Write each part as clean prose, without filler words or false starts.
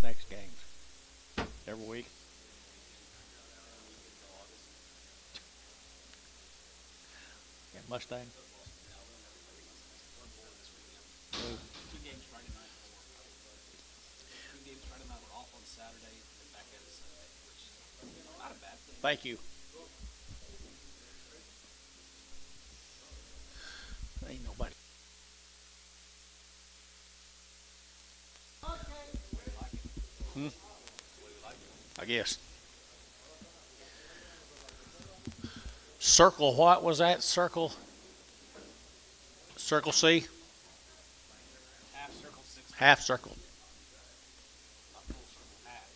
next games? Every week? Yeah, Mustang? Blue. Two games Friday night. Two games Friday night. We're off on Saturday and back at it Sunday, which is not a bad thing. Thank you. Ain't nobody. I guess. Circle, what was that? Circle C? Half circle, 6. Half circle. Not full circle, half.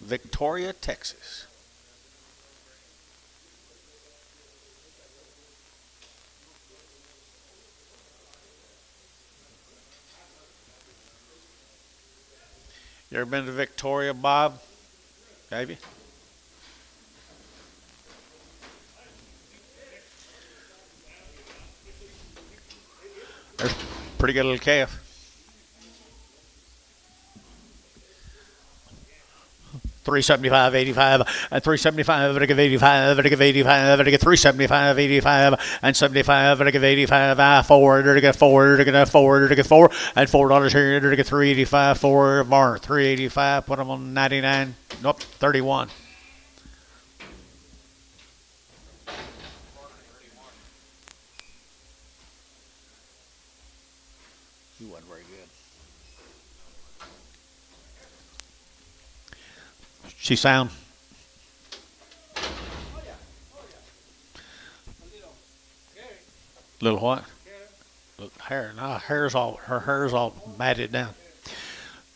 Victoria, Texas. You ever been to Victoria, Bob? Have you? There's a pretty good little calf. 375, 85, and 375, I give 85, I give 85, I give 375, 85, and 75, I give 85, I forward, I get forward, I get forward, I get $4, and $4 here, I get 385, 4 bar, 385, put them on 99, nope, 31. You wasn't very good. She sound? Little what? Little hair. No, her hair's all matted down.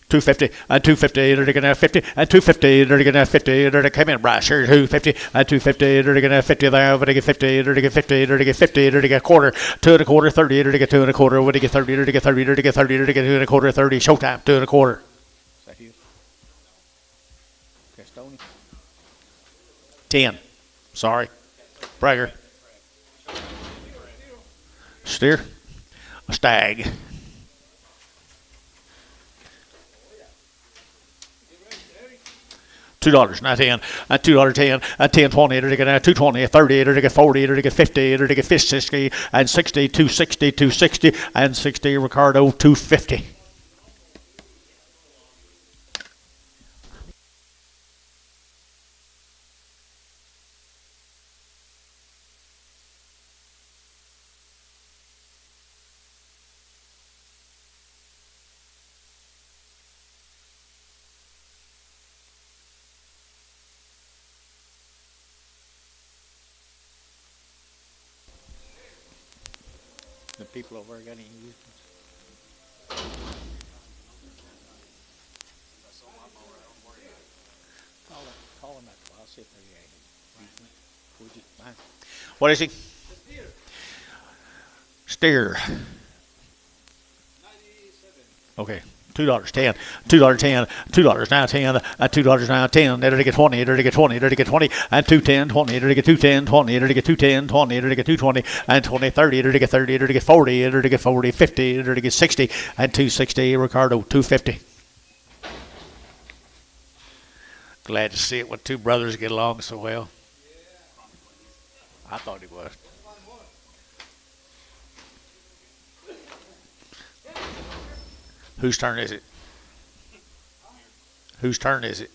250 and 250, they're gonna have 50 and 250, they're gonna have 50, they're gonna come in Bryce here 250 and 250, they're gonna have 50 there, but they get 50, they're gonna get 50, they're gonna get 50, they're gonna get quarter, 2 1/4, 30, they're gonna get 2 1/4, what they get 30, they're gonna get 30, they're gonna get 30, they're gonna get 2 1/4, 30, showtime, 2 1/4. Is that you? Castoni? 10. Sorry. Bragger. Steer. A stag. $2, not 10, $2.10, $10.20, they're gonna have 220, 30, they're gonna get 40, they're gonna get 50, they're gonna get 60, and 60, 260, 260, and 60, Ricardo, 250. The people over there got any use? Call him up. I'll see if they're What is he? Steer. Okay. $2, 10, $2, $2 now 10, $2 now 10, they're to get 20, they're to get 20, they're to get 20, and 210, 20, they're to get 210, 20, they're to get 210, 20, they're to get 220, and 20, 30, they're to get 30, they're to get 40, they're to get 40, 50, they're to get 60, and 260, Ricardo, 250. Glad to see it when two brothers get along so well. I thought he was. Whose turn is it? Whose turn is it?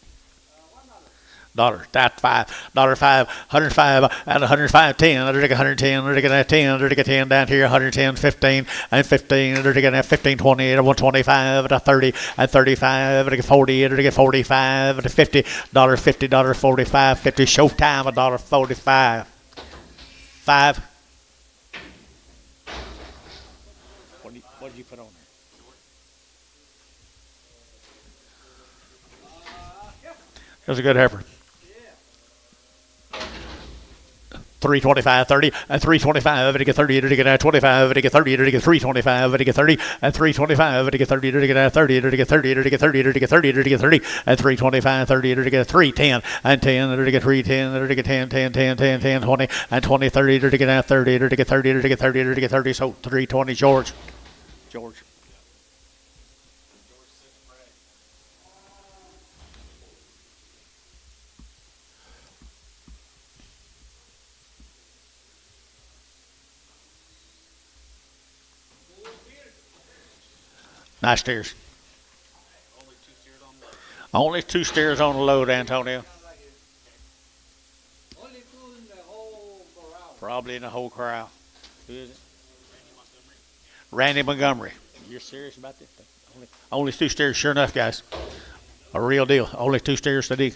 That $5, $5, 105, and 105, 10. They're going to 110, they're going to 10, they're going to 10 down here, 110, 15, and 15. They're going to have 15, 20, and 125, and 30, and 35, and 40, and they're going to 45, and 50, $50, $45, 50. Showtime, $45. 5. What did you put on there? That was a good heifer. 325, 30, and 325, and get 30, and get 25, and get 30, and get 325, and get 30, and 325, and get 30, and get 30, and get 30, and get 30, and get 30, and get 30, and 325, 30, and get 3, 10, and 10, and get 3, 10, and get 10, 10, 10, 10, 10, 20, and 20, 30, and get 30, and get 30, and get 30, and get 30, so 320, George. George. George 6 Brad. Nice steers. Only 2 steers on the load. Only 2 steers on the load, Antonio. Only two in the whole corral. Probably in the whole corral. Who is it? Randy Montgomery. Randy Montgomery. You're serious about this? Only 2 steers, sure enough, guys. A real deal. Only 2 steers today.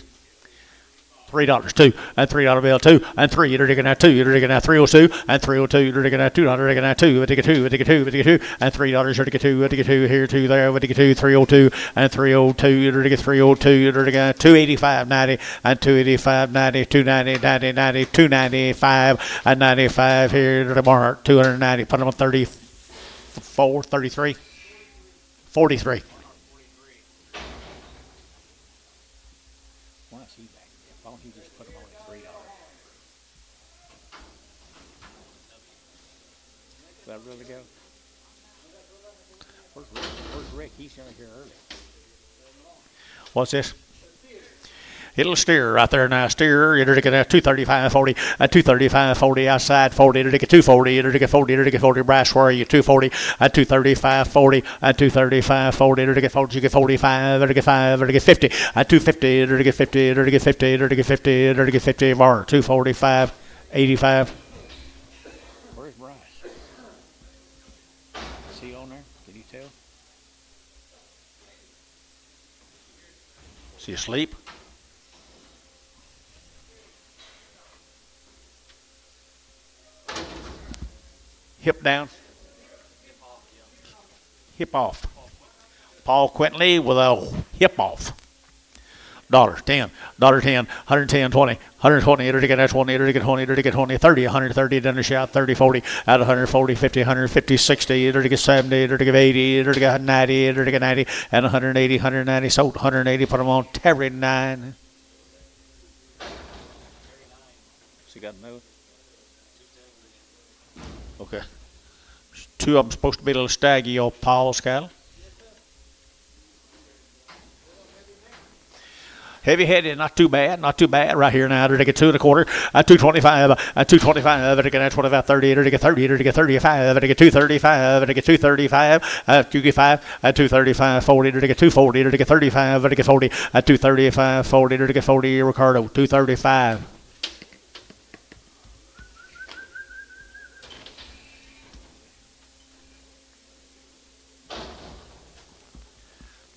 $3, 2, and $3 bill, 2, and 3, you're digging at 2, you're digging at 302, and 302, you're digging at $2, you're digging at 2, you're digging 2, you're digging 2, you're digging 2, and $3, you're digging 2, you're digging 2, here, 2 there, you're digging 2, 302, and 302, you're digging 302, you're digging at 285.90, and 285.90, 290, 90, 90, 295, and 95 here to the mark, 290, put them on 34, 33, 43. Why is he back there? Why don't he just put them on at $3? Does that really go? Where's Rick? Where's Rick? He's in here early. What's this? It'll steer right there now. Steer, you're looking at 235.40, at 235.40 outside 40, you're looking at 240, you're looking at 40, you're looking at 40, brass where are you? 240, at 235.40, at 235.40, you're looking at 40, you get 45, you're looking at 5, you're looking at 50, at 250, you're looking at 50, you're looking at 50, you're looking at 50, you're looking at 50, bar, 245, 85. Where's Bryce? Is he on there? Can you tell? Is he asleep? Hip down. Hip off. Paul Quintley with a hip off. $10, $10, 110, 20, 120, it'll get 20, it'll get 20, it'll get 20, 30, 130, then a shot, 30, 40, at 140, 50, 150, 60, it'll get 70, it'll get 80, it'll get 90, it'll get 90, and 180, 190, sold 180, put them on Terry 9. So you got to know. Okay. 2 of them supposed to be a little staggy, old Paul's cattle. Heavy headed, not too bad, not too bad. Right here now, to get 2 1/4, at 225, at 225, to get 25, 30, to get 30, to get 35, to get 235, to get 235, at 235, at 235, 40, to get 240, to get 35, to get 40, at 235, 40, to get 40, Ricardo, 235.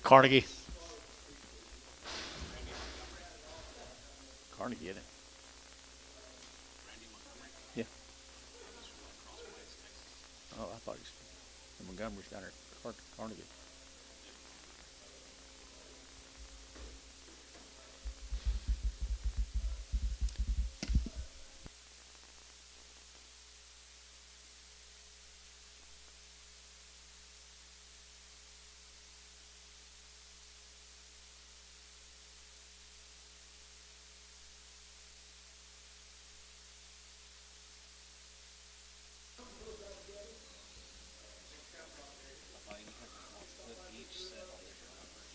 Carnegie. Carnegie, isn't it? Randy Montgomery. Yeah. He's from Crossways, Texas. Oh, I thought he's Montgomery's down there. Carnegie. Each set on different numbers.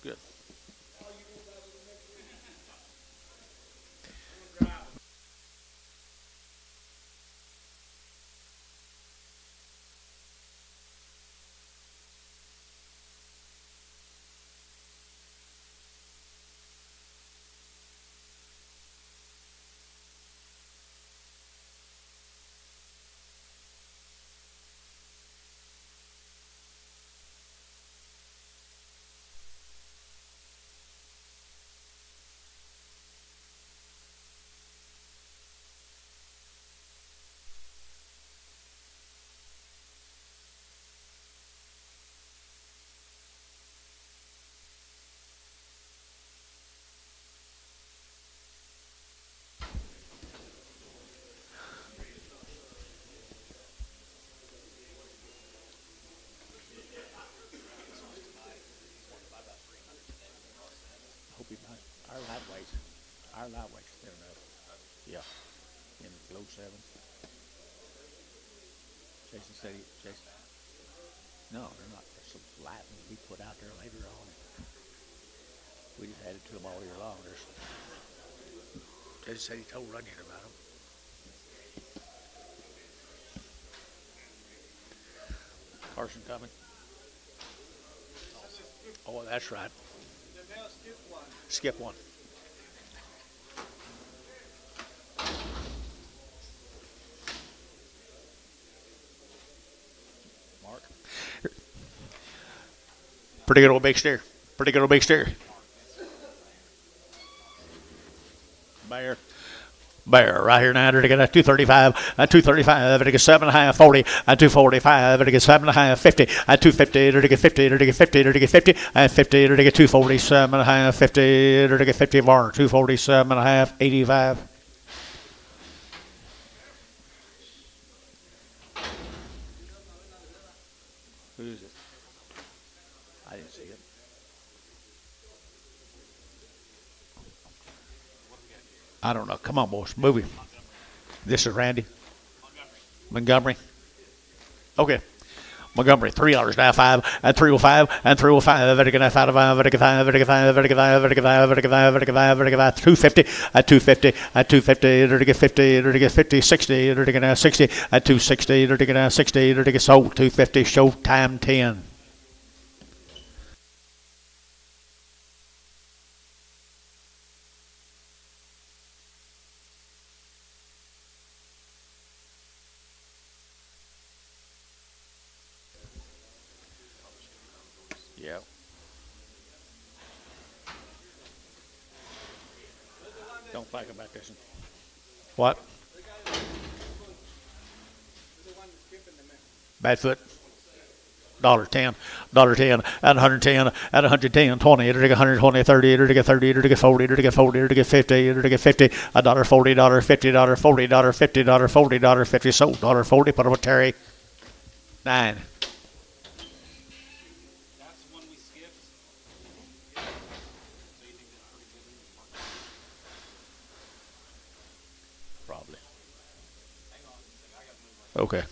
Good. Hope he buys our lightweights. Our lightweights, fair enough. Yeah. In the low 7. Jason said Jason. No, they're not. There's some light ones we put out there later on. We just added to them all year long. They just said he told Runyon about them. Carson coming. Oh, that's right. Skip one. Mark. Pretty good old big steer. Pretty good old big steer. Bear right here now. To get a 235, a 235, to get 7.5, 40, a 245, to get 7.5, 50, a 250, to get 50, to get 50, to get 50, and 50, to get 247.5, 50, to get 50 bar, 247.5, 85. Who is it? I didn't see it. I don't know. Come on, boys. Move him. This is Randy. Montgomery. Okay. Montgomery, $3 now, 5 and 305 and 305. Vertical 5, vertical 5, vertical 5, vertical 5, vertical 5, vertical 5, vertical 5, vertical 5, 250 at 250 at 250, vertical 50, vertical 50, 60, vertical 60 at 260, vertical 60, vertical sold 250, showtime 10. Yeah. Don't think about this one. What? Badfoot. $10, $10, at 110, at 110, 20, it'll get 120, 30, it'll get 30, it'll get 40, it'll get 40, it'll get 50, it'll get 50, $1, $40, $50, $40, $50, $40, $50, sold, $40, put them with Terry. 9. That's the one we skipped. So you think that's pretty good? Probably. Hang on. I got to move. Okay.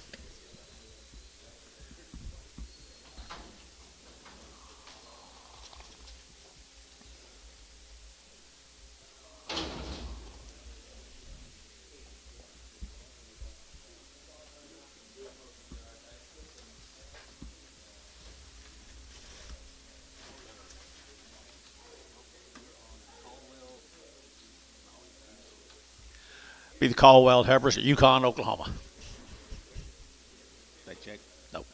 Be the Caldwell Heifers at Yukon, Oklahoma. They check? Nope.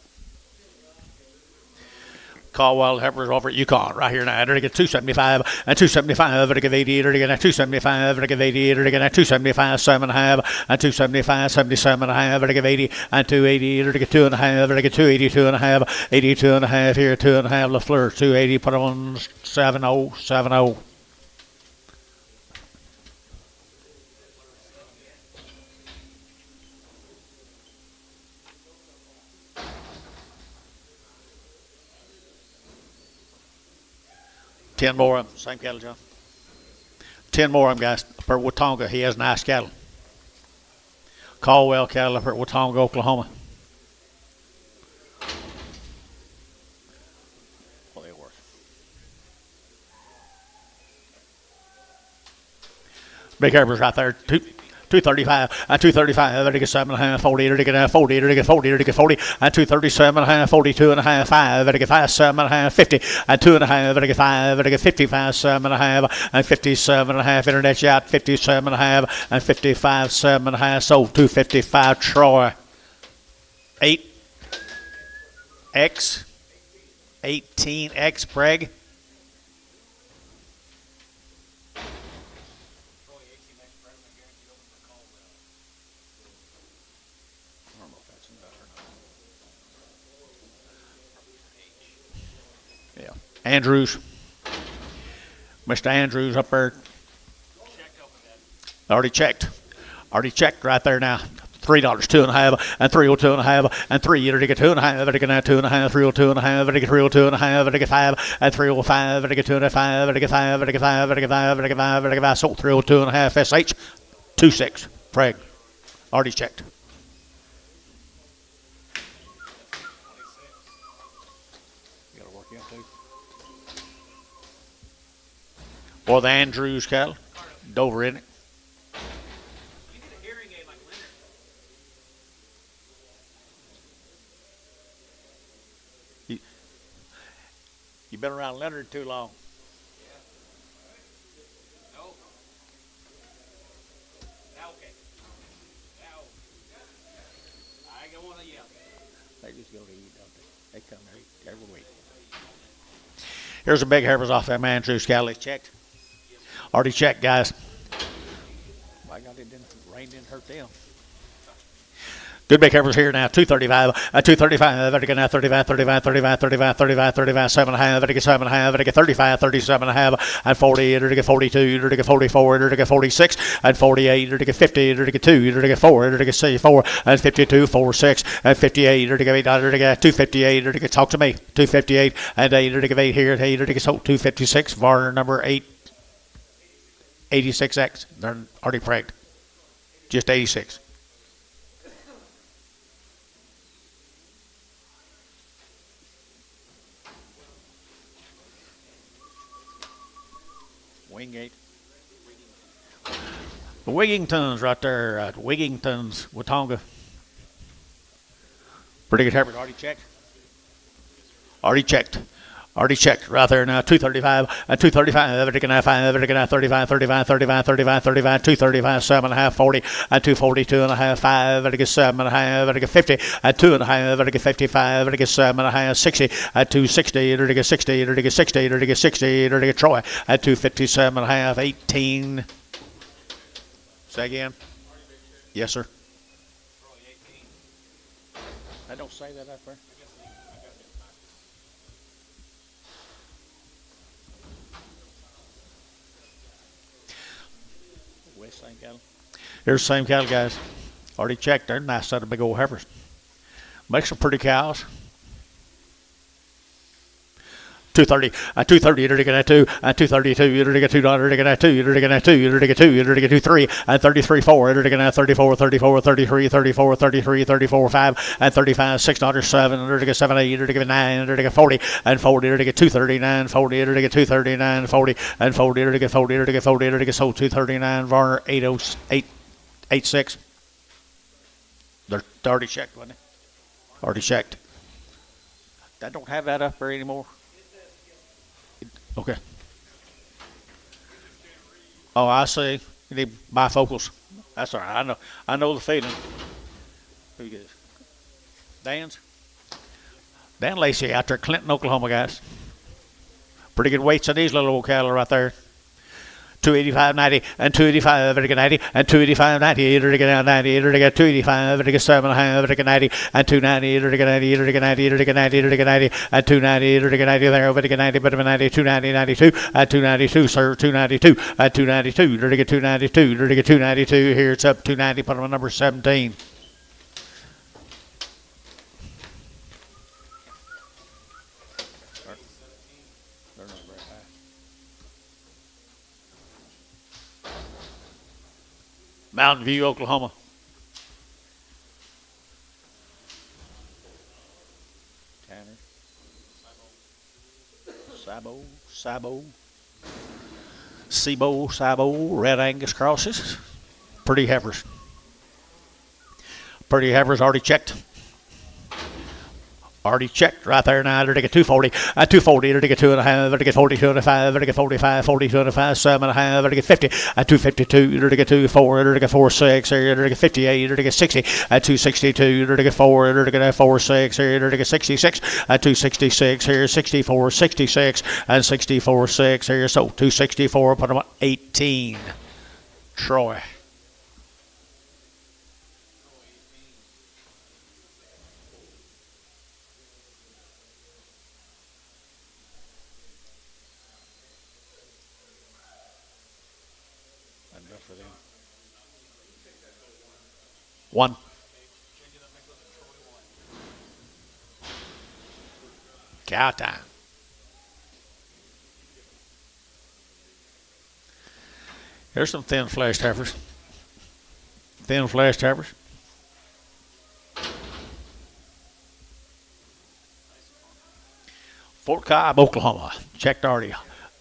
Caldwell Heifers over at Yukon, right here now. They're going to get 275 and 275. They're going to get 80. They're going to get 275. They're going to get 80. They're going to get 275, 7.5 and 275, 77.5. They're going to get 80 and 280. They're going to get 2.5. They're going to get 280, 2.5, 82.5 here, 2.5. LaFleur, 280. Put them on 70, 70. Ten more of them, same cattle, John. 10 more of them, guys. Up at Watonga, he has nice cattle. Caldwell cattle up at Watonga, Oklahoma. What are they worth? Big Herbers right there. 235 and 235, ready to get 7.5, 40, ready to get 40, ready to get 40, ready to get 40, and 237.5, 42.5, 5, ready to get 5, 7.5, 50, and 2.5, ready to get 5, ready to get 55, 7.5, and 57.5, internet shot, 57.5, and 55, 7.5, sold 255, Troy. 8X, 18X, Preg. Andrews. Mr. Andrews up there. Already checked right there now. $3, 2.5, and 302.5, and 3, you're to get 2.5, to get 2.5, 302.5, to get 302.5, to get 5, and 305, to get 2.5, to get 5, to get 5, to get 5, to get 5, to get 5, sold 302.5, SH, 26, Preg. Already checked. Or the Andrews cattle. Dover in it. You need a hearing aid like Leonard. You've been around Leonard too long. No. Now, okay. Now. I don't want to yell. They just go to eat, don't they? They come to eat every week. Here's a big heifers off that Andrews cattle. They checked. Already checked, guys. My God, rain didn't hurt them. Good big heifers here now. 235, 235. Vertical now 35, 35, 35, 35, 35, 35, 7.5. Vertical 7.5. Vertical 35, 37.5, and 40. Vertical 42. Vertical 44. Vertical 46, and 48. Vertical 50. Vertical 2. Vertical 4. Vertical 64, and 52. 46, and 58. Vertical 8. Vertical 258. Vertical talk to me. 258 and 8. Vertical 8 here. 8. Vertical 256. VAR number 8. 86X. They're already pranked. Just 86. Wingate. The Wigingtons right there at Wigingtons, Watonga. Pretty good heifers. Already checked? Already checked. Already checked right there now. 235 and 235. Vertical 5. Vertical 35, 35, 35, 35, 35, 235, 7.5, 40, and 242.5, 5. Vertical 7.5. Vertical 50 and 2.5. Vertical 55. Vertical 7.5, 60 and 260. Vertical 60. Vertical 60. Vertical 60. Vertical Troy at 257.5, 18. Say again. Yes, sir. I don't say that up there. Same cattle. Here's the same cattle, guys. Already checked. They're nice set of big old heifers. Make some pretty cows. 230, 230, you're digging at 2, 232, you're digging at 2, you're digging at 2, you're digging at 2, you're digging at 2, you're digging at 3, and 33, 4, you're digging at 34, 34, 33, 34, 33, 34, 5, and 35, 6, 7, you're digging 7, 8, you're digging 9, you're digging 40, and 40, you're digging 239, 40, you're digging 239, 40, and 40, you're digging 40, you're digging 40, you're digging sold 239, Varner 806. They're already checked, wasn't they? Already checked. I don't have that up there anymore. Okay. Oh, I see. You need bifocals. That's all right. I know the feeling. Who is? Dan Lacey out there, Clinton, Oklahoma, guys. Pretty good weights on these little old cattle right there. 285.90 and 285 90 and 285.90 90 90 285 7.5 90 and 290 90 90 90 90 and 290 90 there 90 but 90 290 92 and 292 sir 292 and 292 292 292 here it's up 290 put on number 17. Mountain View, Oklahoma. Tanner. Sabo, Red Angus crosses. Pretty heifers. Already checked. Already checked right there now. They're taking 240, 240, they're taking 2.5, they're taking 40, 2.5, they're taking 45, 40, 2.5, 7.5, they're taking 50, 252, they're taking 24, they're taking 46, they're taking 58, they're taking 60, 262, they're taking 4, they're taking 46, they're taking 66, 266, here 64, 66, and 64, 6, here so 264, put them at 18. Troy. One. Cow time. Here's some thin fleshed heifers. Thin fleshed heifers. Fort Cobb, Oklahoma. Checked already.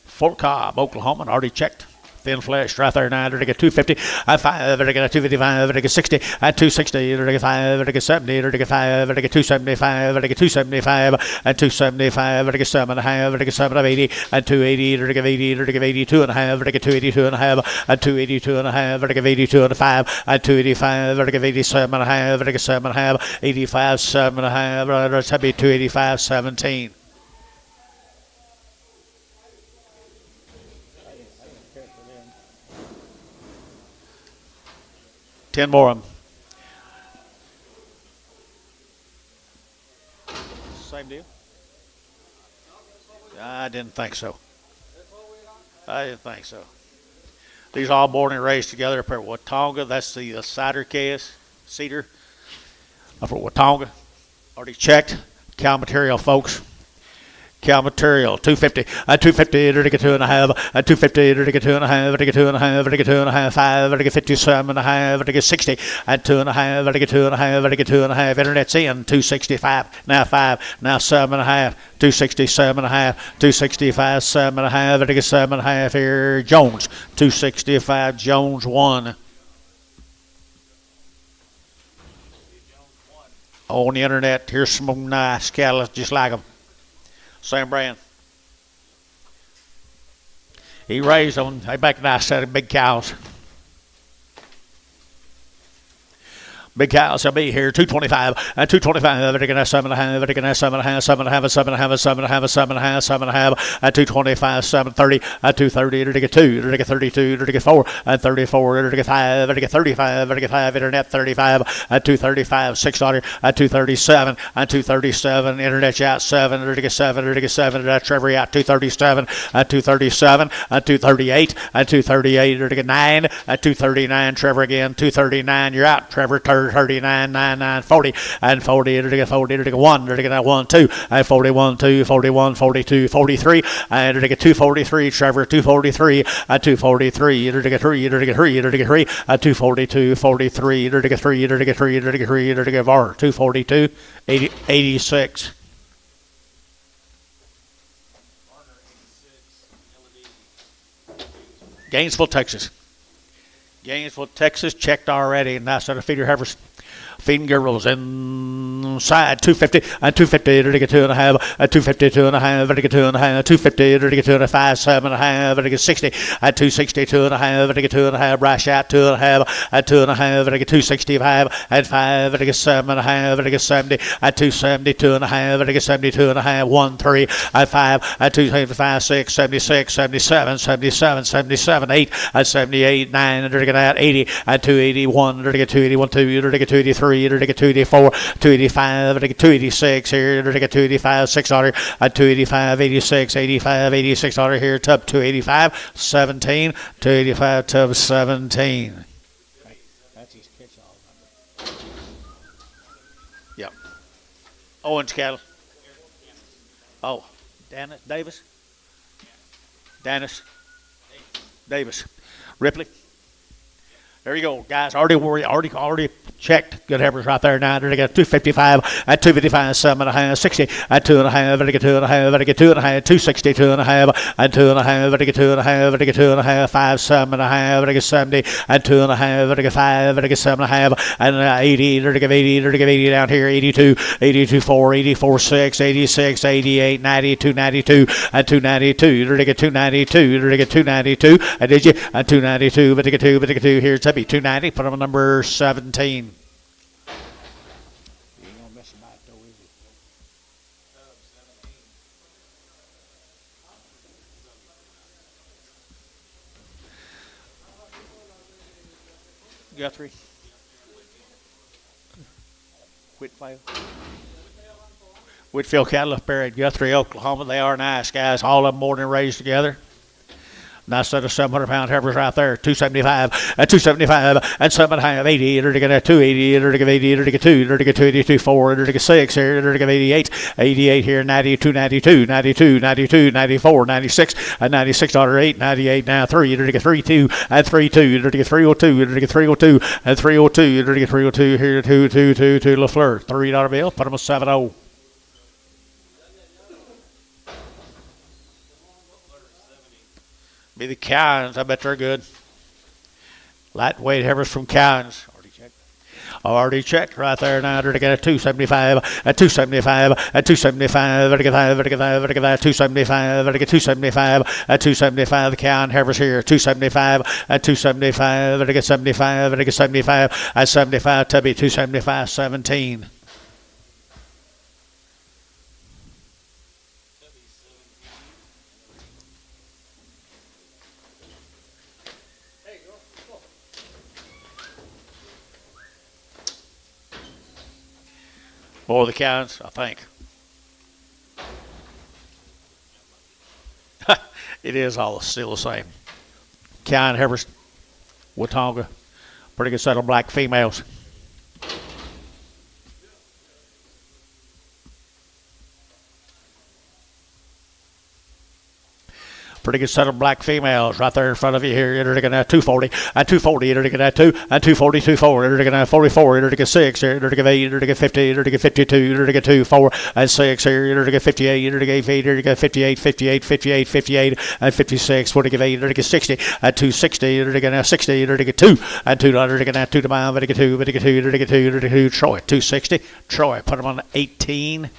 Fort Cobb, Oklahoma, already checked. Thin flesh, right there now. They're 250, 5, they're 255, they're 60, 260, they're 5, they're 70, they're 5, they're 275, they're 275, 275, they're 7 and a half, they're 7 of 80, 280, they're 80, they're 82 and a half, they're 282 and a half, 282 and a half, they're 82 and a 5, 285, they're 87 and a half, they're 7 and a half, 85, 7 and a half, that's 285, 17. Ten more of them. Same deal? I didn't think so. I didn't think so. These are all born and raised together for Watonga. That's the cider case, cedar for Watonga. Already checked. Cow material, folks. Cow material, 250, 250, they're 2 and a half, 250, they're 2 and a half, they're 2 and a half, they're 2 and a half, 5, they're 57 and a half, they're 60, 2 and a half, they're 2 and a half, they're 2 and a half, internet's in, 265, now 5, now 7 and a half, 267 and a half, 265, 7 and a half, they're 7 and a half here, Jones, 265, Jones 1. On the internet, here's some nice cattle just like them. Same brand. He raised them. They make a nice set of big cows. Big cows will be here, 225, 225, they're going to 7 and a half, they're going to 7 and a half, 7 and a half, 7 and a half, 7 and a half, 7 and a half, 7 and a half, 225, 730, 230, they're going 2, they're going 32, they're going 4, 34, they're going 5, they're going 35, they're going 5, internet 35, 235, $6, 237, 237, internet's out 7, they're going 7, they're going 7, that's Trevor out 237, 237, 238, 238, they're going 9, 239, Trevor again, 239, you're out, Trevor, 39, 99, 40, and 40, they're going 40, they're going 1, they're going 1, 2, and 41, 2, 41, 42, 43, and they're going 243, Trevor, 243, 243, they're going 3, they're going 3, they're going 3, 242, 43, they're going 3, they're going 3, they're going 3, they're going 4, 242, 86. Gainesville, Texas. Gainesville, Texas, checked already. Nice set of feeder heifers. Feeding girls inside 250 and 250, they're 2 and a half, 250, 2 and a half, they're 2 and a half, 250, they're 2 and a 5, 7 and a half, they're 60, 260, 2 and a half, they're 2 and a half, brash out 2 and a half, 2 and a half, they're 265, and 5, they're 7 and a half, they're 70, 270, 2 and a half, they're 72 and a half, 1, 3, 5, 275, 6, 76, 77, 77, 77, 8, 78, 9, they're at 80, 281, they're 281, 2, they're 283, they're 284, 285, they're 286 here, they're 285, $6, 285, 86, 85, $86 here, tub 285, 17, 285, tub 17. That's his catch-all number. Yep. Owens cattle. Oh, Davis? Davis. Ripley. There you go, guys. Already checked. Good heifers right there now. They're got 255, 255, 7 and a half, 60, 2 and a half, they get 2 and a half, they get 2 and a half, 260, 2 and a half, 2 and a half, they get 2 and a half, they get 2 and a half, 5, 7 and a half, they get 70, 2 and a half, they get 5, they get 7 and a half, and 80, they get 80, they get 80 down here, 82, 82, 4, 84, 6, 86, 88, 92, 92, 292, they get 292, they get 292, and did you? 292, but they get 2, here, it's 290, put them on number 17. You ain't gonna miss about it though, is it? Guthrie. Whitfield cattle up there at Guthrie, Oklahoma. They are nice guys. All of them born and raised together. Nice set of 700-pound heifers right there. 275, 275, and 7 and a half, 80. They're going to 280. They're going to 80. They're going to 2. They're going to 282, 4. They're going to 6 here. They're going to 88, 88 here. 92, 92, 92, 92, 94, 96, and $96, 8, 98 now 3. They're going to 3, 2, and 3, 2. They're going to 302. They're going to 302, and 302. They're going to 302 here. 2, 2, 2, 2. LaFleur. $3 bill. Put them on 70. Be the Cowens. I bet they're good. Lightweight heifers from Cowens. Already checked right there now. They're going to 275, at 275, at 275, at 275, at 275, at 275. The Cowan heifers here. 275, at 275, at 75, at 75, at 75. Tubby 275, 17. Or the Cowens, I think. It is all still the same. Cowan heifers, Watonga, pretty good set of black females. Pretty good set of black females right there in front of you here. They're going to 240, and 240, they're going to 2, and 240, 24, they're going to 44, they're going to 6, they're going to 8, they're going to 50, they're going to 52, they're going to 2, 4, and 6 here, they're going to 58, they're going to 8, they're going to 58, 58, 58, 58, and 56, 48, they're going to 60, and 260, they're going to 60, they're going to 2, and 200, they're going to 2 to mile, they're going to 2, they're going to 2, they're going to 2, they're going to 2, Troy, 260, Troy, put them on 18.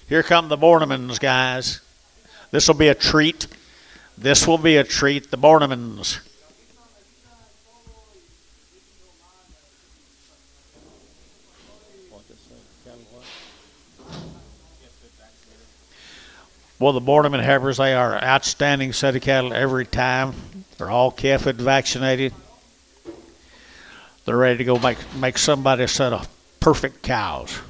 Here come the Bornemans, guys. This will be a treat. This will be a treat. The Bornemans. Well, the Borneman heifers, they are an outstanding set of cattle every time. They're all CAFID vaccinated. They're ready to go make somebody a set of perfect cows.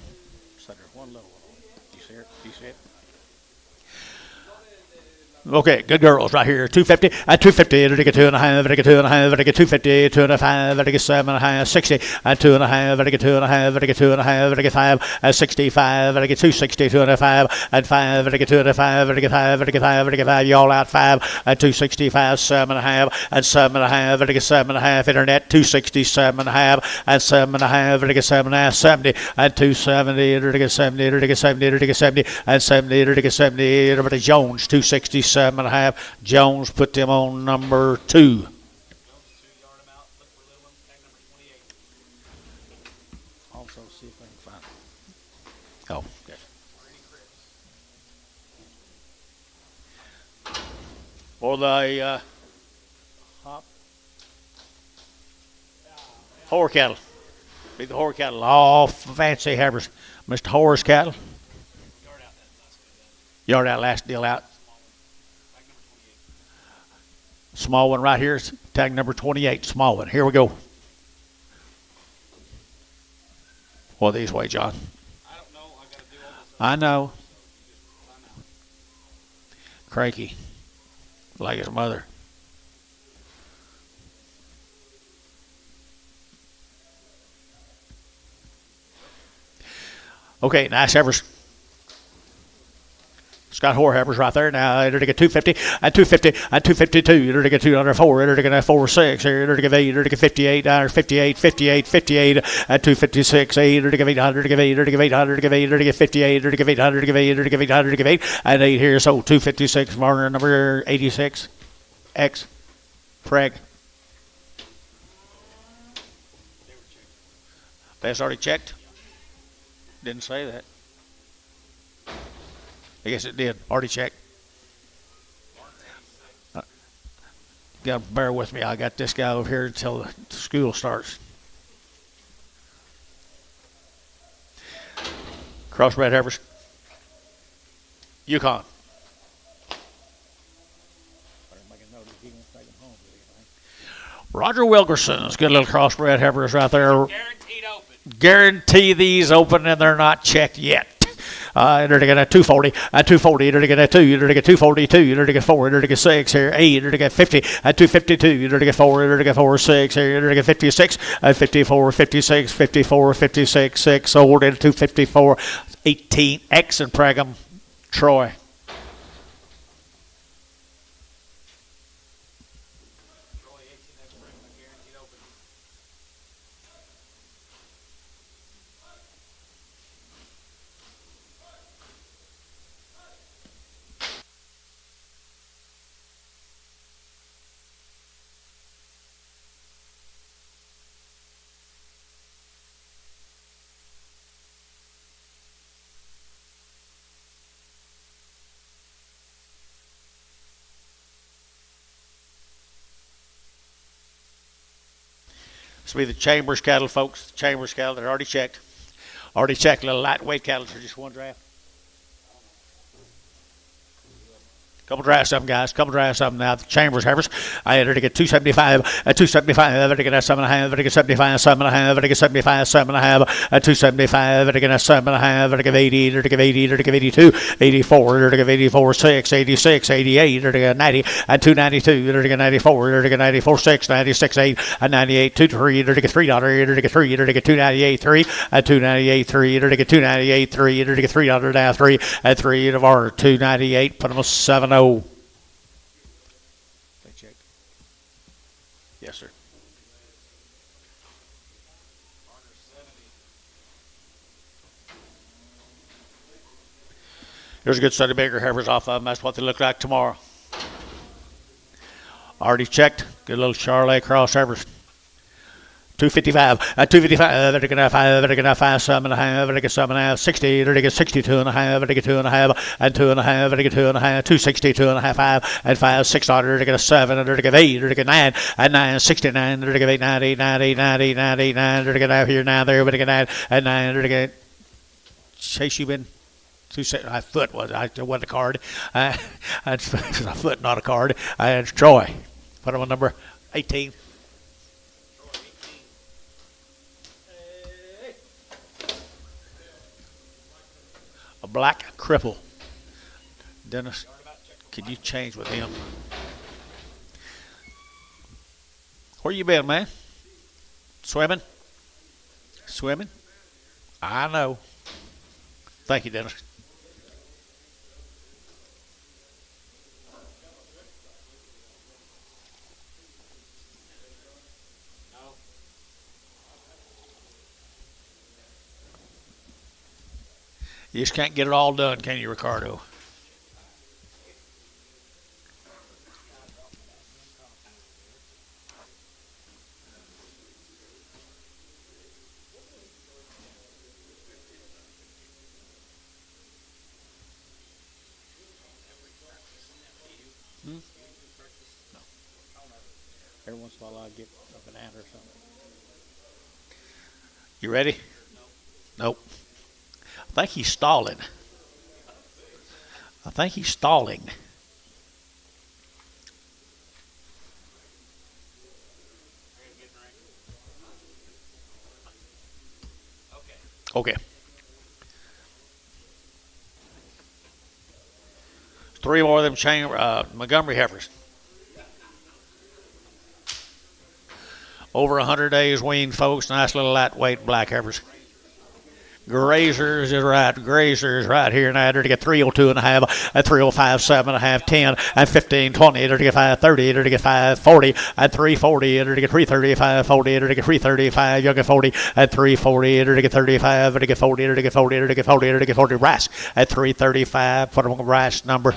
Okay, good girls right here. 250, at 250, it'll get 2.5, it'll get 2.5, it'll get 250, 2.5, it'll get 7.5, 60, at 2.5, it'll get 2.5, it'll get 2.5, it'll get 5, at 65, it'll get 260, 2.5, at 5, it'll get 2.5, it'll get 5, it'll get 5, it'll get 5, y'all out 5, at 265, 7.5, at 7.5, it'll get 7.5, internet, 260, 7.5, at 7.5, it'll get 7.5, 70, at 270, it'll get 70, it'll get 70, it'll get 70, at 70, it'll get 70, it'll get Jones, 260, 7.5. Jones, put them on number 2. Also, see if I can find it. Oh, okay. For the whore cattle. Be the whore cattle. All fancy heifers. Mr. Whore's cattle. Yard out, last deal out. Small one right here, tag number 28, small one. Here we go. What these weigh, John? I don't know. I got to do all this. I know. Cranky, like his mother. Okay, nice heifers. Scott Whore heifers right there. Now, it'll get 250, and 250, and 252. It'll get 204. It'll get 46. It'll get 8. It'll get 58. 58, 58, 58, and 256. 8. It'll give 800. It'll give 8. It'll give 800. It'll give 8. It'll give 58. It'll give 800. It'll give 8. It'll give 800. It'll give 8. And 8 here. So 256. Marner number 86. X. Preg. That's already checked. Didn't say that. I guess it did. Already checked. Gotta bear with me. I got this guy over here until the school starts. Crossbred heifers. Yukon. Roger Wilkerson's good little crossbred heifers right there. Guaranteed open. Guarantee these open and they're not checked yet. They're going to 240, 240, they're going to 2, they're going to 242, they're going to 4, they're going to 6, here, 8, they're going to 50, 252, they're going to 4, they're going to 4, 6, here, they're going to 56, 54, 56, 54, 56, 6, sold at 254, 18, X and Pregum, Troy. This will be the Chambers cattle, folks. Chambers cattle. They're already checked. Already checked. Little lightweight cattle for just one draft. Couple drafts of them, guys. Couple drafts of them now. The Chambers heifers. I entered to get 275. At 275, I get a 7.5. I get 75, 7.5. I get 75, 7.5. At 275, I get a 7.5. I get 80. I get 80. I get 82. 84. I get 84, 6. 86. 88. I get 90. At 292, I get 94. I get 94, 6. 96, 8. At 98, 2, 3. I get $3. I get 3. I get 298, 3. At 298, 3. I get 298, 3. I get $3 now, 3. At 3 of our 298. Put them a 7. They check. Yes, sir. Here's a good study bigger heifers off of them. That's what they look like tomorrow. Already checked. Good little Charolais cross heifers. 255. At 255, I get 5. I get 5, 7.5. I get 7.5. 60. I get 62.5. I get 2.5. And 2.5. I get 2.5. 260. 2.5. 5. And 5. $6. I get a 7. I get 8. I get 9. And 9. 69. I get 8. 90. 90. 90. 90. 9. I get out here now there. But I get 9. And 9. I get. Chase, you been. My foot was. I wasn't a card. It's a foot, not a card. It's Troy. Put him on number 18. A black cripple. Dennis, can you change with him? Where you been, man? Swimming? Swimming? I know. Thank you, Dennis. You just can't get it all done, can you, Ricardo? No. Every once in a while I get a banana or something. You ready? Nope. I think he's stalling. I think he's stalling. Okay. 3 more of them Montgomery heifers. Over 100 days weaned, folks. Nice little lightweight black heifers. Grazers is right. Grazers right here now. To get 302.5, at 305, 7.5, 10, and 15, 20. To get 530. To get 540, at 340. To get 335, 40. To get 335. You get 40 at 340. To get 35. To get 40. To get 40. To get 40. To get 40. Brass at 335. Put them on the brass number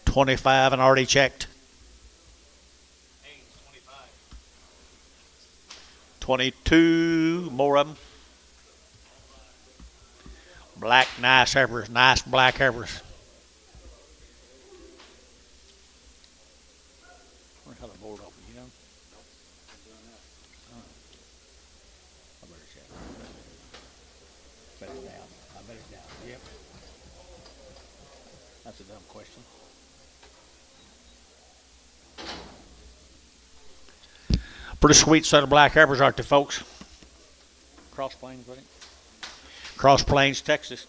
25 and already checked. 22 more of them. Black, nice heifers, nice black heifers. I wonder how the board open, you know? I better check. Bet it's down. I bet it's down. Yep. That's a dumb question. Pretty sweet set of black heifers, aren't they, folks? Cross Plains, wasn't it? Cross Plains, Texas.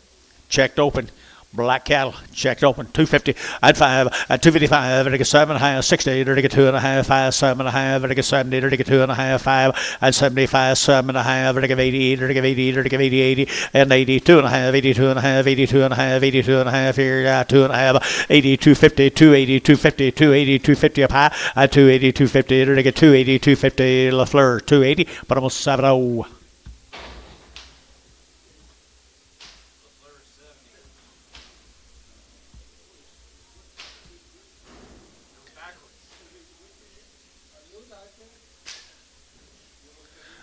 Checked open. Black cattle, checked open. 250 at 5, at 255, at 7.5, 60, at 2.5, 5, 7.5, at 70, at 2.5, 5, at 75, 7.5, at 80, at 80, at 80, 80, and 82.5, 82.5, 82.5, 82.5 here, 2.5, 80, 250, 280, 250, 280, 250 up high, at 280, 250, at 280, 250, LaFleur, 280, but almost 7.0.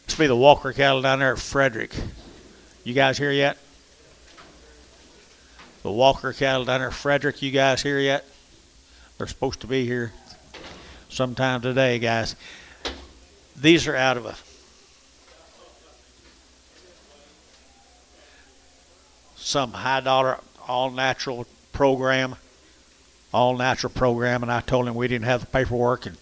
This will be the Walker cattle down there at Frederick. You guys here yet? The Walker cattle down there at Frederick. You guys here yet? They're supposed to be here sometime today, guys. These are out of some high dollar all natural program, and I told him we didn't have the paperwork, and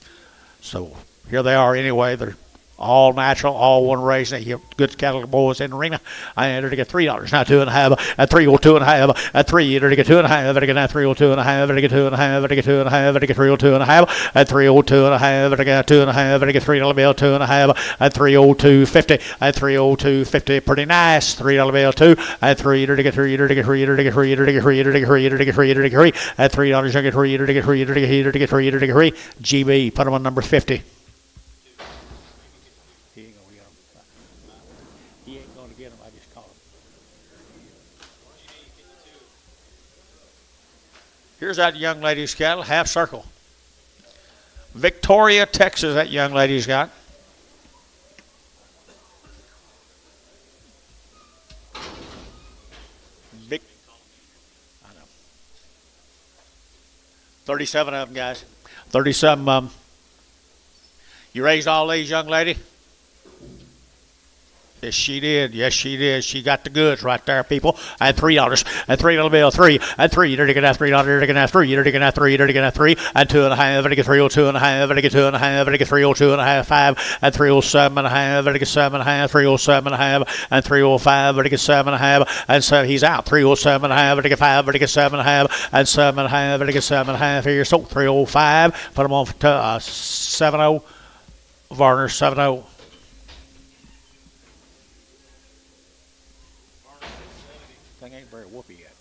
so here they are anyway. They're all natural, all one race. They get good cattle boys in the arena. I entered to get $3, now 2.5, at 302.5, at 3, entered to get 2.5, at get 302.5, at get 2.5, at get 2.5, at get 302.5, at 302.5, at get 2.5, at get $3 bill, 2.5, at 302.50, at 302.50, pretty nice, $3 bill, 2, at 3, entered to get 3, entered to get 3, entered to get 3, entered to get 3, entered to get 3, entered to get 3, entered to get 3, at $3, I get 3, entered to get 3, entered to get 3, entered to get 3, entered to get 3, GB, put them on number 50. Get him, I just caught him. Here's that young lady's cattle, half circle. Victoria, Texas, that young lady's got. I know. 37 of them, guys. 37 of them. You raised all these, young lady? Yes, she did. Yes, she did. She got the goods right there, people. And $3. And $3 bill, 3. And 3. You're going to get $3. You're going to have 3. You're going to have 3. You're going to have 3. And 2.5. And get 302.5. And get 2.5. And get 302.5. 5. And 307.5. And get 7.5. 307.5. And 305. And get 7.5. And so he's out. 307.5. And get 5. And get 7.5. And 7.5. And get 7.5. Here, so 305. Put them on for 70. Varner 70. Thing ain't very whoopy yet.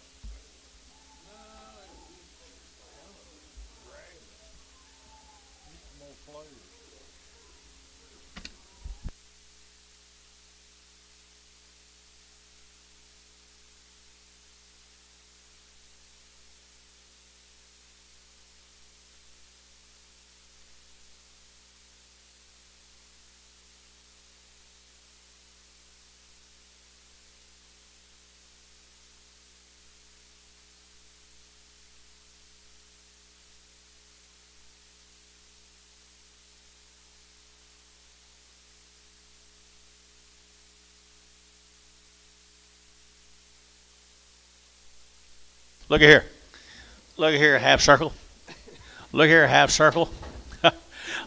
Look at here. Look at here, half circle. Look here, half circle.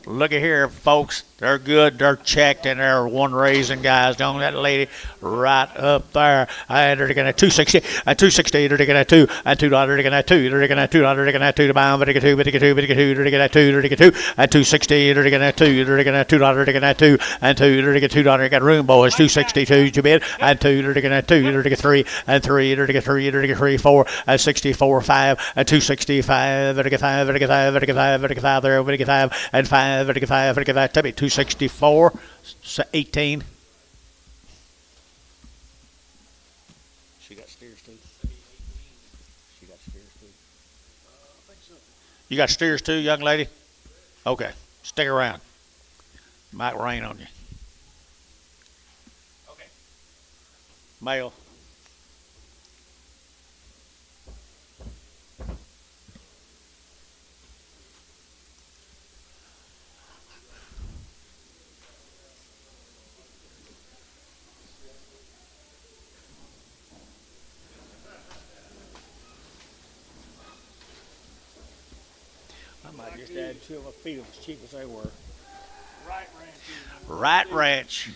Look at here, folks. They're good. They're checked, and they're one raising guys. Don't that lady right up there? I entered again at 260, and 260, entered again at 2, and $2, again at 2, entered again at $2, again at 2 to bound, but again 2, but again 2, but again 2, entered again at 2, entered again 2, and 260, entered again at 2, entered again at $2, again at 2, and 2, entered again $2, got room, boys, 262, you bid, and 2, entered again at 2, entered again 3, and 3, entered again 3, entered again 3, 4, and 64, 5, and 265, entered again 5, entered again 5, entered again 5, entered again 5, there, entered again 5, and 5, entered again 5, entered again 5, tell me, 264, 18. She got steers too. She got steers too. I think so. You got steers too, young lady? Okay, stick around. Might rain on you. Okay. Male. I might just add 2 of my feet as cheap as they were. Right Ranch.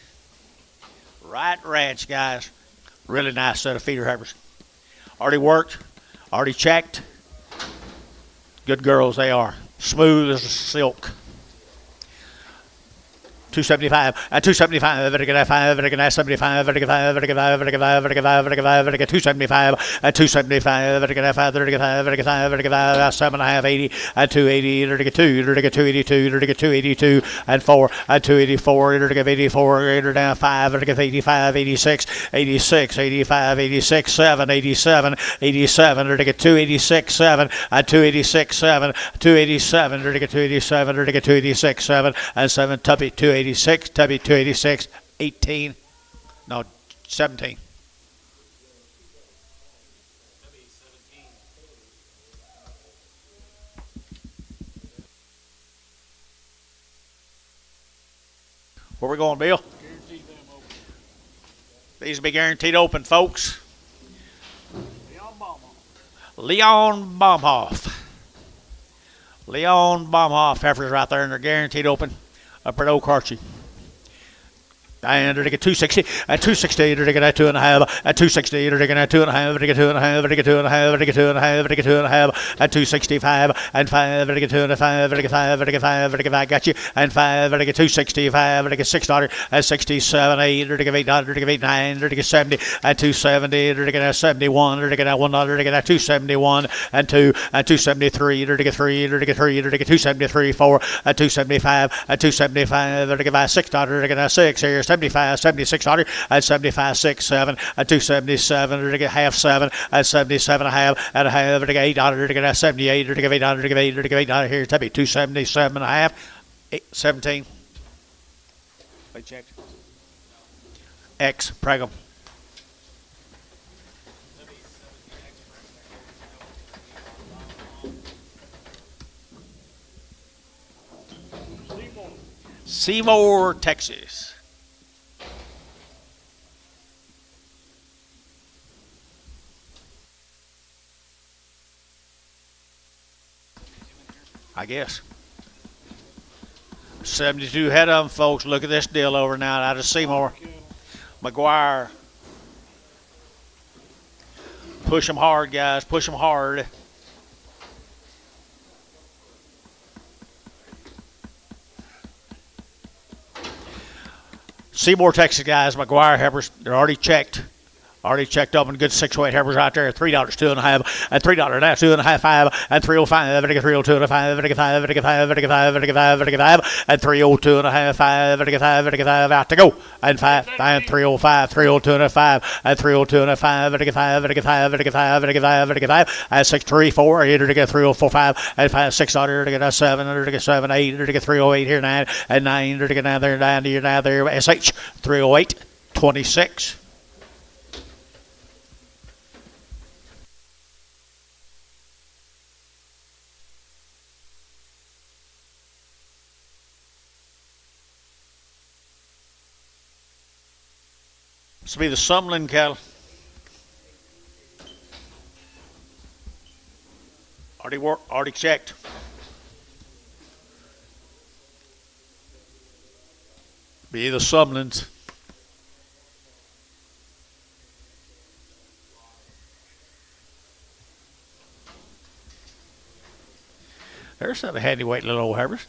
Right Ranch, guys. Really nice set of feeder heifers. Already worked. Already checked. Good girls they are. Smooth as silk. 275, 275, better get 5, better get 75, better get 5, better get 5, better get 5, better get 5, better get 5, better get 275, 275, better get 5, better get 5, better get 5, better get 5, 7.5, 80, 280, better get 2, better get 282, better get 282, and 4, 284, better get 84, better down 5, better get 85, 86, 86, 85, 86, 7, 87, 87, better get 286, 7, 286, 7, 287, better get 287, better get 286, 7, and 7, Tuppy, 286, Tubby 286, 18, no, 17. Where we going, Bill? Guaranteed them open. These will be guaranteed open, folks. Leon Mama. Leon Baumhoff. Leon Baumhoff heifers right there, and they're guaranteed open up at Okarchi. And they're to get 260, at 260, they're to get at 2.5, at 260, they're to get at 2.5, they get 2.5, they get 2.5, they get 2.5, they get 2.5, at 265, and 5, they get 2.5, they get 5, they get 5, they get 5, got you, and 5, they get 265, they get $6, at 67, 8, they're to get $8, they're to get 8, 9, they're to get 70, at 270, they're to get at 71, they're to get at $1, they're to get at 271, and 2, at 273, they're to get 3, they're to get 3, they're to get 273, 4, at 275, at 275, they're to get $6, they're to get at 6, here, 75, 7600, at 75, 6, 7, at 277, or to get half 7, at 77 a half, at a half, or to get $8, to get at 78, or to get $8, to get 8, or to get $8 here, that'd be 277 and a half, 17. They checked. X, Pregum. Seymour, Texas. I guess. 72 head of them, folks. Look at this deal over now out of Seymour. McGuire. Push them hard, guys. Push them hard. Seymour, Texas, guys. McGuire heifers. They're already checked. Already checked up and good 6-weight heifers right there. $3, 2.5, and $3 now, 2.5, 5, and 305, and 302 and 5, and 5, and 5, and 5, and 5, and 5, and 302 and 5, and 5, and 5, out to go, and 5, and 305, 302 and 5, and 302 and 5, and 5, and 5, and 5, and 5, and 5, and 634, here to get 304, 5, and 5, $6 to get 7, to get 7, 8, to get 308 here, 9, and 9 to get 9 there, 9 here, 9 there, SH 308, 26. This will be the Sumlin cattle. Already checked. Be the Sumlins. There's some handy weight little old heifers.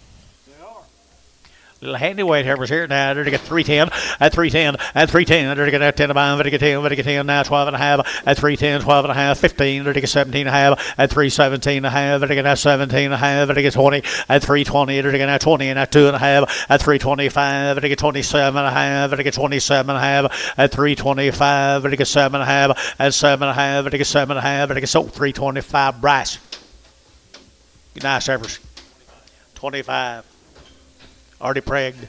Little handy weight heifers here now. They're to get 310 at 310 at 310. They're to get at 10 about. They're to get 10. They're to get 10 now. 12 and a half at 310. 12 and a half. 15. They're to get 17 and a half at 317 and a half. They're to get at 17 and a half. They're to get 20 at 320. They're to get at 20 and at 2 and a half at 325. They're to get 27 and a half. They're to get 27 and a half at 325. They're to get 7 and a half at 7 and a half. They're to get 7 and a half. They're to get 325. Bryce. Nice heifers. 25. Already pregged. Is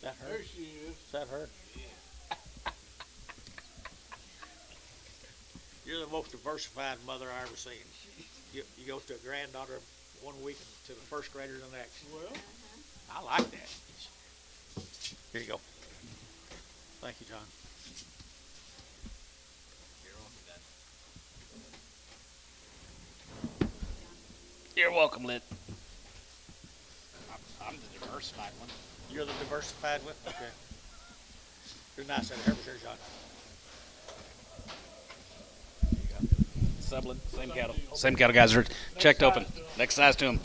that her? There she is. Is that her? You're the most diversified mother I ever seen. You go to a granddaughter one week to the first grader the next. Well, I like that. Here you go. Thank you, John. You're welcome, Lit. I'm the diversified one. You're the diversified one? Okay. You're nice at it. Here, John. Sublin, same cattle. Same cattle guys are checked open. Next size to them.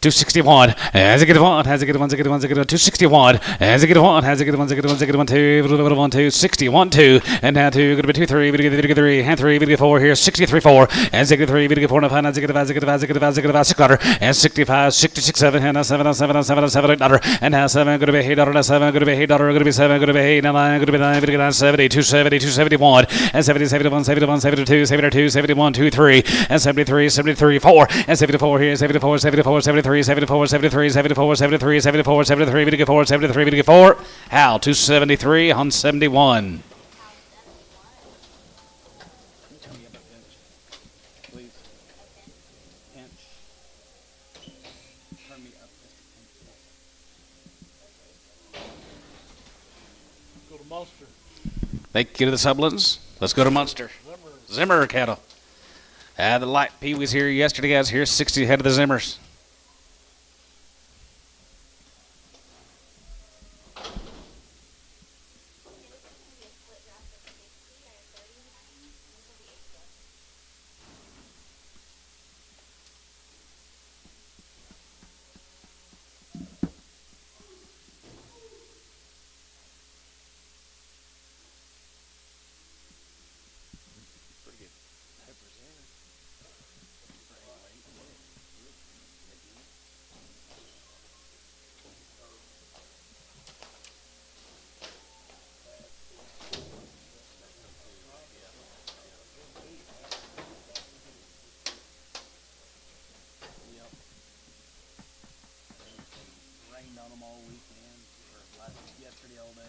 261, has a good one, has a good one, has a good one, has a good one, 261, has a good one, has a good one, has a good one, has a good one, 2, 1, 2, 61, 2, and now 2, going to be 2, 3, going to get 3, and 3, going to get 4 here, 63, 4, has a good 3, going to get 4, and 5, has a good 5, has a good 5, has a good 5, has a good 5, 6 $, and 65, 66, 7, and now 7, 7, 7, 7, $8, and now 7, going to be $8, now 7, going to be $8, going to be 7, going to be 8, and 9, going to be 9, going to get 70, 270, 271, and 70, 71, 71, 72, 72, 71, 2, 3, and 73, 73, 4, and 74 here, 74, 74, 73, 74, 73, 74, 73, 74, 73, we get 4, 73, we get 4. Hal, 273 on 71. Thank you to the Sublins. Let's go to Munster. Zimmer cattle. The light Pee was here yesterday, guys. Here's 60 ahead of the Zimmers. Rained on them all weekend, or yesterday all day.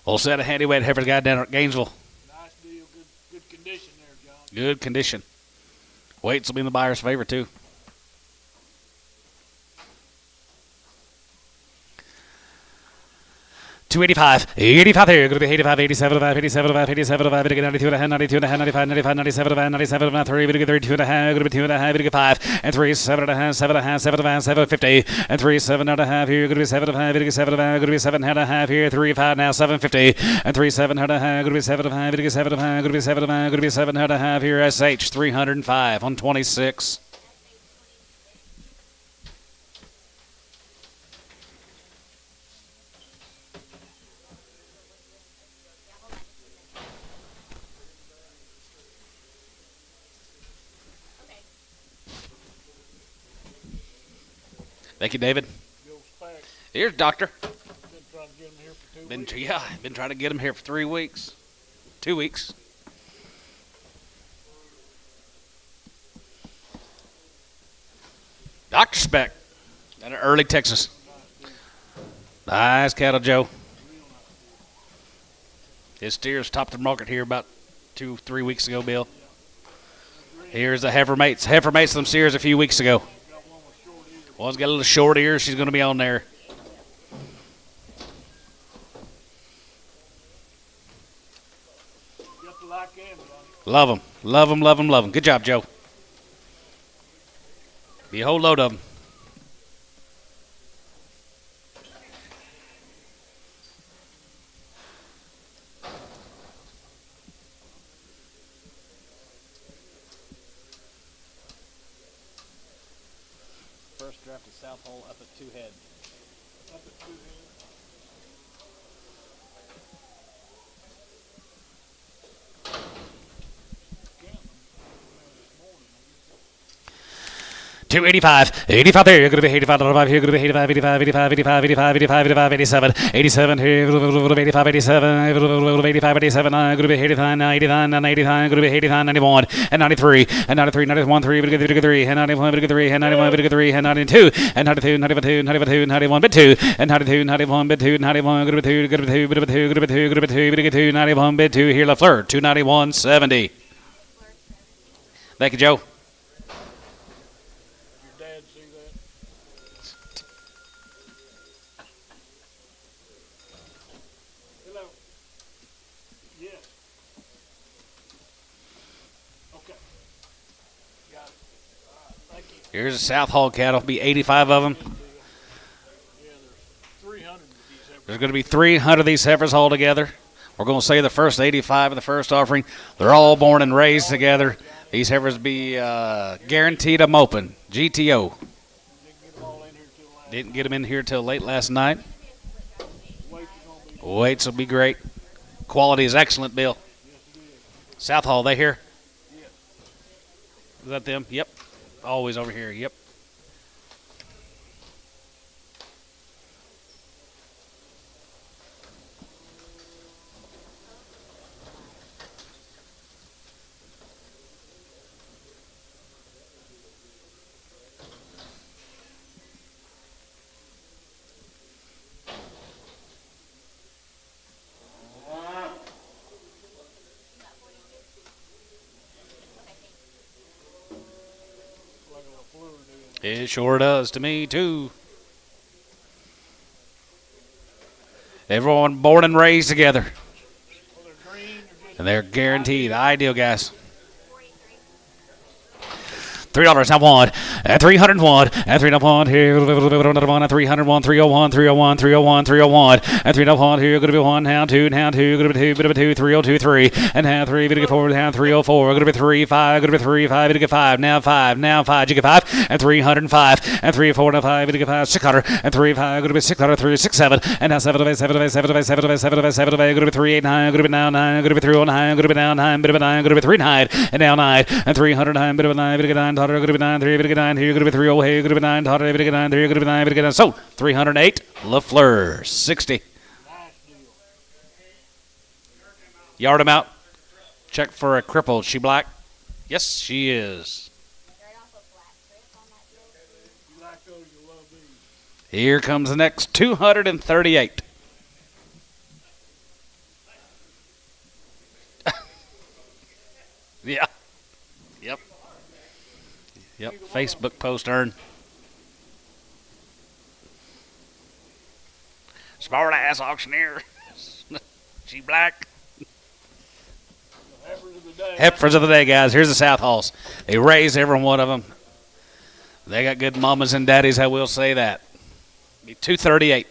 Full set of handy weight heifer guy down at Gainesville. Nice deal. Good condition there, John. Good condition. Weights will be in the buyer's favor, too. 285, 85 there, going to be 85, 87, 87, 87, 92 and a half, 92 and a half, 95, 95, 97, 97, 3, going to be 2 and a half, going to be 2 and a half, going to be 5, and 3, 7 and a half, 7 and a half, 7 and a half, 750, and 3, 7 and a half here, going to be 7 and a half, going to be 7 and a half, going to be 7 and a half here, 3, 5 now, 750, and 3, 7 and a half, going to be 7 and a half, going to be 7 and a half, going to be 7 and a half, going to be 7 and a half here, SH 305 on 26. Thank you, David. Bill Spack. Here's Doctor. Been trying to get him here for 2 weeks. Been trying to get him here for 3 weeks. 2 weeks. Dr. Speck down in early Texas. Nice cattle, Joe. His steers topped the market here about 2-3 weeks ago, Bill. Here's the heifer mates. Heifer mates them steers a few weeks ago. One's got a little short ear. She's going to be on there. Got to like him, Johnny. Love them. Love them, love them, love them. Good job, Joe. Be a whole load of them. First draft of South Hole up at 2 head. Up at 2 head. Two 85, 85 there. You're going to be 85, 85 here. Going to be 85, 85, 85, 85, 85, 85, 85, 87, 87 here. 85, 87, 85, 87. Going to be 89, 89, 89. Going to be 89, 91, and 93, and 93, 91, 3, 3, and 91, 3, and 91, 3, and 92, and 92, 92, 92, 91, bit 2, and 92, 91, bit 2, 91, going to be 2, going to be 2, going to be 2, going to be 2, going to be 2, 2, 91, bit 2 here. LaFleur, 291, 70. Thank you, Joe. Your dad see that? Hello. Yes. Okay. Got it. All right. Thank you. Here's a South Hall cattle. Be 85 of them. Yeah, there's 300 of these heifers. There's going to be 300 of these heifers all together. We're going to say the first 85 of the first offering. They're all born and raised together. These heifers be guaranteed a moping. GTO. Didn't get them all in here till last. Didn't get them in here till late last night. Weights are gonna be. Weights will be great. Quality is excellent, Bill. Yes, it is. South Hall, they here? Yes. Is that them? Yep. Always over here. Yep. It sure does to me, too. Everyone born and raised together. Well, they're green or just And they're guaranteed ideal gas. $3 now one at 301 at 301 here at 301 301 301 301 301 at 301 here going to be one now two going to be two bit of a two 302 3 and now three going to get four now 304 going to be 3 5 going to be 3 5 going to get 5 now 5 you get 5 and 305 and 3 4 now 5 going to get 5 600 and 3 5 going to be 600 3 6 7 and now 7 7 7 7 7 7 7 going to be 3 8 9 going to be now 9 going to be 3 9 going to be now 9 bit of a 9 going to be 3 9 and now 9 and 309 bit of a 9 bit of a 9 going to be 9 3 bit of a 9 here going to be 3 oh here going to be 9 bit of a 9 3 going to be 9 bit of a 9 so 308 LaFleur 60 nice deal. yard him out check for a cripple. She black? Yes, she is. You like those, you love these. Here comes the next 238. Yeah. Yep. Yep. Facebook post earned. Smart ass auctioneer. She black. The heifers of the day. Heifers of the day, guys. Here's the South Halls. They raise every one of them. They got good mamas and daddies, I will say that. Be 238.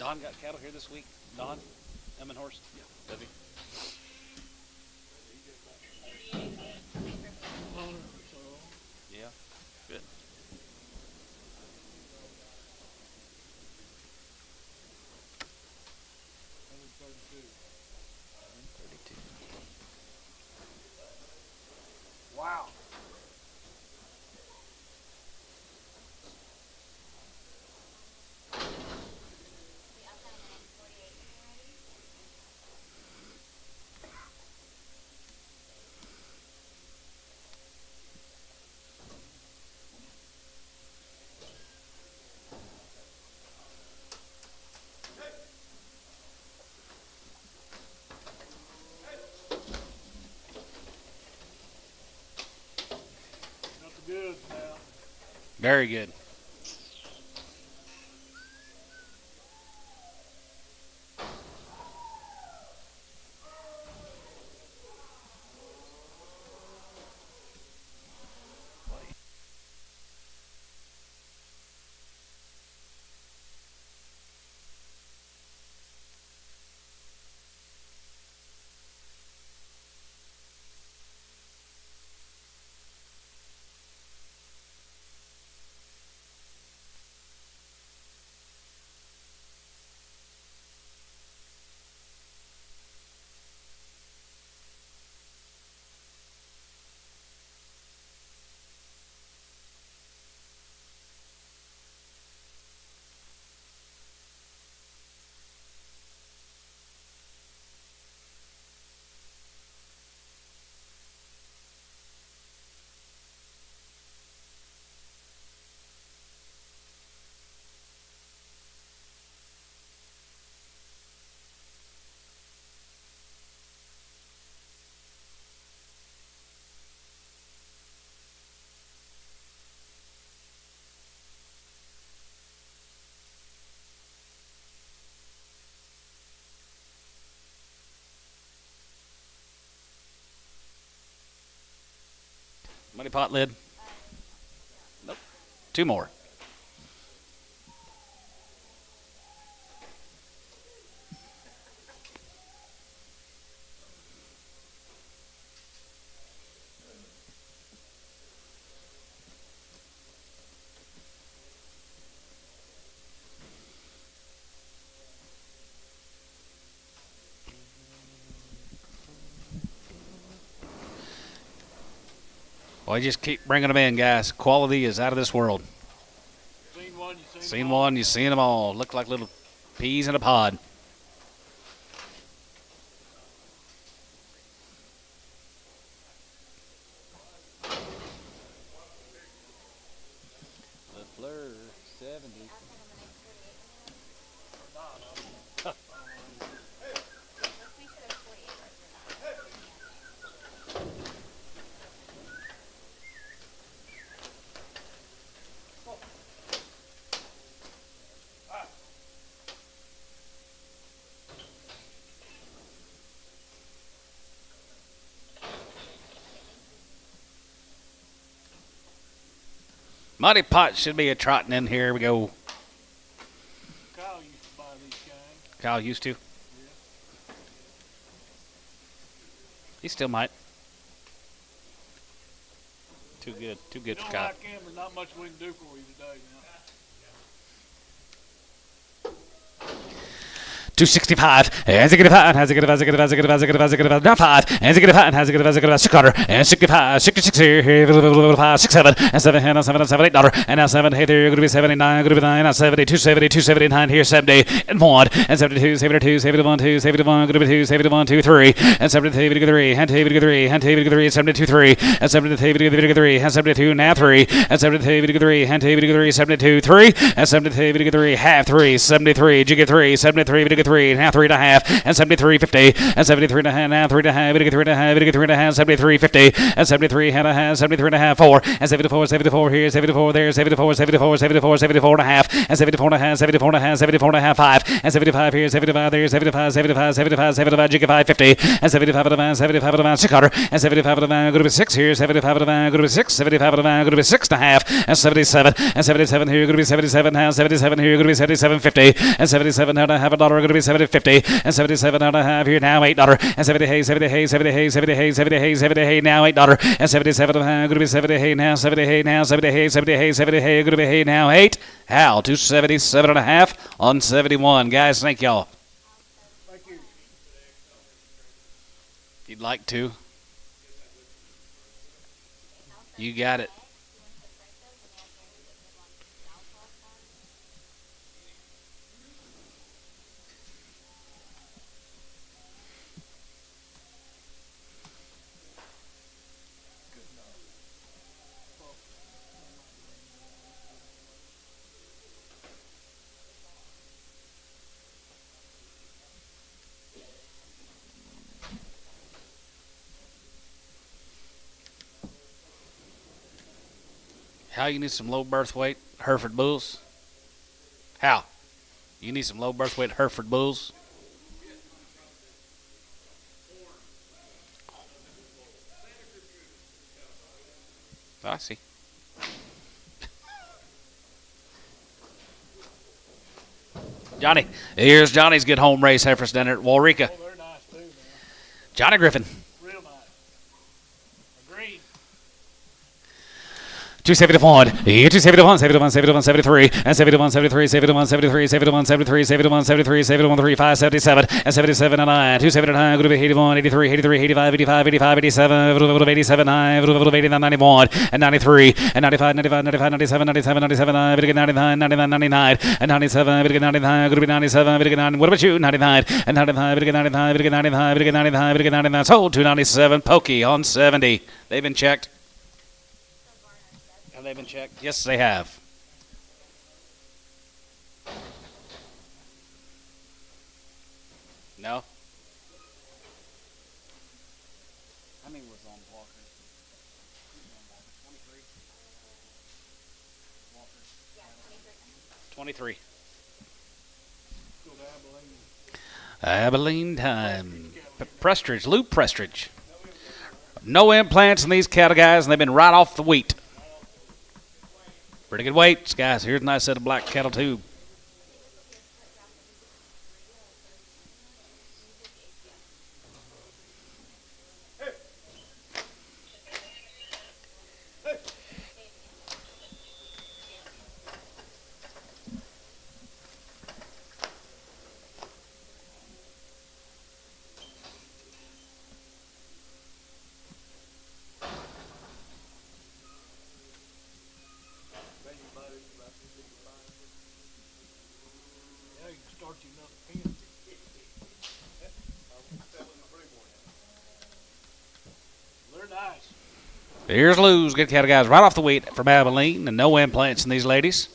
Don got cattle here this week. Don, Emmett horse. Yeah. Does he? Yeah. Good. Wow. Got the goods now. Very good. Money pot lid. Nope. Two more. Well, you just keep bringing them in, guys. Quality is out of this world. Seen one Seen one, you seen them all. Look like little peas in a pod. LaFleur, 70. Muddy Pot should be a trotting in. Here we go. Kyle used to buy these guys. Kyle used to. He still might. Too good. Too You good for don't Kyle. like him, there's not much we can do for you today, man. 265. Has a good five. Has a good five. Now 5. Has a good five. Has a good 600. And 65. 66 here. 5. 6 7. And 7. And 7. 7 $8. And now 7. Hey there. Going to be 79. Going to be 9. Now 70. 270. 279 here. 70. And 1. And 72. 72. 71. 2. 71. Going to be 2. 71. 2. 3. And 72. 3. And 2. 3. And 2. 3. 72. 3. And 72. 3. And 72. Now 3. And 72. 3. And 2. 3. 72. 3. And 72. 3. Half 3. 73. Jiggy 3. 73. 3 and half 3 and a half and 73.50 and 73 and a half now 3 and a half 3 and a half 3 and a half 73.50 and 73 and a half 73 and a half 4 and 74 here 74 there 74 and a half and 74 and a half 74 and a half 74 and a half 5 and 75 here 75 there 75 jiggy 50 and 75 and a half 75 and a half 600 and 75 and a half going to be 6 here 75 and a half going to be 6 75 and a half going to be 6 and a half and 77 and 77 here going to be 77 now 77 here going to be 77.50 and 77 and a half $1 going to be 70.50 and 77 and a half here now $8 and 70 hay 70 hay 70 hay 70 hay 70 hay 70 hay now $8 and 77 and a half going to be 70 hay now 70 hay now 70 hay 70 hay 70 hay going to be hay now 8 Hal 277 and a half on 71 guys thank y'all. Thank you. If you'd like to you got it. How you need some low birth weight Hereford bulls? How? You need some low birth weight Hereford bulls? I see. Johnny, here's Johnny's good home race heifers down there at Waurika. Oh, they're nice too, man. Johnny Griffin. Real nice. Agreed. 271, 271, 71, 71, 73, and 71, 73, 71, 73, 71, 73, 71, 73, 71, 35, 77, and 77, and 9, 279, going to be 81, 83, 83, 85, 85, 85, 87, 87, 9, 89, 91, and 93, and 95, 95, 95, 97, 97, 97, 99, 99, 99, and 97, 99, going to be 97, 99, what about you? 99, and 99, 99, 99, 99, 99, sold 297, Pokey on 70. They've been checked. Have they been checked? Yes, they have. No? How many was on Walker? 23. 23. Go to Abilene. Abilene time. Prestridge, Lou Prestridge. No implants in these cattle, guys, and they've been right off the wheat. Pretty good weights, guys. Here's a nice set of black cattle, too. start you another pen. They're nice. Here's Lou's. Good cattle, guys. Right off the weight from Abilene, and no implants in these ladies.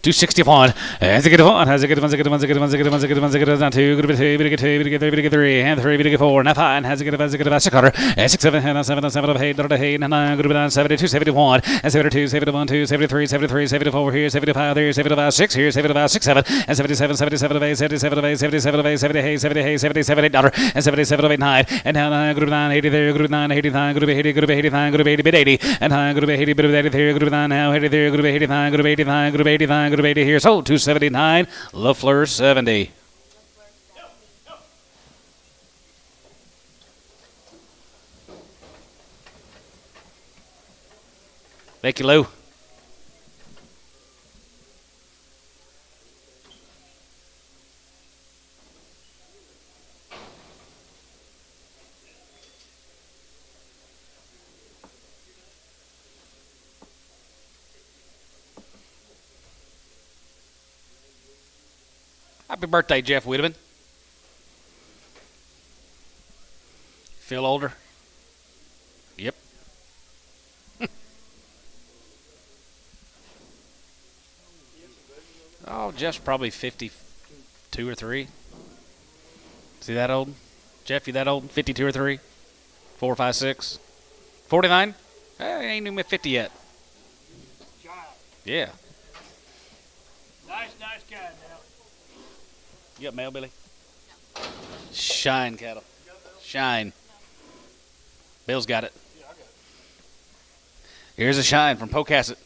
261. Has a good one. Has a good one. Has a good one. Has a good one. Has a good one. Has a good one. Has a good one. Down two. Good bit two. Bit good two. Bit good three. Bit good three. And three. Bit good four. Now five. Has a good one. Has a good one. 600. 6 7. And 7 7 8. 8 9. Good bit 72. 71. And 72. 71. 2. 73. 73. 74 here. 75 there. 75 6 here. 75 6 7. And 77. 77 8. 77 8. 77 8. 70 8. 70 8. 77 8 dollar. And 77 8 9. And now 9. Good bit 9. 80 there. Good bit 9. 89. Good bit 80. Good bit 89. Good bit 80. Bit 80. And 9. Good bit 80. Bit 80 there. Good bit 9 now. 80 there. Good bit 89. Good bit 89. Good bit 89. Good bit 80 here. So 279. LaFleur 70. Thank you, Lou. Happy birthday, Jeff Wiedemann. Feel older? Yep. Oh, Jeff's probably 52 or 3. Is he that old? Jeff, you that old? 52 or 3? 4, 5, 6? 49? I ain't even at 50 yet. Child. Yeah. Nice guy now. You got mail, Billy? Shine cattle. Shine. Bill's got it. Yeah, I got it. Here's a shine from Pocasset.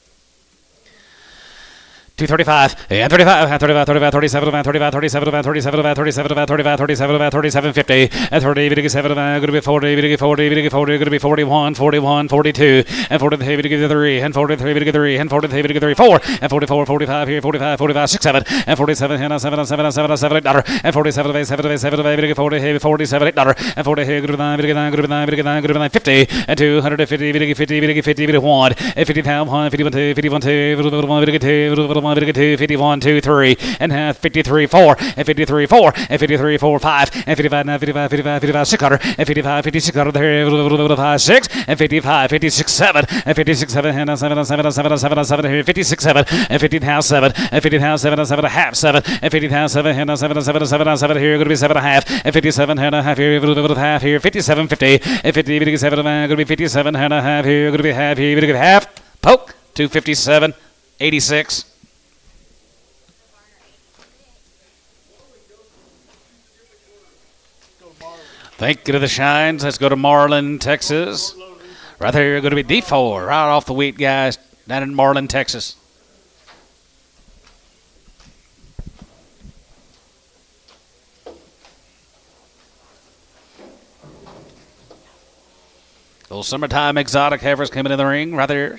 235, and 35, 35, 35, 37, 35, 37, 37, 37, 35, 37, 37, 50, and 30, 57, going to be 40, 40, 40, going to be 41, 41, 42, and 43, 3, and 43, 3, and 43, 4, and 44, 45 here, 45, 45, 6, 7, and 47, and 7, 7, 7, 7, $8, and 47, 7, 7, 40, 47, $8, and 40, good 9, good 9, good 9, good 9, good 9, 50, and 250, 50, 50, 1, and 50 pound, 1, 51, 2, 51, 2, 51, 2, 51, 2, 3, and 53, 4, and 53, 4, and 53, 4, 5, and 55, 55, 55, 55, 600, and 55, 56, there, 5, 6, and 55, 56, 7, and 56, 7, and 7, 7, 7, 7, 7, 56, 7, and 50 pound 7, and 50 pound 7, 7, a half 7, and 50 pound 7, and 7, 7, 7, 7 here, going to be 7 and a half, and 57 and a half here, half here, 57, 50, and 50, 57, going to be 57 and a half here, going to be half here, going to be half, poke, 257, 86. Thank you to the Shines. Let's go to Marlin, Texas. Right there, going to be D4, right off the wheat, guys, down in Marlin, Texas. Little summertime exotic heifers coming in the ring right there.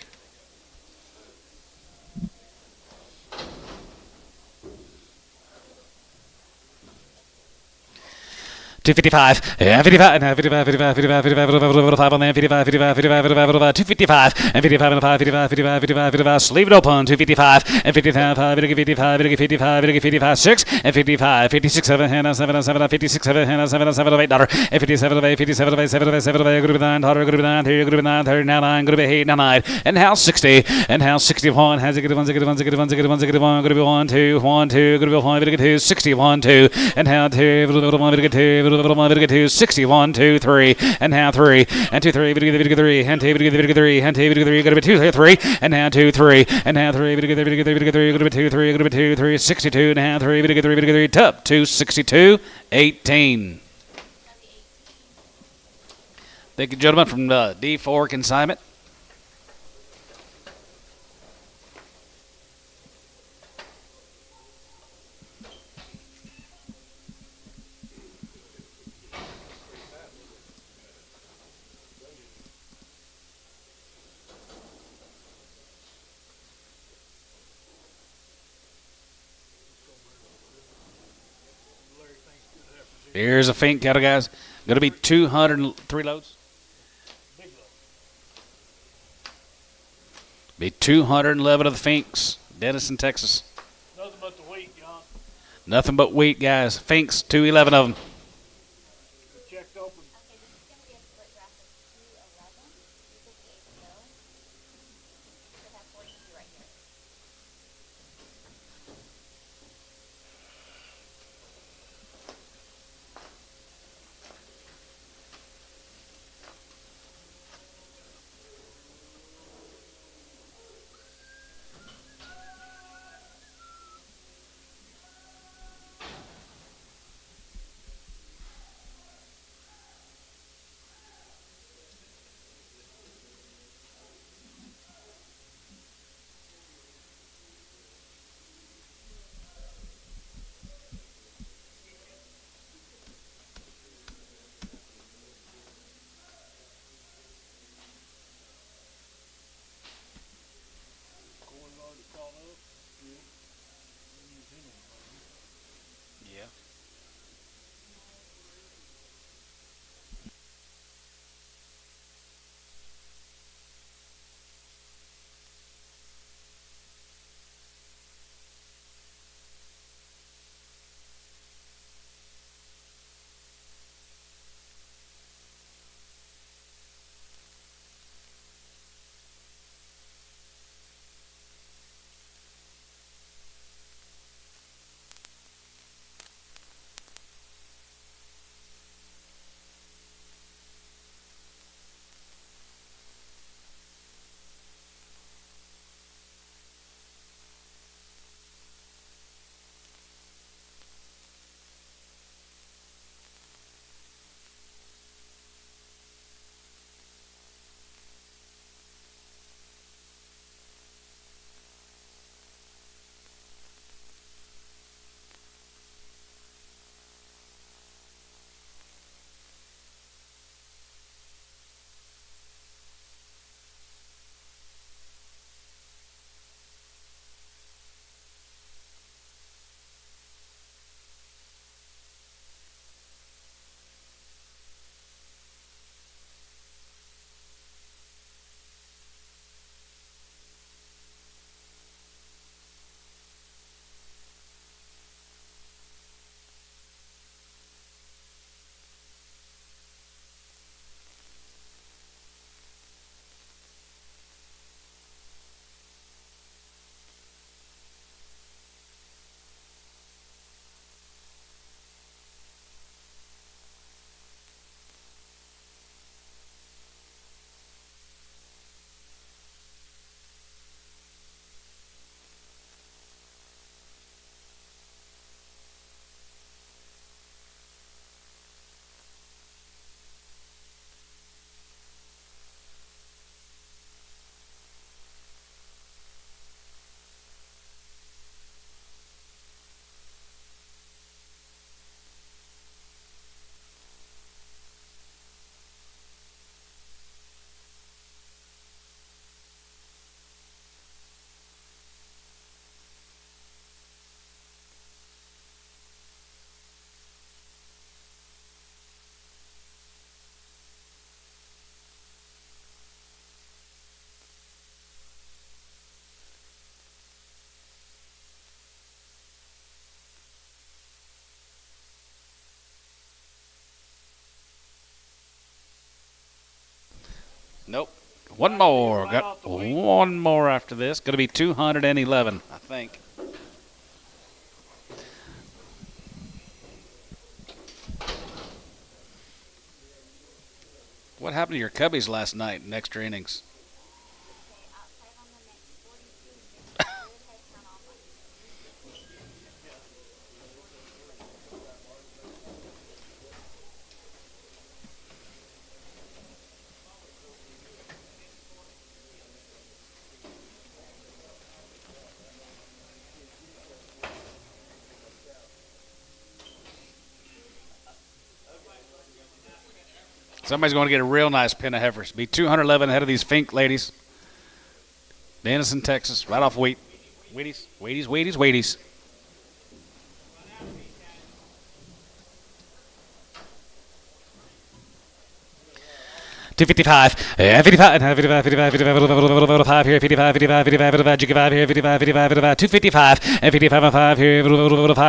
255, and 55, and 55, 55, 55, 55, 5 on there, 55, 55, 55, 55, 255, and 55, and 5, 55, 55, 55, 55, sleeve it open, 255, and 55, 55, 55, 55, 6, and 55, 56, 7, and 7, 7, 56, 7, and 7, 7, $8, and 57, 8, 57, 8, 7, 7, good to be 9, $100, good to be 9, 30, good to be 9, 30, now 9, good to be 8, now 9, and house 60, and house 61, has a good one, a good one, a good one, a good one, a good one, good to be 1, 2, 1, 2, good to be 1, good to be 2, 61, 2, and how 2, good to 2, 2, 61, 2, 3, and now 3, and 2, 3, 3, and 2, 3, and 2, 3, and 2, 3, going to be 2, 3, and now 2, 3, and now 3, going to be 2, 3, going to be 2, 3, 62, and now 3, 3, top 262, 18. Thank you, gentlemen, from D4 Consignment. Here's a faint cattle, guys. Going to be 203 loads. Be 211 of the finks, Denison, Texas. Nothing but the wheat, John. Nothing but wheat, guys. Finks, 211 of them. We checked open. Okay, this is going to be a split graph of 211, 258 to go. Should have 42 right here. Corn already caught up. Good. Use him anymore. Yeah. Nope. One more. right Got off the wheat. one more after this. Going to be 211, I think. What happened to your Cubbies last night in extra innings? Okay, outside on the next 42, your third has gone off on you. Somebody's going to get a real nice pen of heifers. Be 211 ahead of these Fink ladies. Denison, Texas, right off wheat. Wheaties, Wheaties, Wheaties, Wheaties. 255, 55, 55, 55, 55 here, 55, 55, 55, 55 here, 55, 55, 55, 255, and 55, 5 here,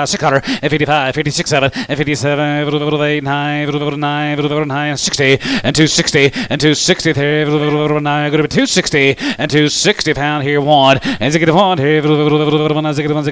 600, and 55, 56, 7, and 57, 8, 9, 9, 60, and 260, and 260 there, 9, going to be 260, and 260 pound here, 1, and zig 1 here, 1, zig 1,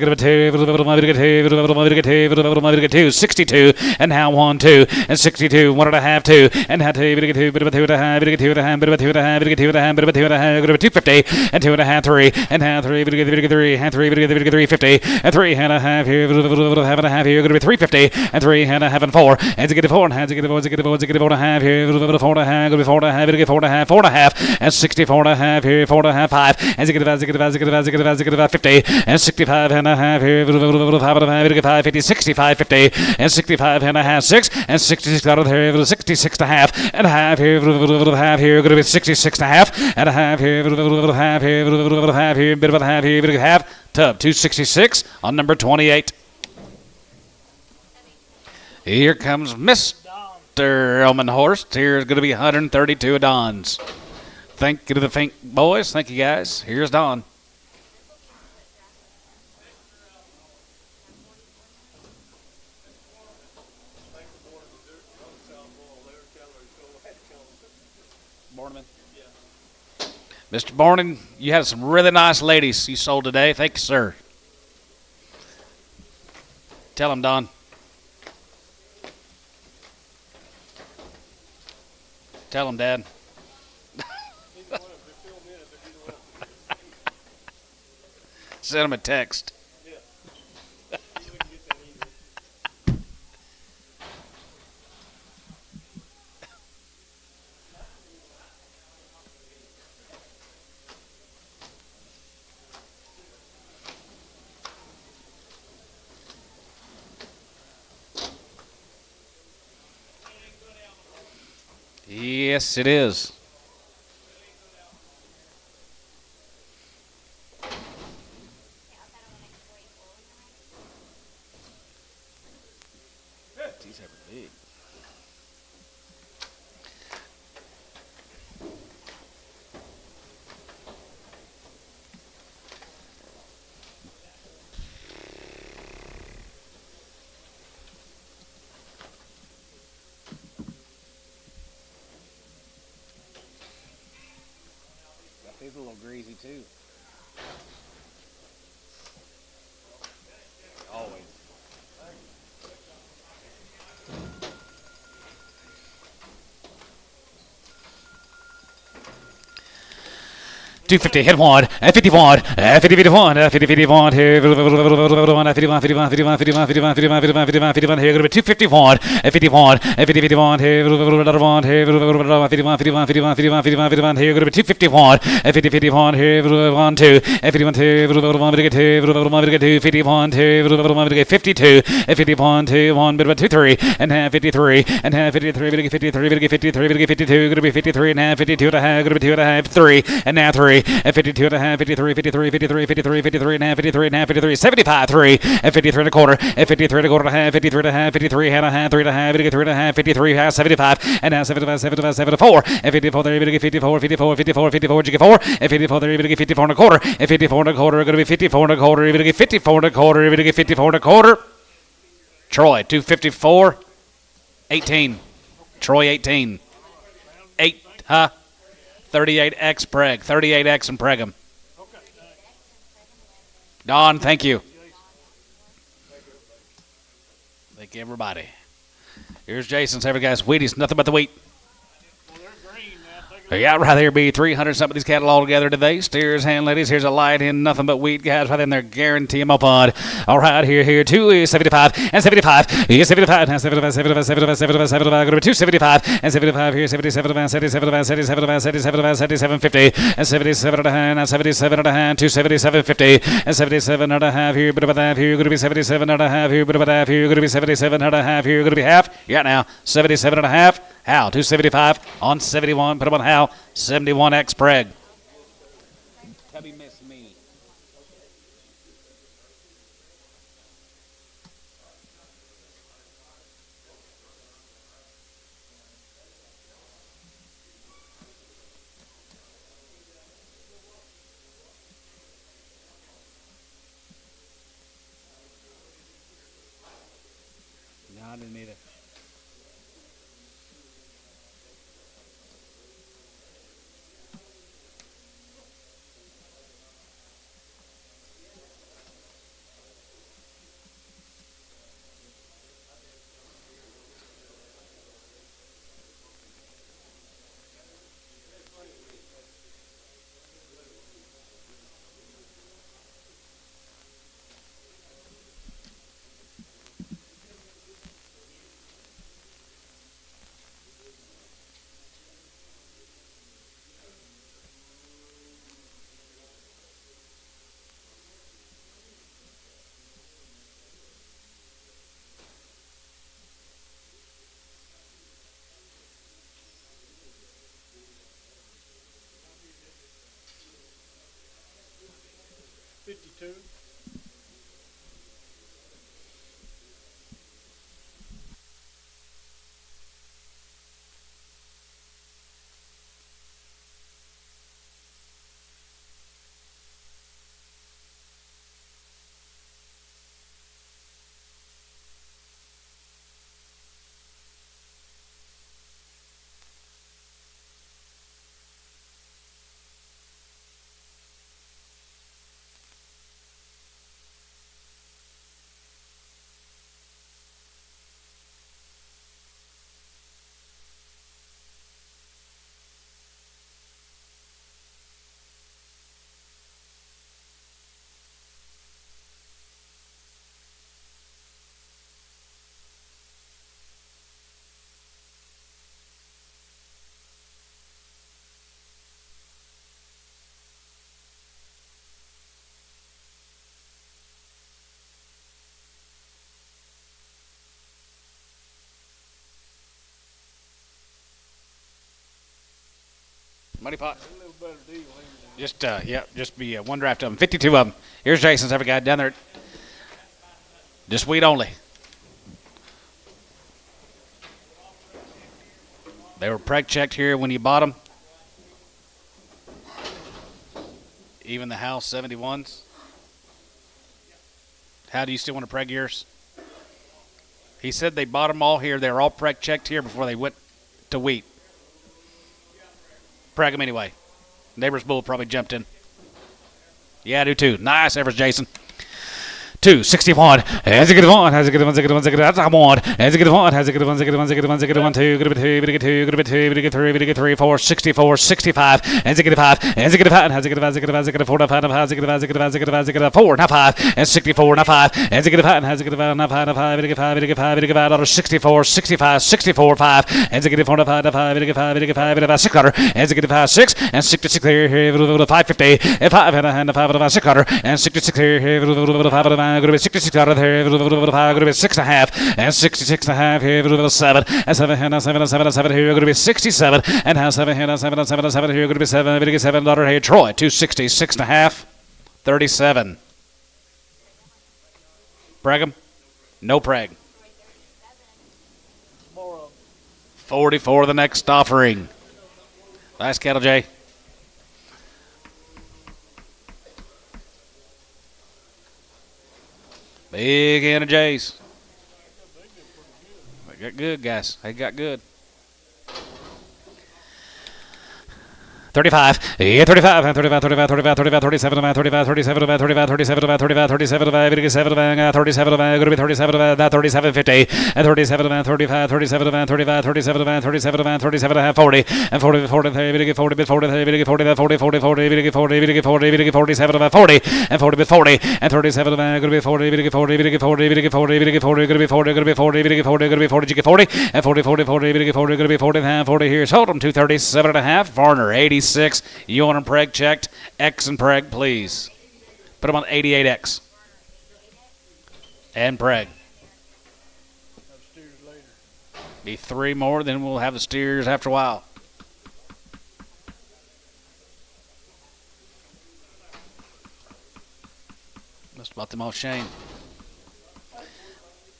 zig 2, 62, and now 1, 2, and 62, 1 and a half, 2, and now 2, 2, 2 and a half, 2 and a half, 2 and a half, 2 and a half, 2 and a half, 250, and 2 and a half, 3, and now 3, 3, and 350, and 3 and a half here, half and a half here, going to be 350, and 3 and a half and 4, and zig 4 and a half, zig 4 and a half here, 4 and a half, going to be 4 and a half, 4 and a half, 4 and a half, and 64 and a half here, 4 and a half, 5, and zig 5, 50, and 65 and a half here, 5 and a half, 50, 65, 50, and 65 and a half, 6, and 66 out of here, 66 and a half, and a half here, half here, going to be 66 and a half, and a half here, half here, half here, bit of a half here, half, tub 266 on number 28. Here comes Mr. Elmenhorst. Here's going to be 132 of Don's. Thank you to the Fink boys. Thank you guys. Here's Don. Mr. Borning, you had some really nice ladies you sold today. Thank you, sir. Tell them, Don. Tell them, Dad. Send them a text. Yes, it is. These are big. These a little greasy too. Always. 250, hit one, 51, 50, 51, 50, 51, here, 51, 51, 51, 51, 51, 51, 51, 51, 51, here, going to be 251, 51, 50, 51, here, 51, here, 51, 51, 51, 51, 51, here, going to be 251, 50, 51, here, 1, 2, 51, 2, 2, 51, 2, 52, 51, 2, 1, 2, 3, and half 53, and half 53, 53, 53, 52, going to be 53, and half 52 and a half, going to be 2 and a half, 3, and now 3. And 52 and a half, 53, 53, 53, 53, 53 and a half, 53 and a half, 53, 75, 3, and 53 and a quarter, and 53 and a quarter and a half, 53 and a half, 53 and a half, 3 and a half, 53 and a half, 53, half, 75, and now 75, 75, 74, and 54, there, 54, 54, 54, 54, 54, and 54, there, 54 and a quarter, and 54 and a quarter, going to be 54 and a quarter, even to get 54 and a quarter, even to get 54 and a quarter. Troy, 254, 18. Troy, 18. 8, huh? 38X Preg, 38X and Pregham. Don, thank you. Thank you, everybody. Here's Jason's. Every guy's Wheaties, nothing but the wheat. Yeah, right there be 300 something of these cattle all together today. Steers, hand ladies. Here's a light in, nothing but wheat, guys. Right in there, guarantee them up on. All right, here, 2 is 75 and 75. Here's 75 and 75, 75, 75, 75, 75. Going to be 275 and 75 here, 77 and 77 and 77 and 77 and 77, 50 and 77 and a half, and 77 and a half, 277, 50 and 77 and a half here, bit of a half here. Going to be 77 and a half here, bit of a half here. Going to be 77 and a half here. Going to be half. Yeah, now 77 and a half. How? 275 on 71. Put them on How. 71X Preg. Tubby miss me. 52. Money pot. A little better deal here than Just just be one draft of them. 52 of them. Here's Jason's every guy down there. Just wheat only. They were preg checked here when you bought them. Even the house 71s. How do you still want to preg yours? He said they bought them all here. They were all preg checked here before they went to wheat. Preg them anyway. Neighbor's bull probably jumped in. Yeah, I do too. Nice efforts, Jason. 261. Has a good one. Has a good one. Has a good one. Has a good one. That's a one. Has a good one. Has a good one. Has a good one. Has a good one. Has a good one. Two. Good bit two. Good two. Good bit two. Good three. Good three. 4. 64. 65. Has a good 5. Has a good 5. Has a good 5. Has a good 5. Has a good 4. Now 5. Has a good 5. Has a good 5. Has a good 5. Has a good 4. Now 5. And 64. Now 5. Has a good 5. Has a good 5. Now 5. Now 5. Has a good 5. Has a good 5. Has a good 5. 64. 65. 64. 5. Has a good 4. Now 5. Now 5. Has a good 5. Has a good 5. Has a good 600. Has a good 5. 6. And 66 here. 550. And 5. And 5. 600. And 66 here. 5. 66 out of here. 5. Going to be 6.5. And 66.5 here. 7. And 7. And 7. And 7. And 7 here. Going to be 67. And now 7. And 7. And 7. And 7 here. Going to be 7. $7 here. Troy. 260. 6.5. 37. Pregham? No preg. more of them. 44 the next offering. Nice cattle, Jay. Big hand of Jays. They got good, guys. They got good. 35. Yeah, 35. 35. 35. 35. 35. 37. 35. 37. 35. 37. 35. 37. 37. 37. Going to be 37. 37. 50. And 37. 35. 37. 35. 37. 37. 37. 40. And 40. 40. 40. 40. 40. 40. 40. 40. 40. 40. 40. 40. 47. 40. And 40. 40. And 37. Going to be 40. 40. 40. 40. 40. 40. Going to be 40. Going to be 40. 40. 40. Going to be 40. 40. And 40. 40. 40. 40. Going to be 40. 40 here. Hold them 237.5. Varner 86. You want them preg checked? X and preg, please. Put them on 88X. And preg. Have steers later. Be 3 more, then we'll have the steers after a while. Must have bought them off Shane.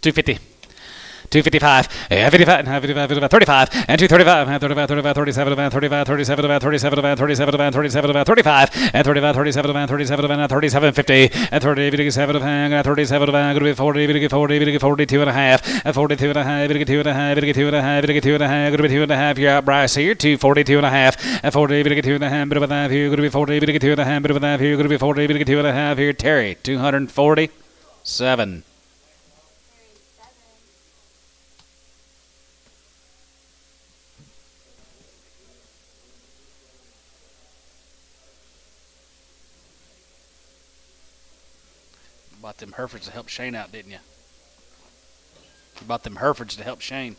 250. 255, 55, 55, 55, 35, and 235, 35, 35, 37, 35, 37, 37, 37, 37, 35, and 35, 37, 37, 37, 50, and 30, 57, 37, going to be 40, 40, 42 and a half, and 42 and a half, 42 and a half, 42 and a half, 42 and a half, going to be 2 and a half. You're out, Bryce here, 242 and a half, and 40, 42 and a half, bit of a half here, going to be 40, 42 and a half, bit of a half here, going to be 40, 42 and a half here. Terry, 247. Bought them Herefords to help Shane out, didn't you? You bought them Herefords to help Shane.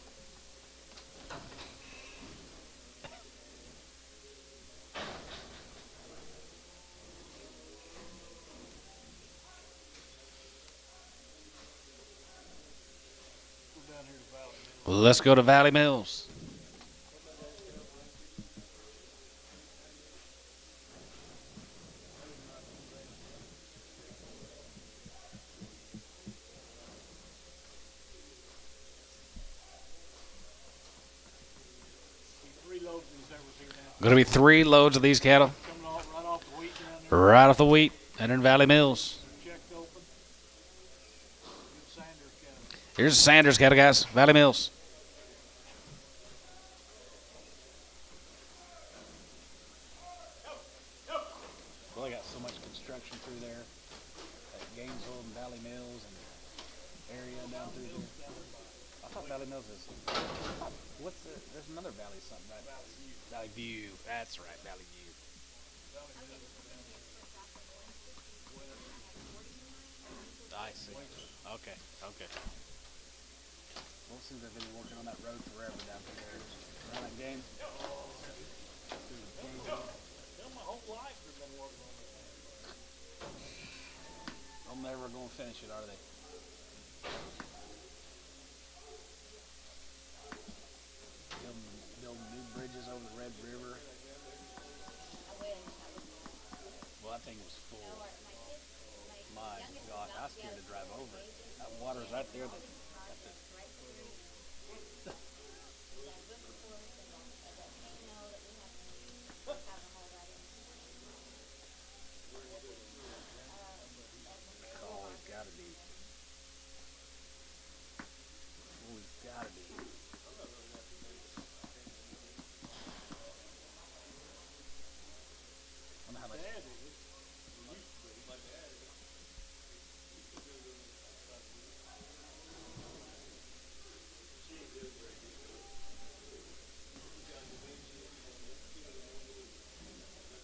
We're down here to Valley Mills. Well, let's go to Valley Mills. Going to be 3 loads of these cattle Coming off right off the wheat down there. right off the wheat and in Valley Mills. They're checked open. Good Sanders cattle. Here's the Sanders cattle, guys. Valley Mills. Well, they got so much construction through there at Gainesville and Valley Mills and area down through there. I thought Valley Mills is. What's the? There's another Valley something, right? Valley View. That's right, Valley View. I see. Okay. Okay. Well, it seems like they've been working on that road forever down through there. Around that game. My whole life they've been working on this. I'm never going to finish it, are they? Building new bridges over the Red River. Well, that thing was full. My gosh, I was scared to drive over it. That water's right there. Oh, it's got to be. Oh, it's got to be. I wonder how much.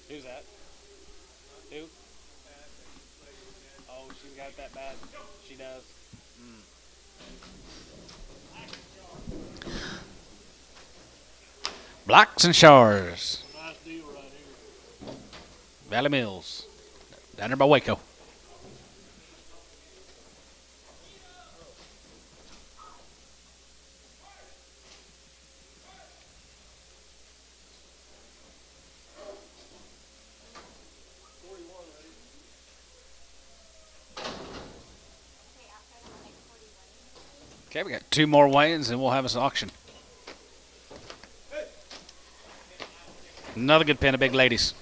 Who's that? Who? Oh, she's got it that bad. She does. Blocks and Shores. Nice deal right here. Valley Mills. Down there by Waco. Okay, we got 2 more weigh-ins and we'll have us an auction. Another good pen of big ladies.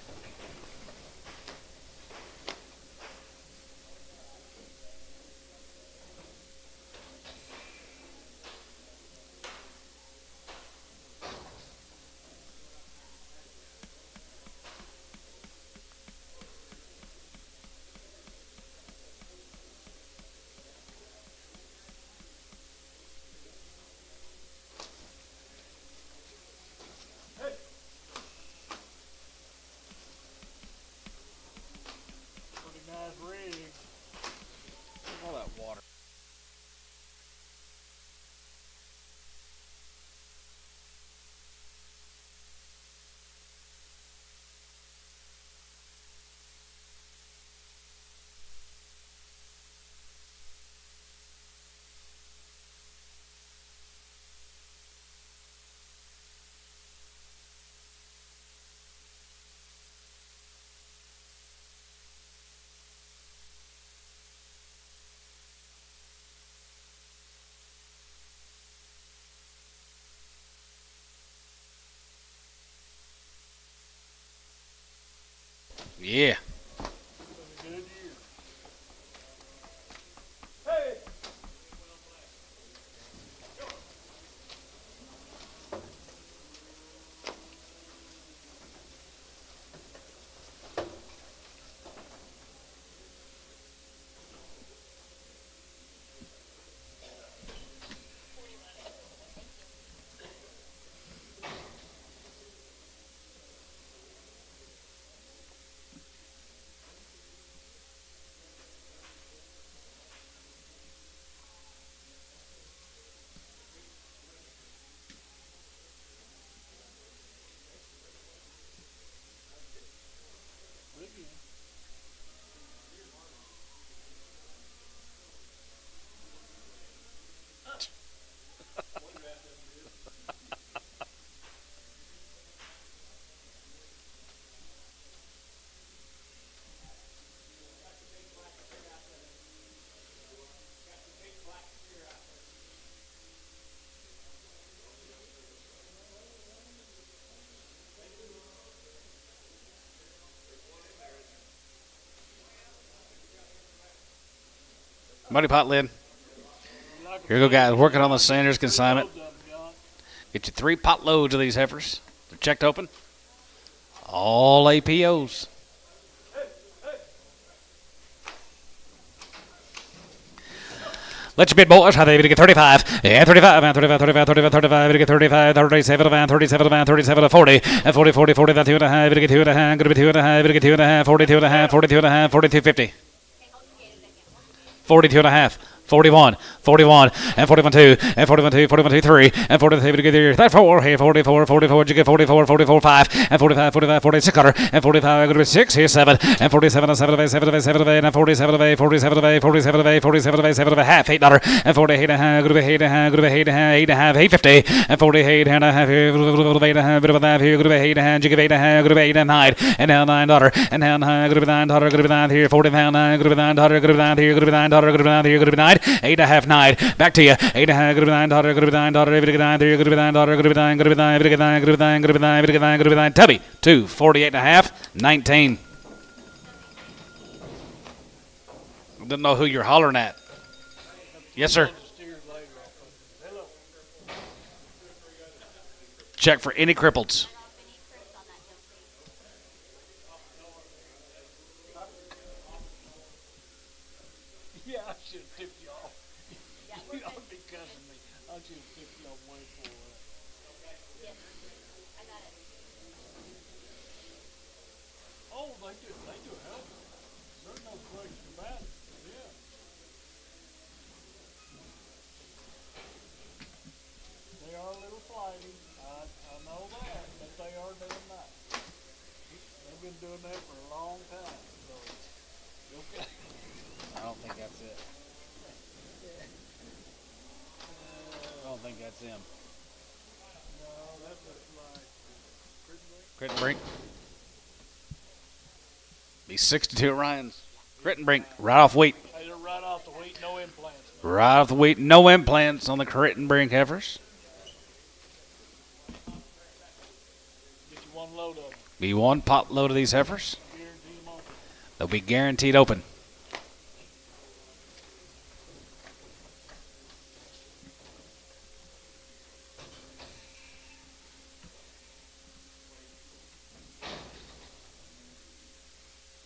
Pretty nice rig. All that water. Yeah. Been a good year. Muddy pot lid. Here we go, guys. Working on the Sanders consignment. Get you 3 pot loads of these heifers. They're checked open. All APOs. Let your bid, boys. How they get 35. And 35, and 35, 35, 35, 35. Get 35, 37, and 37, and 37, and 40. And 40, 40, 40, that 2.5. Get 2.5. Gonna be 2.5. Get 2.5. 42.5. 42.5. 42.50. 42.5. 41, 41, and 41 2, and 41 2, 41 2 3, and 43 to get there. That 4 here, 44, 44, you get 44, 44 5, and 45, 45, 46 cutter, and 45 going to be 6 here 7, and 47 7 of a 7 of a 7 of a, and 47 of a 47 of a 47 of a 47 of a 7 of a half $8, and 48 and a half going to be 8 and a half, going to be 8 and a half, 8 and a half, 850, and 48 and a half here, 8 and a half, bit of a half here, going to be 8 and a half, you give 8 and a half, going to be 8 and 9, and now $9, and now 9 going to be $9, going to be 9 here, 40 pound 9 going to be $9, going to be 9 here, going to be $9, going to be 9 here, going to be 9, 8 and a half 9. Back to you. 8 and a half. Going to be $9. Going to be $9. Going to be $9. Going to be $9. Going to be $9. Going to be $9. Going to be $9. Going to be $9. Going to be $9. Going to be $9. Going to be $9. Tubby. 2. 48 and a half. 19. Didn't know who you're hollering at. Yes, sir. Check for any cripples. Yeah, I should have tipped you off. You ought to be cussing me. I should have tipped you off way before that. Oh, they do help. There's no question about it. Yeah. They are a little flighty. I know that, but they are doing that. They've been doing that for a long time. So, okay. I don't think that's it. I don't think that's him. No, that looks like Crittenbrink. These 62 Ryans. Crittenbrink. Right off wheat. hey, they're right off the wheat, no implants. Right off the wheat. No implants on the Crittenbrink heifers. Get you one load of them. Be 1 pot load of these heifers. Guarantee them open. They'll be guaranteed open.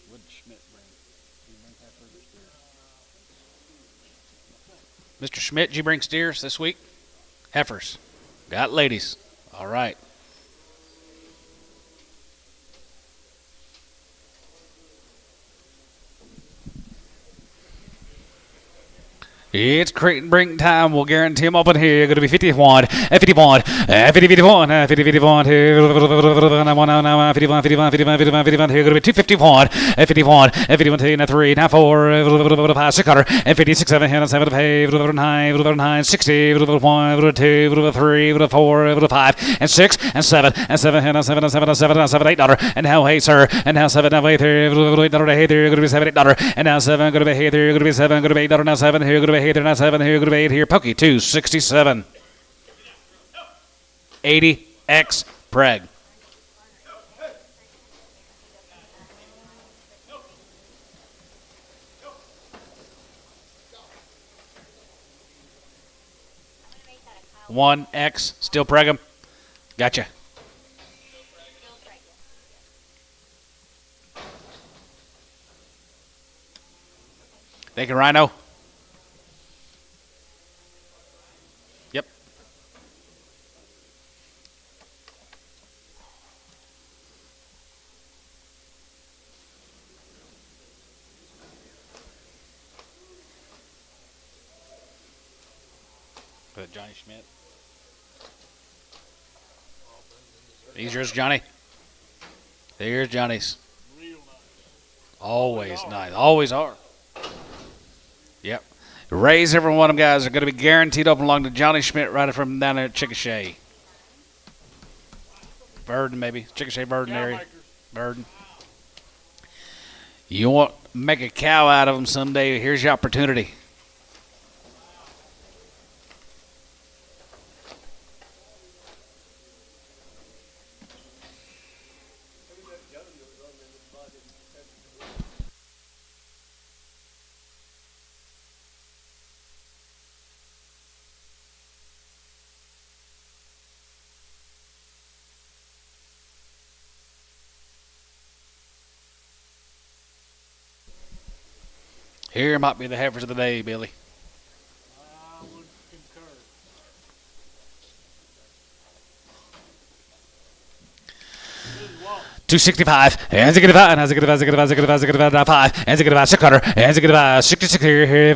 What did Schmidt bring? Did he bring heifer or steers? Mr. Schmidt, did you bring steers this week? Heifers. Got ladies. All right. It's Crittenbrink time. We'll guarantee them open here. Going to be 51, 51, 50, 51, 50, 51, 51, 51, 51, 51, 51. Here going to be 251, 51, 51, 2, 3, 4, 5, 600, 56, 7, 7, 8, 9, 60, 1, 2, 3, 4, 5, and 6, and 7, and 7, 7, 7, 7, 7, $8. And now, hey, sir, and now 7, now, 8, $8, hey, there, going to be 7, $8. And now 7, going to be, hey, there, going to be 7, going to be $8. Now 7, here, going to be, hey, there, now 7, here, going to be 8 here. Pokey, 267. 80X Preg. One X, still preg 'em. Gotcha. Thank you, Rhino. Yep. Johnny Schmidt. These yours, Johnny? There's Johnny's. Real nice. Always nice. Always are. Yep. Raise every one of them guys are going to be guaranteed open along to Johnny Schmidt right from down there at Chickasha. Burden, maybe. Chickasha Burden area. Burden. You want to make a cow out of them someday, here's your opportunity. Here might be the heifers of the day, Billy. I would concur. This is what? 265, and get about, and get about, get about, get about, get about 5, and get about 600, and get about 66 here,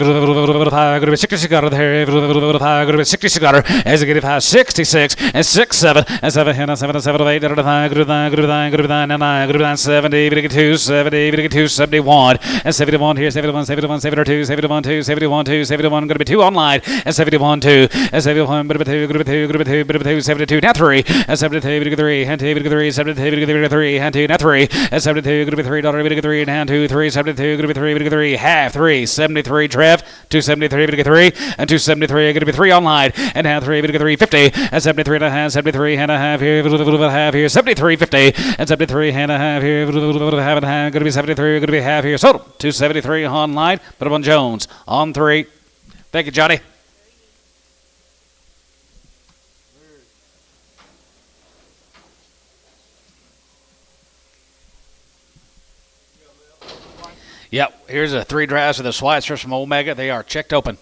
66 out of there, 66 out of there, and get about 66, and 6, 7, and 7, and 7, and 7, 8, and 9, good 9, good 9, good 9, and 9, good 9, 70, we get 2, 70, we get 2, 71, and 71 here, 71, 71, 72, 71, 2, 71, 2, 71, going to be 2 online, and 71, 2, and 71, but 2, good 2, good 2, 72, now 3, and 72, we get 3, and 2, we get 3, 72, we get 3, and 2, now 3, and 72, going to be $3, we get 3, and 2, 3, 72, going to be 3, we get 3, half 3, 73, Trev, 273, we get 3, and 273, going to be 3 online, and now 3, we get 3, 50, and 73 and a half, 73 and a half here, half here, 73, 50, and 73 and a half here, half and a half, going to be 73, going to be half here, total, 273 online, put up on Jones, on 3. Thank you, Johnny. Yep, here's a 3 drafts of the Schweitzers from Omega. They are checked open.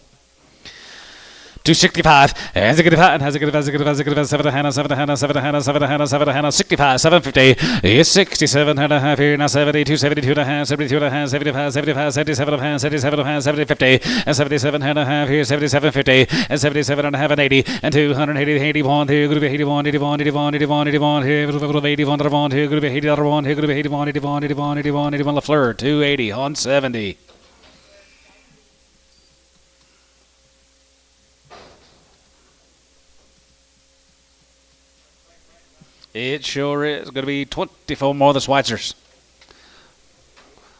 265, and 65, and 7, 65, 750, is 67 and a half here, now 70, 272 and a half, 72 and a half, 75, 75, 77 and a half, 77 and a half, 70, 50, and 77 and a half here, 77, 50, and 77 and a half, and 80, and 280, 81, here, going to be 81, 81, 81, 81, 81, here, 81, 81, here, going to be 80, 81, here, going to be 81, 81, 81, 81, 81, LaFleur, 280 on 70. It sure is. Going to be 24 more of the Schweitzers.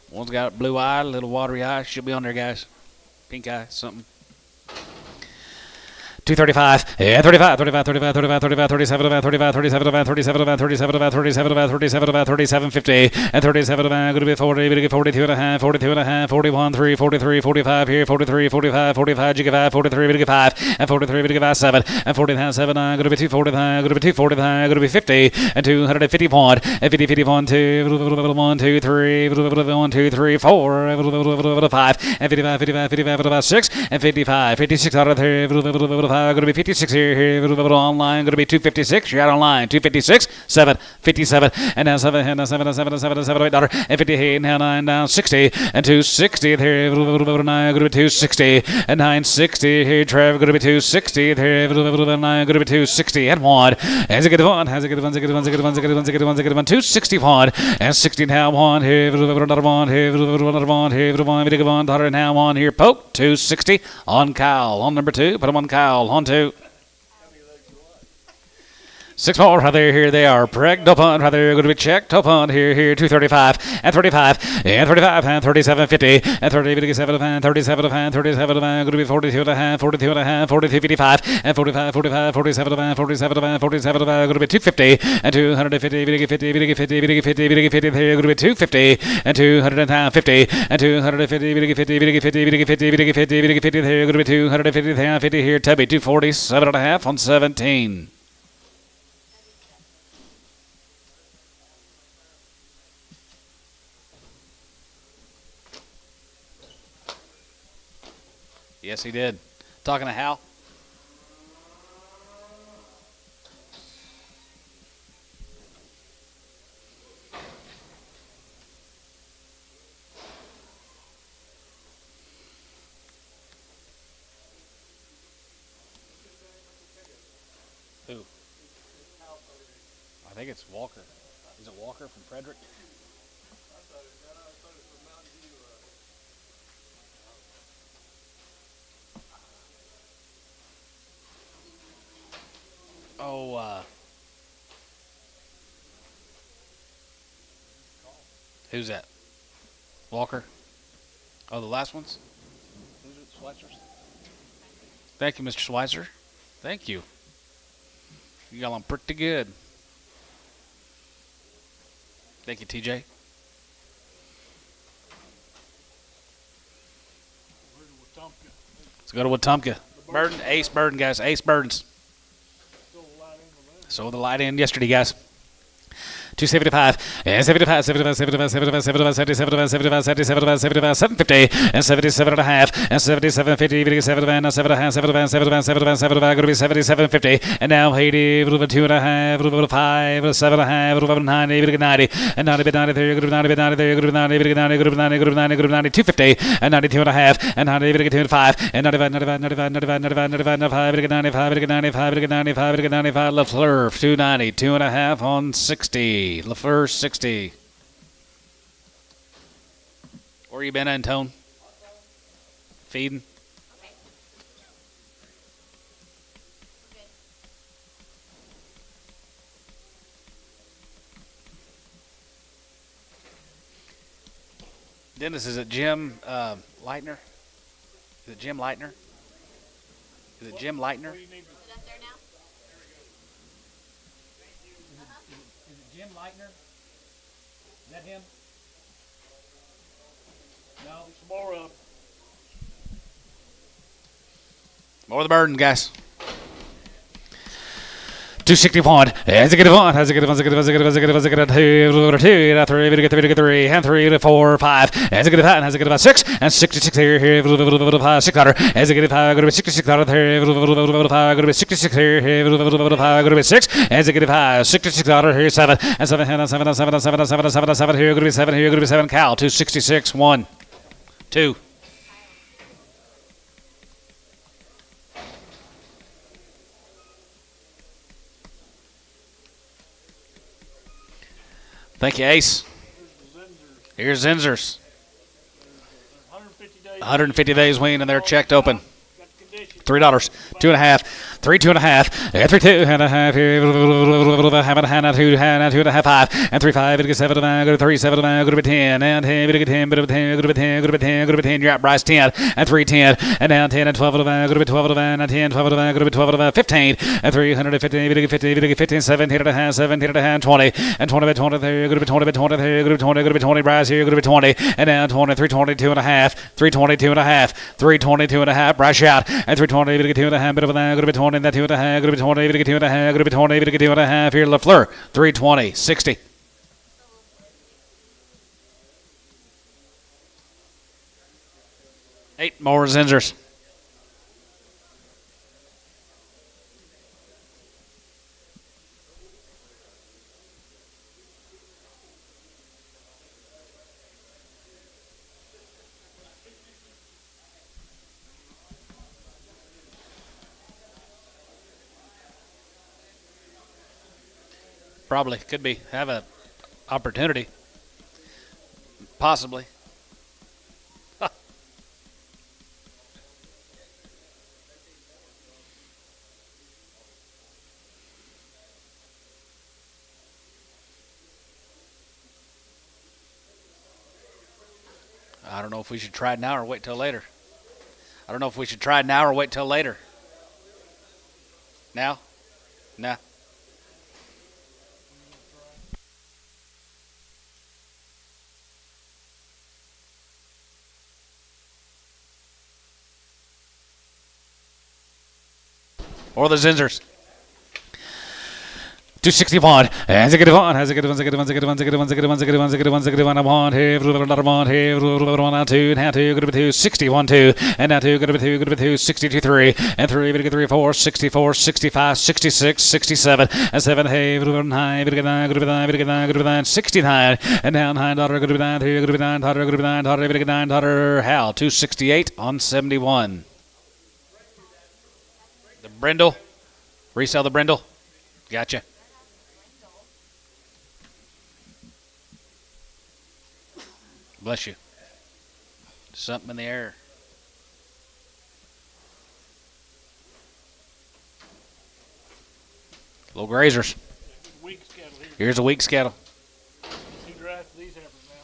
One's got blue eye, a little watery eye. She'll be on there, guys. Pink eye, something. 235, yeah, 35, 35, 35, 35, 35, 37, about 35, 37, about 37, about 37, about 37, about 37, about 37, 50, and 37, about going to be 40, we get 42 and a half, 42 and a half, 41, 3, 43, 45 here, 43, 45, 45, you get 5, 43, we get 5, and 43, we get 5, 7, and 49, 7, going to be 245, going to be 245, going to be 50, and 251, and 50, 51, 2, 1, 2, 3, 1, 2, 3, 4, 5, and 55, 55, 55, about 6, and 55, 56 out of there, going to be 56 here, online, going to be 256, you're out online, 256, 7, 57, and now 7, and 7, and 7, and 7, and 7, $8, and 58, and now 9, down 60, and 260, here, 9, going to be 260, and 960, here, Trev, going to be 260, here, 9, going to be 260, and 1, has a good one, has a good one, has a good one, has a good one, has a good one, has a good one, has a good one, 261, and 60 now, 1, here, another 1, here, another 1, here, 1, we one, and now 1, here, poke, 260, on Kyle, on number 2, put him on Kyle, on 2. 6 more, right there, here they are, pregged up on, right there, going to be checked up on, here, 235, and 35, and 35, and 37, 50, and 30, 57, and 37, and 37, and going to be 42 and a half, 42 and a half, 42, 55, and 45, 45, 47, and 47, and 47, and going to be 250, and 250, 50, 50, 50, 50, 50, 50, here, going to be 250, and 250, and 250, 50, 50, 50, 50, 50, 50, 50, 50, here, going to be 250, 50 here, Tubby, 247 and a half on 17. Yes, he did. Talking to Hal. Who? I think it's Walker. Is it Walker from Frederick? Oh, who's that? Walker? Oh, the last ones? Who's it? Schweitzers? Thank you, Mr. Schweitzer. Thank you. You got on pretty good. Thank you, TJ. Let's go to Wetumpka. Burden, Ace Burden, guys. Ace Burdens. So the light in yesterday, guys. 275 and 75, 75, 75, 75, 75, 77, 75, 77, 75, 750 and 77 and a half and 77, 50, 7 and 7 and a half, 7 and 7 and 7 and 7 going to be 77, 50 and now 80, 2 and a half, 5, 7 and a half, 90, 90 and 90, 93, 90, 90, 90, 90, 90, 250 and 92 and a half and 90, 25 and 95, 95, 95, 95, 95, 95, 95, 95, 95, 95, LaFleur 290, 2 and a half on 60. LaFleur 60. Where you been, Antone? Feeding? Okay. Good. Dennis, is it Jim Leitner? Is it Jim Leitner? Is it Jim Leitner? What do you need? Is that there now? Is it Jim Leitner? Is that him? No. Some more up. More the burden, guys. 261. As a good one, as a good one, as a good one, as a good one, as a good one, as a good one, 2, 3, and 3, 4, 5. As a good one, as a good one, 6, and 66 here, 600. As a good 5, go to be 66 out of here, 5, go to be 66 here, 5, go to be 6. As a good 5, 66 out of here, 7, and 7, and 7, and 7, and 7, and 7, and 7, and 7 here, go to be 7 here, go to be 7. Cal 266, 1, 2. Thank you, Ace. Here's the Zenzers. Here's Zenzers. 150 days. 150 days wean, and they're checked open. Got the condition. $3, 2.5, 3, 2.5, 3, 2.5 here, have a hand, 2, 2.5, 5, and 3, 5, it gets 7, go to 3, 7, go to 10, and 10, it get 10, go to 10, go to 10, go to 10, go to 10, you're out, Bryce, 10, and 3, 10, and down 10, and 12, go to 12, and 10, 12, go to 12, 15, and 350, it get 50, it get 15, 17 and a half, 17 and a half, 20, and 20 by 20, there, go to 20 by 20, there, go to 20, go to 20, Bryce here, go to 20, and down 20, 322 and a half, 322 and a half, 322 and a half, Bryce out, and 320, it get 2 and a half, bit of that, go to 20, that 2 and a half, go to 20, it get 2 and a half, go to 20, it get 2 and a half, here, LaFleur, 320, 60. Eight more Zenzers. Probably could be have a opportunity. Possibly. I don't know if we should try it now or wait till later. I don't know if we should try it now or wait till later. Now? Nah. Or the Zenzers. 261. Has a good one. Has a good one. Has a good one. Has a good one. Has a good one. Has a good one. Has a good one. Has a good one. Has a good one. I want here. Another one here. One, 2. And now 2. Good to be 2. 61, 2. And now 2. Good to be 2. Good to be 2. 62, 3. And 3. Good to 3, 4. 64, 65, 66, 67. And 7. Hey. Good to be 9. Good to be 9. Good to be 9. Good to be 9. Good to be 9. 69. And now 9. Daughter. Good to be 9. Good to be 9. Daughter. Good to be 9. Daughter. Good to be 9. Daughter. Hal. 268 on 71. The Brindle. Resell the Brindle. Gotcha. Bless you. Something in the air. Little grazers. Weak cattle here. Here's a weak scattle. He drafted these heifers now.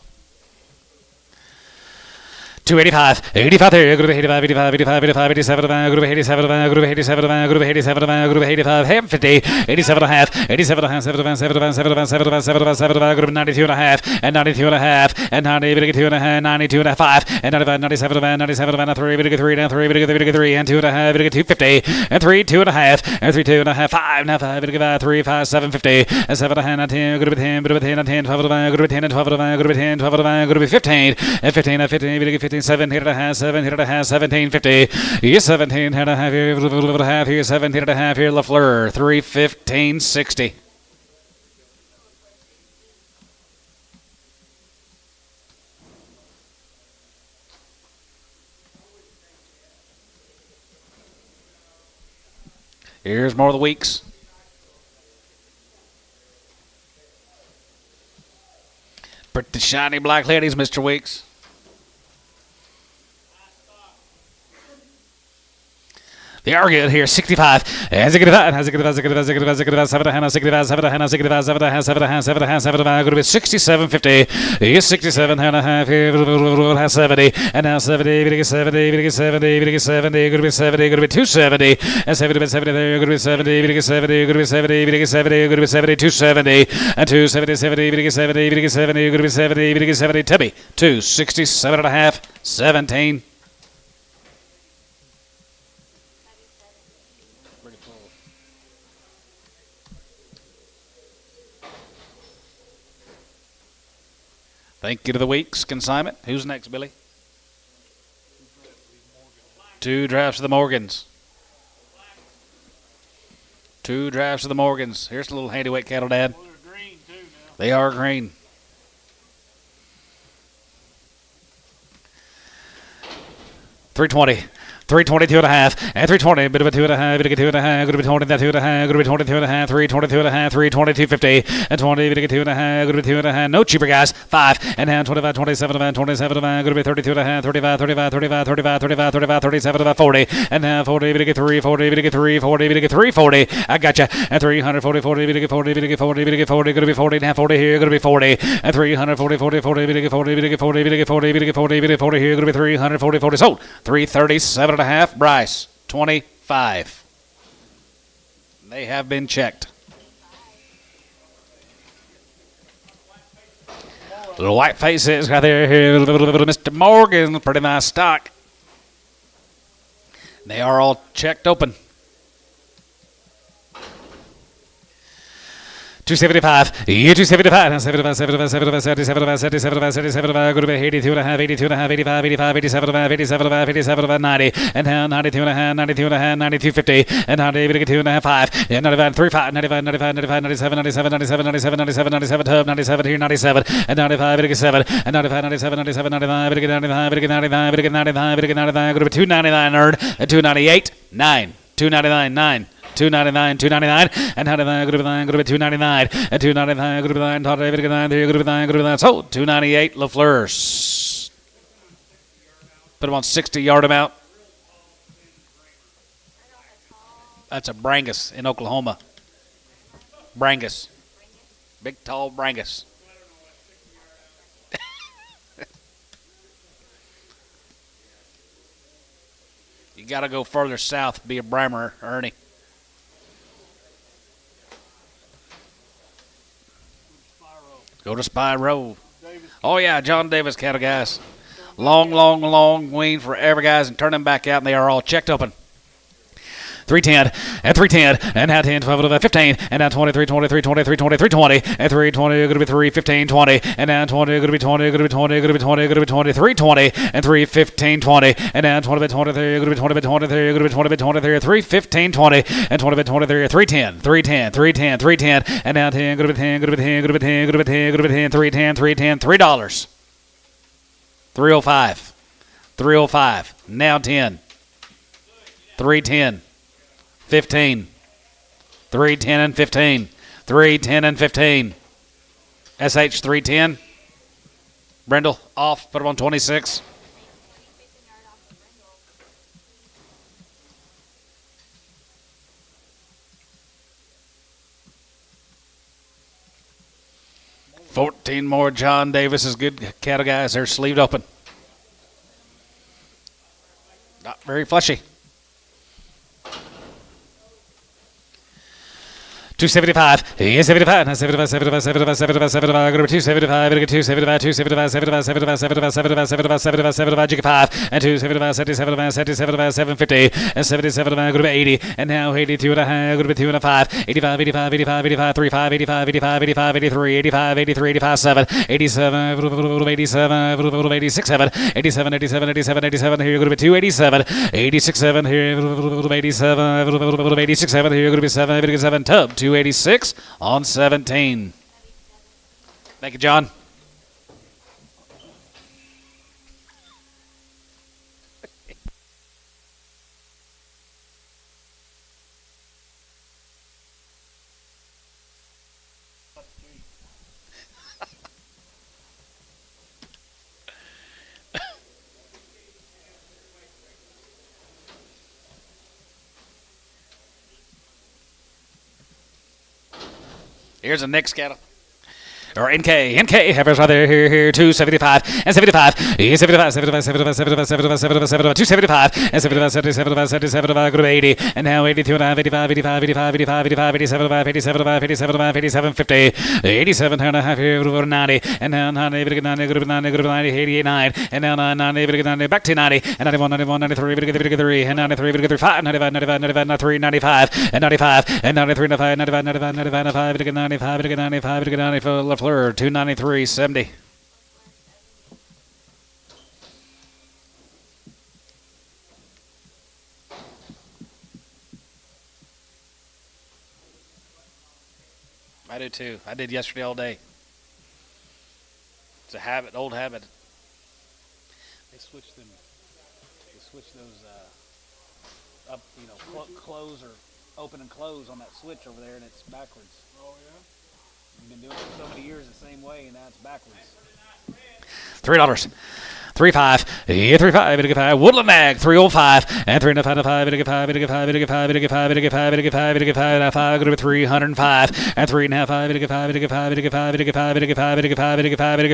285, 85 there, go to 85, 85, 85, 85, 87, go to 87, go to 87, go to 87, go to 85, 50, 87 and a half, 87 and a half, 77, 77, 77, 77, 77, go to 92 and a half, and 92 and a half, and 92 and a half, 92 and a half, 5, and 95, 97, 97, and 3, 3, down 3, 3, and 2 and a half, 250, and 3, 2 and a half, and 3, 2 and a half, 5, now 5, 3, 5, 750, and 7 and a half, 10, go to 10, go to 10, and 10, 12, go to 10, and 12, go to 10, 12, go to 15, and 15, and 15, 15, 7, hit and a half, 7, hit and a half, 1750, yes, 17, hit and a half, here, 17 and a half, here, LaFleur, 315.60. Here's more of the weeks. Pretty shiny black ladies, Mr. Weeks. They are good here. 65. As it get about, as it get about, as it get about, as it get about, as it get about, 7 and 65, 7 and 65, 7 and 7 and 7 and 7 and going to be 67.50. Yes, 67 and a half. 70 and now 70. 70. 70. 70. Going to be 70. Going to be 270 and 70. 70 there. Going to be 70. 70. Going to be 70. 70. Going to be 70. 270 and 270. 70. 70. 70. Going to be 70. 70. Tibby 267 and a half. 17. Thank you to the Weeks consignment. Who's next, Billy? 2 drafts of the Morgans. 2 drafts of the Morgans. Here's a little handy weight cattle, Dad. Well, they're green too now. They are green. 320. 322 and a half, and 320, bit of a 2 and a half, bit of a 2 and a half, going to be 20, that 2 and a half, going to be 22 and a half, 322 and a half, 322.50, and 20, bit of a 2 and a half, going to be 2 and a half, no cheaper guys, 5, and now 25, 27, 27, going to be 32 and a half, 35, 35, 35, 35, 35, 35, 37, 40, and now 40, bit of 3, 40, bit of 3, 40, bit of 340, I gotcha, and 340, 40, bit of 40, bit of 40, bit of 40, going to be 40, and 40 here, going to be 40, and 340, 40, 40, bit of 40, bit of 40, bit of 40, bit of 40, bit of 40 here, going to be 340, 40, sold, 337 and a half, Bryce. 25. They have been checked. Little white faces right there. Here, Mr. Morgan, pretty nice stock. They are all checked open. 275. 275. 75, 75, 75, 77, 77, 77, go to be 82 and a half, 82 and a half, 85, 85, 87, 87, 87, 90, and now 92 and a half, 92 and a half, 92.50, and 92 and a half, 5, and 95, 35, 95, 95, 95, 97, 97, 97, 97, 97, 97, tub, 97 here, 97, and 95, 7, and 95, 97, 97, 95, 95, 95, 95, 95, go to be 299 earned, and 298, 9, 299, 9. 299, 299, and 99, go to be 9, go to be 299, and 299, go to be 9, go to be 9, go to be 9, go to be 9, so 298, LaFleur's. Put him on 60-yard amount. That's a Brangus in Oklahoma. Brangus. Big, tall Brangus. You got to go further south, be a Brammer, Ernie. Go to Spyro. Oh, yeah, John Davis cattle guys. Long wean forever, guys, and turn them back out, and they are all checked open. 310, and 310, and now 10, 12, 15, and now 20, 320, 320, 320, 320, and 320, going to be 3, 15, 20, and now 20, going to be 20, going to be 20, going to be 20, going to be 20, 320, and 3, 15, 20, and now 20 by 23, going to be 20 by 23, going to be 20 by 23, 3, 15, 20, and 20 by 23, 310, 310, 310, 310, and now 10, going to be 10, going to be 10, going to be 10, going to be 10, going to be 10, 310, 310, $3. 305, 305, now 10, 310. 15, 310 and 15, 310 and 15. SH 310. Brindle off, put him on 26. $14 more John Davis is good cattle guys. They're sleeved open. Not very fleshy. 275. Yes, 75. 75, 75, 75, 75, 75. Go to 275. Go to 275, 275, 75, 75, 75, 75, 75, 75, 75, jig 5. And 275, 77, 77, 750. And 77, go to 80. And now 82 and a half. Go to 2 and a 5. 85, 85, 85, 85, 35, 85, 85, 85, 83, 85, 83, 85, 7. 87, 87, 86, 7. 87, 87, 87, 87. Here you're going to be 287. 86, 7. Here 87, 86, 7. Here you're going to be 7, 7. Tub 286 on 17. Thank you, John. Here's the next cattle. Or NK, heifers right there, here, 275, and 75, 75, 75, 75, 75, 75, 75, 275, and 75, 77, 77, go to 80, and now 82 and a half, 85, 85, 85, 85, 85, 87, 87, 87, 87, 50, 87 and a half, here, over 90, and now 90, go to 90, go to 90, go to 90, 88, 9, and now 90, go to 90, back to 90, and 91, 91, 93, go to 3, and 93, go to 5, 95, 95, 95, 93, 95, and 95, and 93, 95, 95, 95, 95, 95, go to 95, go to 95, go to 95, Fleur, 293.70. I do too. I did yesterday all day. It's a habit, old habit. They switch them. They switch those up, close or open and close on that switch over there, and it's backwards. Oh, yeah? You've been doing it for so many years the same way, and now it's backwards. $3. 35, 35, 5, Woodland Mag, 305, and 305, 5, 5, 5, 5, 5, 5, 5, go to 305, and 3.5, 5, 5,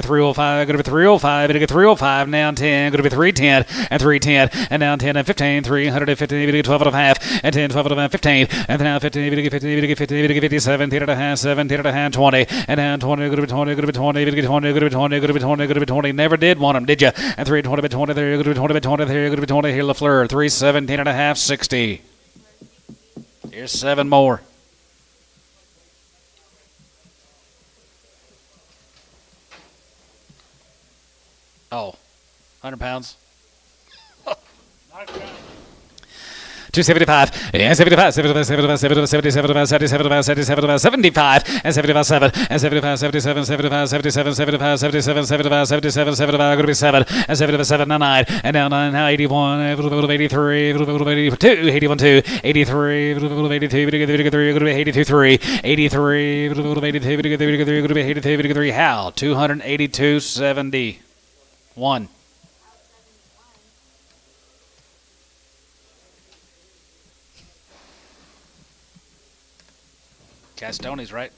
305, go to 305, 305, now 10, go to 310, and 310, and now 10 and 15, 350, 12 and a half, and 10, 12 and a half, 15, and now 15, 50, 17 and a half, 17 and a half, 20, and now 20, go to 20, go to 20, go to 20, go to 20, go to 20, go to 20, never did want them, did you? And 320 by 20 there, go to 20 by 20 there, go to 20 here, LaFleur, 317 and a half, 60. Here's 7 more. Oh, 100 pounds. 275, and 75, 75, 75, 75, 77, 77, 77, 75, and 75, 7, and 75, 77, 75, 77, 75, 77, 75, 77, 75, going to be 7, and 77, 9, and now 9, now 81, 83, 82, 81, 2, 83, 82, 82, 3, 83, 82, 82, 3, Hal, 282.71. Castone's right.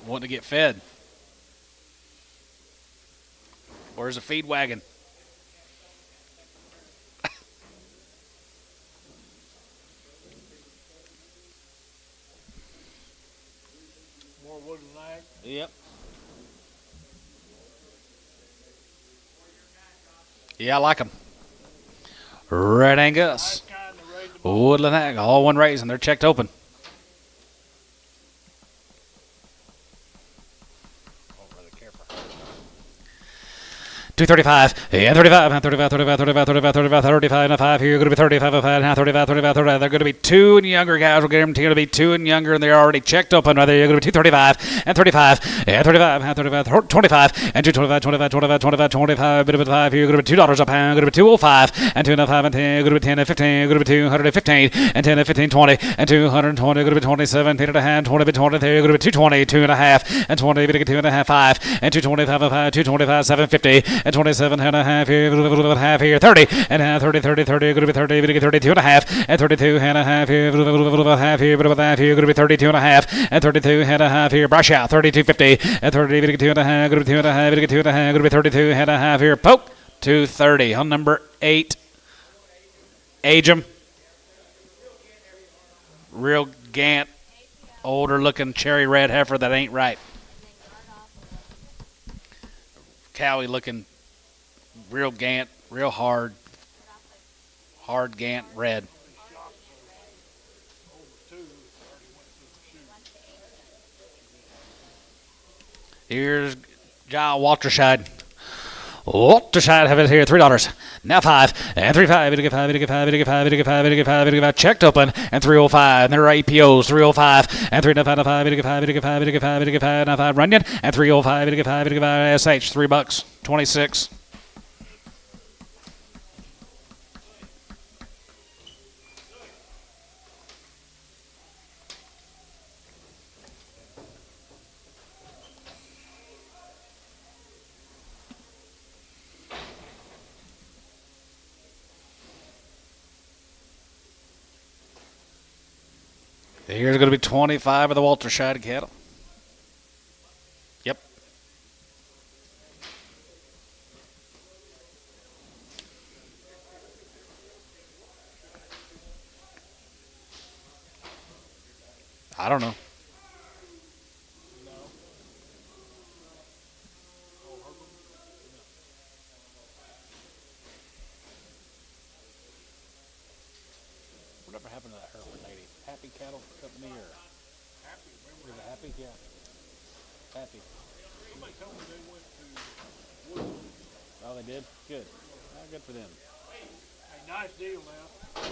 Wanting to get fed. Where's the feed wagon? More wooden lag. Yep. Yeah, I like them. Red Angus. Nice kind to raise the Woodland Hag. All one raise, and they're checked open. Oh, really careful. 235, and 35, and 35, 35, 35, 35, 35, 35, and 5. Here, you're going to be 35, and 5, now 35, 35, 35. They're going to be 2 and younger guys. We'll guarantee to be 2 and younger, and they're already checked open right there. You're going to be 235, and 35, and 35, and 35, 25, and 225, 25, 25, 25, 25, bit of a 5. Here, you're going to be $2 a pound. Going to be 205, and 205, and 10. You're going to be 10 and 15. You're going to be 215, and 10 and 15, 20, and 220. You're going to be 27, 10 and a half, 20, 20. There, you're going to be 220, 2 and a half, and 20, 2 and a half, 5, and 225, 5, 225, 750. and 27 and a half here, half here, 30 and a half, 30, 30, 30, going to be 30, going to be 32 and a half, and 32 and a half here, half here, half here, going to be 32 and a half, and 32 and a half here, brush out, 32.50, and 30, 32 and a half, going to be 2 and a half, going to be 2 and a half, going to be 32 and a half here, poke, 230 on number 8. Age 'em. Real gant, older looking cherry red heifer that ain't right. Cowie looking, real gant, real hard gant red. Here's Giles Waterside. Waterside have it here, $3. Now 5 and 3.5. It'll get 5. It'll get 5. It'll get 5. It'll get 5. It'll get 5. It'll get 5. Checked open and 305. And there are APOs 305 and 3.5. It'll get 5. It'll get 5. It'll get 5. It'll get 5. Now 5 Runyon and 305. It'll get 5. It'll get 5. SH $3. 26. Here's going to be 25 of the Waterside cattle. Yep. I don't know. Whatever happened to that Hereford lady? Happy Cattle Company or Happy, remember is it Happy? Yeah. Happy. somebody told me they went to Woodland. Oh, they did? Good. Good for them. Hey, nice deal now.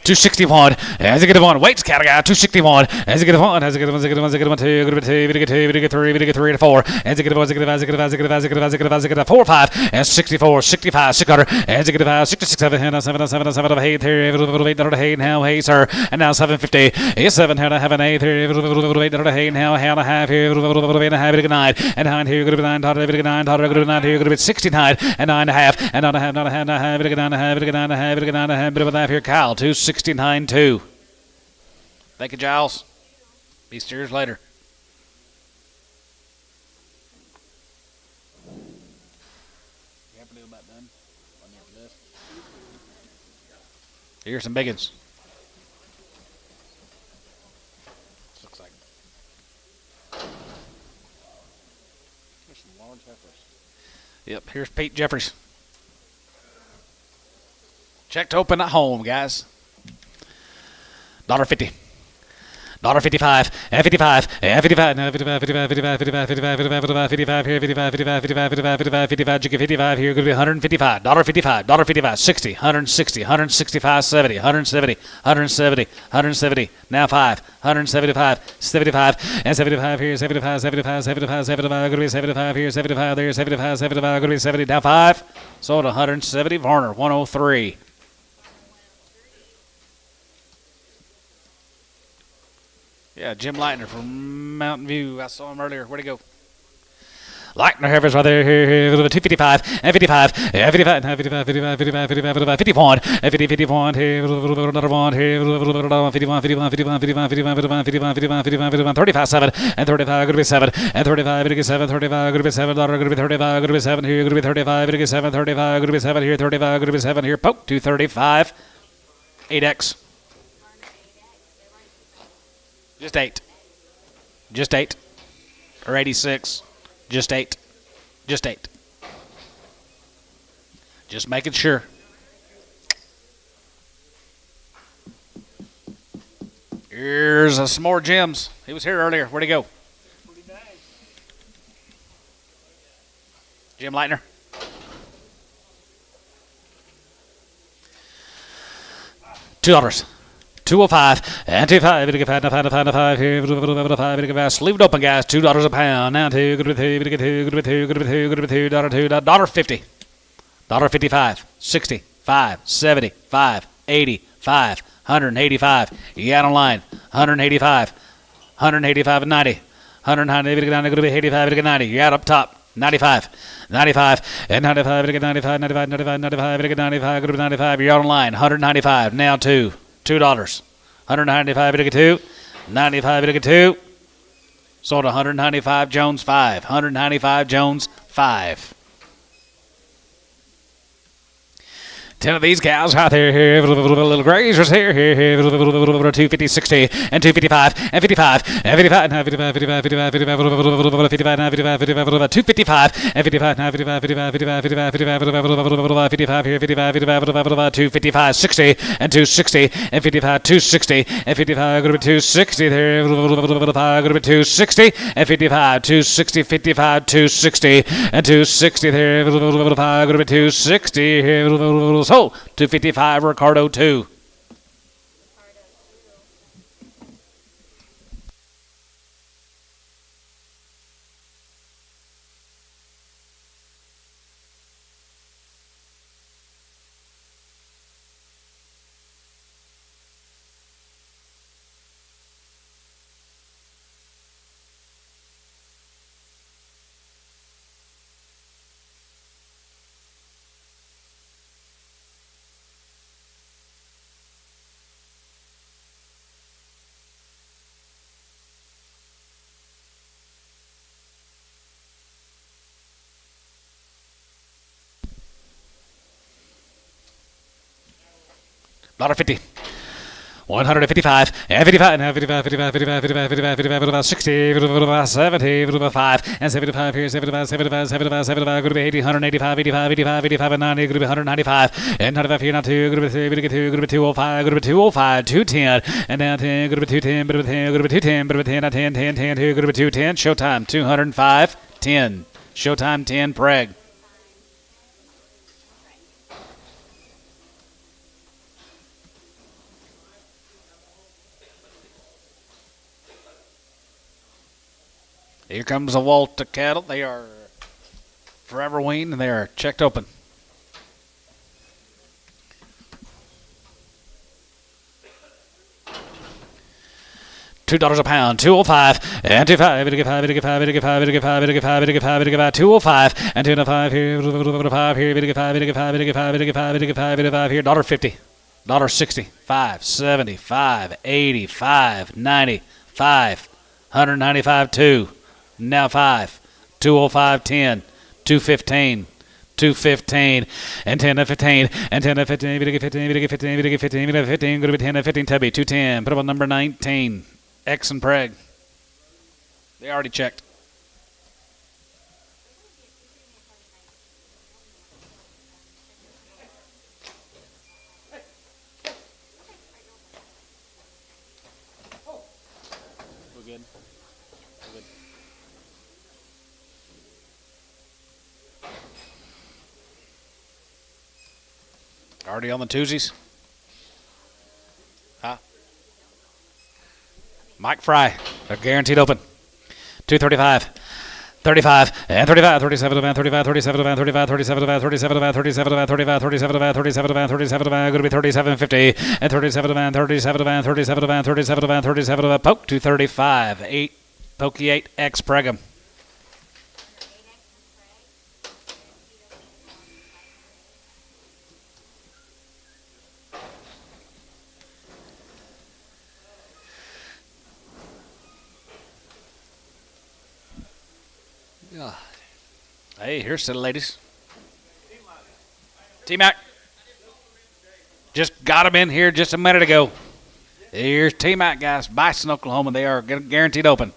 261 as it get one. Waits cattle guy 261 as it get one. As it get one. As it get one. As it get one. 2. Good 2. Good 2. Good 3. Good 3 to 4. As it get one. As it get 5. As it get 5. As it get 5. As it get 5. As it get 5. As it get 4 5 and 64 65 600 as it get 5 66 7 7 7 7 of 8 here 8 now hey sir and now 750 is 7 here have an 8 here 8 now how and a half here 8 and a half it 9 and 9 here good 9 9 here good 9 here good 69 and 9 and a half and 9 and a half 9 and a half 9 and a half it 9 and a half it 9 and a half it 9 and a half bit of a half here Kyle 269.2. Thank you, Giles. Be serious later. You happen to do about done on your list? Here's some biggins. Looks like there's some large heifers. Yep, here's Pete Jeffries. Checked open at home, guys. $1.50. $1.55, and 55, and 55, no, 55, 55, 55, 55, 55, 55, 55, here, 55, 55, 55, 55, 55, 55, 55, here, going to be $155, $1.55, $1.55, 60, 160, 165, 70, 170, 170, 170, now 5, 175, 75, and 75 here, 75, 75, 75, 75, going to be 75 here, 75 there, 75, 75, going to be 70, now 5, sold 170, Varner, 103. Yeah, Jim Lightner from Mountain View. I saw him earlier. Where'd he go? Lightner heifers right there. Here, 255 and 55 and 55 and 55, 55, 55, 55, 55, 51 and 50, 51 here, another one here, 51, 51, 51, 51, 51, 51, 51, 51, 51, 35, 7 and 35, going to be 7 and 35, going to be 7, 35, going to be 7, going to be 35, going to be 7 here, going to be 35, going to be 7, 35, going to be 7 here, 35, going to be 7 here, poke, 235, 8X. Just 8. Just 8. Or 86. Just 8. Just 8. Just making sure. Here's some more Jims. He was here earlier. Where'd he go? Pretty nice. Jim Lightner. $2. 205 and 25. It'll get 5 here. 5. It'll get sleeved open, guys. $2 a pound. Now 2. Good to be 2. Good to be 2. Good to be 2. Good to be 2. Good to be 2. $2.50. $1.55. 60. 5. 70. 5. 80. 5. 185. You got online. 185. 185 and 90. 190. It'll get 90. Good to be 85. It'll get 90. You got up top. 95, 95, and 95, 95, 95, 95, 95, 95, good 95, you're on line, 195, now $2, $195, 2, 95, 2, sold 195, Jones 5, 195, Jones 5. 10 of these cows right there, little grazers here, 250, 60, and 255, and 55, and 55, and 55, 55, 55, 55, 55, 55, 55, 255, and 55, 55, 55, 55, 55, 55 here, 55, 55, 255, 60, and 260, and 55, 260, and 55, going to be 260 there, going to be 260, and 55, 260, 55, 260, and 260 there, going to be 260 here, so 255, Ricardo 2. $50. 155, and 55, and 55, 55, 55, 55, 55, 55, 55, 60, 55, 70, 55, and 75 here, 75, 75, 75, 75, going to be 80, 185, 85, 85, 85, and 90, going to be 195, and 95 here, now 2, going to be 3, going to be 2, going to be 205, going to be 205, 210, and now 10, going to be 210, going to be 10, going to be 210, going to be 10, 10, 10, 10, 2, going to be 210, showtime, 205, 10, showtime, 10, Preg. Here comes the Walter cattle. They are forever weaned and they are checked open. $2 a pound, 205, and 25, 25, 25, 25, 25, 25, 25, 25, 205, and 205 here, 5 here, 25, 25, 25, 25, 25, 25 here, $1.50, $1.60, 5, 75, 85, 95, 195, 2. Now 5, 205, 10, 215, 215, and 10 to 15, and 10 to 15, 15, 15, 15, 15, 15, going to be 10 to 15, Tubby, 210, put up on number 19, X and Preg. They already checked. We're good. We're good. Already on the twosies? Huh? Mike Fry, a guaranteed open. 235, 35, and 35, 37, 35, 37, 35, 37, 37, 37, 35, 37, 37, 37, going to be 37.50, and 37, 37, 37, 37, 37, poke 235, 8, pokey 8, X Pregum. Hey, here's to the ladies. T-Mac. Just got him in here just a minute ago. Here's T-Mac, guys. Bison, Oklahoma. They are guaranteed open.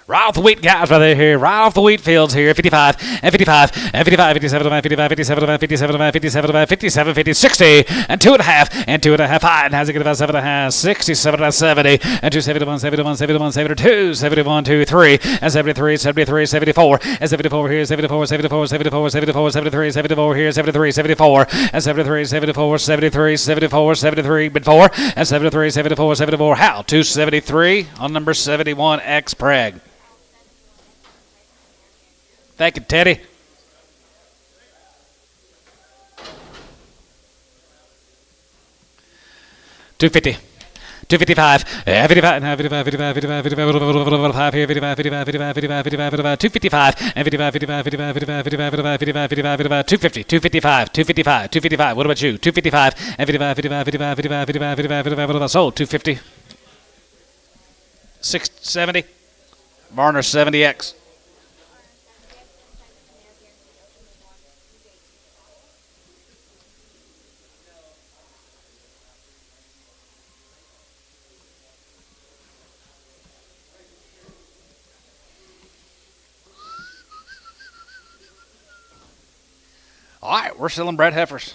Right off the wheat, guys, right there here. Right off the wheat fields here. 55, and 55, and 55, 57, 55, 57, 57, 57, 57, 50, 60, and 2.5, and 2.5, 5, and has it get about 7.5, 67, 70, and 271, 71, 71, 72, 71, 2, 3, and 73, 73, 74, and 74 here, 74, 74, 74, 74, 73, 74 here, 73, 74, and 73, 74, 73, 74, 73, bid 4, and 73, 74, 74, how? 273 on number 71, X Preg. Thank you, Teddy. $250, 255, 55, 55, 55, 55, 55 here, 55, 55, 55, 55, 55, 255, and 55, 55, 55, 55, 55, 55, 55, 55, 250, 255, 255, 255. What about you? 255, and 55, 55, 55, 55, 55, 55, 55, sold. 250, 670, Varner 70X. All right, we're selling bred heifers.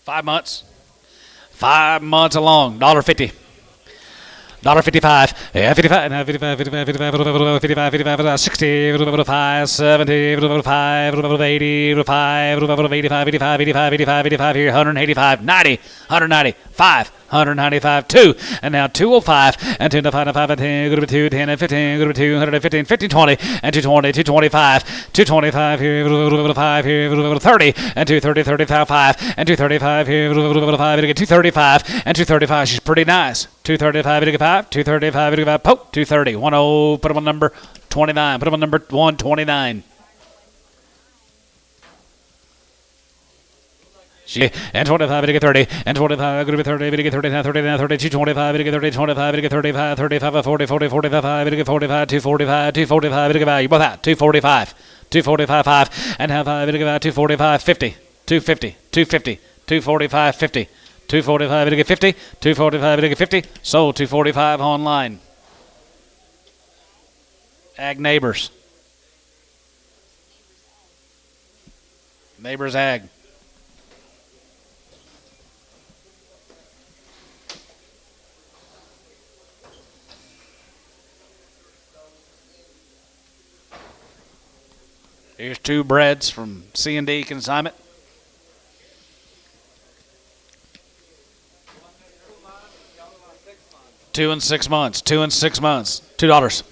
$5 months. 5 months along. $1.50. $1.55, yeah, 55, 55, 55, 55, 55, 55, 60, 5, 70, 5, 80, 5, 85, 85, 85, 85, 85 here, 185, 90, 190, 5, 195, 2, and now 205, and 205, and 10, go to 2, 10, and 15, go to 215, 15, 20, and 220, 225, 225 here, 5 here, 30, and 230, 35, and 235 here, 5, 235, and 235, she's pretty nice. 235, 235, poke, 230, 10, put them on number 29, put them on number 129. And 25, 30, and 25, going to be 30, 30, now 30, now 30, 225, 30, 25, 35, 35, 40, 40, 45, 45, 245, 245, you both out, 245, 245, 5, and have 5, 245, 50, 250, 250, 245, 50. 245, 50, 245, 50, sold 245 online. Ag Neighbors. Neighbors Ag. Here's 2 breds from C&D Consignment. Two and 6 months. $2.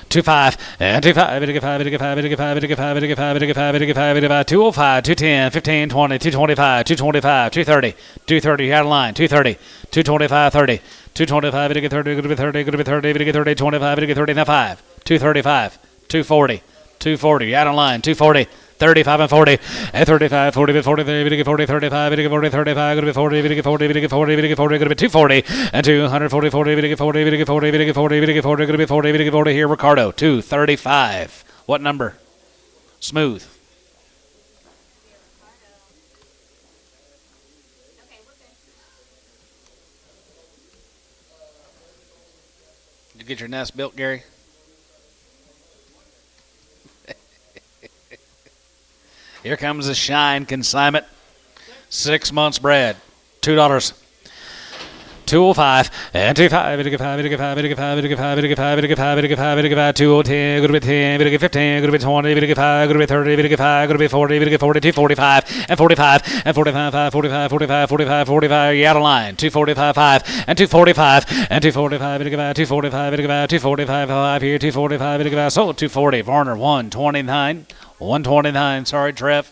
25 and 25, 205, 210, 15, 20, 225, 225, 230, 230 out of line, 230, 225, 30, 225, 30, 30, 30, 25, 30, now 5, 235, 240, 240 out of line, 240. 35 and 40, and 35, 40, 40, 40, 40, 35, 40, 35, going to be 40, 40, 40, 40, 40, going to be 240, and 240, 40, 40, 40, 40, 40, 40, going to be 40, 40 here, Ricardo, 235. What number? Smooth. Did you get your nest built, Gary? Here comes the Shine Consignment. 6 months bred. $2. 205 and 25, 210, go to be 10, go to be 15, go to be 20, go to be 5, go to be 30, go to be 5, go to be 40, go to be 40, 245 and 45 and 45, 45, 45, 45, 45, you out of line. 245, 5 and 245 and 245, 245, 245, 5 here, 245, sold 240. Varner 129, 129. Sorry, Trev.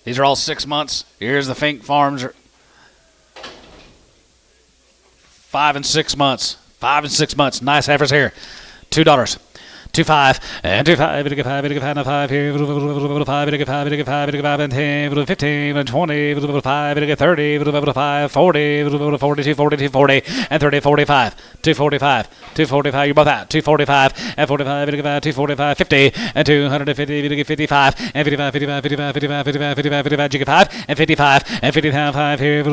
These are all 6 months. Here's the Fink Farms. 5 and 6 months. 5 and 6 months. Nice heifers here. $2. 25 and 25, 5 here, 5 and 10, 15 and 20, 5 30, 5 40, 40, 40, 40, and 30, 45, 245, 245. You're both out. 245 and 45, 245, 50 and 250, 55 and 55, 55, 55, 55, 55, 55, 55 and 55 and 55, 5 here, 5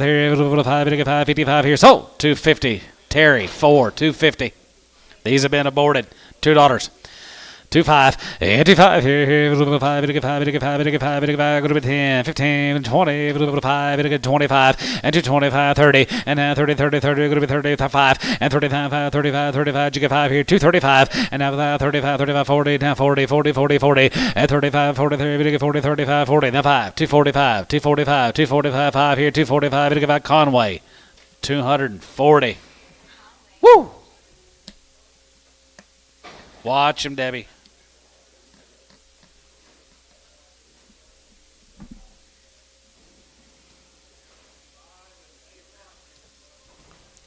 here, 5 here, 5, 55 here. Sold 250. Terry 4, 250. These have been aborted. $2. 25, and 25 here, 5, 5, 10, 15, 20, 25, and 225, 30, and now 30, 30, 30, going to be 35, and 35, 35, 35, you get 5 here, 235, and now 35, 35, 40, now 40, 40, 40, 40, and 35, 43, 40, 35, 40, now 5, 245, 245, 245, 5 here, 245, and get Conway, 240. Woo! Watch him, Debbie.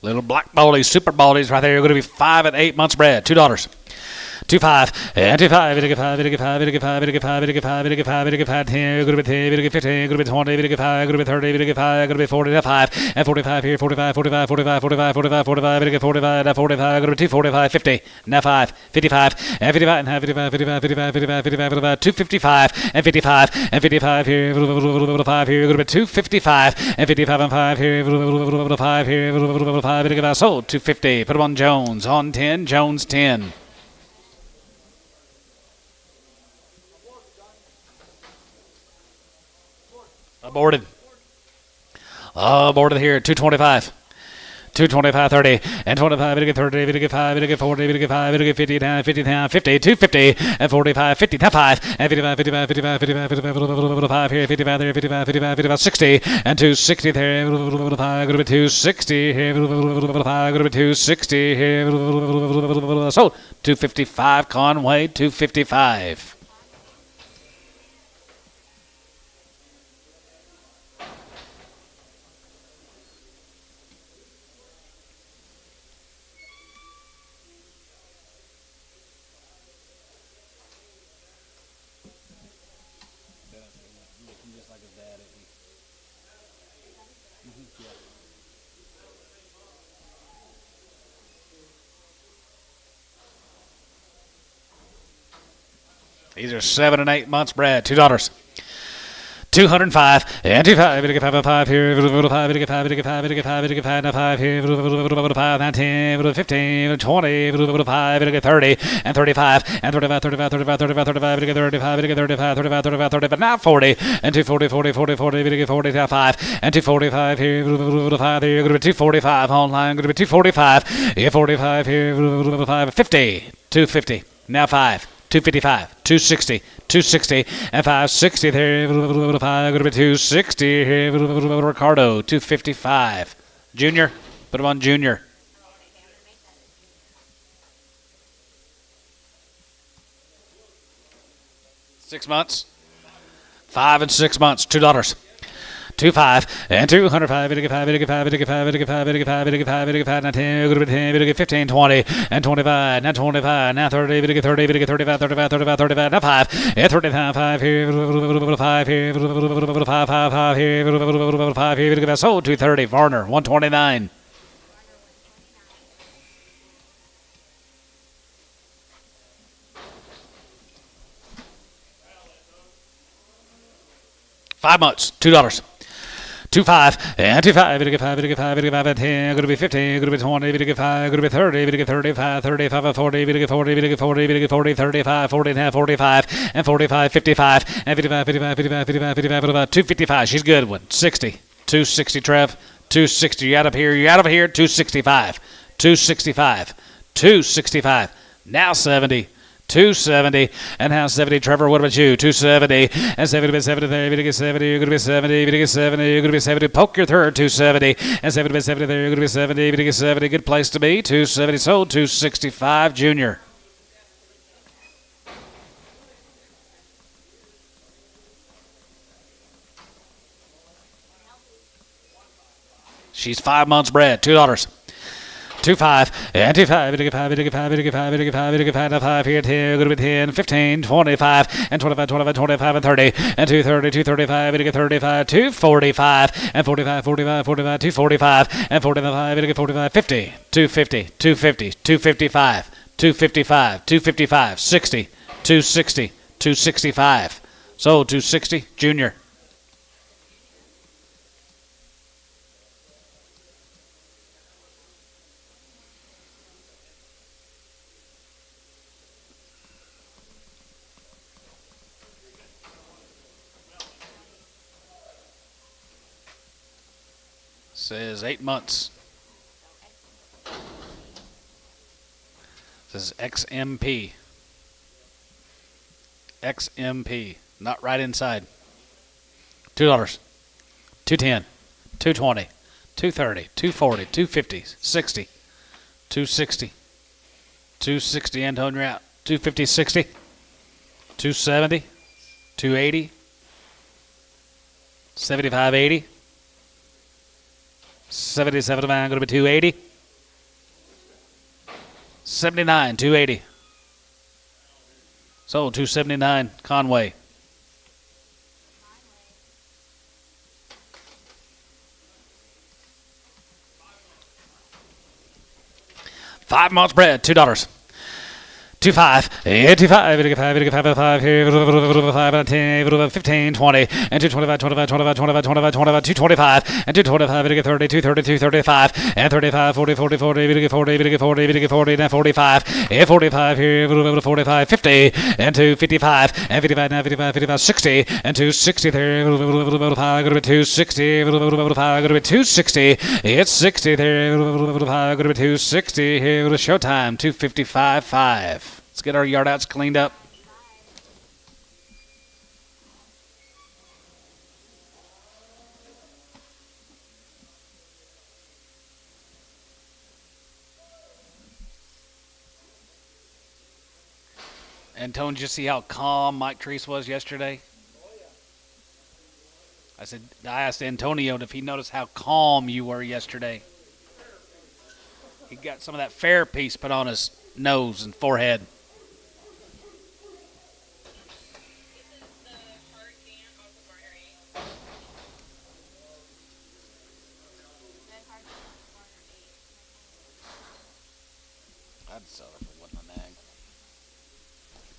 Little black baldies, super baldies right there. You're going to be 5 and 8 months bred. $2. 25 and 25, 5, 5, 5, 5, 5, 5, 5, 10, going to be 10, 15, going to be 20, 5, going to be 30, 5, going to be 40, 5, and 45 here, 45, 45, 45, 45, 45, 45, 45, now 45, going to be 245, 50, now 5, 55, and 55, and 55, 55, 55, 55, 55, 255, and 55, and 55 here, 5 here, going to be 255, and 55 and 5 here, 5 here, 5, sold, 250, put them on Jones, on 10, Jones 10. Aborted. Aborted here. 225. 225, 30, and 25, 30, 5, 40, 5, 50, 50, 50, 250, and 45, 50, 5, and 55, 55, 55, 55, 55 here, 55 there, 55, 55, 55, 60, and 260 there, 5, going to be 260 here, 5, going to be 260 here, so 255, Conway, 255. These are 7 and 8 months bred. $2. 205 and 25, 5 here, 5, 5, 5 here, 5, 10, 15, 20, 5, 30, and 35, and 35, 35, 35, 35, 35, 35, 35, 35, 30, but now 40, and 240, 40, 40, 40, 40, 5, and 245 here, 5 here, going to be 245 online, going to be 245, here, 45 here, 5, 50, 250, now 5. 255, 260, 260, and 560 there. 5, going to be 260 here. Ricardo, 255. Junior, put him on Junior. Six months. 5 and 6 months. $2. 25 and 205, 55, 55, 55, 55, 55, 55, 55, now 10, going to be 10, 15, 20, and 25, now 25, now 30, 30, 35, 35, 35, 35, now 5, and 35, 5 here, 5 here, 5, 5 here, 5 here, sold 230, Varner, 129. $5 months, $2. 25 and 25, 55, 55, 55, and 10, going to be 15, going to be 20, 55, going to be 30, 35, 35, 40, 40, 40, 40, 35, 40, and 45, and 45, 55, and 55, 55, 55, 55, 55, 255. She's a good one. 60, 260, Trev, 260. You out of here, 265, 265, 265. Now 70. 270, and now 70. Trevor, what about you? 270, and 70, 70, 70, 70, you're going to be 70, you're going to be 70, you're going to be 70. Poke your third, 270, and 70, 70, there, you're going to be 70, you're going to be 70. Good place to be, 270, sold, 265, Junior. She's 5 months bred, $2. 25 and 25, 55, 55, 55, 55, 55, 5 here, 10, going to be 10, 15, 25, and 25, 25, 25, and 30, and 230, 235, 35, 245, and 45, 45, 45, 245, and 45, 45, 50, 250, 250, 255, 255, 255, 60, 260, 265. Sold 260, Junior. Says 8 months. Says XMP. XMP. Not right inside. $2. 210. 220. 230. 240. 250. 60. 260. 260, Antonio out. 250, 60. 270. 280. 75, 80. 77, going to be 280. 79, 280. Sold 279, Conway. Five months bread, $2. 25, 85, 5 here, 5, 10, 15, 20, and 225, 25, 25, 25, 25, 25, 225, and 225, 30, 230, 235, and 35, 40, 40, 40, 40, 40, 40, and 45, and 45 here, 45, 50, and 255, and 55, now 55, 55, 60, and 260 there, 5, going to be 260, 5, going to be 260, it's 60 there, 5, going to be 260 here, showtime, 255, 5. Let's get our yard outs cleaned up. And Tone, did you see how calm Mike Treese was yesterday? I asked Antonio if he noticed how calm you were yesterday. He got some of that fair piece put on his nose and forehead. I'd sell it for one nag.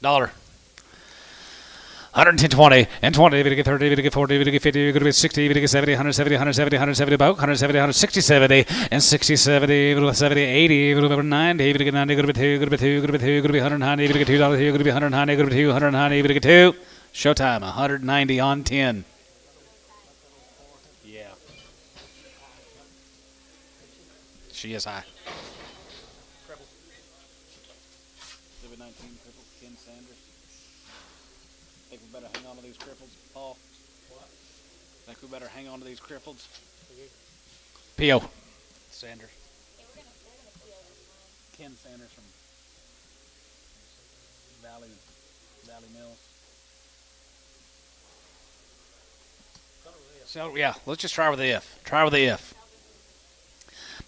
$1. 110, 20, and 20, we get 30, we get 40, we get 50, we get 60, we get 70, 170, 170, 170, about 170, 160, 70, and 60, 70, 70, 80, 90, we get 90, go to 2, go to 2, go to 2, go to 190, we get $2 here, go to 190, go to 2, 190, we get 2. Showtime, 190 on 10. Yeah. She is high. COVID-19 crippled Ken Sanders. Think we better hang on to these cripples, Paul? What? Think we better hang on to these cripples? P.O. Sanders. Hey, they're gonna peel this one. Ken Sanders from Valley Mills. So yeah, let's just try with the if. Try with the if.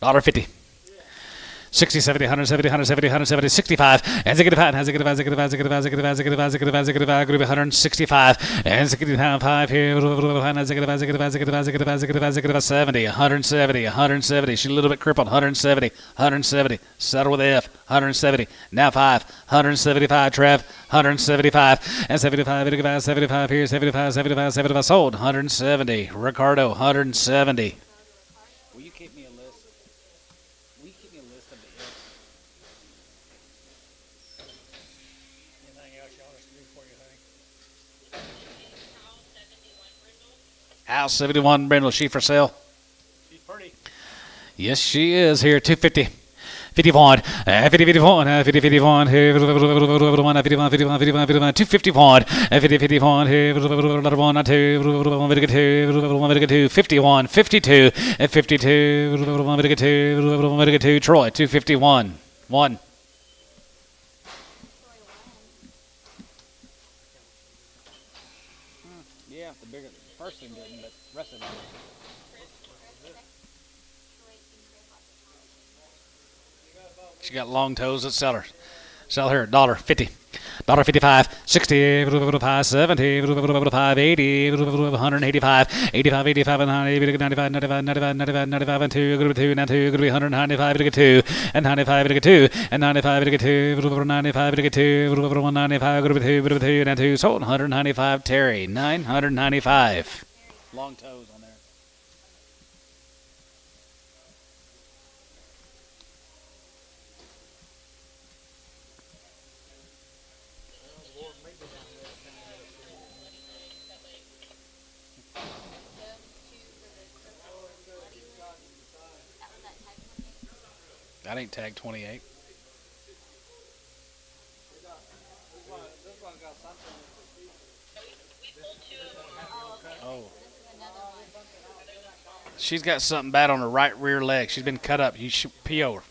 $1.50. 60, 70, 170, 170, 170, 65, and 65, and 65, 65, 65, 65, 65, 65, 65, group 165, and 65 here, 65, 65, 65, 65, 65, 70, 170, 170, she's a little bit crippled, 170, 170, settle with F, 170, now 5, 175, Trev, 175, and 75, 75, 75 here, 75, 75, 75, sold, 170, Ricardo, 170. Will you keep me a list? Will you keep me a list of the ifs? Anything else you want us to do for you, honey? House 71 Brindle, she for sale? She's pretty. Yes, she is here. 250. 51, 50, 51, 50, 51, 51, 51, 51, 51, 251, 50, 51, 1, 2, 51, 52, 52, Troy, 251, 1. Yeah, the bigger, the first thing didn't, but the rest of it. She got long toes. Let's sell her. Sell her $1.50. $1.55, 60, 5, 70, 5, 80, 185, 85, 85, and 90, 95, 95, 95, 95, 95, and 2, go to 2, now 2, go to 195, to get 2, and 95, to get 2, and 95, to get 2, 95, to get 2, 195, go to 2, now 2, sold 195, Terry, 995. Long toes on there. That ain't tag 28. Oh. She's got something bad on her right rear leg. She's been cut up. You should PO her.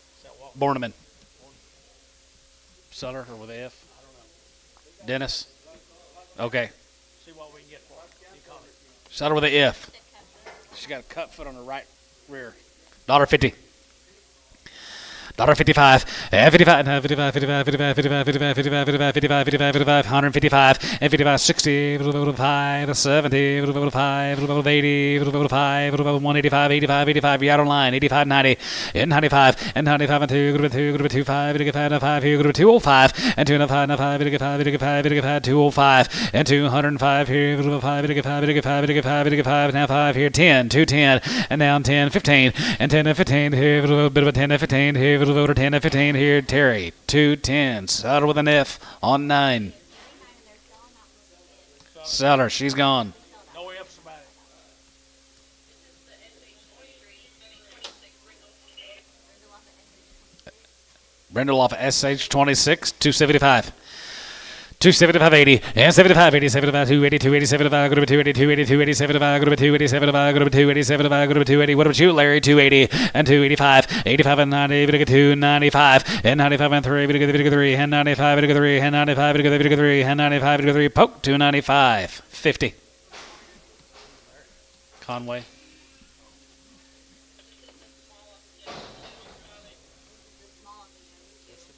Borneman. Sutter or with a F? Dennis? Okay. See what we can get for it. Sutter with a F. She's got a cut foot on her right rear. $1.50. $1.55, 55, 55, 55, 55, 55, 55, 55, 55, 55, 55, 155, and 55, 60, 5, 70, 5, 80, 5, 185, 85, 85, you're out on line, 85, 90, and 95, and 95, and 2, group 2, group 2, 5, 5, here, group 205, and 205, 5, 205, and 205, here, group 5, 5, now 5, here, 10, 210, and down 10, 15, and 10 and 15, here, a bit of a 10 and 15, here, over 10 and 15 here. Terry, 210. Sutter with an F on 9. Seller, she's gone. No ifs about it. Brindle off of SH26, 275. 275.80 and 75.80, 75, 280, 280, 75, go to 280, 280, 280, 75, go to 280, 75, go to 280, 75, go to 280. What about you, Larry? 280 and 285, 85 and 90, we get 295 and 95 and 3, we get 3 and 95, we get 3 and 95, we get 3 and 95, we get 3. Poke 295, 50. Conway.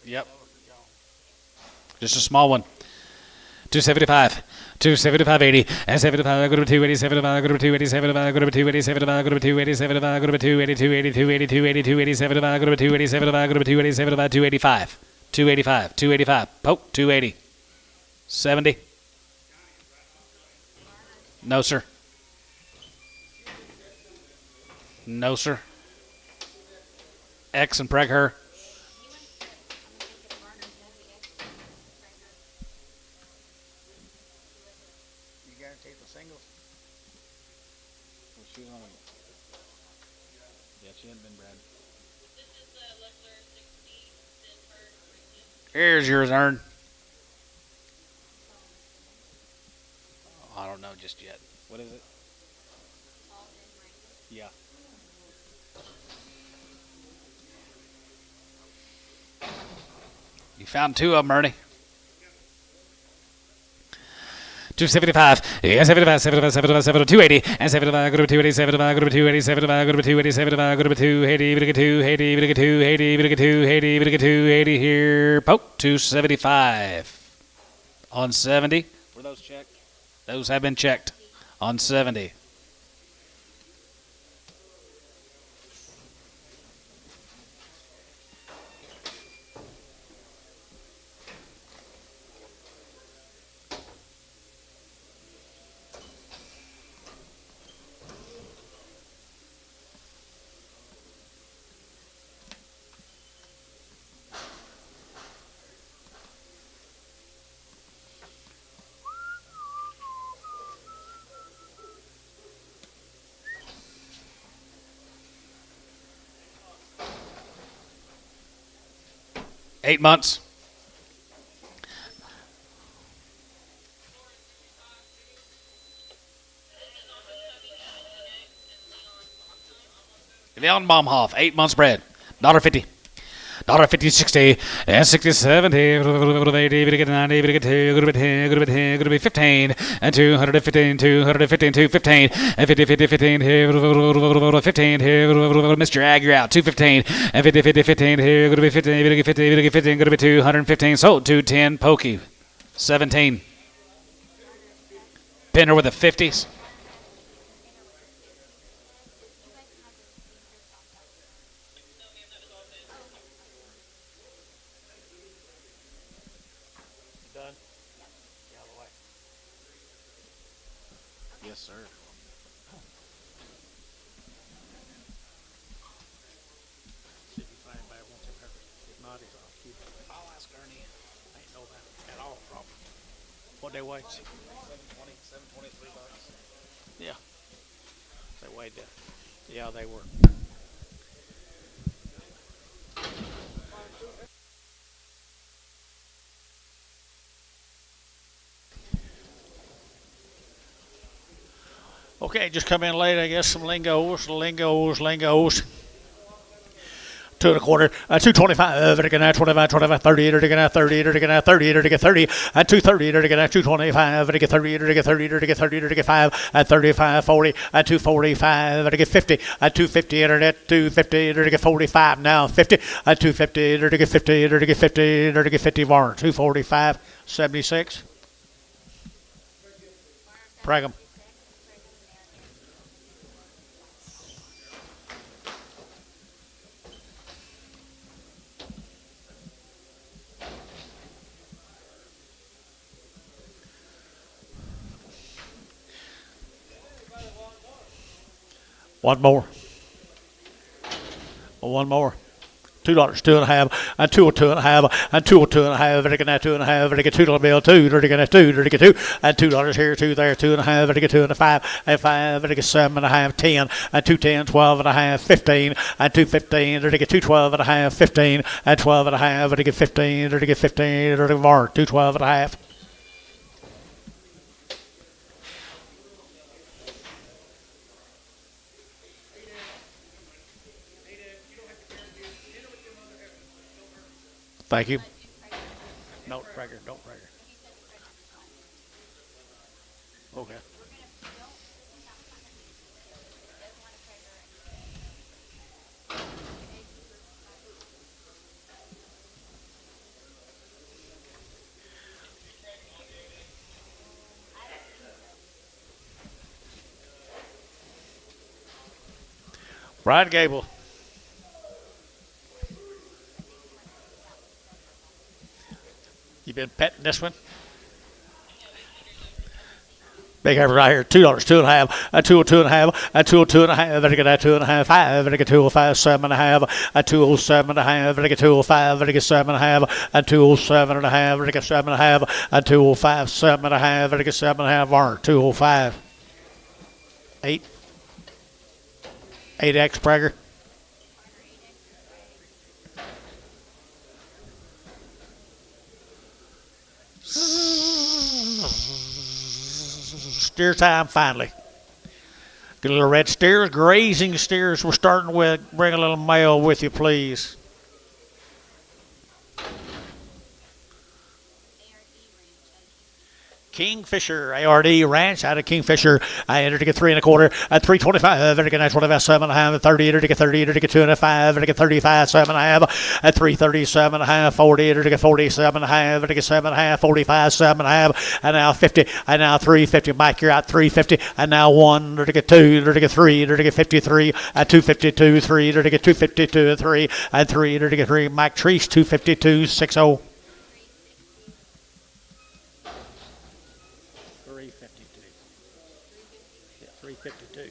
Yep. Just a small one. 275, 275.80, and 75, go to 280, 75, go to 280, 75, go to 280, 75, go to 280, 75, go to 280, 280, 280, 280, 280, 75, go to 280, 75, go to 280, 75, 285, 285, 285, poke, 280, 70. No, sir. No, sir. X and preg her. Here's yours, Ern. I don't know just yet. What is it? Yeah. You found 2 of them, Ernie. 275, yeah, 75, 75, 75, 75, 280, and 75, go to 280, 75, go to 280, 75, go to 280, 75, go to 280, we get 280, we get 280, we get 280, we get 280 here. Poke, 275 on 70. Were those checked? Those have been checked on 70. Eight months. Leon Baumhoff, 8 months bred. $1.50. $1.50, 60, and 60, 70, 80, we get 90, we get 2, go to 10, go to 10, go to 15, and 215, 215, 215, and 50, 50, 15, here, 15, here, Mr. Ag, you're out, 215, and 50, 50, 15, here, go to 15, we get 50, we get 15, go to 215, sold, 210, Pokey, 17. Pinner with the 50s. Yes, sir. See if you find anybody who wants him hurt. If not, he's off. I'll ask Ernie. I ain't know that at all problem. What they weigh? 720, 723 bucks. Yeah. They weighed that. Yeah, they were. Okay, just come in late, I guess. Some lingos. 2 1/4, 225, 25, 25, 30, 30, 30, 30, 30, 30, 230, 225, 30, 30, 30, 30, 35, 35, 40, 245, 50, 250, internet, 250, 45, now 50, 250, 50, 50, 50, bar, 245, 76. Prag 'em. One more. $2, 2.5, and 2.5, and 2.5, very good, 2.5, very good, $2 bill, very good, $2, and $2 here, 2 there, 2.5, very good, 2.5, and 5, very good, 7.5, 10, and 2.10, 12.5, 15, and 2.15, very good, 2.12.5, 15, and 12.5, very good, 15, very good, 15, very good, more, 2.12.5. Thank you. No, Traeger, don't Traeger. Okay. Brian Gable. You been petting this one? Big effort right here. $2, 2.5, a 2.5, a 2.5, very good, 2.5, 5, very good, 2.05, 7.5, a 2.07.5, very good, 2.05, very good, 7.5, a 2.07.5, very good, 7.5, a 2.05, 7.5, very good, 7.5, bar, 2.05, 8, 8X Prager. Steer time finally. Get a little red steers, grazing steers. We're starting with. Bring a little male with you, please. Kingfisher, ARD Ranch out of Kingfisher. I entered to get 3 1/4, at 325, entered to get 25, 7.5, 30, entered to get 30, entered to get 2.5, entered to get 35, 7.5, at 337.5, 40, entered to get 47.5, entered to get 7.5, 45, 7.5, and now 50, and now 350. Mike, you're out 350, and now 1, entered to get 2, entered to get 3, entered to get 53, at 252, 3, entered to get 252, and 3, and 3, entered to get 3. Mike Treese, 252, 60. 352.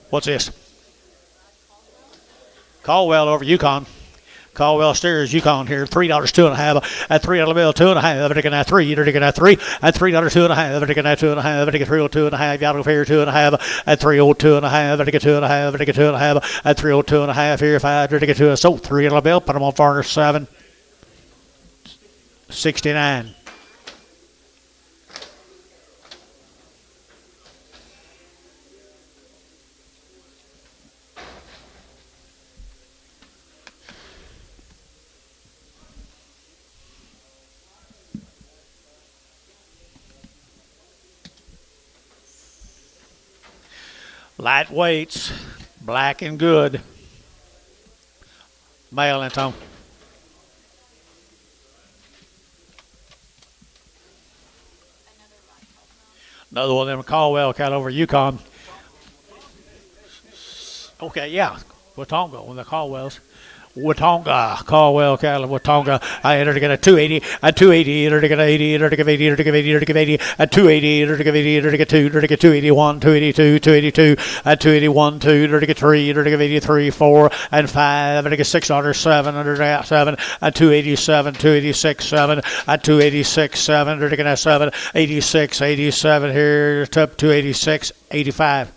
What's this? Caldwell over Yukon. Caldwell Steers, Yukon here, $3, 2.5, at $3 bill, 2.5, everything at 3, everything at 3, at $3, 2.5, everything at 2.5, everything at 302.5, Yellow here, 2.5, at 302.5, everything at 2.5, everything at 2.5, at 302.5 here, 5, everything at 2, so $3 bill, put them on 407, 69. Light weights, black and good. Male and Tom. Another one of them Caldwell cat over Yukon. Okay, yeah. Watonga, one of the Caldwells. Watonga, Caldwell, cattle, Watonga. I entered to get a 280, a 280, entered to get 80, entered to get 80, entered to get 80, entered to get 80, a 280, entered to get 80, entered to get 2, entered to get 281, 282, 282, a 281, 2, entered to get 3, entered to get 83, 4, and 5, entered to get $6, 7, entered to get 7, a 287, 286, 7, a 286, 7, entered to get 7, 86, 87 here, up 286, 85.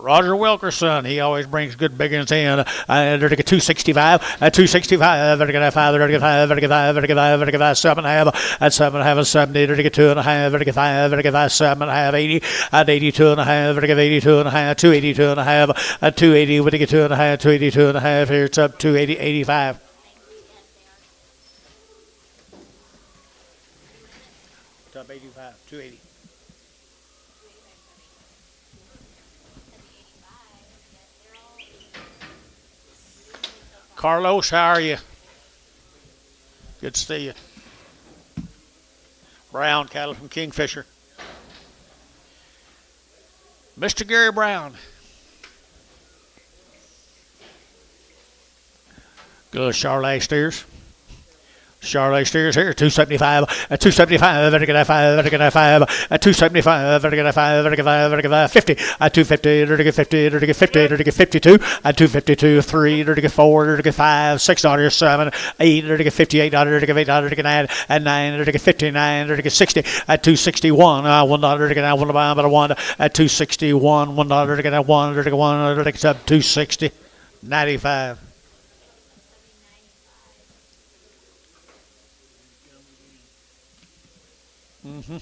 Roger Wilkerson, he always brings good big ones in. They're to get 265, 265, they're to get 5, they're to get 5, they're to get 5, they're to get 5, they're to get 5, 7.5, at 7.5, 70, they're to get 2.5, they're to get 5, they're to get 5, 7.5, 80, at 82.5, they're to get 82.5, 282.5, at 280, we're to get 2.5, 282.5, here it's up 280, 85. Up 85, 280. Carlos, how are you? Good to see you. Brown cattle from Kingfisher. Mr. Gary Brown. Good Charolais steers. Charolais steers here, 275, at 275, they're get 5, they're get 5, at 275, they're get 5, they're get 5, they're get 50, at 250, they're get 50, they're get 50, they're get 52, at 252, 3, they're get 4, they're get 5, 6 dollars, 7, 8, they're get 58 dollars, they're get 8 dollars, they're get 9, at 9, they're get 59, they're get 60, at 261, $1 dollar, they're get 1 buy about a 1, at 261, $1 dollar, they're get 1, they're get 1, they're get 260, 95. Mm-hmm.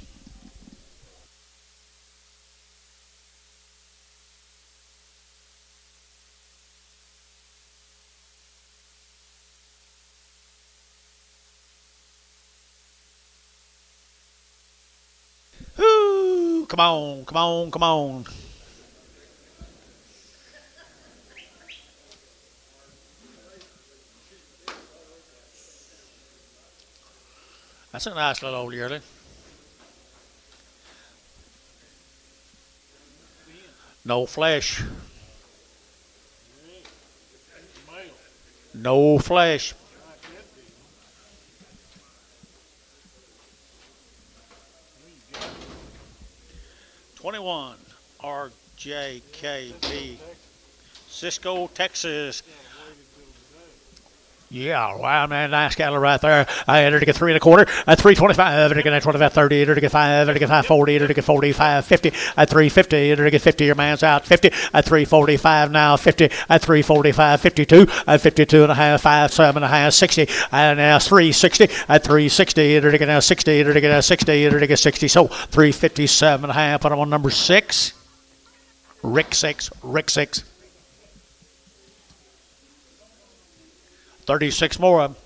Ooh, come on, come on, come on. That's a nice little old yearling. No flesh. No flesh. $21 RJKB, Cisco, Texas. Yeah, wow, man, nice cattle right there. I had her to get 3 1/4, at 325, to get 25, 30, to get 5, to get 540, to get 45, 50, at 350, to get 50, your man's out, 50, at 345 now, 50, at 345, 52, at 52.5, 5, 7.5, 60, and now 360, at 360, to get now 60, to get 60, to get 60, so 357.5, put him on number 6, Rick 6, 36 more of them.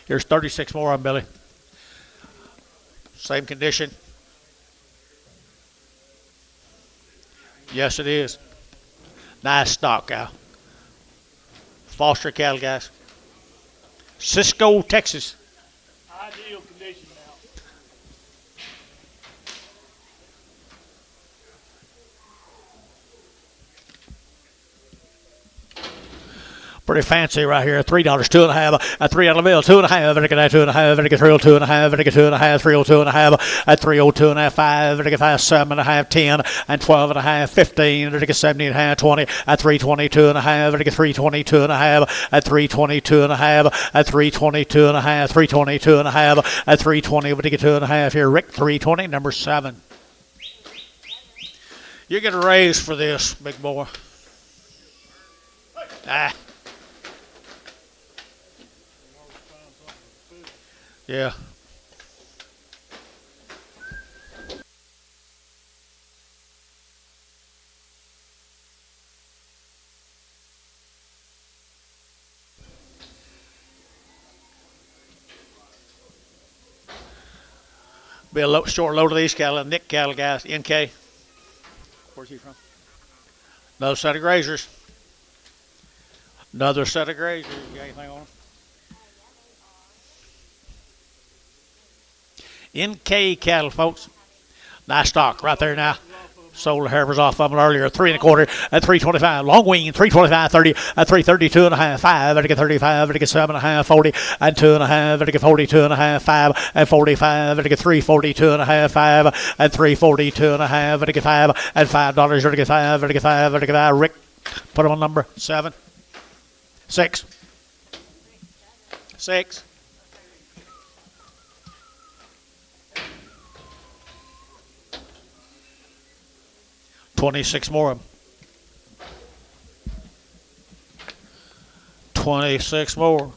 Here's 36 more on Billy. Same condition. Yes, it is. Nice stock cow. Foster cattle, guys. Cisco, Texas. Ideal condition now. Pretty fancy right here. $3, 2.5, a $3 bill, 2.5, and I get 2.5, and I get 302.5, and I get 2.5, 302.5, at 302.5, 5, and I get 5, 7.5, 10, and 12.5, 15, and I get 17.5, 20, at 322.5, and I get 322.5, at 322.5, at 322.5, 322.5, at 320, but I get 2.5 here. Rick, 320, number 7. You get a raise for this, big boy. Ah. Yeah. Be a short load of these cattle, Nick cattle, guys. NK. Where's he from? Another set of grazers. Another set of grazers. You got anything on them? NK cattle, folks. Nice stock right there now. Sold the heifers off of them earlier. 3 1/4 at 325. Long wing 325 30 at 332 and a half. 5 at 35 at 7 and a half. 40 and 2 and a half at 42 and a half. 5 and 45 at 342 and a half. 5 and 342 and a half at $5 and $5 at 5 at 5 at 5. Rick, put them on number 7, 6, 6. $26 more. 26 more.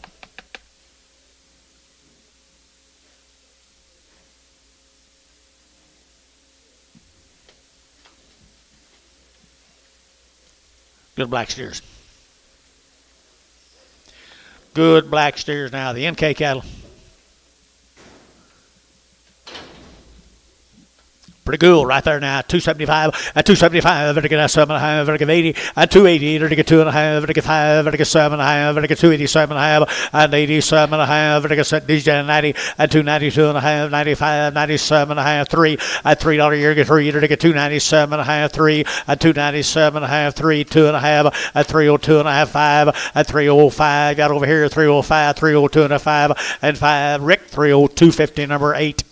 Good black steers. Good black steers now. The NK cattle. Pretty cool right there now. 275 at 275. Vertical at 7.5. Vertical 80 at 280. Vertical 2.5. Vertical 5. Vertical 7.5. Vertical 287.5 and 87.5. Vertical set DJ 90 at 292.5. 95. 97.5. 3 at $3 year. 3. Vertical 297.5. 3 at 297.5. 3. 2.5 at 302.5. 5 at 305. Got over here 305. 302.5 and 5. Rick 302.50 number 8.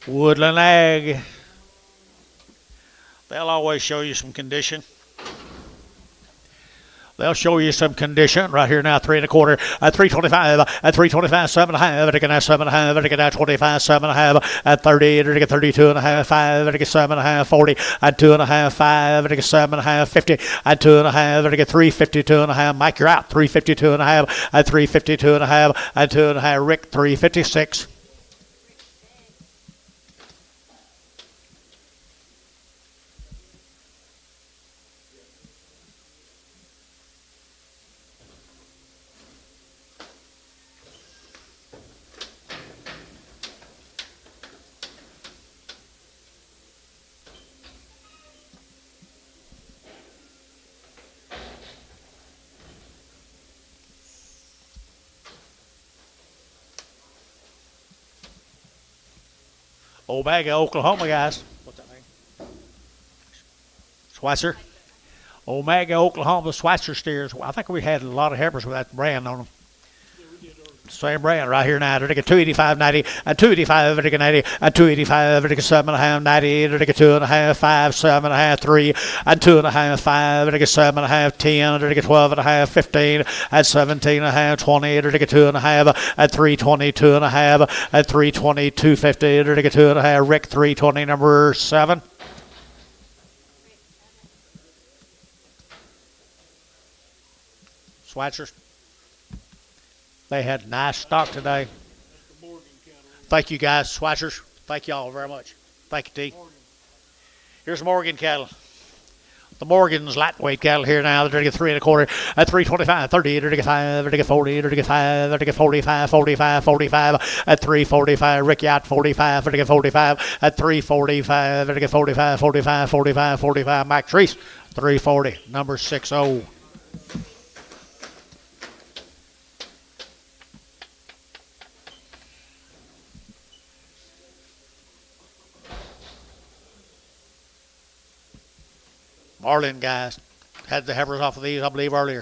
Woodland Ag. They'll always show you some condition. They'll show you some condition right here now. 3 1/4 at 325 at 325 7.5 at 7.5 at 25 7.5 at 30 at 32.5 5 at 7.5 40 at 2.5 5 at 7.5 50 at 2.5 at 352.5. Mike, you're out. 352.5 at 352.5 at 2.5. Rick 356. Omega, Oklahoma, guys. What's that name? Schweitzer. Omega, Oklahoma, Schweitzer steers. I think we had a lot of heifers with that brand on them. Same brand right here now. Vertical 285.90 and 285 vertical 90 and 285 vertical 7.5 90 vertical 2.5 5 7.5 3 and 2.5 5 vertical 7.5 10 vertical 12.5 15 at 17.5 20 vertical 2.5 at 322.5 at 322.50 vertical 2.5. Rick 320 number 7. Schweitzers. They had nice stock today. Thank you, guys. Schweitzers. Thank you all very much. Thank you, T. Here's Morgan cattle. The Morgan's lightweight cattle here now. They're going to get 3 1/4 at 325, 30, they're going to get 5, they're going to get 40, they're going to get 5, they're going to get 45, 45, 45 at 345. Ricky out 45, they're going to get 45 at 345, they're going to get 45, 45, 45, 45. Mike Treese 340, number 60. Marlin guys had the heifers off of these, I believe, earlier.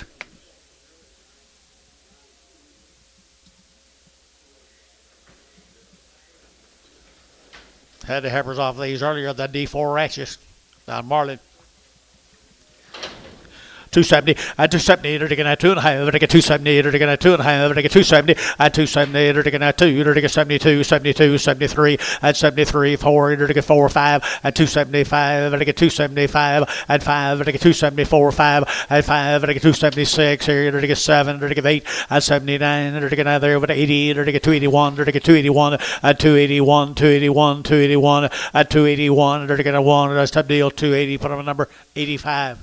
Had the heifers off of these earlier, the D4 ratchets. Marlin. 270 at 270, they're taking at 2.5, they're taking 270, they're taking at 2.5, they're taking 270 at 270, they're taking at 2, they're taking 72, 72, 73 at 73, 4, they're taking 4, 5 at 275, they're taking 275 at 5, they're taking 274, 5 at 5, they're taking 276 here, they're taking 7, they're taking 8 at 79, they're taking out there with 80, they're taking 281, they're taking 281 at 281, 281, 281 at 281, they're taking a 1, that's top deal, 280, put on a number 85.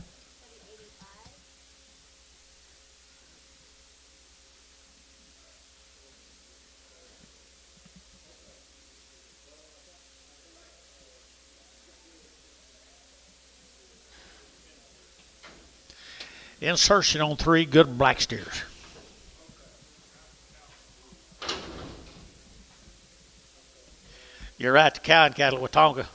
Insertion on 3 good black steers. You're right, the cow and cattle, Watonga.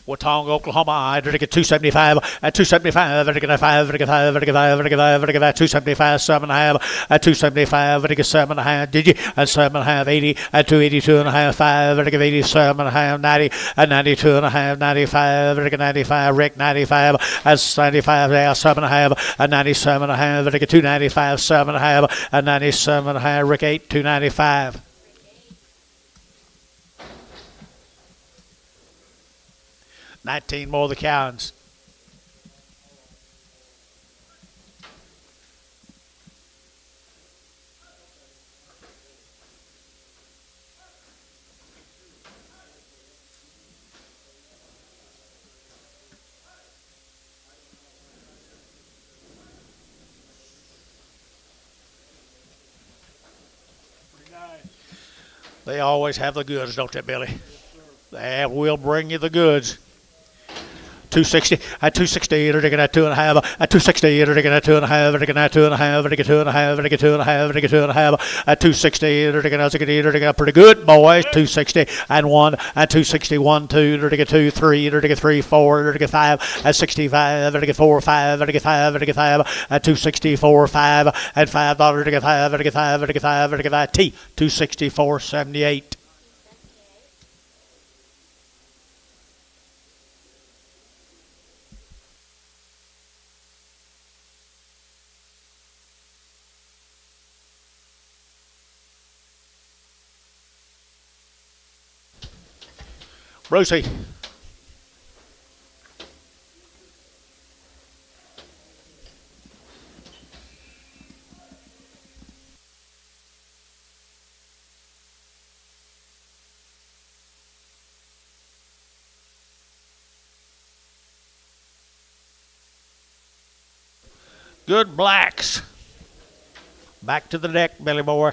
Watonga, Oklahoma, I did get 275 at 275, I get 5, I get 5, I get 5, I get 5, I get 275, 7.5 at 275, I get 7.5, did you? At 7.5, 80 at 282.5, 5, I get 87.5, 90 at 92.5, 95, I get 95, Rick 95 at 95, 7.5 at 97.5, I get 295, 7.5 at 97.5, Rick 8, 295. 19 more of the cows. Pretty nice. They always have the goods, don't they, Billy? They will bring you the goods. 260 at 260, they're taking at 2.5 at 260, they're taking at 2.5, they're taking at 2.5, they're taking 2.5, they're taking 2.5, they're taking 2.5 at 260, they're taking at pretty good boys. 260 and 1 at 261, 2, they're taking 2, 3, they're taking 3, 4, they're taking 5 at 65, they're taking 4, 5, they're taking 5, they're taking 5 at 264, 5 at $5, they're taking 5, they're taking 5, they're taking 5, they're taking 5 T 264.78. Brucey. Good blacks. Back to the deck, Billy Boy.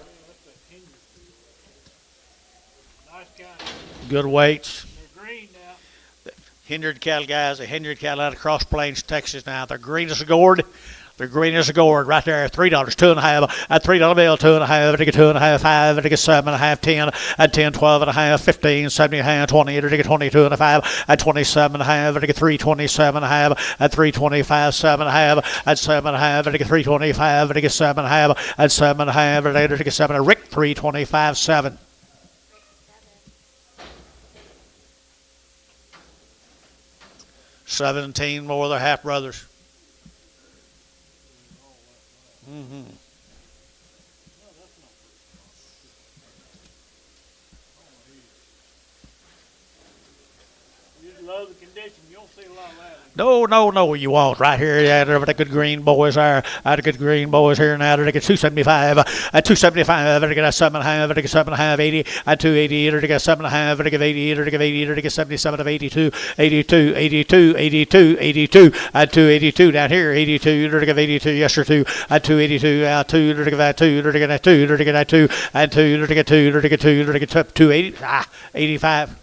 Nice county. Good weights. They're green now. Hindered cattle guys, the hindered cattle out of Cross Plains, Texas now. They're green as a gourd. They're green as a gourd right there. $3, 2.5 at $3 bill, 2.5 at 2.5, 5 at 7.5, 10 at 10, 12.5, 15, 17.5, 20 at 22.5 at 27.5 at 327.5 at 325, 7.5 at 7.5 at 325 at 7.5 at 7.5 at 7. Rick 325, 7. 17 more of the half brothers. Mm-hmm. You just love the condition. You don't see a lot of that. No, you won't. Right here, yeah, they're the good green boys there. The good green boys here now. They get 275 at 275. They get 7.5. They get 7.5, 80 at 280. They get 7.5. They get 80. They get 80. They get 77 of 82, 82, 82, 82, 82 at 282 down here. 82. They get 82. Yes, sir, 2 at 282. Out 2. They get that 2. They get that 2. They get that 2 and 2. They get 2. They get 2. They get 280. 85.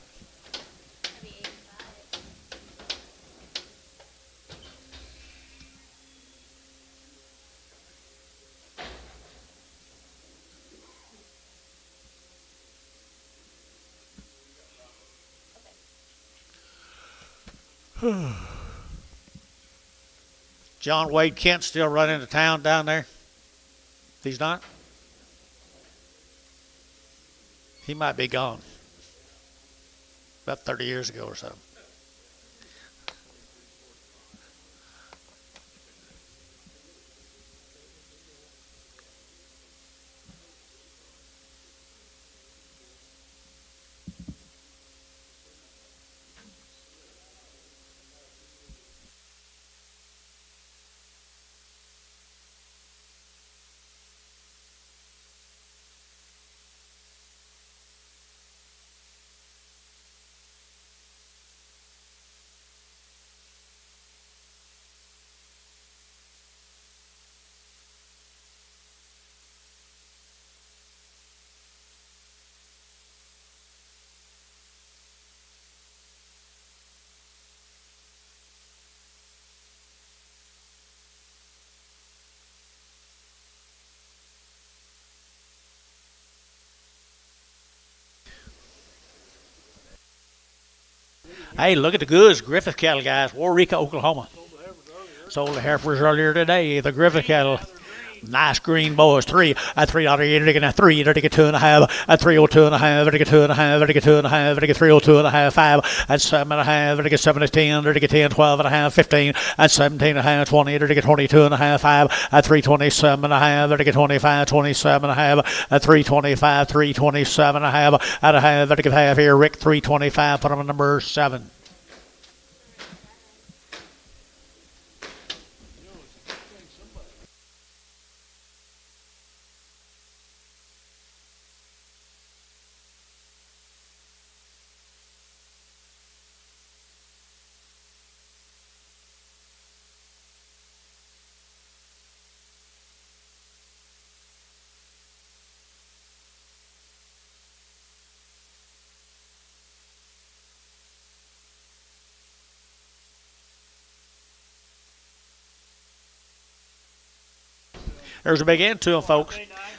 John Wade Kent still running to town down there? He's not? He might be gone. About 30 years ago or so. Hey, look at the goods. Griffith cattle, guys. Warrika, Oklahoma. Sold the Herefords earlier today. The Griffith cattle. Nice green boys. $3. At $3, you're gonna 3. You're gonna get 2.5. At 302.5. You're gonna get 2.5. You're gonna get 2.5. You're gonna get 302.5. 5. At 7.5. You're gonna get 7 to 10. You're gonna get 10. 12.5. 15. At 17.5. 20. You're gonna get 22.5. 5. At 327.5. You're gonna get 25. 27.5. At 325. 327.5. At a half. You're gonna get half here. Rick 325. Put him on number 7. There's a big end to them, folks.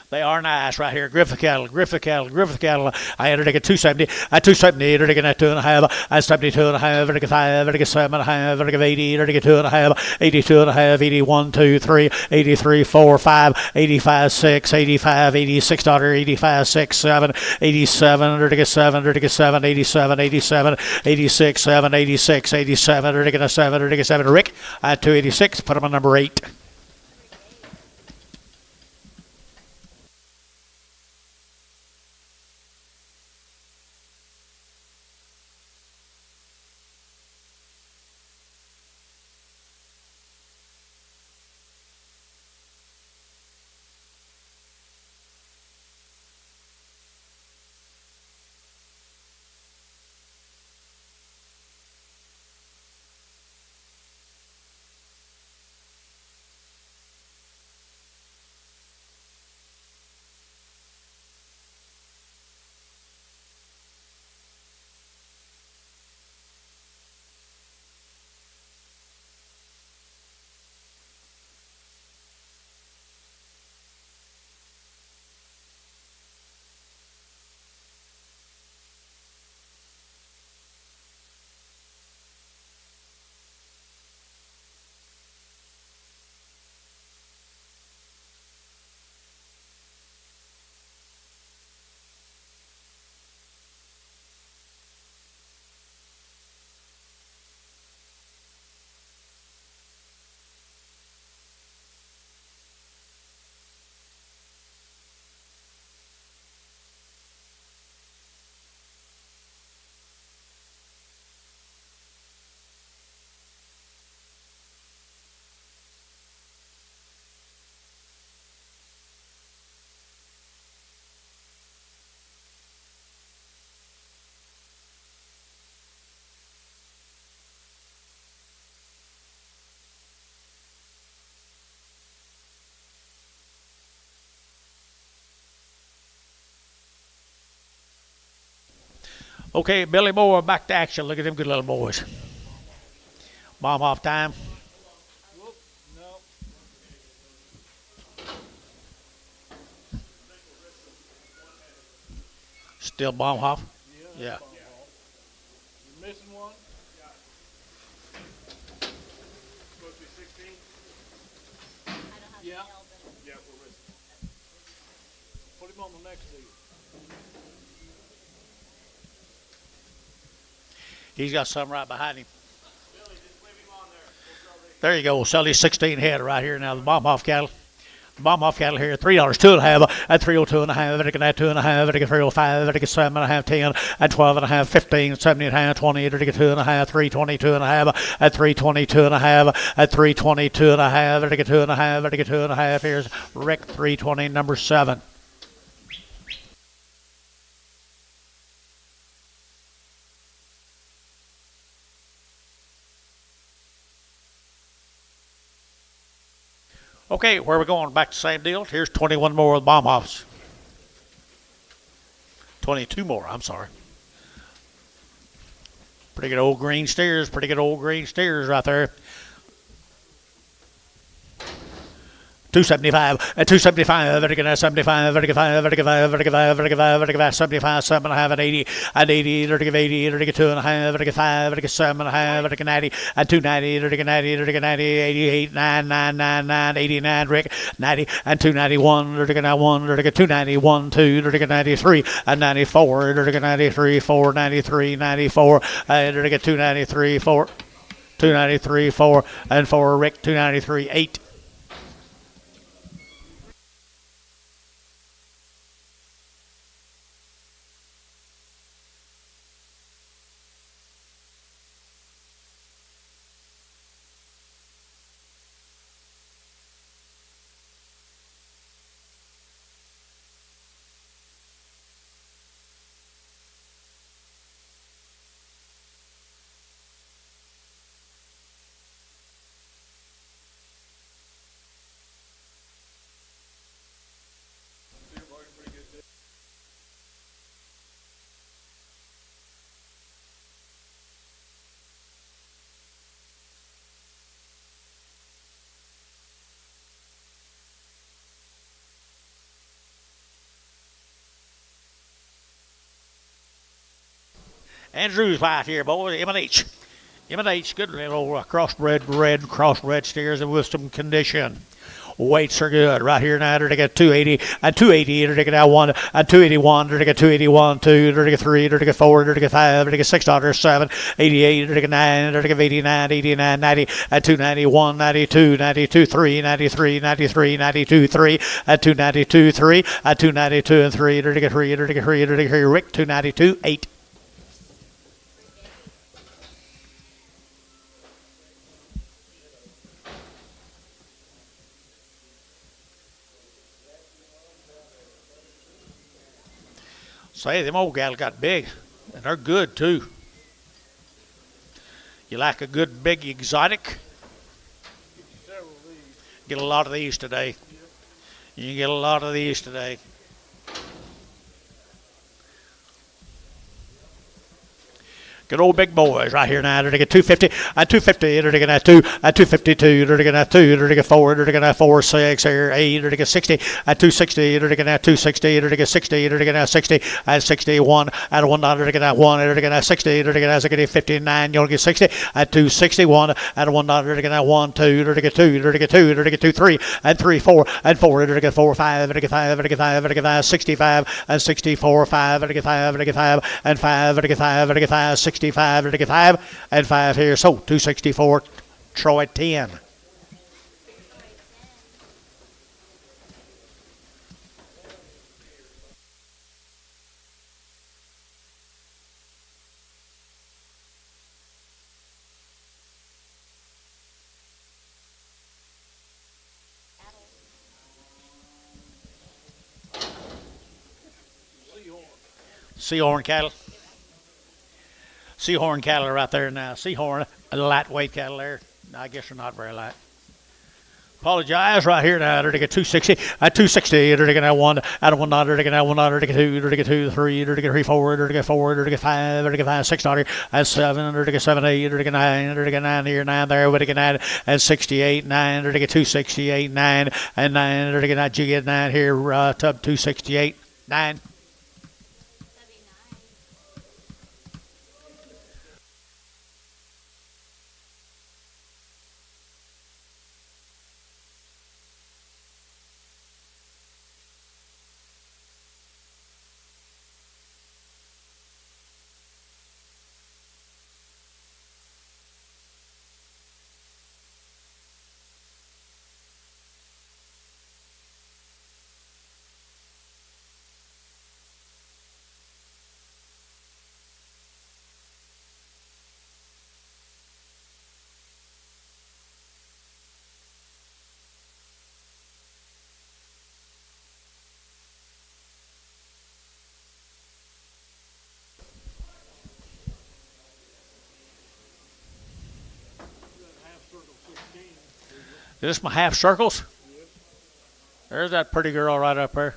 They are nice right here. Griffith cattle, Griffith cattle, Griffith cattle. I entered at 270. At 270, entered at 2.5. At 72.5, entered at 5, entered at 7.5, entered at 80, entered at 2.5, 82.5, 81, 2, 3, 83, 4, 5, 85, 6, 85, 86, $85, 6, 7, 87, entered at 7, entered at 7, 87, 87, 86, 7, 86, 87, entered at 7, entered at 7. Rick at 286. Put him on number 8. Okay, Billy Moore back to action. Look at them good little boys. Bomb off time. Whoop, no. Still bomb off. Yeah. You're missing one? Supposed to be 16? I don't have Yeah. nails in it. Yeah, we're missing. Put him on the next seat. He's got some right behind him. There you go. Sell these 16 head right here now. The bomb off cattle. Bomb off cattle here. $3, 2.5. At 302.5. At 2.5. At 305. At 7.5. 10. At 12.5. 15. 17.5. 20. At 2.5. 322.5. At 322.5. At 322.5. At 2.5. At 2.5. Here's Rick 320, number 7. Okay, where are we going? Back to the same deal. Here's 21 more with bomb offs. 22 more, I'm sorry. Pretty good old green steers. Pretty good old green steers right there. 275, 275, vertical 75, vertical 5, vertical 5, vertical 5, vertical 5, vertical 5, 75, 7.5, and 80, vertical 80, vertical 2.5, vertical 5, vertical 7.5, vertical 90, and 290, vertical 90, vertical 90, 88, 9, 9, 9, 9, 89, Rick, 90, and 291, vertical 1, vertical 291, 2, vertical 93, and 94, vertical 93, 4, 93, 94, and vertical 293, 4, 293, 4, and 4, Rick, 293, 8. Andrew's wife here, boys, M&H. M&H, good little crossbred steers in wisdom condition. Weights are good. Right here now, they're get 280, and 280, they're get 1, and 281, they're get 281, 2, they're get 3, they're get 4, they're get 5, they're get 6, 7, 88, they're get 9, they're get 89, 89, 90, and 291, 92, 92, 3, 93, 93, 92, 3, and 292, 3, and 292, and 3, they're get 3, they're get 3, they're get 3, Rick, 292, 8. Say, them old gals got big, and they're good, too. You like a good, big exotic? Several of these. Get a lot of these today. You can get a lot of these today. Good old big boys right here now. They're going to get 250, and 250, they're going to have 2, and 252, they're going to have 2, they're going to get 4, they're going to have 4, 6, or 8, they're going to get 60, and 260, they're going to have 260, they're going to get 60, they're going to have 60, and 61, and $1, they're going to have 1, they're going to have 60, they're going to have 59, you'll get 60, and 261, and $1, they're going to have 1, 2, they're going to get 2, they're going to get 2, they're going to get 2, 3, and 3, 4, and 4, they're going to get 4, 5, they're going to get 5, they're going to get 5, they're going to get 5, 65, and 64, 5, they're going to get 5, they're going to get 5, and 5, they're going to get 5, they're going to get 5, 65, they're going to get 5, and 5 here. So 264, Troy 10. Seahorn cattle. Seahorn cattle right there now. Seahorn, a lightweight cattle there. I guess they're not very light. Apologize right here now. They're to get 260, 260. They're to get 1, out of $1. They're to get 1, they're to get 2, they're to get 2, 3, they're to get 3, 4, they're to get 4, they're to get 5, they're to get 5, $6, and 7, they're to get 7, 8, they're to get 9, they're to get 9 here, 9 there, they're to get 9, and 68, 9, they're to get 268, 9, and 9, they're to get 9, you get 9 here, tub 268, 9. Is this my half circles? Yes. There's that pretty girl right up there.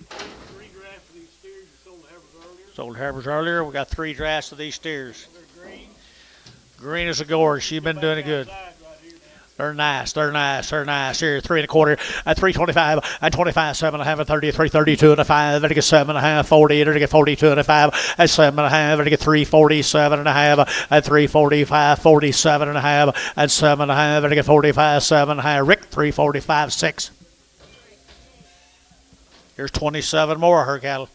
3 drafts of these steers. You sold the heifers earlier. Sold heifers earlier. We got 3 drafts of these steers. They're green. Green as a gorge. She's been doing it good. Right here now. They're nice. They're nice. They're nice. Here, 3 1/4 at 325 and 25, 7.5 and 30, 332 and a 5. And to get 7.5, 40. And to get 42 and a 5 at 7.5. And to get 347 and a half at 345, 47 and a half at 7.5. And to get 45, 7.5. Rick, 345, 6. Here's 27 more of her cattle.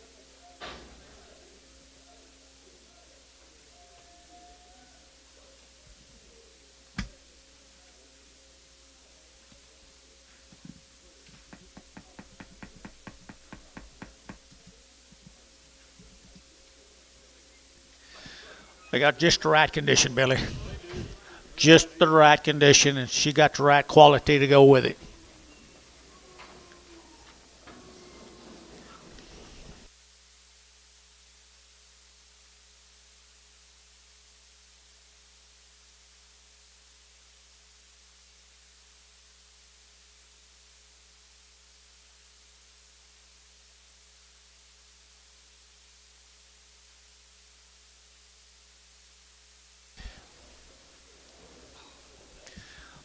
They got just the right condition, Billy. Just the right condition, and she got the right quality to go with it.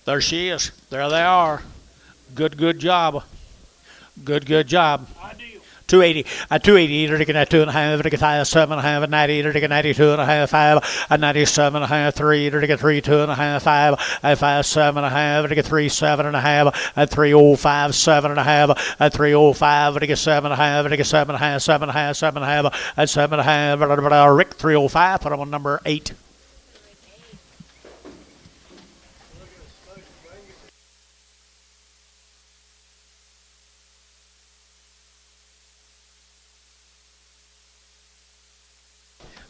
There she is. There they are. Good job. Good job. Ideal. 280 at 280, they're taking at 2.5, they're taking 5, 7.5, at 90, they're taking 92.5, 5, at 97.5, 3, they're taking 3, 2.5, 5, at 5, 7.5, they're taking 3, 7.5, at 305, 7.5, at 305, they're taking 7.5, they're taking 7.5, 7.5, 7.5, at 7.5, Rick 305, put him on number 8.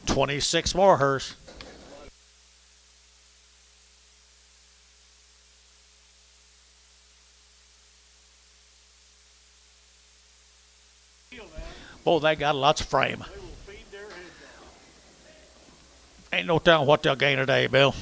26 more hers. Oh, they got lots of frame. They will feed their heads off. Ain't no telling what they'll gain today, Bill.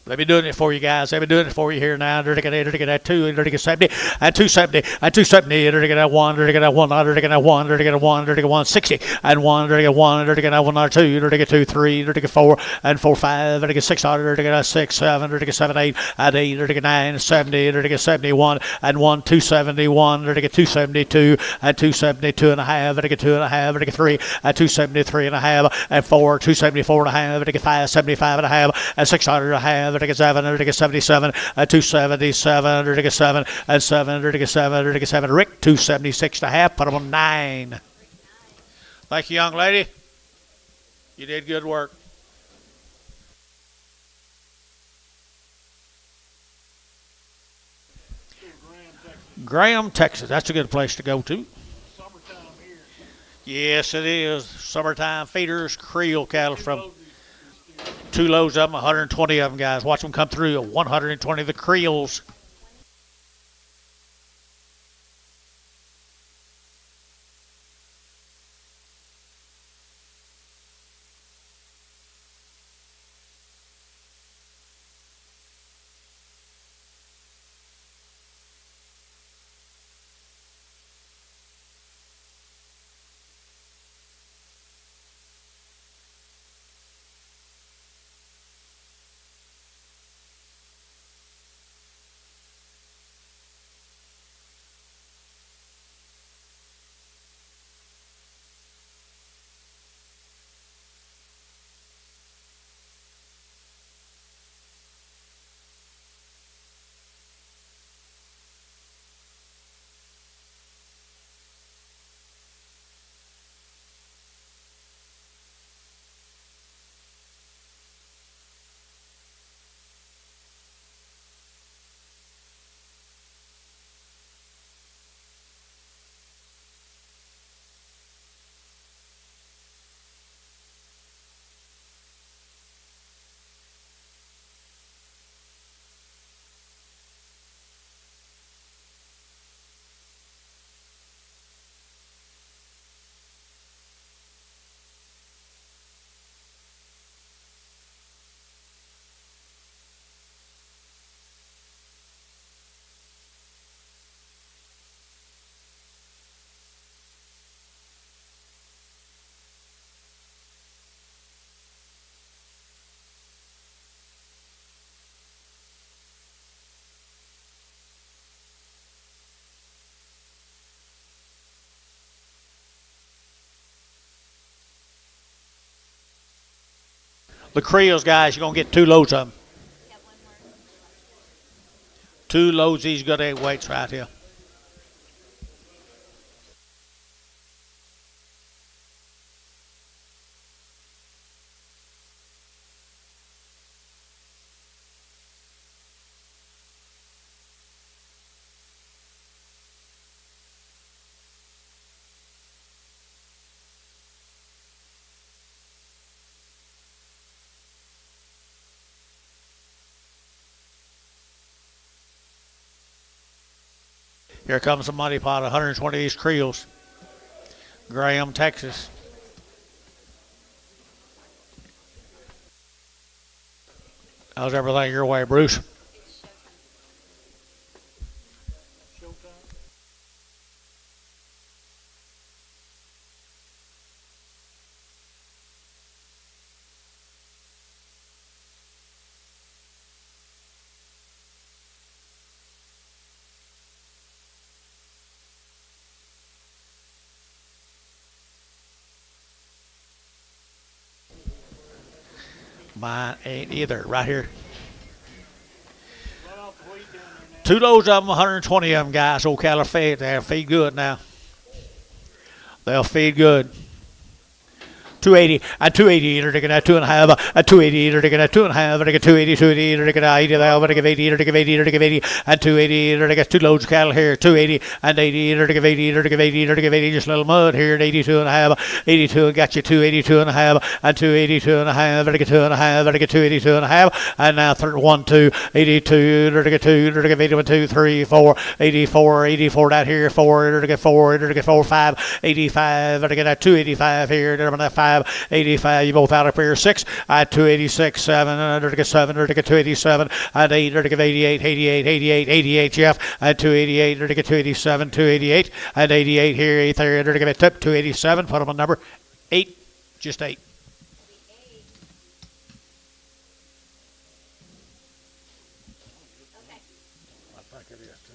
They've been doing it for you guys. They've been doing it for you here now. They're taking that 2, they're taking 70, and 270, and 270, they're taking that 1, they're taking that 1, they're taking that 1, they're taking that 1, they're taking 160, and 1, they're taking 1, they're taking that 1, 2, they're taking 2, 3, they're taking 4, and 4, 5, they're taking 6, they're taking that 6, 7, they're taking 7, 8, and 8, they're taking 9, 70, they're taking 71, and 1, 271, they're taking 272, and 272 and a half, they're taking 2 and a half, they're taking 3, and 273 and a half, and 4, 274 and a half, they're taking 5, 75 and a half, and 600 and a half, they're taking 7, they're taking 77, 277, they're taking 7, and 7, they're taking 7, they're taking 7. Rick, 276 and a half, put them on 9. Thank you, young lady. You did good work. Graham, Texas. That's a good place to go to. Summertime here. Yes, it is. Summertime feeders, Creole cattle from 2 loads of them, 120 of them, guys. Watch them come through. 120 of the Creoles. The Creels, guys, you're going to get 2 loads of them. Yeah, one more. 2 loads of these good 8 weights right here. Here comes the money pot, 120 of these Creels. Graham, Texas. How's everything your way, Bruce? Showtime. Mine ain't either. Right here. Right off the weight down there now. 2 loads of them, 120 of them, guys. Ocala feed. They'll feed good now. They'll feed good. 280, a 280 eater to get a 2.5, a 280 eater to get a 2.5, and a 280, 280 eater to get a 80, but to give 80 eater to give 80 eater to give 80, and 280 eater to get 2 loads of cattle here, 280 and 80 eater to give 80 eater to give 80 eater to give 80, just a little mud here at 82.5, 82 got you 282.5, and 282.5, and to get 2.5, and to get 282.5, and now 1, 2, 82 eater to get 2 eater to give 81, 2, 3, 4, 84, 84 down here, 4 eater to get 4 eater to get 4, 5, 85, and to get a 285 here, and that 5, 85, you both out up here, 6, 286, 7, under to get 7, under to get 287, and 8, under to get 88, 88, 88, 88, Jeff, and 288, under to get 287, 288, and 88 here, 83, under to get 287, put them on number 8, just 8. Okay. I think it is too.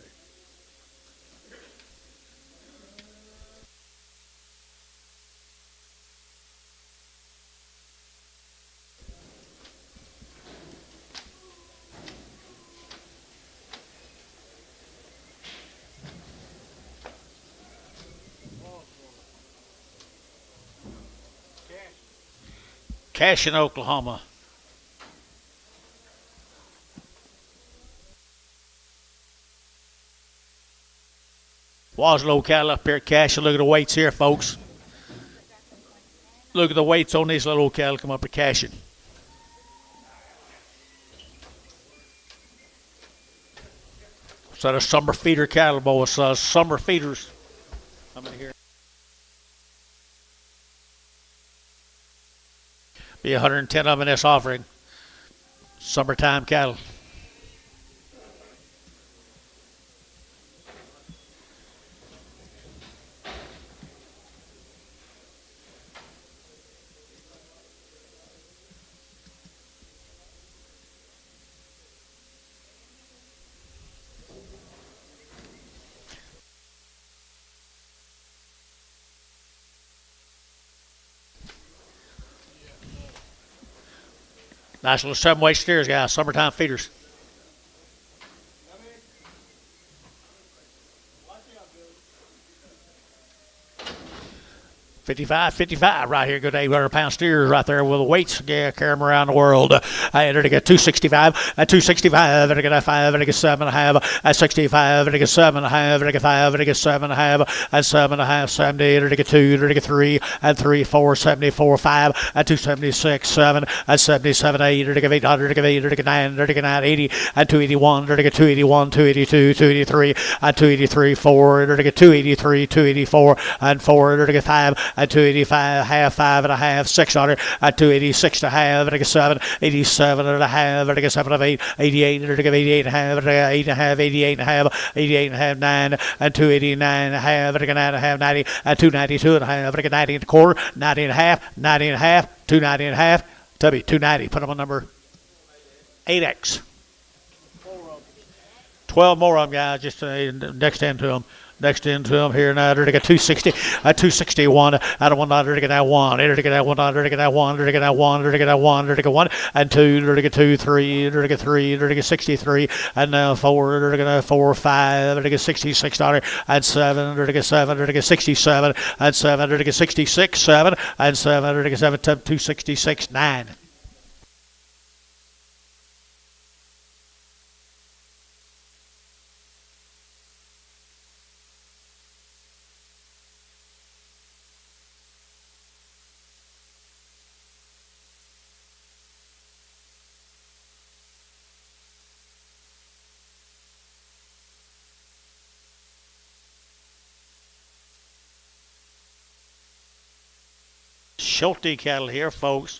Cash in Oklahoma. Waslow cattle up here at Cash. Look at the weights here, folks. Look at the weights on these little cattle come up at Cashin. So the summer feeder cattle, boys. Summer feeders. How many here? Be 110 of them in this offering. Summertime cattle. Nice little 7-weight steers, guys. Summertime feeders. 55 right here. Good 800-pound steers right there with the weights. Yeah, carry them around the world. I enter to get 265, 265, and I get a 5, and I get 7.5, at 65, and I get 7.5, and I get 5, and I get 7.5, at 7.5, 70, and I get 2, and I get 3, and 3, 4, 74, 5, at 276, 7, at 77, 8, and I get 800, and I get 8, and I get 9, and I get 9, 80, at 281, and I get 281, 282, 283, at 283, 4, and I get 283, 284, and 4, and I get 5, at 285, half, 5.5, 600, at 286 and a half, and I get 7, 87 and a half, and I get 7 of 8, 88, and I get 88 and a half, and I get 8 and a half, 88 and a half, 88 and a half, 9, and 289 and a half, and I get 9 and a half, 90, at 292 and a half, and I get 90 and a quarter, 90 and a half, 90 and a half, 290 and a half, Tubby, 290, put them on number 8X. 12 more of them, guys, just next 10 to them. Next into him here now, they're going to get 260, 261, out of one, they're going to get one, they're going to get one, they're going to get one, they're going to get one, they're going to get one, they're going to get one, and two, they're going to get two, three, they're going to get three, they're going to get 63, and now four, they're going to get 4, 5, they're going to get $66, and seven, they're going to get seven, they're going to get 67, and seven, they're going to get 66, 7, and seven, they're going to get 7, 266, 9. Schulte cattle here, folks.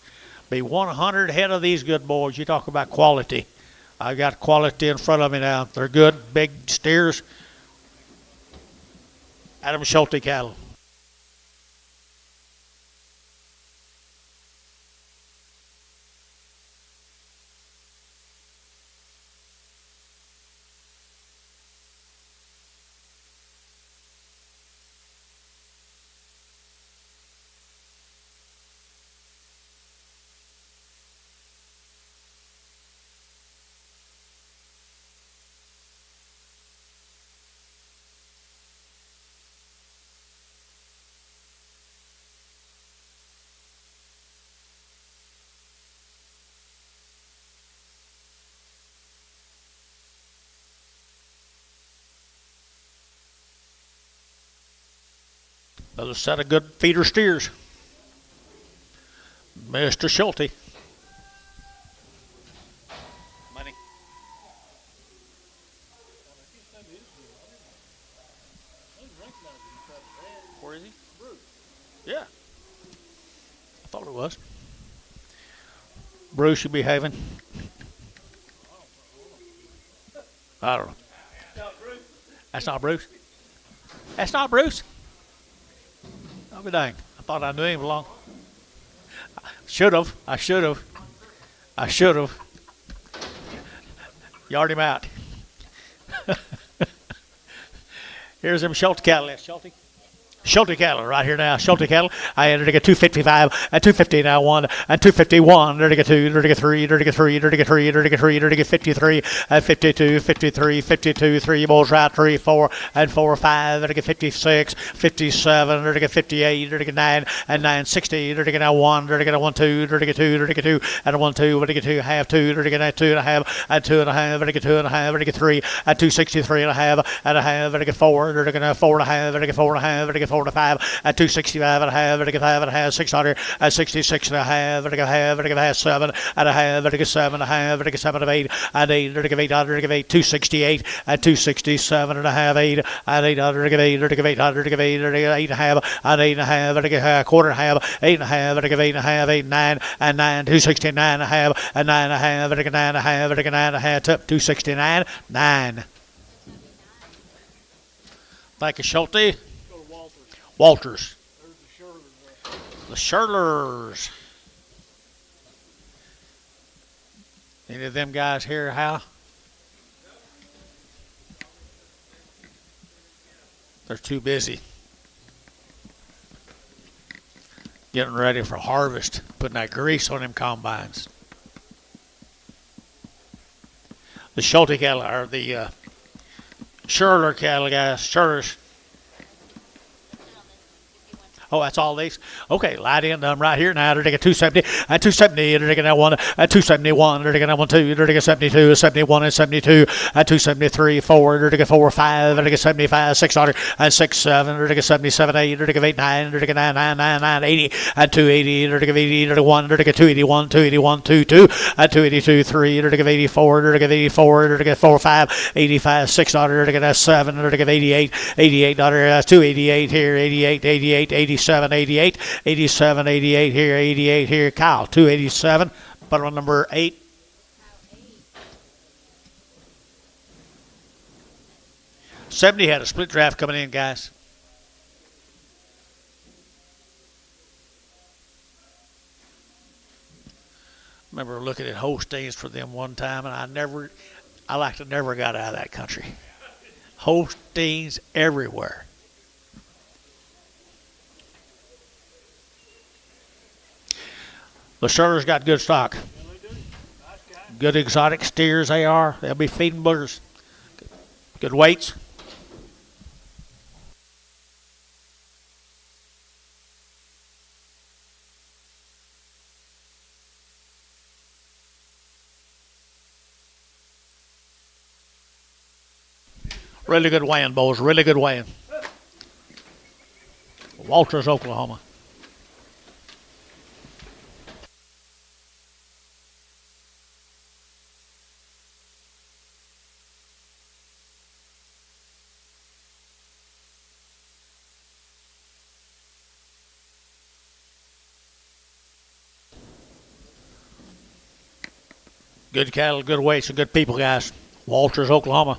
Be 100 head of these good boys. You talk about quality. I got quality in front of me now. They're good, big steers. Adam Schulte cattle. Another set of good feeder steers. Mr. Schulte. Money. Where is he? Yeah. I thought it was. Bruce, you behaving? I don't know. That's not Bruce. That's not Bruce. I'll be dang. I thought I knew him long. Should have. I should have. I should have. Yard him out. Here's them Schulte cattle. Schulte? Schulte cattle right here now. Schulte cattle. I entered to get 255 and 250 now one and 251. There to get two. There to get three. There to get three. There to get three. There to get three. There to get 53 and 52, 53, 52. Three balls right. 3, 4 and 4, 5. There to get 56, 57. There to get 58. There to get 9 and 9, 60. There to get now one. There to get a 1, 2. There to get 2. There to get 2 and a 1, 2. There to get 2 half 2. There to get 2.5 and 2.5. There to get 2.5. There to get 3 and 263.5 and a half. There to get 4. There to get 4.5. There to get 4.5. There to get 4 to 5 at 265 and a half, and a half and a half, 600 at 66 and a half, and a half, and a half, 7 and a half, and a 7 and a half, and a 7 of 8 and 8, and a 800, and 8, 268 at 267 and a half, 8 and 800, and 8, and 800, and 8, and 8 and a half, and 8 and a half, and a quarter and a half, 8 and a half, and 8 and a half, 8 and 9 and 9, 269 and a half, and 9 and a half, and a 9 and a half, and a 9 and a half, 269, 9. Thank you, Schulte. Walters. The Shirlers. Any of them guys here, Hal? They're too busy getting ready for harvest, putting that grease on them combines. The Schulte cattle are the Shirler cattle guys. Shirlers. Oh, that's all these? Okay, light in them right here now. They're taking 270 and 270. They're taking that one and 271. They're taking that 1, 2. They're taking 72, 71 and 72 and 273, 4. They're taking 4, 5. They're taking 75, 600 and 6, 7. They're taking 77, 8. They're taking 8, 9. They're taking 9, 9, 9, 9, 80 and 280. They're taking 80. They're taking 1. They're taking 281, 281, 2, 2 and 282, 3. They're taking 84. They're taking 84. They're taking 4, 5, 85, 600. They're taking 7. They're taking 88, 88. That's 288 here, 88, 88, 87. 88, 87, 88 here, 88 here. Kyle, 287. Put on number 8. '70 had a split draft coming in, guys. I remember looking at Holsteins for them one time, and I never got out of that country. Holsteins everywhere. The Shirley's got good stock. Good exotic steers they are. They'll be feeding boogers. Good weights. Really good weighing, boys. Really good weighing. Walters, Oklahoma. Good cattle, good weights, and good people, guys. Walters, Oklahoma.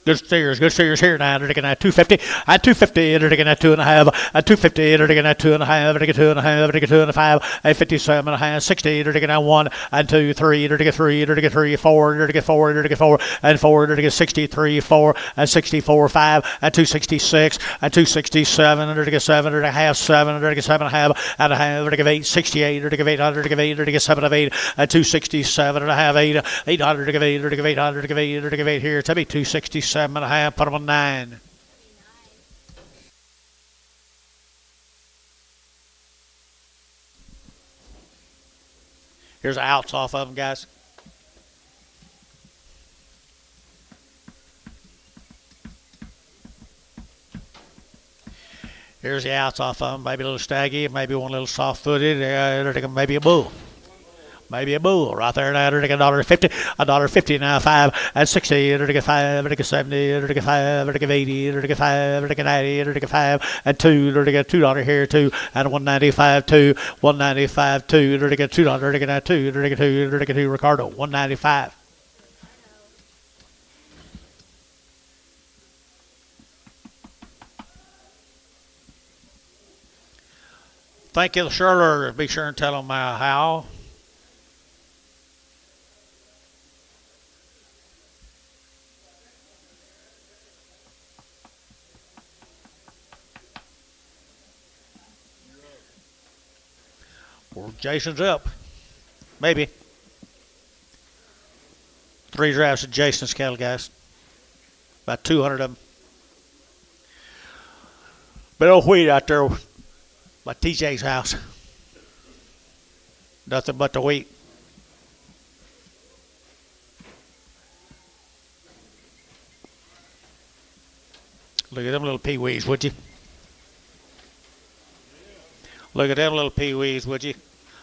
Good steers here now. They're taking at 250, at 250, they're taking at 2.5, at 250, they're taking at 2.5, they're taking 2.5, they're taking 2.5, at 57.5, 60, they're taking at 1, and 2, 3, they're taking 3, they're taking 3, 4, they're taking 4, they're taking 4, and 4, they're taking 63, 4, and 64, 5, and 266, and 267, they're taking 7, they're taking half 7, they're taking 7.5, and a half, they're taking 8, 68, they're taking 800, they're taking 8, they're taking 7 of 8, and 267 and a half, 8, 800, they're taking 8, they're taking 800, they're taking 8, they're taking 8 here. Tell me 267 and a half, put them on 9. Here's the outs off of them, guys. Here's the outs off of them. Maybe a little staggy, maybe one a little soft-footed, maybe a bull. Maybe a bull right there now. They're taking $1.50, $1.50 now, 5 and 60. They're taking 5, they're taking 70, they're taking 5, they're taking 80, they're taking 5, they're taking 90, they're taking 5 and 2. They're taking $2 here, 2 and 195, 2, 195, 2. They're taking $2, they're taking that 2, they're taking 2, they're taking 2. Ricardo, 195. Thank you, Shirley. Be sure and tell them how. Well, Jason's up. Maybe. 3 drafts of Jason's cattle, guys. About 200 of them. Bit of wheat out there by TJ's house. Nothing but the wheat. Look at them little pee-wees, would you? Look at them little pee-wees, would you?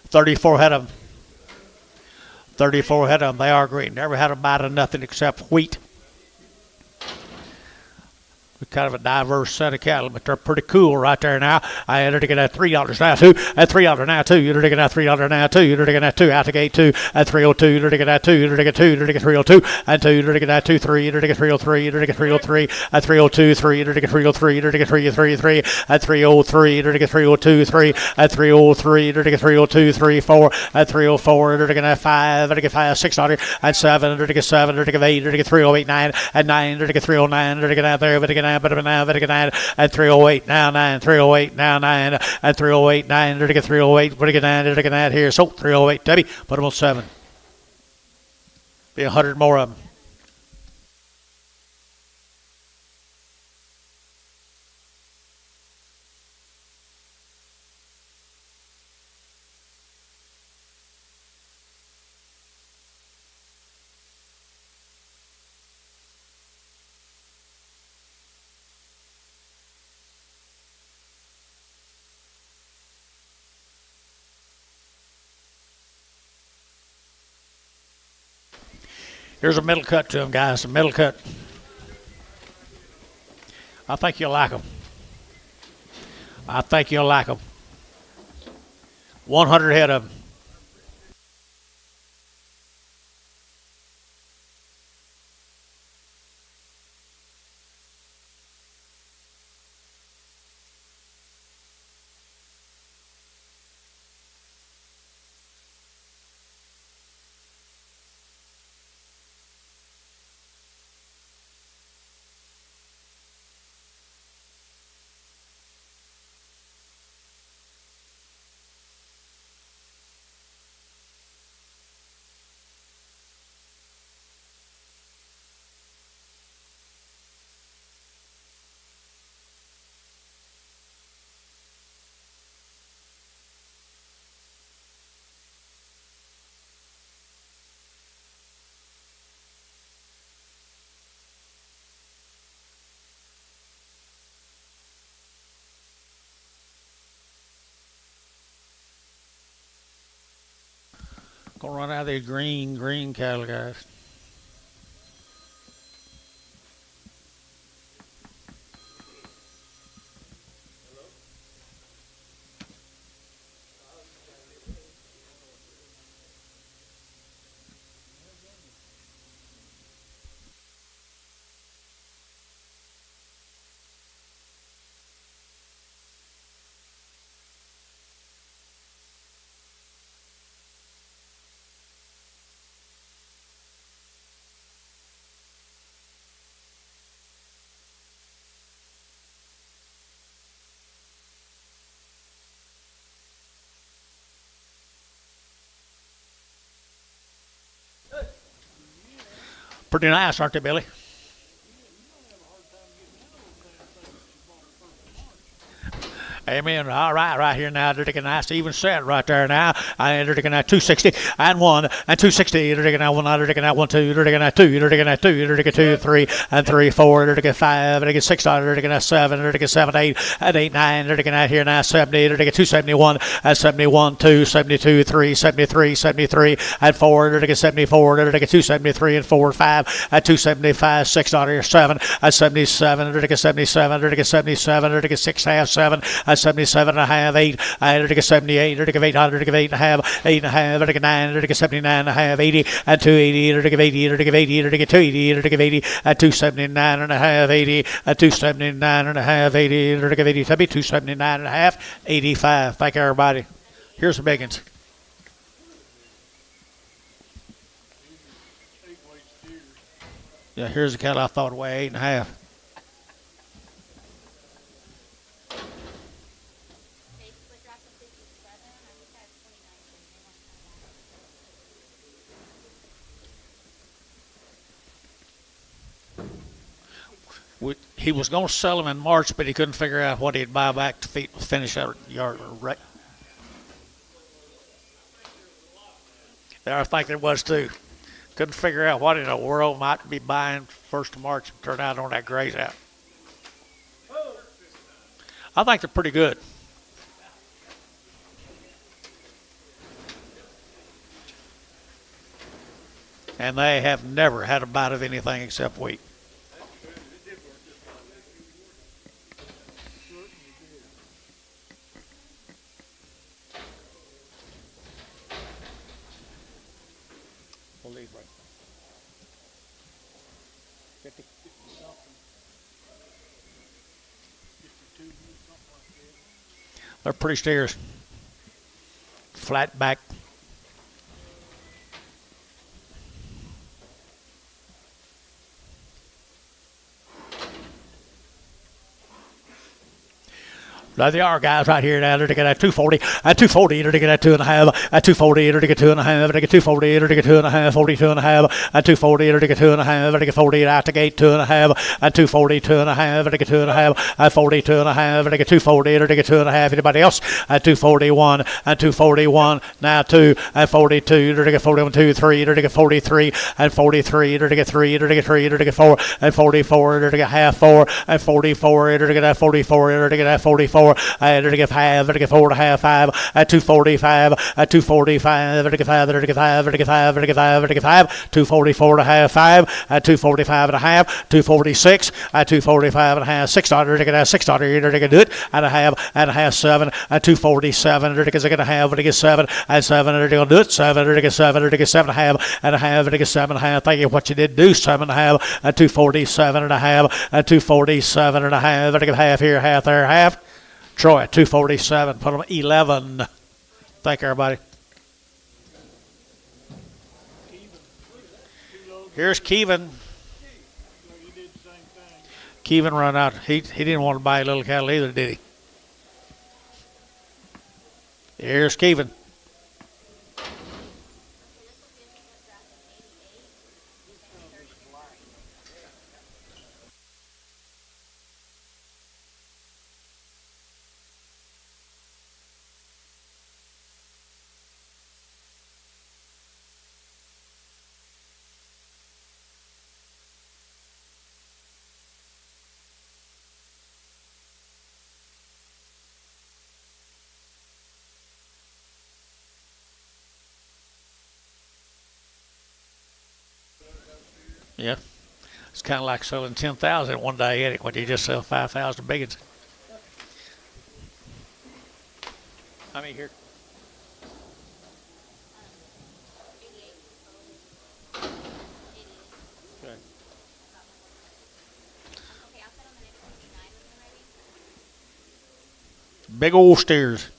34 head of them. 34 head of them. They are green. Never had a bite of nothing except wheat. Kind of a diverse set of cattle, but they're pretty cool right there now. They're taking at $3 now, 2, at $3 now, 2. They're taking at $3 now, 2. They're taking at 2, out the gate, 2, at 302. They're taking at 2, they're taking 2, they're taking 302, and 2. They're taking at 2, 3. They're taking 303, they're taking 303, at 302, 3. They're taking 303, they're taking 333, at 303. They're taking 302, 3, at 303. They're taking 302, 3, 4, at 304. They're taking at 5, they're taking 5, $6, and 7. They're taking 7, they're taking 8, they're taking 308, 9, and 9. They're taking 309, they're taking out there, they're taking out, but now they're taking 9, and 308, now 9, 308, now 9, and 308, 9. They're taking 308, we're taking 9, they're taking that here. So 308, Debbie, put them on 7. Be 100 more of them. Here's a middle cut to them, guys. A middle cut. I think you'll like them. I think you'll like them. 100 head of them. Gonna run out of these green cattle, guys. Pretty nice, aren't they, Billy? Amen. All right here now. They're taking a nice even set right there now. They're taking that 260 and 1 and 260. They're taking that 1. They're taking that 1, 2. They're taking that 2. They're taking that 2. They're taking 2, 3 and 3, 4. They're taking 5. They're taking 6. They're taking that 7. They're taking 7, 8 and 8, 9. They're taking that here now 70. They're taking 271 and 71, 2, 72, 3, 73, 73 and 4. They're taking 74. They're taking 273 and 4, 5 and 275, 6 here 7 and 77. They're taking 77. They're taking 77. They're taking 6 half 7. 77 and a half, 8, they're taking 78, they're taking 800, they're taking 8 and a half, 8 and a half, they're taking 9, they're taking 79 and a half, 80, and 280, they're taking 80, they're taking 80, they're taking 280, they're taking 80, and 279 and a half, 80, and 279 and a half, 80, they're taking 80, 279 and a half, 85. Thank you, everybody. Here's the big ones. Yeah, here's the cattle I thought weighed 8 and a half. He was going to sell them in March, but he couldn't figure out what he'd buy back to finish that yard. Right. There, I think there was too. Couldn't figure out what in the world might be buying 1st of March and turn out on that graze out. I think they're pretty good. And they have never had a bite of anything except wheat. We'll leave right. 50. 52, they're pretty steers. Flat back. There they are, guys, right here now. They're taking that 240, at 240, they're taking that 2.5, at 240, they're taking 2.5, they're taking 240, they're taking 2.5, 42.5, at 240, they're taking 2.5, they're taking 40 out the gate, 2.5, at 240, 2.5, they're taking 2.5, at 42.5, they're taking 240, they're taking 2.5. Anybody else? At 241, at 241, now 2, at 42, they're taking 41, 2, 3, they're taking 43, and 43, they're taking 3, they're taking 3, they're taking 4, and 44, they're taking half 4, and 44, they're taking that 44, they're taking that 44. They're to get 5, they're to get 4.5, 5, at 245, at 245, they're to get 5, they're to get 5, they're to get 5, they're to get 5, they're to get 5, 244.5, 5, at 245.5, 246, at 245.5, 6 they're to get 6 they're to get do it, and a half, 7, at 247, they're to get a half, they're to get 7, and 7, they're to do it, 7, they're to get 7, they're to get 7.5, and a half, they're to get 7.5. Thank you, what you did do, 7.5, at 247.5, at 247.5, they're to get half here, half there, half. Troy at 247, put them 11. Thank you, everybody. Here's Kevin. Kevin run out. He didn't want to buy a little cattle either, did he? Here's Kevin. Yeah. It's kind of like selling 10,000 one day, ain't it, when you just sell 5,000 biggins. How many here? 88. 88. Okay. Okay, I'll set on the next 59 when you're ready. Big old steers.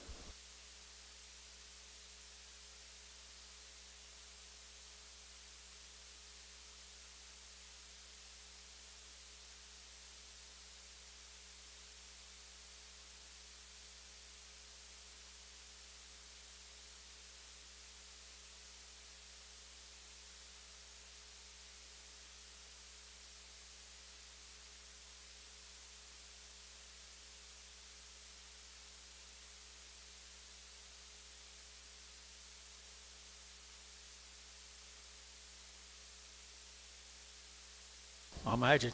I imagine.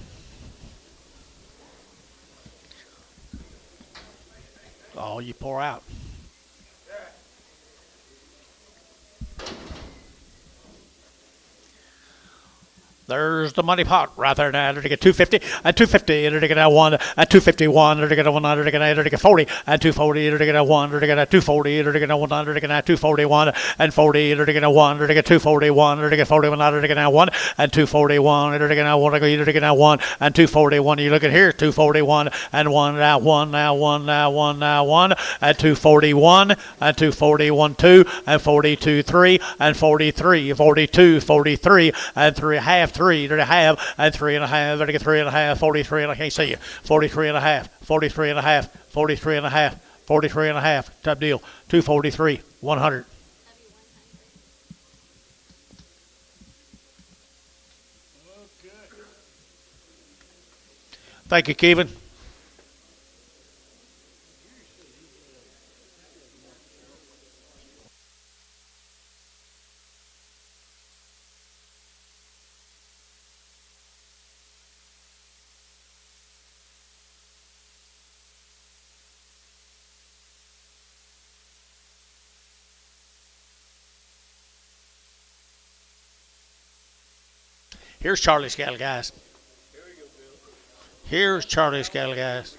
Oh, you pour out. There's the money pot right there now. They're to get 250 and 250. They're to get a 1 and 251. They're to get a 100. They're to get 40 and 240. They're to get a 1. They're to get a 240. They're to get a 100. They're to get a 241 and 40. They're to get a 1. They're to get 241. They're to get 41. They're to get a 1 and 241. They're to get a 1. They're to get a 1 and 241. You look at here, 241 and 1 now 1 now 1 now 1 now 1 and 241 and 241 2 and 42 3 and 43 42 43 and 3 half 3 to have and 3 and a half. They're to get 3 and a half. 43 and I can't see you. 43 and a half. 43 and a half. 43 and a half. 43 and a half. Top deal. 243. 100. Okay. Thank you, Kevin. Here's Charlie's cattle, guys. Here's Charlie's cattle, guys.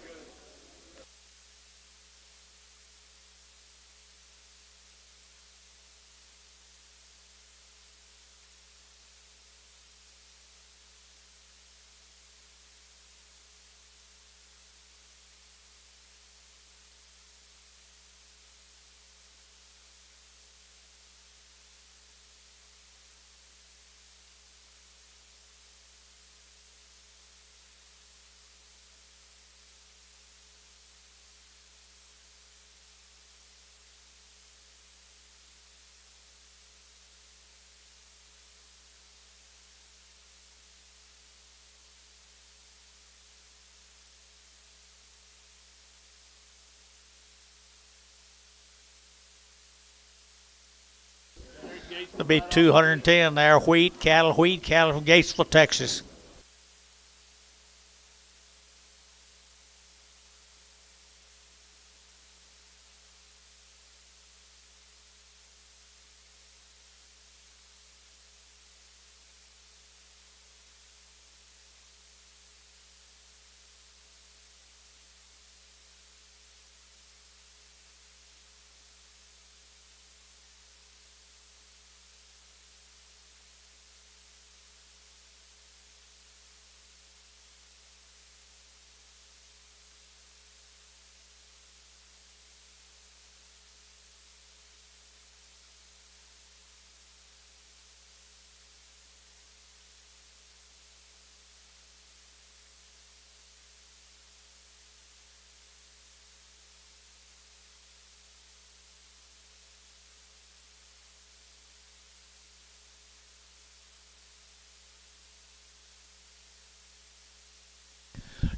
It'll be 210 there. Wheat cattle from Gatesville, Texas.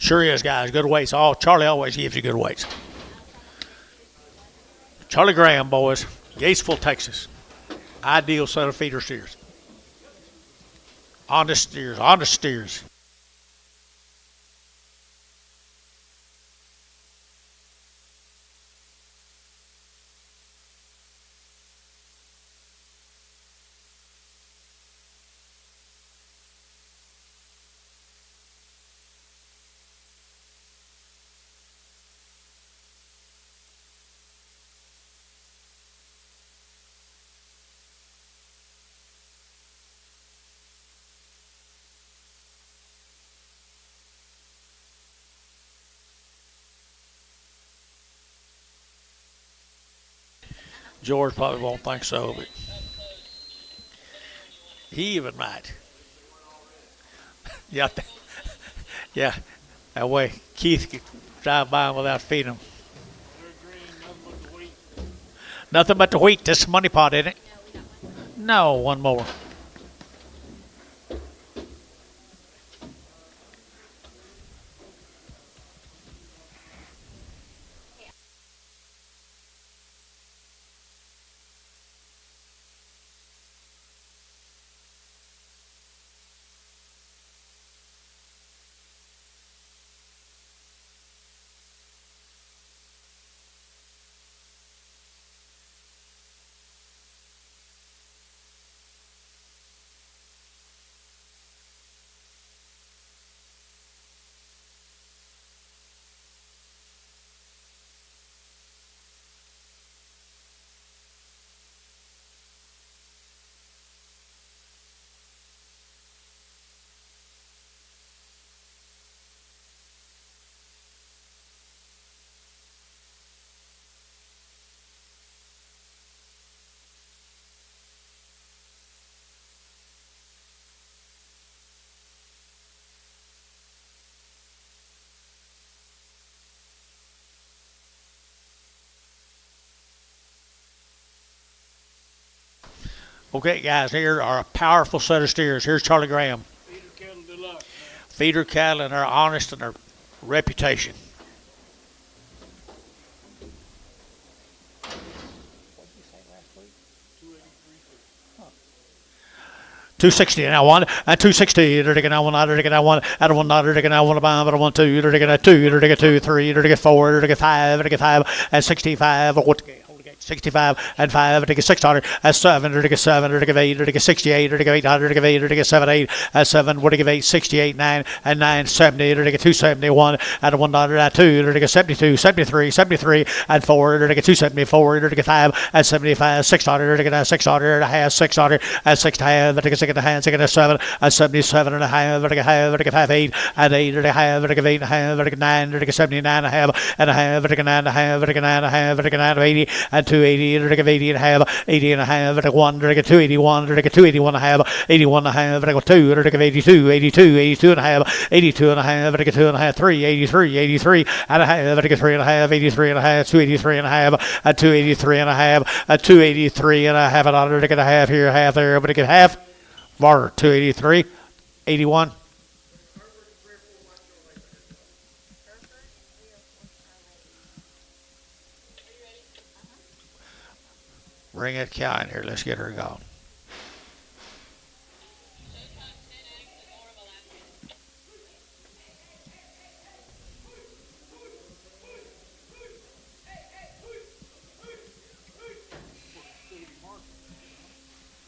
Sure is, guys. Good weights. Charlie always gives you good weights. Charlie Graham, boys. Gatesville, Texas. Ideal set of feeder steers. Honest steers. Honest steers. George probably won't think so, but he even might. Yeah, yeah. That way Keith could drive by him without feeding him. They're green, nothing but the wheat. Nothing but the wheat. This money pot, isn't it? No, we got one more. No, one more. Okay, guys, here are a powerful set of steers. Here's Charlie Graham. Feeder cattle deluxe, man. Feeder cattle and they're honest and their reputation. What did you say last week? 260 and I one and 260. They're taking one. They're taking one. I don't want. They're taking one. But I want two. They're taking two. They're taking 2, 3. They're taking 4. They're taking 5. They're taking 5 and 65. What? 65 and 5, I take a 600 and 7, or take a 7, or take a 8, or take a 68, or take a 800, or take a 8, or take a 7, 8 and 7, what take a 8, 68, 9 and 9, 70, or take a 271 and a 100 and 2, or take a 72, 73, 73 and 4, or take a 274, or take a 5 and 75, 600, or take a 600 and a half, 600 and 6 and a half, or take a 6 and a half, 6 and a 7 and 77 and a half, or take a half, or take a 5, 8 and 8, or take a half, or take a 8 and a half, or take a 9, or take a 79 and a half, and a half, or take a 9 and a half, or take a 9 and a half, or take a 9 of 80 and 280, or take a 80 and a half, 80 and a half, or take a 1, or take a 281, or take a 281 and a half, 81 and a half, or take a 2, or take a 82, 82, 82 and a half, 82 and a half, or take a 2 and a half, 3, 83, 83 and a half, or take a 3 and a half, 83 and a half, 283 and a half, a 283 and a half, a 283 and a half, and I'll take a half here, half there, but take a half, Varner, 283, 81. Bring that cow in here. Let's get her going.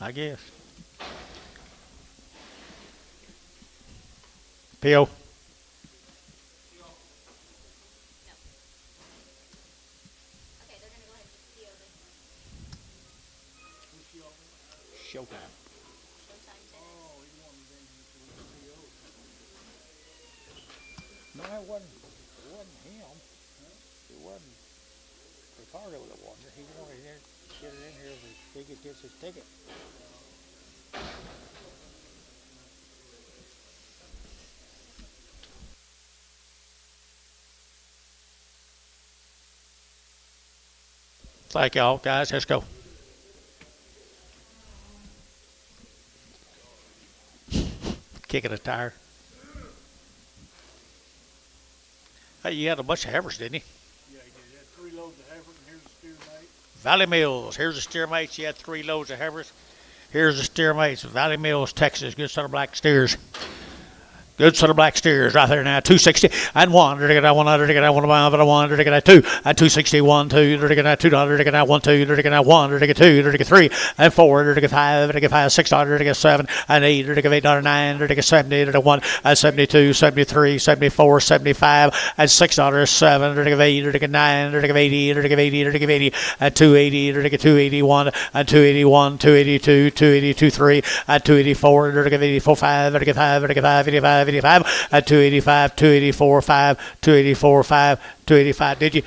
I guess. P.O. Okay, they're gonna go ahead and just PO this one. Showtime. Showtime tennis. No, it wasn't him. It wasn't Ricardo that wanted it. He wanted to get it in here so he could get his ticket. Thank y'all, guys. Let's go. Kicking a tire. Hey, you had a bunch of heifers, didn't you? Yeah, he did. He had 3 loads of heifer, and here's the steer mate. Valley Mills. Here's the steer mates. You had 3 loads of heifers. Here's the steer mates. Valley Mills, Texas. Good son of black steers. Good son of black steers right there now. 260 and 1. They're taking that 100. They're taking that 1 mile, but 1. They're taking that 2 and 261. 2. They're taking that 200. They're taking that 1 2. They're taking that 1. They're taking 2. They're taking 3 and 4. They're taking 5. They're taking 5 600. They're taking 7 and 8. They're taking 8 9. They're taking 70. They're taking 1 and 72, 73, 74, 75 and 600. 7. They're taking 8. They're taking 9. They're taking 80. They're taking 80. They're taking 80 and 280. They're taking 281 and 281, 282, 282 3 and 284. They're taking 84 5. They're taking 5. They're taking 5 85 85 and 285, 284, 5, 284, 5, 285. Did you?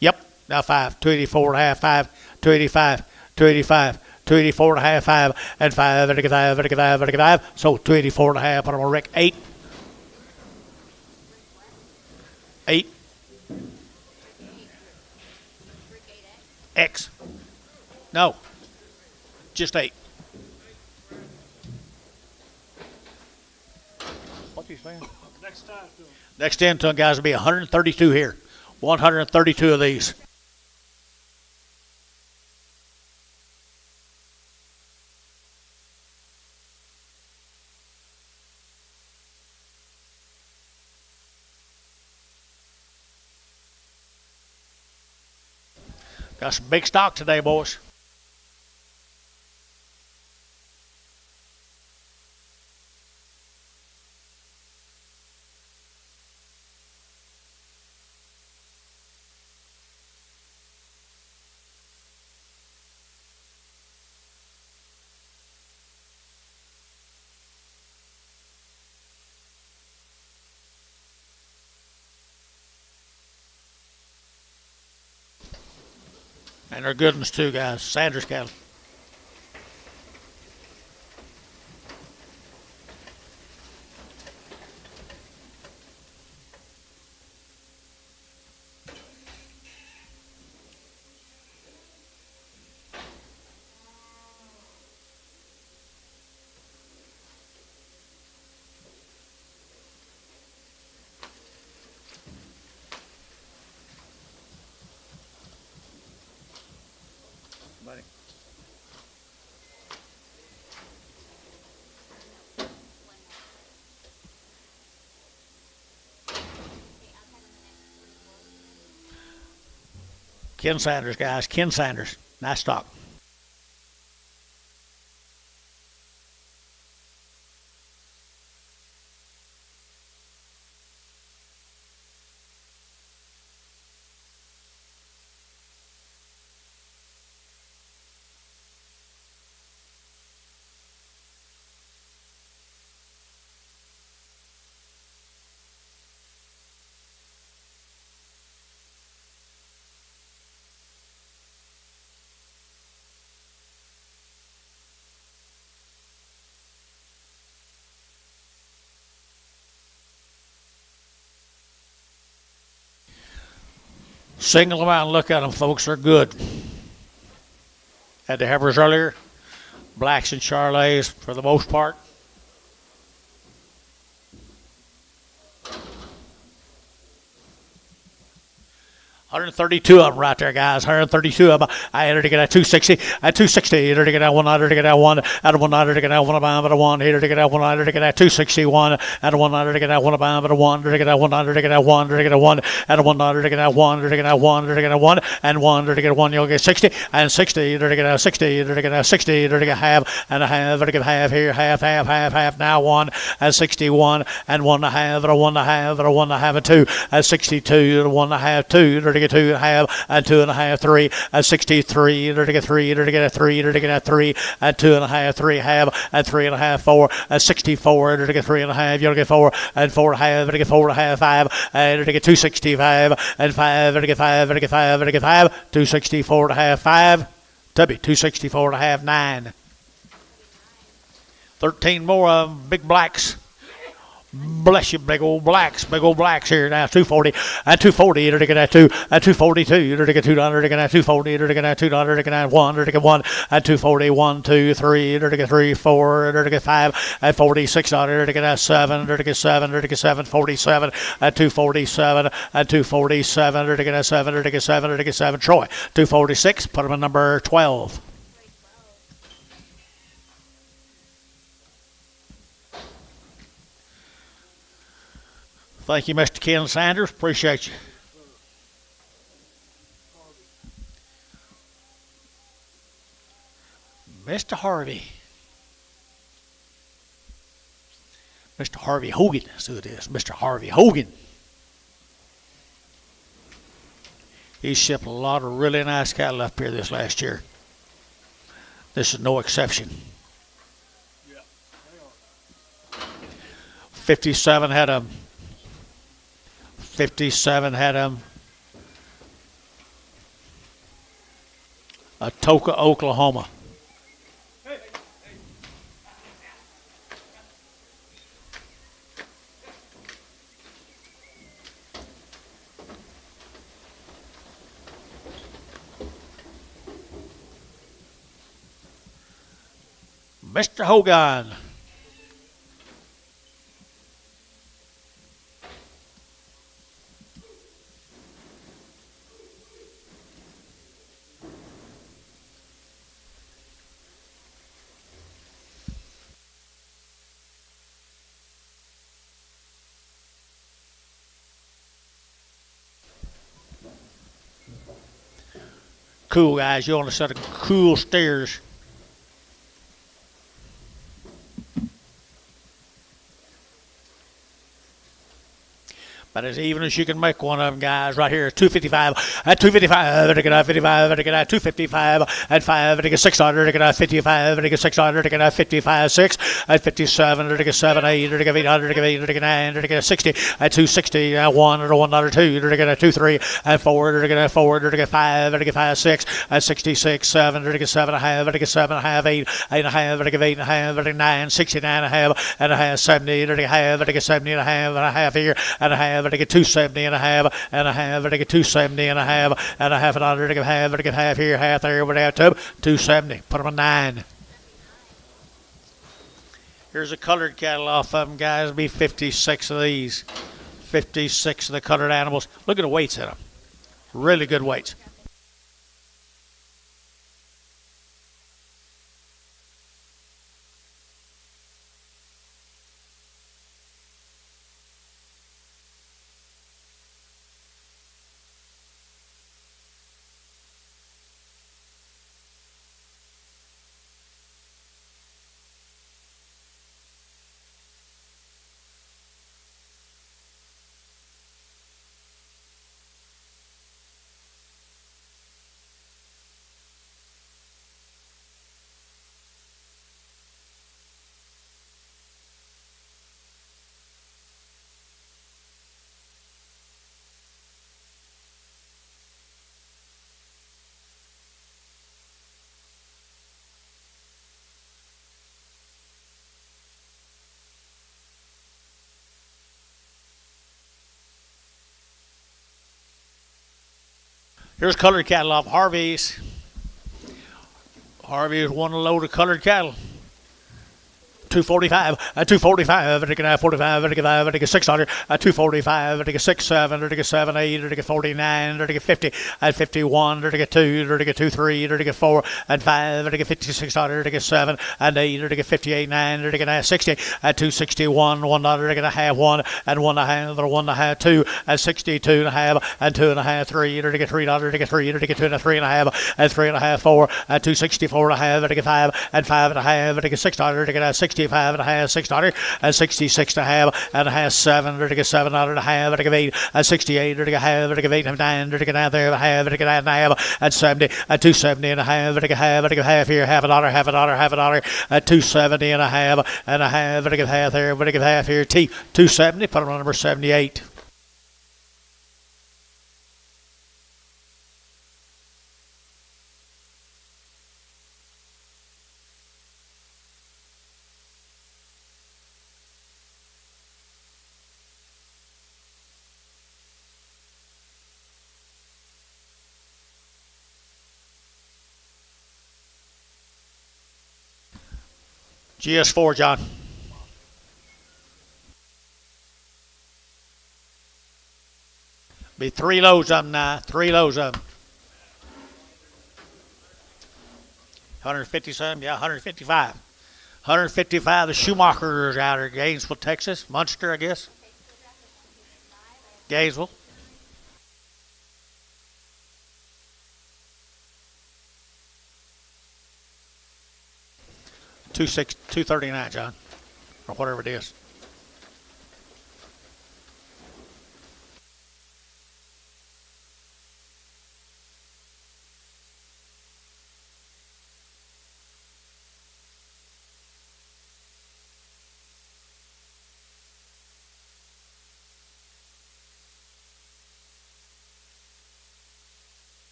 Yep. Now 5, 284 and a half, 5, 285, 285, 284 and a half, 5, and 5, and a 5, and a 5, and a 5. So 284 and a half, put him on Rick. 8. 8. X. No. Just 8. What's he saying? Next time to them. Next in to them, guys, will be 132 here. 132 of these. Got some big stock today, boys. And they're good ones too, guys. Sanders cattle. Buddy. Ken Sanders, guys. Ken Sanders. Nice stock. Single them out and look at them, folks. They're good. Had the heifers earlier. Blacks and Charolais for the most part. 132 of them right there, guys. 132 of them. I entered to get a 260. At 260, entered to get a 1, entered to get a 1, at a 1, entered to get a 1, about a 1, entered to get a 1, entered to get a 261, at a 1, entered to get a 1, about a 1, entered to get a 1, entered to get a 1, entered to get a 1, at a 1, entered to get a 1, entered to get a 1, entered to get a 1, and 1, entered to get a 1, you'll get 60, and 60, entered to get a 60, entered to get a 60, entered to get half, and a half, entered to get half here, half, now 1, and 61, and 1 and a half, and a 1 and a half, and a 1 and a half, and 2, and 62, and 1 and a half, 2, entered to get 2 and a half, and 2 and a half, 3, and 63, entered to get 3, entered to get a 3, entered to get a 3, and 2 and a half, 3 half, and 3 and a half, 4, and 64, entered to get 3 and a half, you'll get 4, and 4 and a half, entered to get 4 and a half, 5, and entered to get 265, and 5, entered to get 5, entered to get 5, entered to get 5, 264 and a half, 5, Tubby, 264 and a half, 9. 13 more of them, big blacks. Bless you, big old blacks here now. 240 and 240. Entered to get that 2 and 242. Entered to get 200 to get that 240. Entered to get that 200 to get that 1. Entered to get 1 and 240. 1, 2, 3. Entered to get 3, 4. Entered to get 5 and 46. Entered to get that 7. Entered to get 7. Entered to get 7. 47 and 247 and 247. Entered to get that 7. Entered to get 7. Entered to get 7. Troy 246. Put him in number 12. Thank you, Mr. Ken Sanders. Appreciate you. Mr. Harvey. Mr. Harvey Hogan. That's who it is. Mr. Harvey Hogan. He shipped a lot of really nice cattle up here this last year. This is no exception. Yeah, they are. 57 had a 57 had Atoka, Oklahoma. Mr. Hogan. Cool, guys. You want a set of cool steers. But as even as you can make one of them, guys, right here, 255, at 255, and get 55, and get 255, and 5, and get 600, and get 55, and get 600, and get 55, 6, at 57, and get 7, 8, and get 800, and get 8, and get 9, and get 60, at 260, 1, and 1, and 2, and get 2, 3, and 4, and get 4, and get 5, and get 5, 6, at 66, 7, and get 7, and a half, and get 7, and a half, 8, 8 and a half, and get 8 and a half, and get 9, 69 and a half, and a half, 70, and get half, and get 70 and a half here, and a half, and get 270 and a half, and a half, and get 270 and a half, and a half, and under, and get half, and get half here, half there, but out to 270. Put them on 9. Here's a colored cattle off of them, guys. It'll be 56 of these. 56 of the colored animals. Look at the weights in them. Really good weights. Here's colored cattle off Harvey's. Harvey's one load of colored cattle. 245, 245, and get 45, and get 5, and get 600, 245, and get 6, 7, and get 7, 8, and get 49, and get 50, and 51, and get 2, and get 2, 3, and get 4, and 5, and get 5600, and get 7, and 8, and get 58, 9, and get 60, and 261, 1, and get a half, 1, and 1 and a half, or 1 and a half, 2, and 62 and a half, and 2 and a half, 3, and get 3, and get 3, and get 2 and 3 and a half, and 3 and a half, 4, and 264 and a half, and get 5, and 5 and a half, and get 600, and get 65 and a half, 600, and 66 and a half, 7, and get 700 and a half, and get 8, and 68, and get half, and get 8 and 9, and get half there, and half, and get half and a half, and 70, and 270 and a half, and get half, and get half here, half a dollar, half a dollar, half a dollar, and 270 and a half, and get half there, and get half here, 270, put them on number 78. GS4, John. Be 3 loads of them now. 3 loads of them. 157, yeah, 155. 155, the Schumachers out of Gainesville, Texas. Munster, I guess. Gainesville. $239, John, or whatever it is.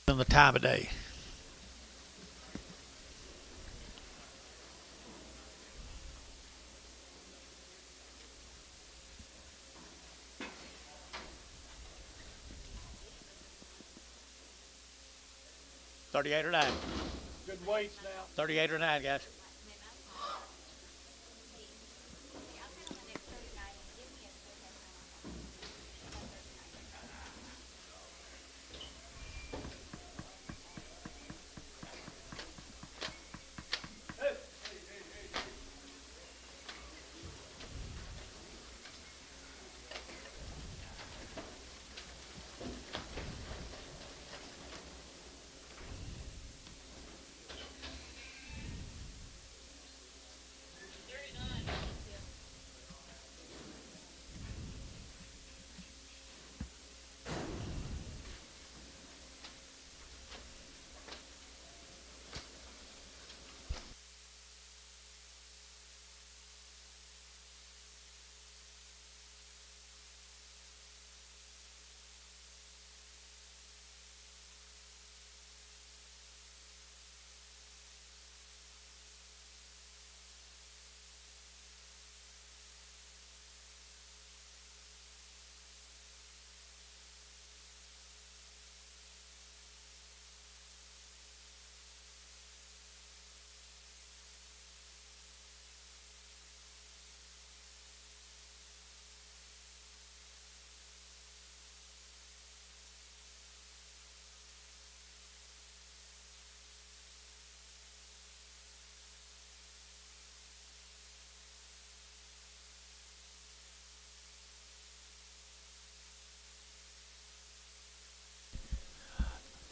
In the time of day. 38 or 9. Good weights now. 38 or 9, guys.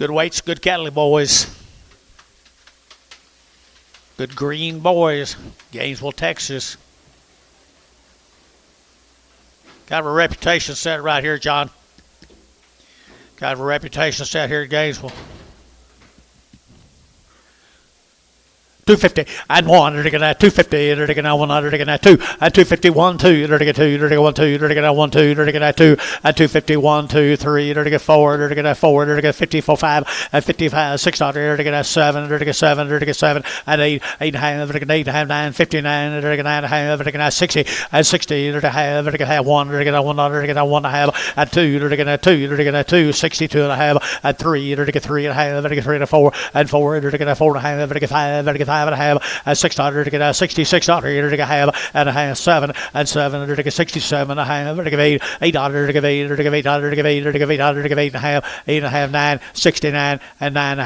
Good weights, good cattle, boys. Good green boys. Gainesville, Texas. Got a reputation set right here, John. Got a reputation set here at Gainesville. 250 and 1, 250, 100, 2, 251, 2, 2, 1, 2, 1, 2, 2, 251, 2, 3, 4, 4, 54, 5, 55, 600, 7, 7, 7, and 8, 8 and a half, 8 and a half, 9, 59, 9 and a half, 60, and 60, 1, 1, 1 and a half, and 2, 2, 62 and a half, and 3, 3 and a half, 3 and 4, and 4, 4 and a half, 5 and a half, and 600, 66 hundred, half and a half, 7 and 7, 67 and a half, 8, 800, 8, 800, 800, 8 and a half, 8 and a half, 9, 69 and 9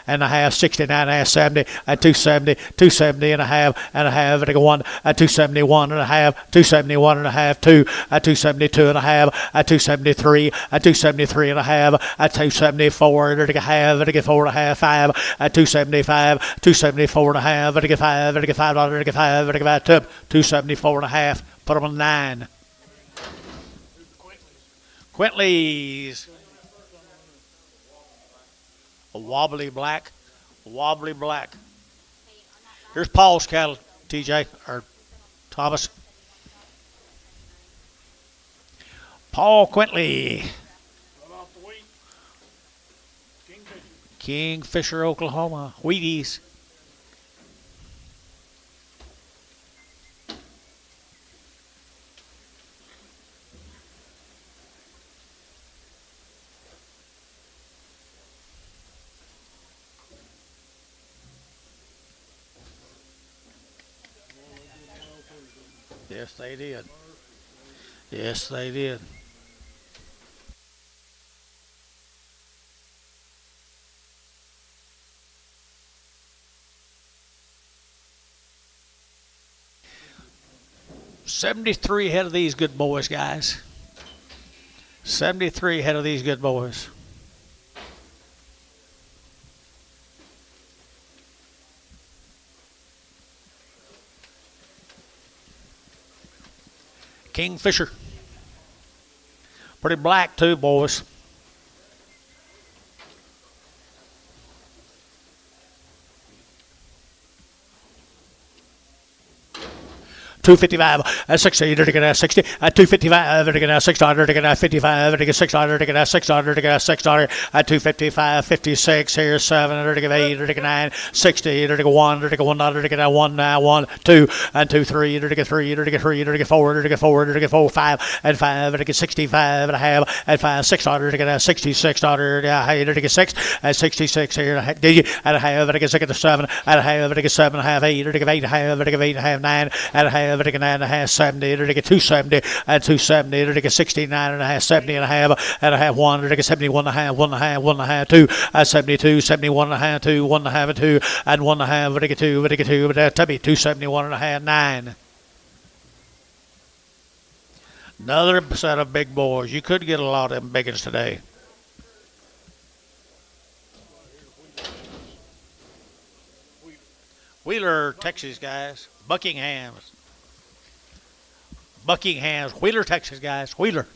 and a half, 69 and a half, 70 and 270, 270 and a half, 1, 271 and a half, 271 and a half, 2, 272 and a half, 273, 273 and a half, 274 and a half, 4 and a half, 5, 275, 274 and a half, 5, 274 and a half, put them on 9. Quintley's. A wobbly black. Wobbly black. Here's Paul's cattle, TJ, or Thomas. Paul Quintley. Right off the wheat. Kingfisher. Kingfisher, Oklahoma. Wheaties. Yes, they did. Yes, they did. $73 head of these good boys, guys. 73 head of these good boys. Kingfisher. Pretty black too, boys. 255, at 60, to get at 60, at 255, to get at $6, to get at 55, to get $6, to get at $6, to get at $6, at 255, 56, here's 7, to get 8, to get 9, 60, to get 1, to get $1, to get at 1, now 1, 2, and 2, 3, to get 3, to get 3, to get 4, to get 4, to get 4, 5, and 5, to get 65, and a half, and 5, $6, to get at $66, to get 6, at 66 here, did you, and a half, to get 6 to 7, and a half, to get 7, and a half, 8, to get 8, and a half, to get 8, and a half, 9, and a half, to get 9, and a half, 70, to get 270, and 270, to get 69, and a half, 70, and a half, and a half, 1, to get 71, and a half, 1 and a half, 1 and a half, 2, and 72, 71 and a half, 2, 1 and a half, and 2, and 1 and a half, to get 2, to get 2, but that's 271 and a half, 9. Another set of big boys. You could get a lot of them big ones today. Wheeler, Texas, guys. Buckingham's, Wheeler, Texas, guys. Wheeler.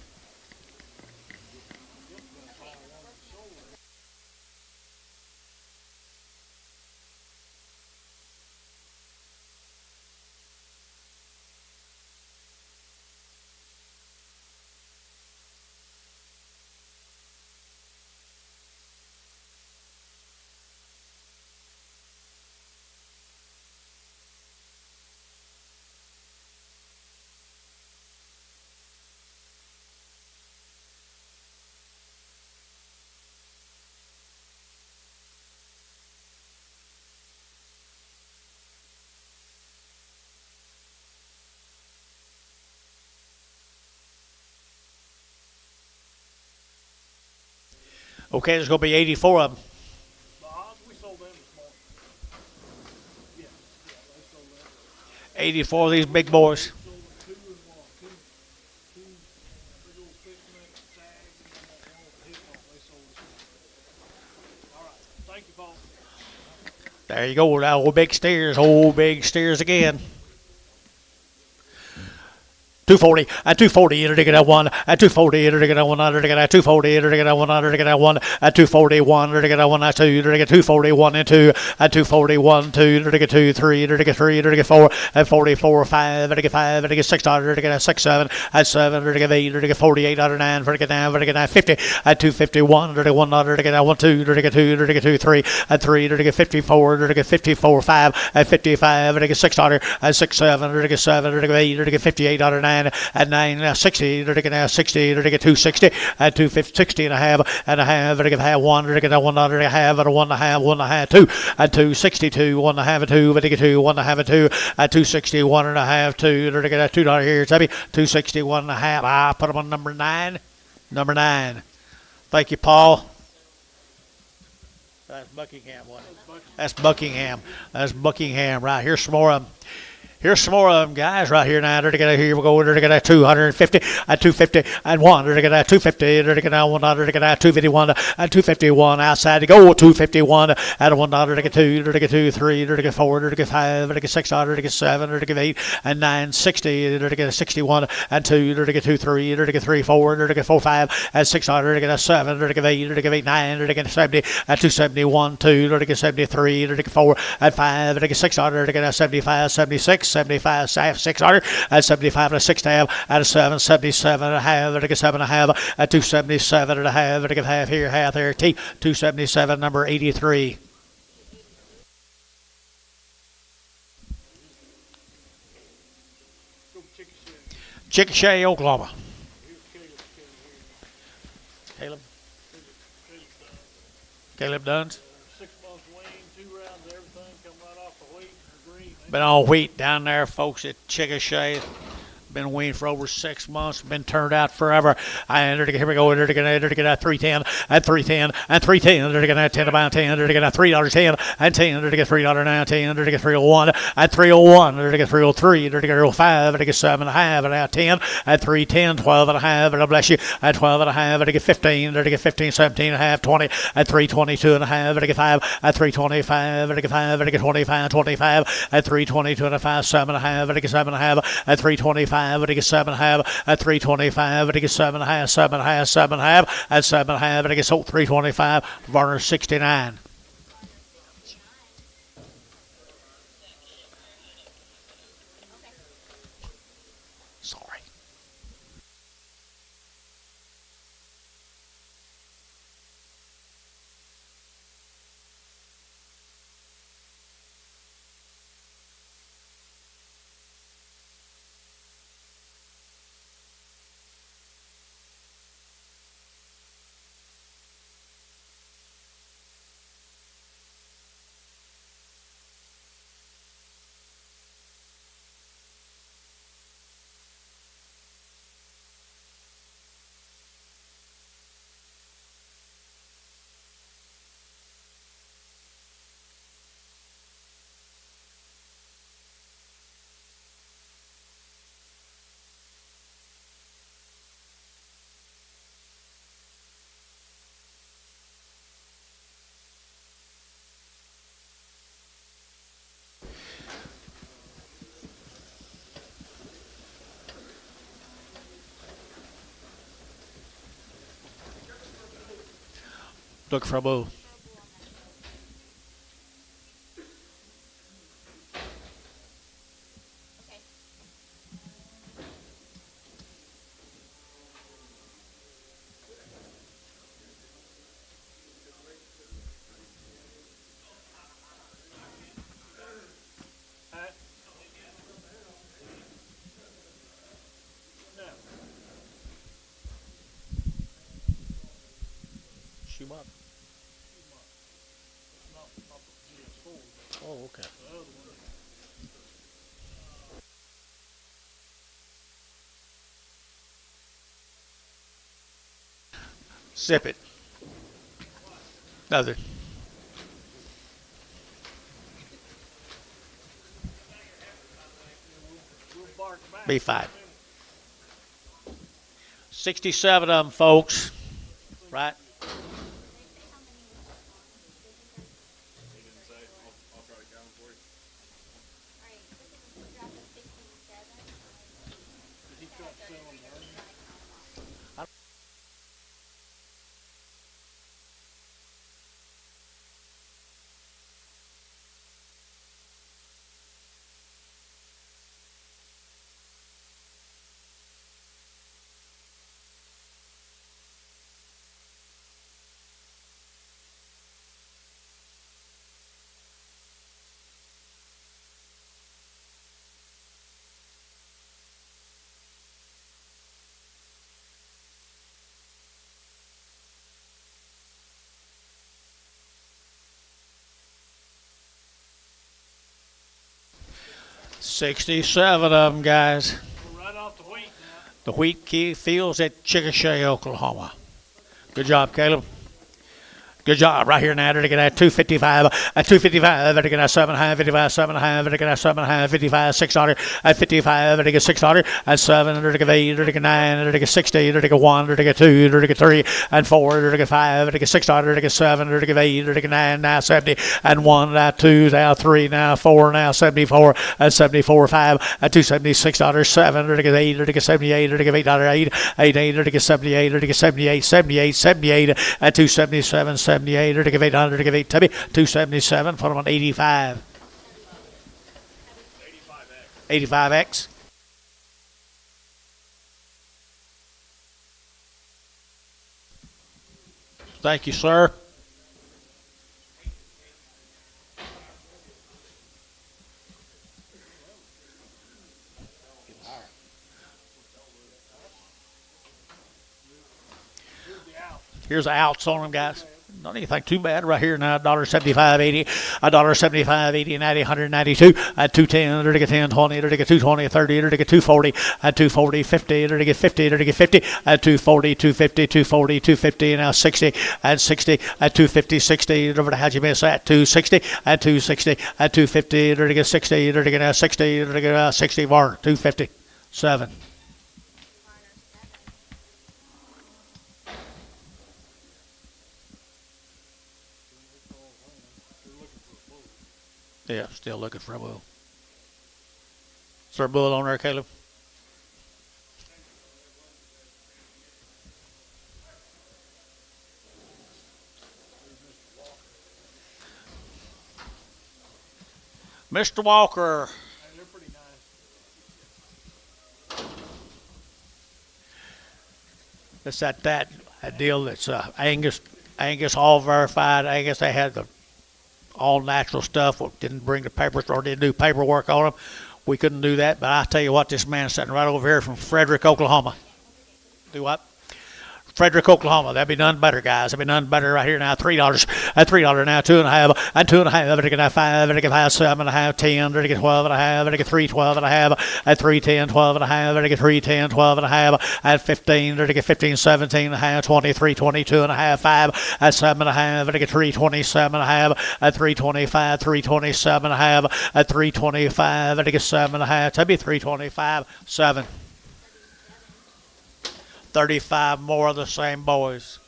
Okay, there's going to be 84 of them. The odds, we sold them this morning. Yeah, they sold them. 84 of these big boys. Sold them 2 and 1. Two big old 6-minute tags and then that one with the hip on. They sold this morning. All right. Thank you, Paul. There you go, now old big steers again. 240, at 240, to get a 1, at 240, to get a 100, to get a 240, to get a 100, to get a 1, at 241, to get a 1, at 2, to get 241 and 2, at 241, 2, to get 2, 3, to get 3, to get 4, at 44, 5, to get 5, to get 6, to get a 6, 7, at 7, to get 8, to get 48, out of 9, to get 9, to get 9, 50, at 251, to get 1, to get 1, 2, to get 2, to get 2, 3, at 3, to get 54, to get 54, 5, at 55, to get 6, at 6, 7, to get 7, to get 8, to get 58, out of 9, at 9, 60, to get 60, to get 260, at 250, 60 and a half, to get half 1, to get 1, to get half, at 1 and a half, 1 and a half, 2, at 262, 1 and a half, 2, to get 2, 1 and a half, 2, at 260, 1 and a half, 2, to get $2 here, it's heavy, 261 and a half, I put them on number 9, Thank you, Paul. That's Buckingham, wasn't it? That's Buckingham, right, here's some more of them. Here's some more of them, guys, right here now. Here we go. To get a 250, at 250, and 1. To get a 250, to get a 1, to get a 251, and 251 outside to go. 251 at a 1, to get 2, to get 2, 3, to get 4, to get 5, to get 6, to get 7, to get 8, and 9, 60, to get a 61, and 2, to get 2, 3, to get 3, 4, to get 4, 5, and 6, to get a 7, to get 8, to get 8, 9, to get 70, at 271, 2, to get 73, to get 4, at 5, to get 6, to get a 75, 76. 75, 600, at 75 and a 6 half, at a 7, 77 and a half, at a 7 and a half, at 277 and a half, at a half here, half there, T, 277, number 83. Chickasha, Oklahoma. Caleb Dunn's. 6 months wean, 2 rounds of everything, come right off the wheat or green. Been on wheat down there, folks, at Chickasha. Been weaned for over 6 months. Been turned out forever. I entered. Here we go. Entered to get a 310 and 310 and 310. Entered to get a 10 about 10. Entered to get a $3.10 and 10. Entered to get $3.10. Entered to get 301 and 301. Entered to get 303. Entered to get 305. Entered to get 7 and a half. And now 10 and 310, 12 and a half. And I bless you. At 12 and a half. Entered to get 15. Entered to get 15, 17 and a half, 20 at 322 and a half. Entered to get 5 at 325. Entered to get 5. Entered to get 25, 25 at 322 and a 5, 7 and a half. Entered to get 7 and a half at 325. I get 7 and a half at 325. I get 7 and a half, 7 and a half, 7 and a half at 7 and a half. I get 325. Varner 69. Look for a bull. Okay. Huh? No. Shoe up. Not the GS4, but Oh, okay. the other one. Zip it. Nothing. We'll bark back. Be fine. 67 of them, folks. Right? Did they say how many we have on? He didn't say. I'll try to count them for you. Alright, this is a split draft of 67. He tried to sell them to her. Gonna count them off. 67 of them, guys. We're right off the wheat now. The wheat key fields at Chickasha, Oklahoma. Good job, Caleb. Good job. Right here now, they're going to have 255, 255, they're going to have 7.5, 55, 7.5, they're going to have 7.5, 55, 600, at 55, they're going to get 600, at 7, they're going to get 8, they're going to get 9, they're going to get 60, they're going to get 1, they're going to get 2, they're going to get 3, and 4, they're going to get 5, they're going to get 600, they're going to get 7, they're going to get 8, they're going to get 9, now 70, and 1, now 2, now 3, now 4, now 74, and 74, 5, at 276, $7, they're going to get 8, they're going to get 78, they're going to get 8, 8, they're going to get 78, they're going to get 78, 78, 78, at 277, 78, or to give 800, to give 8 Tubby, 277, put them on 85. 85X. Thank you, sir. Here's the outs on them, guys. Not anything too bad right here now. $1.75.80, $1.75.80, 90, 192, at 210, to get 10, 20, to get 220, 30, to get 240, at 240, 50, to get 50, to get 50, at 240, 250, 240, 250, now 60, at 60, at 250, 60, over to how'd you miss that? 260, at 260, at 250, to get 60, to get 60, to get 60 bar, 250, 7. Yeah, still looking for a bull. Is there a bull on there, Caleb? Mr. Walker. Hey, they're pretty nice. It's that deal that's Angus all verified. Angus, they had the all natural stuff. Didn't bring the papers or didn't do paperwork on them. We couldn't do that. But I tell you what, this man's sitting right over here from Frederick, Oklahoma. Do what? Frederick, Oklahoma. That'd be none better, guys. That'd be none better right here now. $3. At $3 now, 2.5, and 2.5. They're gonna 5. They're gonna 7.5, 10. They're gonna 12.5. They're gonna 3, 12.5. At 3, 10, 12.5. They're gonna 3, 10, 12.5. At 15. They're gonna 15, 17.5, 23, 22.5, 5. At 7.5. They're gonna 3, 27.5. At 3.25, 3.27.5. At 3.25. They're gonna 7.5. That'd be 3.25, 7. 35 more of the same boys.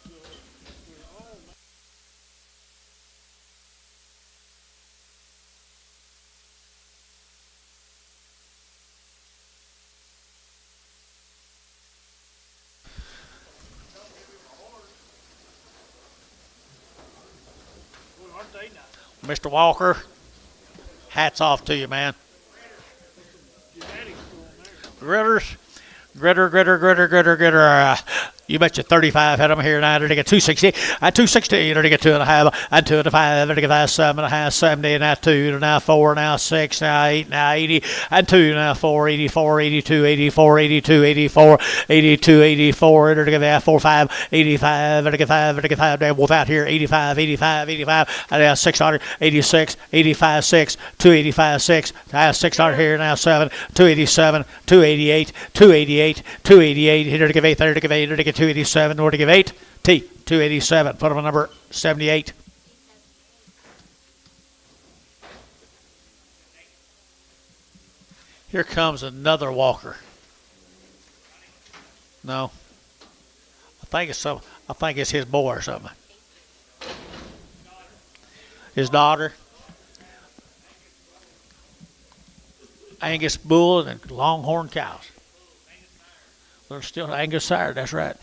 Mr. Walker, hats off to you, man. Gritters. Gritter. You bet you 35 had them here now. They're to get 260. At 260, they're to get 2.5. At 2.5, they're to get 7.5, 70. Now 2, now 4, now 6, now 8, now 80. And 2, now 4, 84, 82, 84, 82, 84, 82, 84. They're to get 4, 5, 85. They're to get 5, they're to get 5. They're without here. 85, 85, 85. And now 600, 86, 85, 6, 285, 6. Now 600 here. Now 7, 287, 288, 288, 288. Here to give 8, there to give 8, there to get 287, or to give 8. T, 287. Put him on number 78. Here comes another walker. No. I think it's his boy or something. His daughter. Angus bull and longhorn cows. They're still Angus sire, that's right.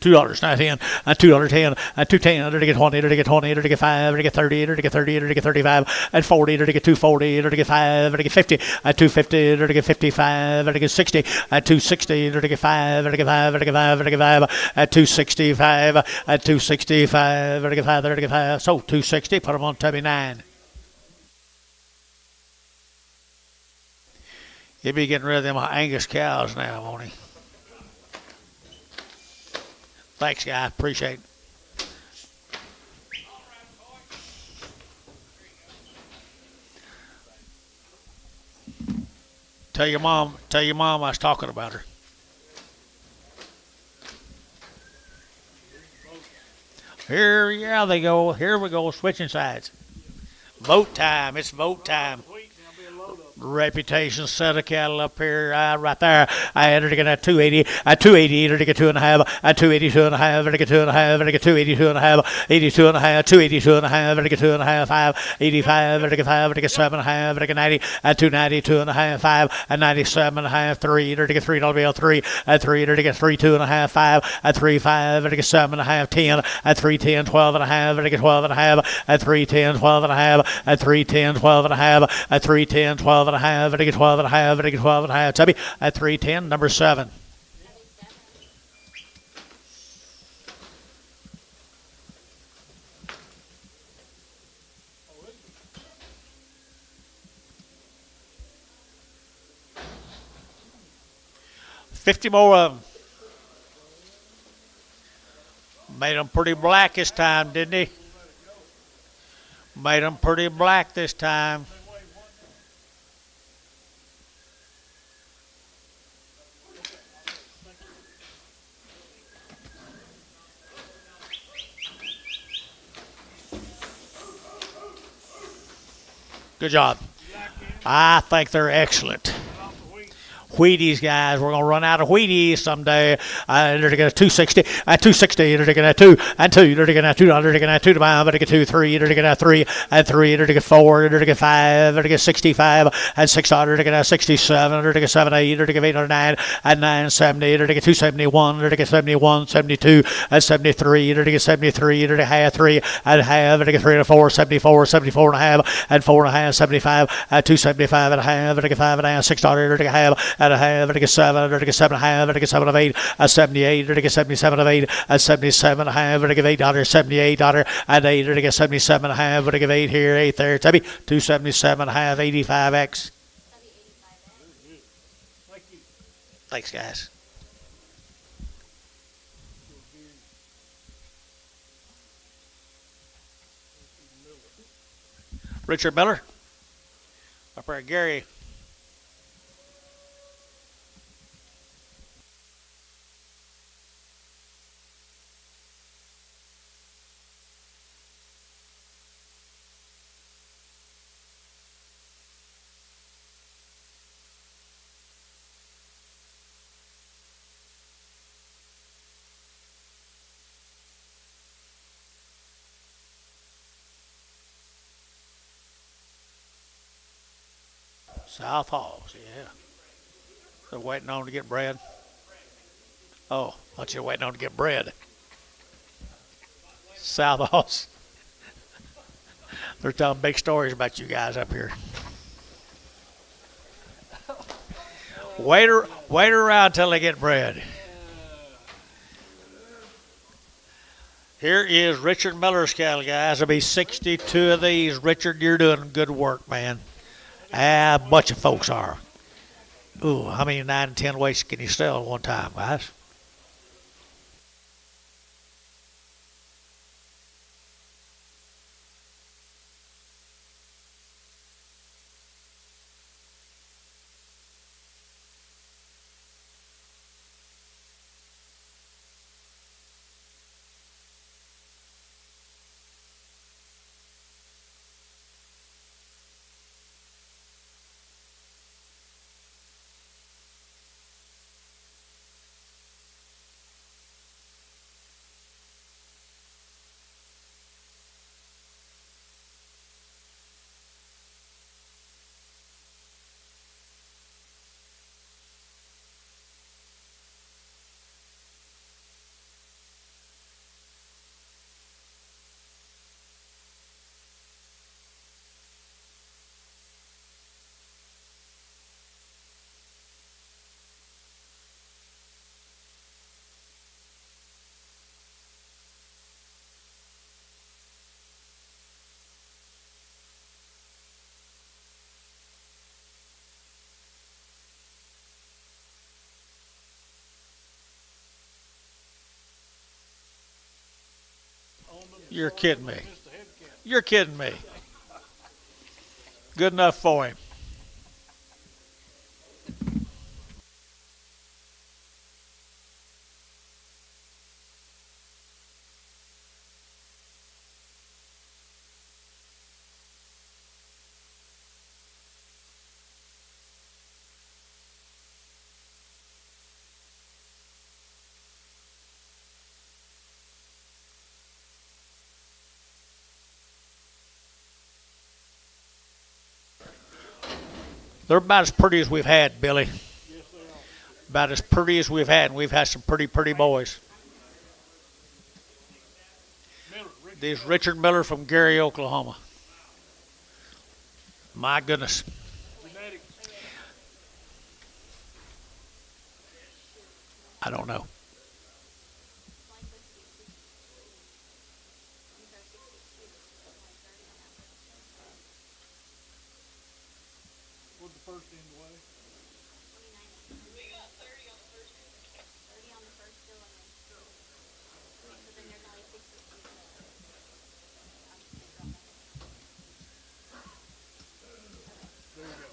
$2, not 10, and $2.10, and $2.10, to get 20, to get 20, to get 5, to get 30, to get 30, to get 35, and 40, to get 240, to get 5, to get 50, and 250, to get 55, to get 60, and 260, to get 5, to get 5, to get 5, to get 5, and 265, and 265, to get 5, to get 5. So 260, put them on tummy 9. He'll be getting rid of them Angus cows now, won't he? Thanks, guy. Appreciate it. Tell your mom I was talking about her. Here they go. Here we go, switching sides. Vote time. It's vote time. Reputation set of cattle up here, right there. I entered to get at 280, at 280, to get 2.5, at 282.5, to get 2.5, to get 282.5, 82.5, 282.5, to get 2.5, 5, 85, to get 5, to get 7.5, to get 90, at 290, 2.5, 5, at 97.5, 3, to get $3 3, at 3, to get 3, 2.5, 5, at 3, 5, to get 7.5, 10, at 310, 12.5, to get 12.5, at 310, 12.5, at 310, 12.5, at 310, 12.5, to get 12.5, to get 12.5. Tubby at 310, number 7. $50 more of them. Made them pretty black this time, didn't he? Made them pretty black this time. Good job. I think they're excellent. Wheaties, guys. We're going to run out of Wheaties someday. They're to get a 260, at 260, they're to get a 2, and 2, they're to get a $2, they're to get a 2 to buy, they're to get 2, 3, they're to get a 3, and 3, they're to get 4, they're to get 5, they're to get 65, and 6, they're to get a 67, they're to get 7, 8, they're to get 8 or 9, and 9, 70, they're to get 271, they're to get 71, 72, and 73, they're to get 73, they're to have 3, and half, they're to get 3 and 4, 74, 74 and a half, and 4 and a half, 75, and 275 and a half, they're to get 5 and a half, 6, they're to get half, and a half, to get 7, to get 7 and a half, to get 7 of 8, 78, to get 77 of 8, 77 and a half, to get $8, 78, and 8, to get 77 and a half, to get 8 here, 8 there. Tubby, 277 and a half, 85X. Thanks, guys. Richard Miller. Up there, Gary. South Halls, yeah. They're waiting on to get bread. Oh, I thought you were waiting on to get bread. South Halls. They're telling big stories about you guys up here. Wait around till they get bred. Here is Richard Miller's cattle, guys. There'll be 62 of these. Richard, you're doing good work, man. A bunch of folks are. Ooh, how many 9 and 10 weights can you sell at one time, guys? You're kidding me. You're kidding me. Good enough for him. They're about as pretty as we've had, Billy. About as pretty as we've had, and we've had some pretty boys. These Richard Miller from Gary, Oklahoma. My goodness. I don't know. What'd the first end weigh? 29. We got 30 on the first one. 30 on the first still and then. So then there's only 60.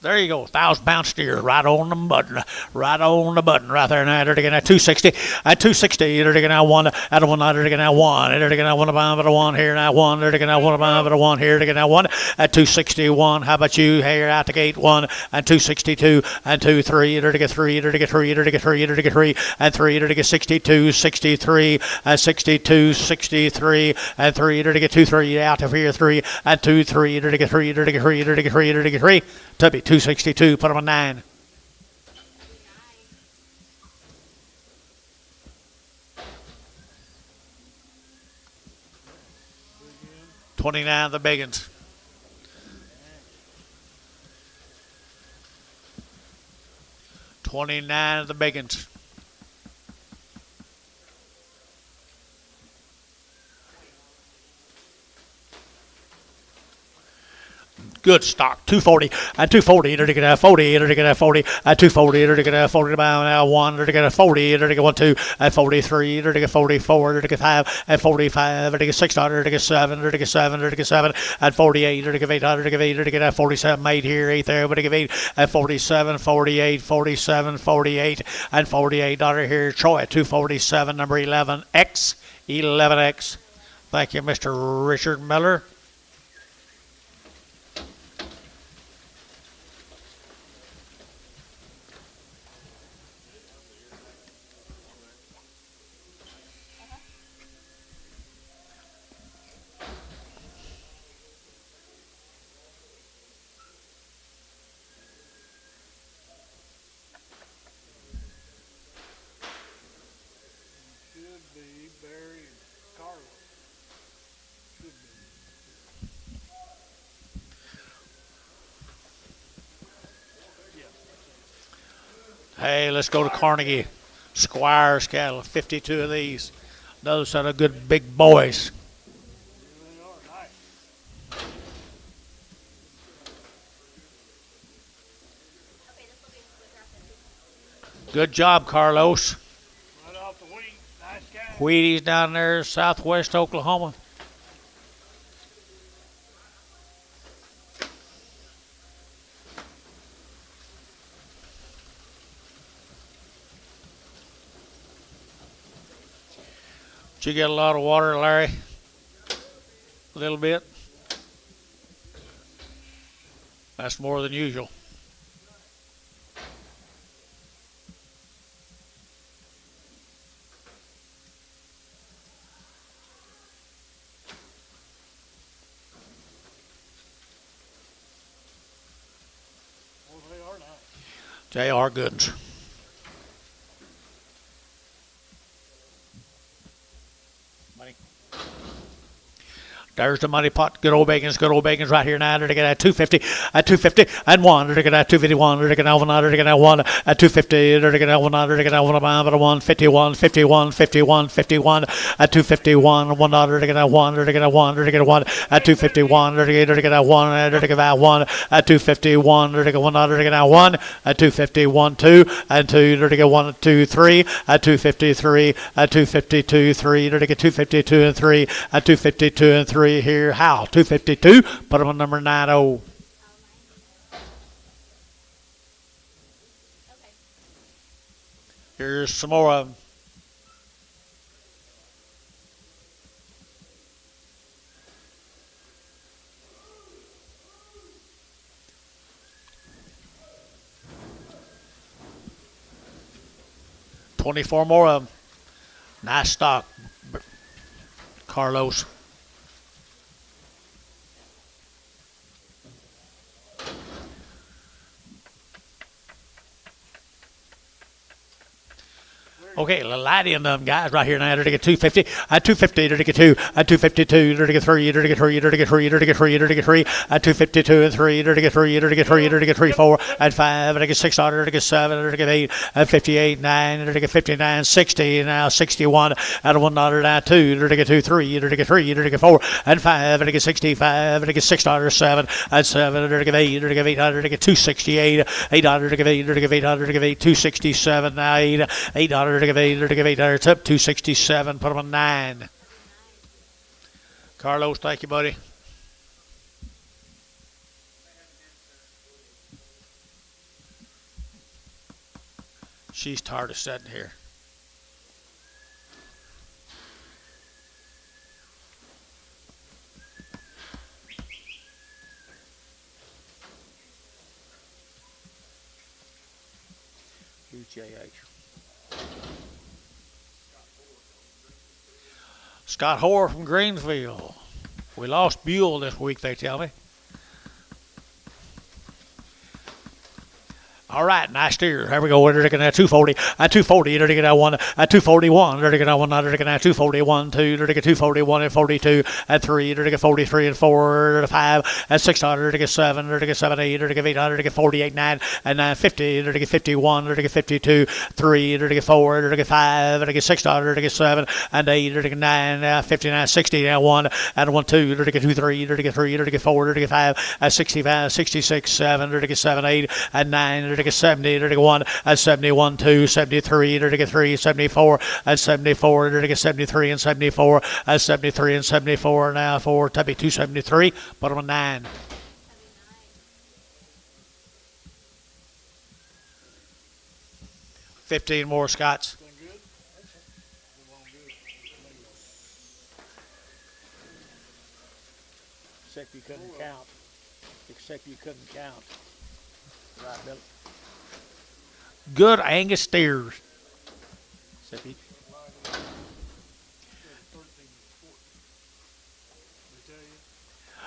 There you go, 1,000-pound steer, right on the button, right there. Now they're taking at 260, at 260. They're taking out one, out of one, they're taking out one. They're taking out one above it, one here, now one. They're taking out one above it, one here. They're taking out one at 261. How about you here out the gate? One and 262 and 2-3. They're taking three. They're taking three. They're taking three. They're taking three and three. They're taking 62, 63 and 62, 63 and three. They're taking 2-3 out of here. Three and 2-3. They're taking three. They're taking three. They're taking three. They're taking three. Tubby 262. Put him on 9. 29 the big uns. $29 the big uns. Good stock, 240 and 240. They're taking a 40. They're taking a 40 and 240. They're taking a 40 now one. They're taking a 40. They're taking 1, 2 and 43. They're taking 44. They're taking 5 and 45. They're taking 600. They're taking 7. They're taking 7. They're taking 7 and 48. They're taking 800. They're taking 8. They're taking a 47, 8 here, 8 there. But they give 8 and 47, 48, 47, 48 and $48 here. Troy at 247, number 11X, 11X. Thank you, Mr. Richard Miller. Should be Barry and Carla. Should be. Hey, let's go to Carnegie. Squires cattle, 52 of these. Another set of good big boys. They are nice. Okay, this will be quicker after. Good job, Carlos. Right off the wheat. Nice guy. Wheaties down there, southwest Oklahoma. Did you get a lot of water, Larry? A little bit? That's more than usual. Well, they are nice. They are goods. Money. There's the money pot. Good old bacon's right here now. They're going at 250, at 250, and one. They're going at 251. They're going at one. They're going at one at 250. They're going at one. They're going at one. About 151, 51, 51, 51 at 251. One. They're going at one. They're going at one. They're going at one at 251. They're going at one. They're going at one at 251. They're going at one. They're going at one at 251. Two and two. They're going at 1, 2, 3 at 253 at 252. 3. They're going at 252 and 3 at 252 and 3. Here, how? 252. Put them on number 90. Okay. Here's some more of them. $24 more of them. Nice stock, Carlos. Okay, Lady and them guys right here now. They're to get 250, at 250, they're to get 2, at 252, they're to get 3, they're to get 3, they're to get 3, they're to get 3, they're to get 3, at 252 and 3, they're to get 3, they're to get 3, they're to get 3, 4, at 5, they're to get 6, they're to get 7, they're to get 8, at 58, 9, they're to get 59, 60, now 61, at 1 dollar now 2, they're to get 2, 3, they're to get 3, they're to get 4, and 5, they're to get 65, they're to get 6, 7, at 7, they're to get 8, they're to get 8, they're to get 268, 8, they're to get 8, they're to get 8, they're to get 8, 267, now 8, 8, they're to get 8, they're to get 8, it's up 267. Put them on 9. Carlos, thank you, buddy. She's tired of sitting here. Who's JH? Scott Hoare from Greensville. We lost Buell this week, they tell me. All right, nice steer. Here we go. They're looking at 240. At 240, they're looking at 1. At 241, they're looking at 1. They're looking at 241, 2. They're looking at 241 and 42. At 3, they're looking at 43 and 4. At 5. At 6, they're looking at 7. They're looking at 7, 8. They're looking at 8. They're looking at 48, 9. And 950. They're looking at 51. They're looking at 52. 3. They're looking at 4. They're looking at 5. They're looking at 6. They're looking at 7. And 8. They're looking at 9. 59, 60. Now 1. And 1, 2. They're looking at 2, 3. They're looking at 3. They're looking at 4. They're looking at 5. At 65, 66, 7. They're looking at 7, 8. And 9. They're looking at 70. They're looking at 1 at 71, 2, 73, they're to get 3, 74 at 74, they're to get 73 and 74 at 73 and 74 now for Tubby 273, put them on 9. 15 more Scots. Except you couldn't count. Except you couldn't count. Right, Bill. Good Angus steers.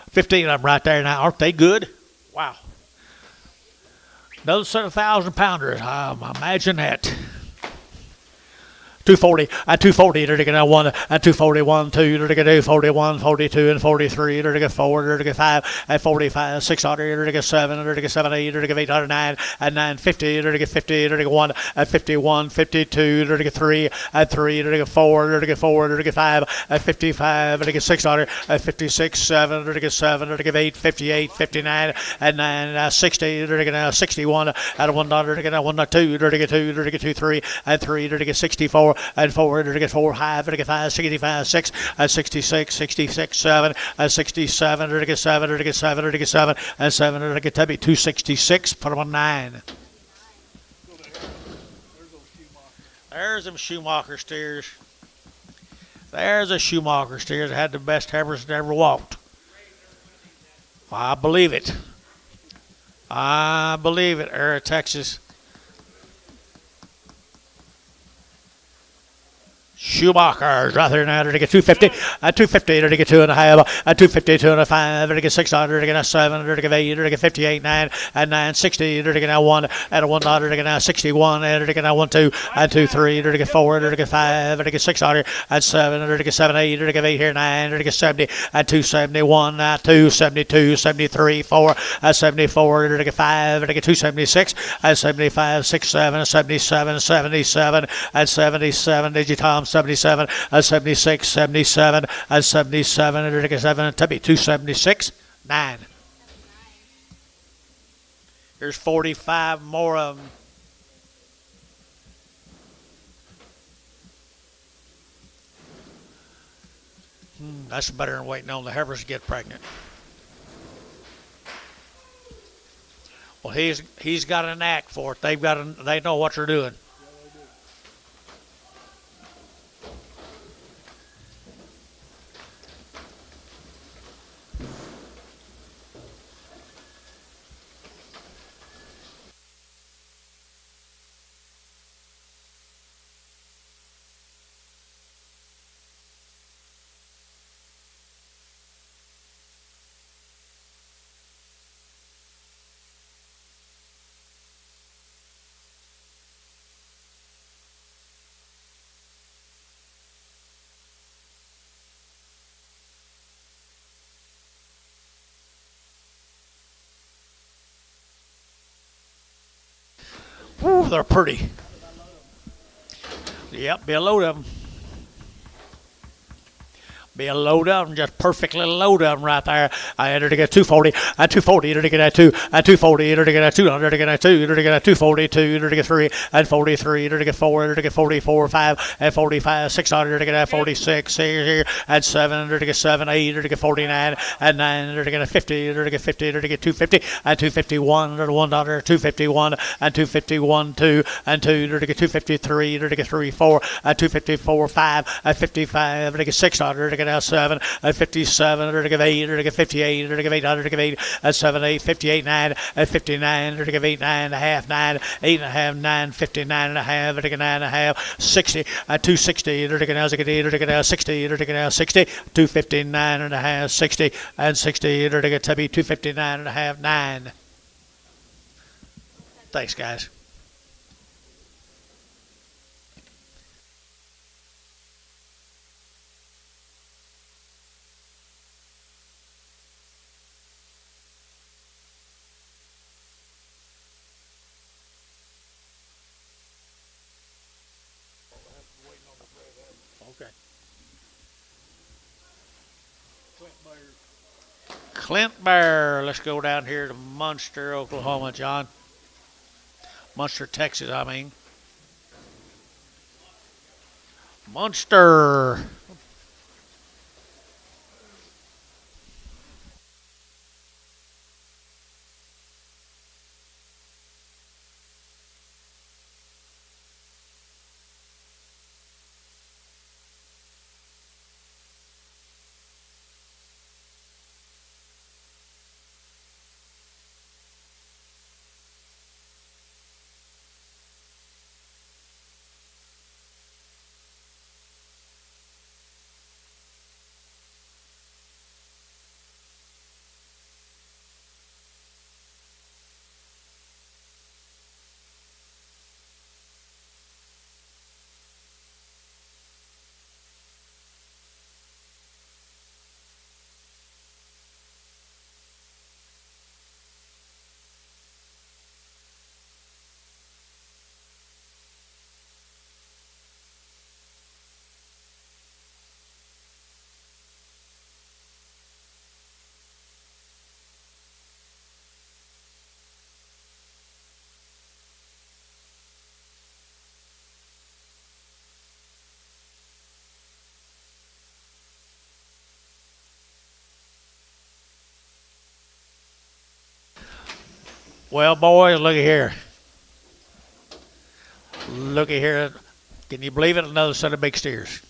15 of them right there now. Aren't they good? Wow. Another set of 1,000 pounders. I imagine that. 240 and 240 to get 1 and 241 2 to get 41 42 and 43 to get 4 to get 5 and 45 600 to get 7 to get 78 to get 809 and 950 to get 50 to get 1 and 51 52 to get 3 and 3 to get 4 to get 4 to get 5 and 55 to get 600 and 56 7 to get 7 to get 8 58 59 and 9 60 to get 61 and 1 to get 1 2 to get 2 to get 2 3 and 3 to get 64 and 4 to get 4 5 to get 5 65 6 and 66 66 7 and 67 to get 7 to get 7 to get 7 and 7 to get 266. Put them on 9. There's them Schumacher steers. There's a Schumacher steers that had the best heifers that ever walked. I believe it. I believe it. Era, Texas. Schumacher's right there now to get 250, and 250 to get 2.5, and 250, 2.5 to get 600 to get 7 to get 8 to get 58, 9 and 960 to get 1 and 1 to get 61 and to get 1 2 and 2 3 to get 4 to get 5 to get 600 and 7 to get 7 8 to get 8 here 9 to get 70 and 271 2 72 73 4 and 74 to get 5 to get 276 and 75 6 7 77 77 and 77 Digitom 77 and 76 77 and 77 and 7 and Tubby 276 9. Here's 45 more of them. That's better than waiting on the heifers to get pregnant. Well, he's got a knack for it. They know what they're doing. Ooh, they're pretty. Yep, be a load of them. Be a load of them, just perfectly load of them right there. I entered to get 240, and 240 to get 2, and 240 to get 200 to get 2 to get 242 to get 3, and 43 to get 4 to get 44, 5, and 45, 600 to get 46 here, and 7 to get 7, 8 to get 49, and 9 to get 50 to get 50 to get 250, and 251 to $1, 251, and 251 2, and 2 to get 253 to get 3, 4, and 254 5, and 55 to get 600 to get 7 and 57 or to give 8 or to give 58 or to give 800 to give 8 and 7 8 58 9 and 59 or to give 8 9 and a half 9 8 and a half 9 59 and a half or to give 9 and a half 60 and 260 or to give 8 or to give 60 or to give 60 259 and a half 60 and 60 or to get 259 and a half 9. Thanks, guys. Okay. Clint Bear. Let's go down here to Munster, Oklahoma, John. Munster, Texas, I mean. Munster. Well, boys, looky here. Looky here. Can you believe it? Another set of big steers.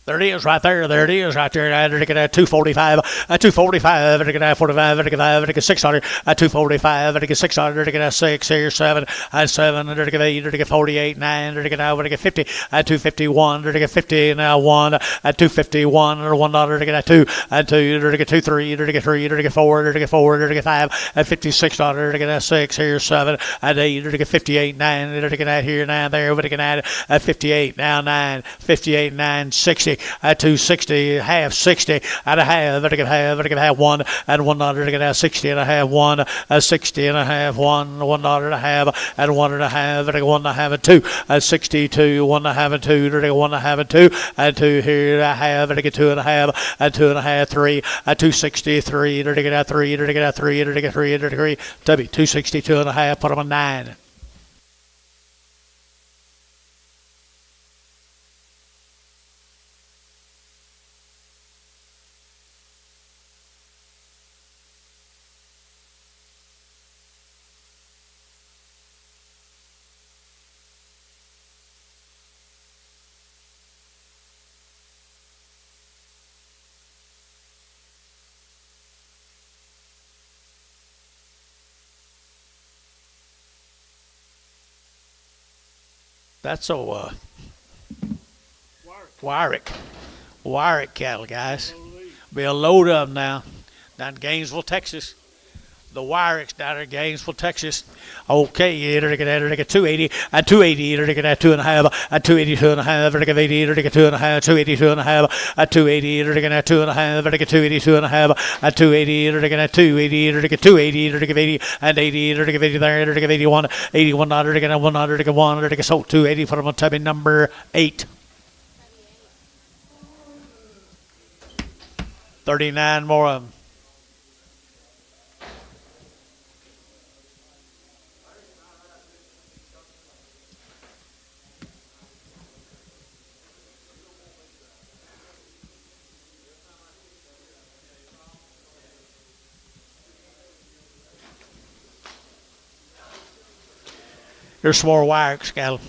There it is right there. There it is right there. They're looking at 245, 245, they're looking at 45, they're looking at 600, 245, they're looking at 600, they're looking at 6 here, 7, 7, they're looking at 8, they're looking at 48, 9, they're looking at 50, 251, they're looking at 50, now 1, 251, or $1, they're looking at 2, 2, they're looking at 2, 3, they're looking at 3, they're looking at 4, they're looking at 4, they're looking at 5, $56, they're looking at 6 here, 7, 8, they're looking at 58, 9, they're looking at here, 9 there, we're looking at 58, now 9, 58, 9, 60. At 260, half 60, and a half, and a half, 1, and $1, and a half, 60, and a half, 1, 60, and a half, $1 and a half, and 1 and a half, and 1 and a half, and 2, 62, 1 and a half, and 2, and 1 and a half, and 2, and 2 here, and a half, and 2 and a half, and 2 and a half, 3, 263, and 3, and 3, and 3, and 3, W, 262 and a half, put them on 9. That's so Wyrick cattle, guys. Be a load of them now. Down in Gainesville, Texas. The Wyricks down there in Gainesville, Texas. Okay, they're looking at 280, and 280, they're looking at 2.5, and 282 and a half, they're looking at 80, they're looking at 2.5, 282 and a half, at 280, they're looking at 2.5, they're looking at 282 and a half, at 280, they're looking at 280, they're looking at 280, they're looking at 80, and 80, they're looking at 80 there, they're looking at 81, 81, they're looking at 1, they're looking at 1, they're looking at so 280 for them on tubby number 8. 39 more of them. Here's some more Wyricks cattle.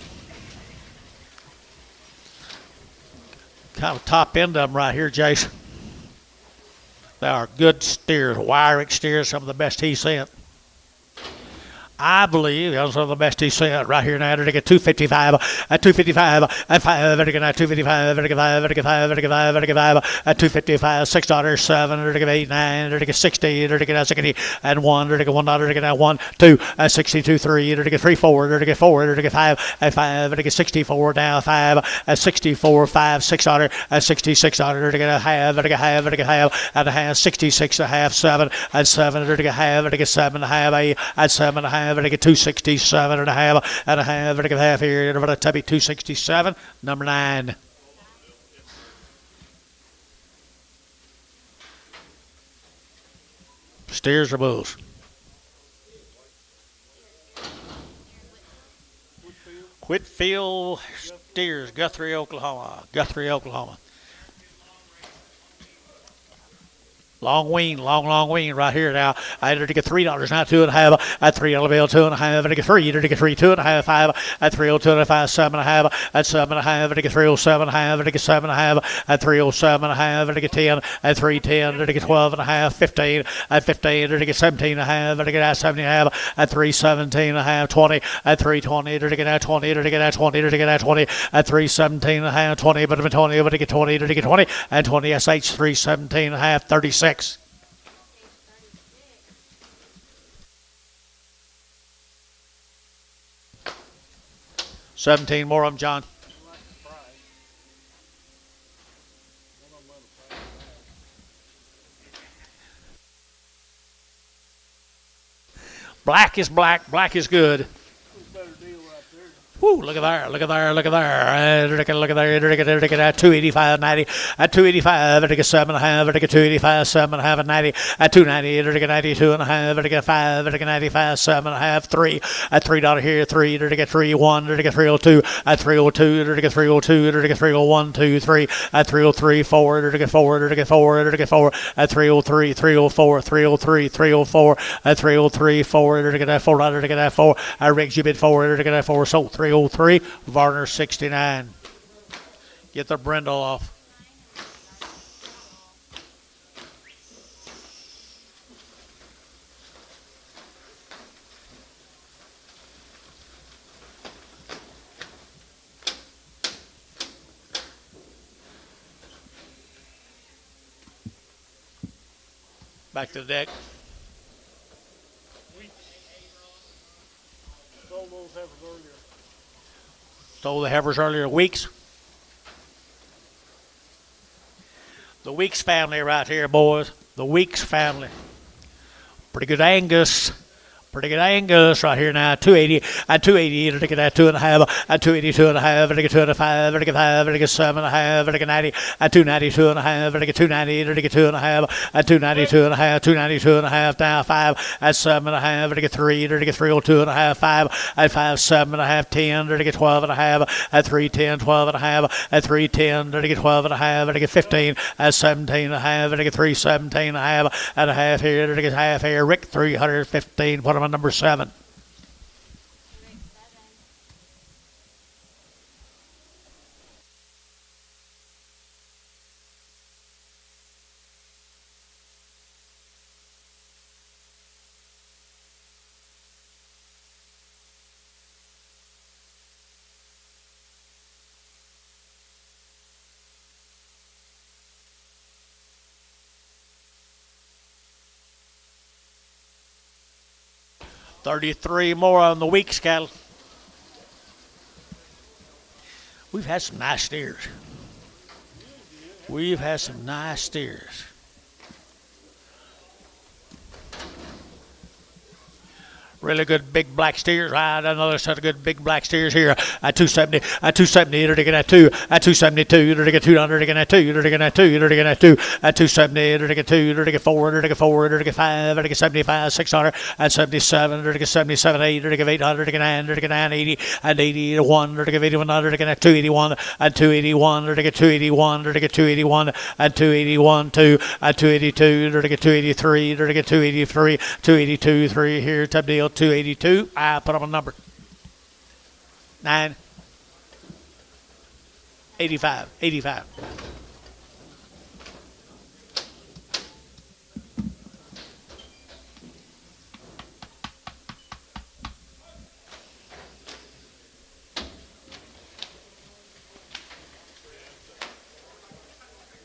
Kind of top end of them right here, Jason. They are good steers, Wyrick steers, some of the best he's sent. I believe those are the best he's sent right here now. They're get 255, at 255, at 5, they're get 255, they're get 5, they're get 5, they're get 5, they're get 5, at 255, $6, 7, they're get 8, 9, they're get 60, they're get 60, and 1, they're get $1, they're get 1, 2, 62, 3, they're get 3, 4, they're get 4, they're get 5, at 5, they're get 64, now 5, at 64, 5, $6, at 66, they're get a half, they're get half, they're get half, and a half, 66, a half, 7, at 7, they're get half, they're get 7 and a half, 8, at 7 and a half, they're get 267 and a half, and a half, they're get half here, they're going to be 267, number 9. Steers or bulls? Whitfield Steers, Guthrie, Oklahoma. Guthrie, Oklahoma. Long wean right here now. I had to get $3 now, 2.5 at $3 bill, 2.5 at get 3, to get 3, 2.5, 5 at 302 5, 7.5 at 7.5 to get 307 half, to get 7.5 at 307 half, to get 10 at 310 to get 12.5, 15 at 15 to get 17.5 to get 70.5 at 317.5, 20 at 320 to get at 20 to get at 20 to get at 20 at 317.5, 20 but 20 but to get 20 to get 20 and 20 SH 317.5, 36. 17 more of them, John. Black is black, black is good. Woo, look at there, look at there, look at there. Look at there, look at that. 285, 90. At 285, look at 7.5. Look at 285, 7.5, and 90. At 290, look at 92.5. Look at 5. Look at 95, 7.5, 3. At $3 here, 3. Look at 3, 1. Look at 302. At 302, look at 302. Look at 301, 2, 3. At 303, 4. Look at 4. Look at 4. Look at 4. At 303, 304, 303, 304. At 303, 4. Look at that $4. Look at that 4. At Riggs, you bid 4. Look at that 4. Sold 303. Varner 69. Get the brindle off. Back to the deck. Sold those heifers earlier. Sold the heifers earlier. Weeks. The Weeks family right here, boys. The Weeks family. Pretty good Angus. Pretty good Angus right here now. 280. At 280, look at that 2.5. At 282 and a half. Look at 2.5. Look at 5. Look at 7.5. Look at 90. At 292 and a half. Look at 290. Look at 2.5. At 292 and a half. 292 and a half. Down 5. At 7.5. Look at 3. Look at 302 and a half. 5. At 5, 7.5. 10. Look at 12 and a half. At 310, 12 and a half. At 310. Look at 12 and a half. Look at 15. At 17 and a half. Look at 317 and a half. At a half here. Look at half here. Rick 315. Put him on number 7. $33 more on the Weeks cattle. We've had some nice steers. We've had some nice steers. Really good big black steers. Right, another set of good big black steers here. At 270, at 270, they're taking at 2. At 272, they're taking 200, they're taking at 2, they're taking at 2, they're taking at 2. At 270, they're taking 2, they're taking 4, they're taking 4, they're taking 5, they're taking 75, 600. At 77, they're taking 77, 8, they're taking 800, they're taking 9, they're taking 980. At 80, 1, they're taking 8100, they're taking at 281. At 281, they're taking 281, they're taking 281. At 281, 2. At 282, they're taking 283, they're taking 283, 282, 3 here. Type deal. 282. I put up a number. 9. 85. 85.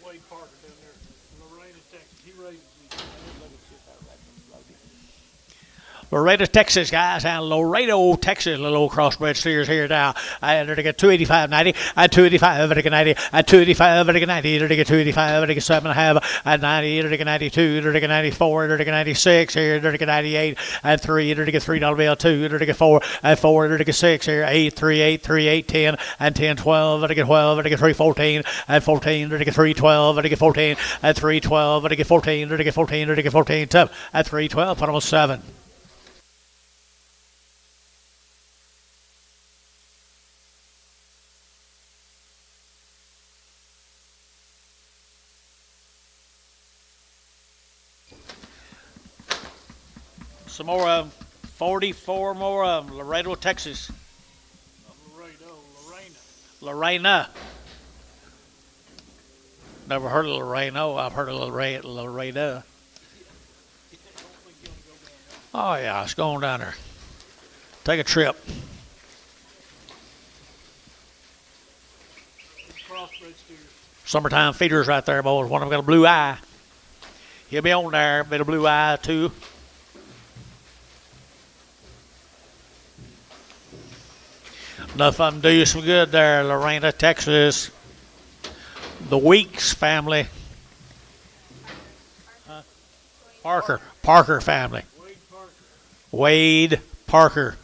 Wade Parker down there, Lorraine, Texas. He raises these. Laredo, Texas, guys, and Laredo, Texas, little old crossbred steers here now. And they're going to get 285, 90. At 285, they're going to 90. At 285, they're going to 90. They're going to get 285, they're going to 7.5. At 90, they're going to 92. They're going to 94. They're going to 96 here. They're going to 98. At 3, they're going to get $3 bill. 2, they're going to get 4. At 4, they're going to get 6 here. 8, 3, 8, 3, 8, 10. And 10, 12. They're going to get 12. They're going to get 3, 14. At 14, they're going to get 3, 12. They're going to get 14. At 3, 12. They're going to get 14. They're going to get 14. They're going to get 14. 7. At 3, 12. Put them on 7. Some more of them. 44 more of them. Laredo, Texas. Lorena. Never heard of Loreno. I've heard of Laredo. Oh, yeah. It's going down there. Take a trip. Summertime feeders right there, boys. One of them got a blue eye. He'll be on there. Bit of blue eye, too. Enough of them do you some good there, Lorena, Texas. The Weeks family. Parker family. Wade Parker.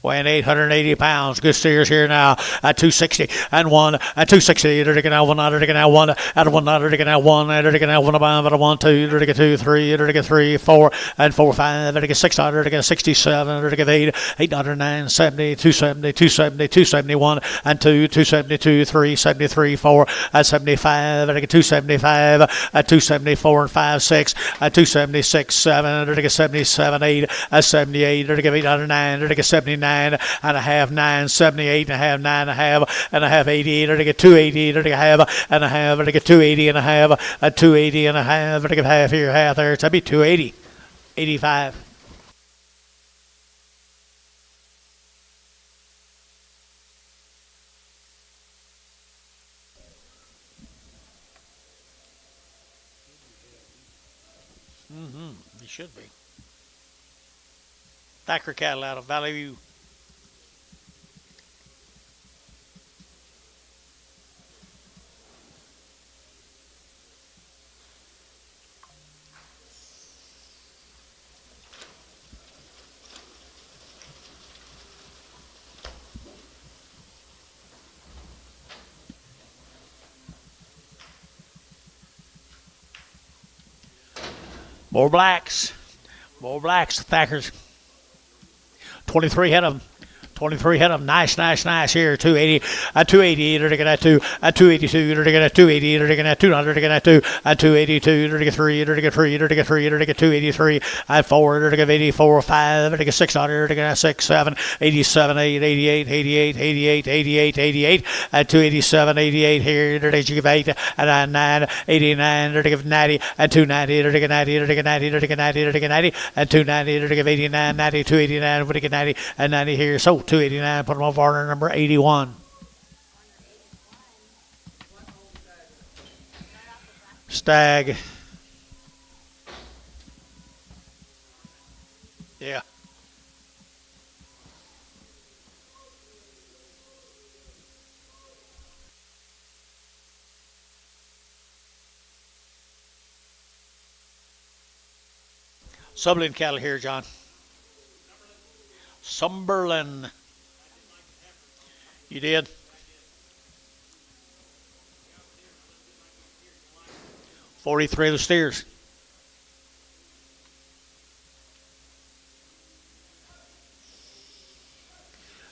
weighing 880 pounds. Good steers here now at 260 and 1 at 260. They're taking out 1 out. They're taking out 1 out of 1 out. They're taking out 1. They're taking out 1 above out of 1 2. They're taking 2 3. They're taking 3 4 and 4 5. They're taking 6 out. They're taking 67. They're taking 8 8 out 9 70 270 270 271 and 2 272 3 73 4 at 75. They're taking 275 at 274 and 5 6 at 276 7. They're taking 77 8 at 78. They're taking 8 out of 9. They're taking 79 and a half 9 78 and a half 9 and a half and a half 88. They're taking 280. They're taking half and a half. They're taking 280 and a half at 280 and a half. They're taking half here, half there. That'd be 280 85. You should be. Thacker cattle out of Valley View. More blacks. More blacks. Thackers. 23 head of them. 23 head of them. Nice here. 280. At 280. They're taking at 2. At 282. They're taking at 280. They're taking at 200. They're taking at 2. At 282. They're taking 3. They're taking 3. They're taking 3. They're taking 283. At 4. They're taking 84. 5. They're taking 600. They're taking at 6. 7. 87. 8. 88. 88. 88. 88. 88. At 287. 88 here. They're taking 8. At 9. 89. They're taking 90. At 290. They're taking 90. They're taking 90. They're taking 90. They're taking 90. At 290. They're taking 89. 90. 289. We're taking 90. And 90 here. So 289. Put them on Varner number 81. Stag. Yeah. Sumberlin cattle here, John. Sumberlin. You did? $43 of the steers.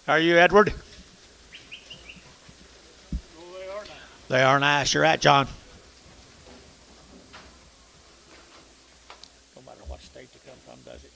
Are you, Edward? Oh, they are nice. They are nice. You're at, John. No matter what state you come from, does it?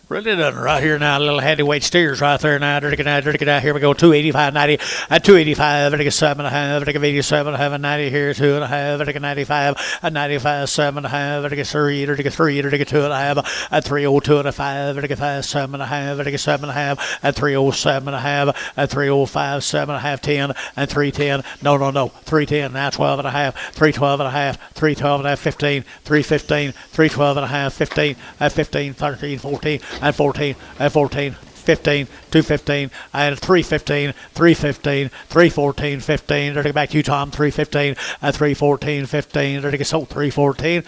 Really doesn't. Right here now, little heavyweight steers right there now. They're taking out. Here we go. 285, 90. At 285, they're taking 7.5. They're taking 87, and 90 here. 2.5. They're taking 95. At 95, 7.5. They're taking 3. They're taking 3. They're taking 2.5. At 302 and a 5. They're taking 5, 7.5. They're taking 7.5. At 307.5. At 305, 7.5, 10. And 310. No. 310. Now 12.5. 312.5. 312.5. 15. 315. 312.5. 15. At 15. 13. 14. And 14. And 14. 15, 215, and 315, 315, 314, 15. They're taking back to you, Tom. 315, and 314, 15. They're taking sold 314,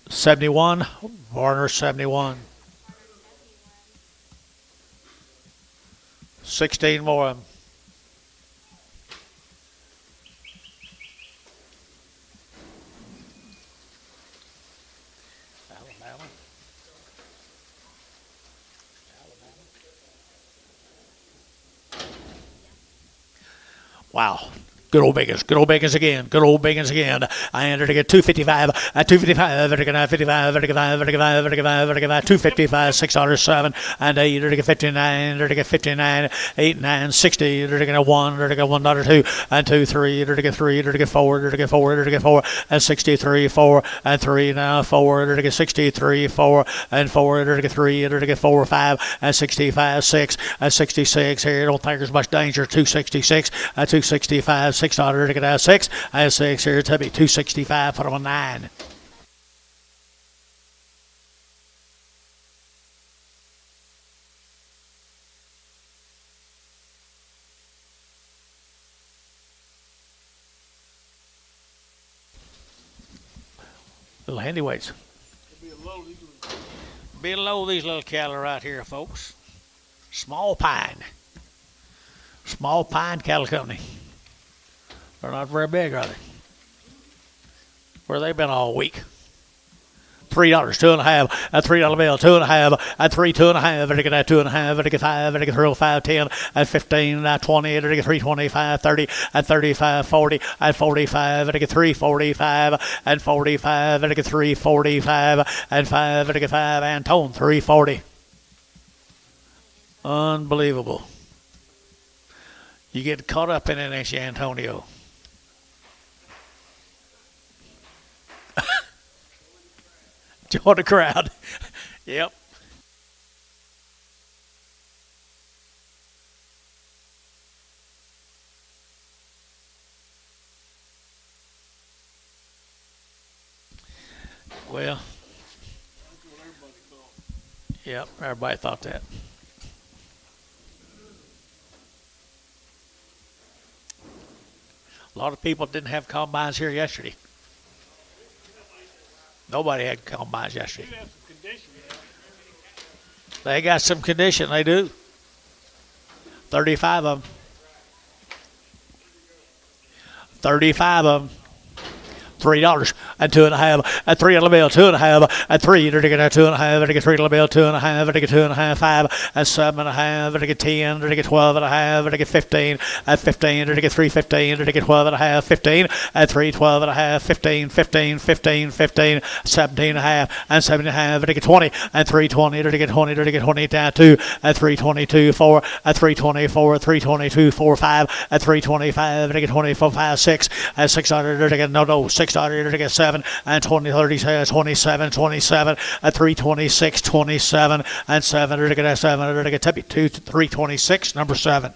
71. Warner 71. 16 more of them. Wow. Good old Bacons again. And they're to get 255. At 255, they're to get 55, they're to get 255, 607, and 8, they're to get 59, they're to get 59, 8, 9, 60, they're to get 1, they're to get 1.2, and 2, 3, they're to get 3, they're to get 4, they're to get 4, they're to get 4, and 63, 4, and 3, now 4, they're to get 63, 4, and 4, they're to get 3, they're to get 4, 5, and 65, 6, and 66. Here, I don't think there's much danger. 266, and 265, 600 to get out 6, and 6 here. It's heavy. 265, put them on 9. Little handy weights. Be below these little cattle right here, folks. Small Pine. Small Pine Cattle Company. They're not very big, are they? Where they been all week? $3, 2.5, a $3 bill, 2.5, a 3, 2.5, and I get 2.5, and I get 5, and I get 3, 5, 10, and 15, and 20, and I get 3, 25, 30, and 35, 40, and 45, and I get 3, 45, and 45, and I get 3, 45, and 5, and I get 5, and tone 340. Unbelievable. You get caught up in it, ain't you, Antonio? Join the crowd. Yep. Well, yep, everybody thought that. A lot of people didn't have combines here yesterday. Nobody had combines yesterday. You have some condition there. They got some condition, they do. 35 of them. 35 of them. $3 and 2.5, a $3 bill, 2.5, a 3, and I get 2.5, and I get $3 bill, 2.5, and I get 2.5, 5, and 7.5, and I get 10, and I get 12.5, and I get 15, and 15, and I get 3.15, and I get 12.5, 15, and 3, 12.5, 15, 15, 15, 15, 17.5, and 7.5, and I get 20, and 3.20, and I get 20, and I get 20 down 2, and 3.22, 4, and 3.24, 3.22, 4, 5, and 3.25, and I get 24, 5, 6, and 600, and I get 6. To get 7 and 20, 30, 27, 27, and 326, 27, and 7 to get 7 to get 2, 326, number 7.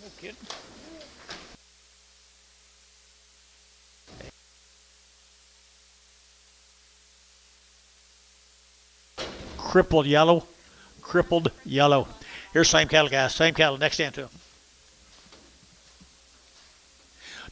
No kidding. Crippled yellow. Here's same cattle, guys. Same cattle. Next stand to him.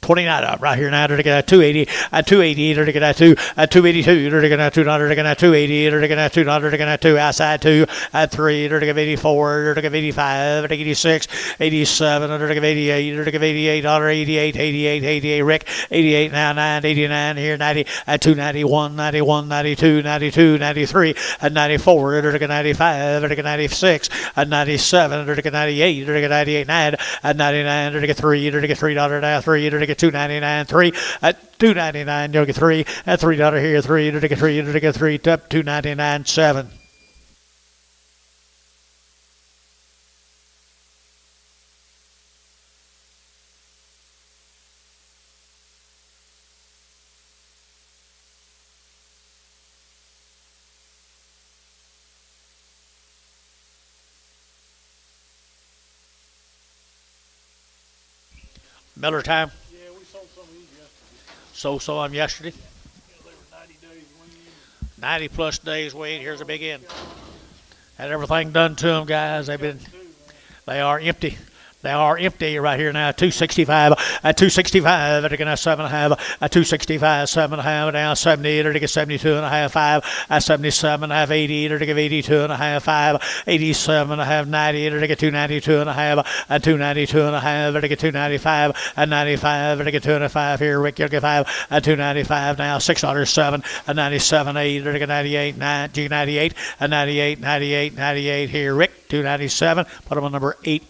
29 up right here now to get 280 and 280 to get 2 and 282 to get 200 to get 280 to get 200 to get 2 outside 2 and 3 to get 84 to get 85 to get 86 87 to get 88 to get 88 88 88 88 Rick 88 now 9 89 here 90 and 291 91 92 92 93 and 94 to get 95 to get 96 and 97 to get 98 to get 98 9 and 99 to get 3 to get $3 now 3 to get 299 3 at 299 you'll get 3 at $3 here 3 to get 3 to get 3 up 299 7. Miller time. Yeah, we sold some of these yesterday. So I'm yesterday. Yeah, they were 90 days weaned. 90 plus days wait. Here's a big end. Had everything done to them, guys. They are empty. They are empty right here now. 265 at 265 at again 7.5 at 265 7.5 now 70 to get 72 and a half 5 at 77 half 80 to get 82 and a half 5 87 half 90 to get 292 and a half at 292 and a half to get 295 at 95 to get 205 here Rick you'll get 5 at 295 now $6 at 97 8 to get 98 9 G98 at 98 98 98 here Rick 297 put them on number 8.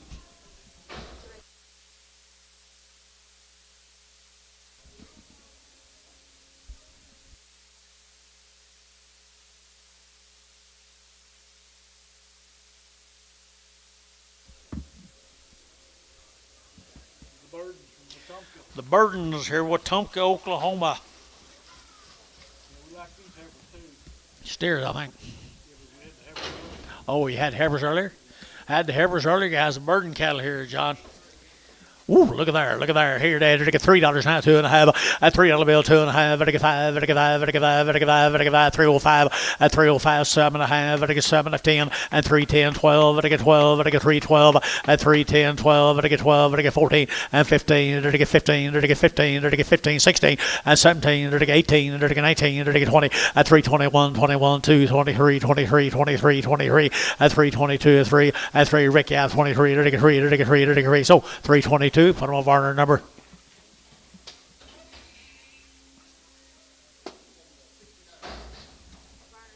The Burdens here, Wetumpka, Oklahoma. Yeah, we like these heifers too. Steers, I think. Yeah, but we had the heifers earlier. Oh, you had heifers earlier? I had the heifers earlier, guys. The Burden cattle here, John. Ooh, look at there, look at there. Here, Dad, to get $3 now, 2.5. A $3 bill, 2.5. To get 5, to get 5, to get 5, to get 5, to get 5, 305. A 305, 7.5. To get 7 of 10. And 310, 12. To get 12. To get 312. At 310, 12. To get 12. To get 14. And 15. To get 15. To get 15. To get 15, 16. And 17. To get 18. To get 19. To get 20. At 321, 21, 2, 23, 23, 23, 23. At 322, 3. At 3, Rick, yeah, 23. To get 3. To get 3. To get 3. So 322. Put them on Varner number. Varner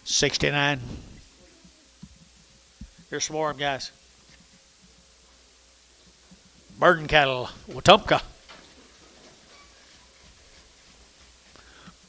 69. 69. Here's some more of them, guys. Burden cattle, Wetumpka.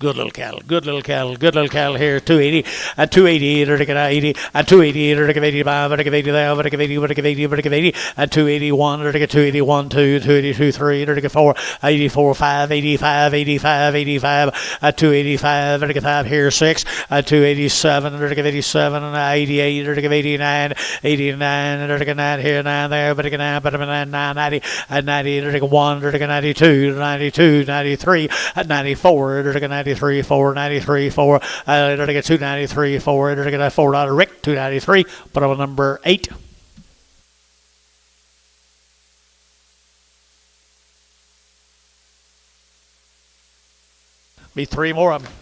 Good little cattle, good little cattle, good little cattle here. 280 and 280, or to get 80 and 280, or to get 85, or to get 80 there, or to get 80, or to get 80, or to get 80 and 281, or to get 281, 2, 282, 3, or to get 4, 84, 5, 85, 85, 85, at 285, or to get 5 here, 6, at 287, or to get 87, and 88, or to get 89, 89, or to get 9 here, 9 there, but to get 9, but to get 9, 90, at 90, or to get 1, or to get 92, 92, 93, at 94, or to get 93, 4, 93, 4, or to get 293, 4, or to get a $4 Rick, 293, put on number 8. Be 3 more of them.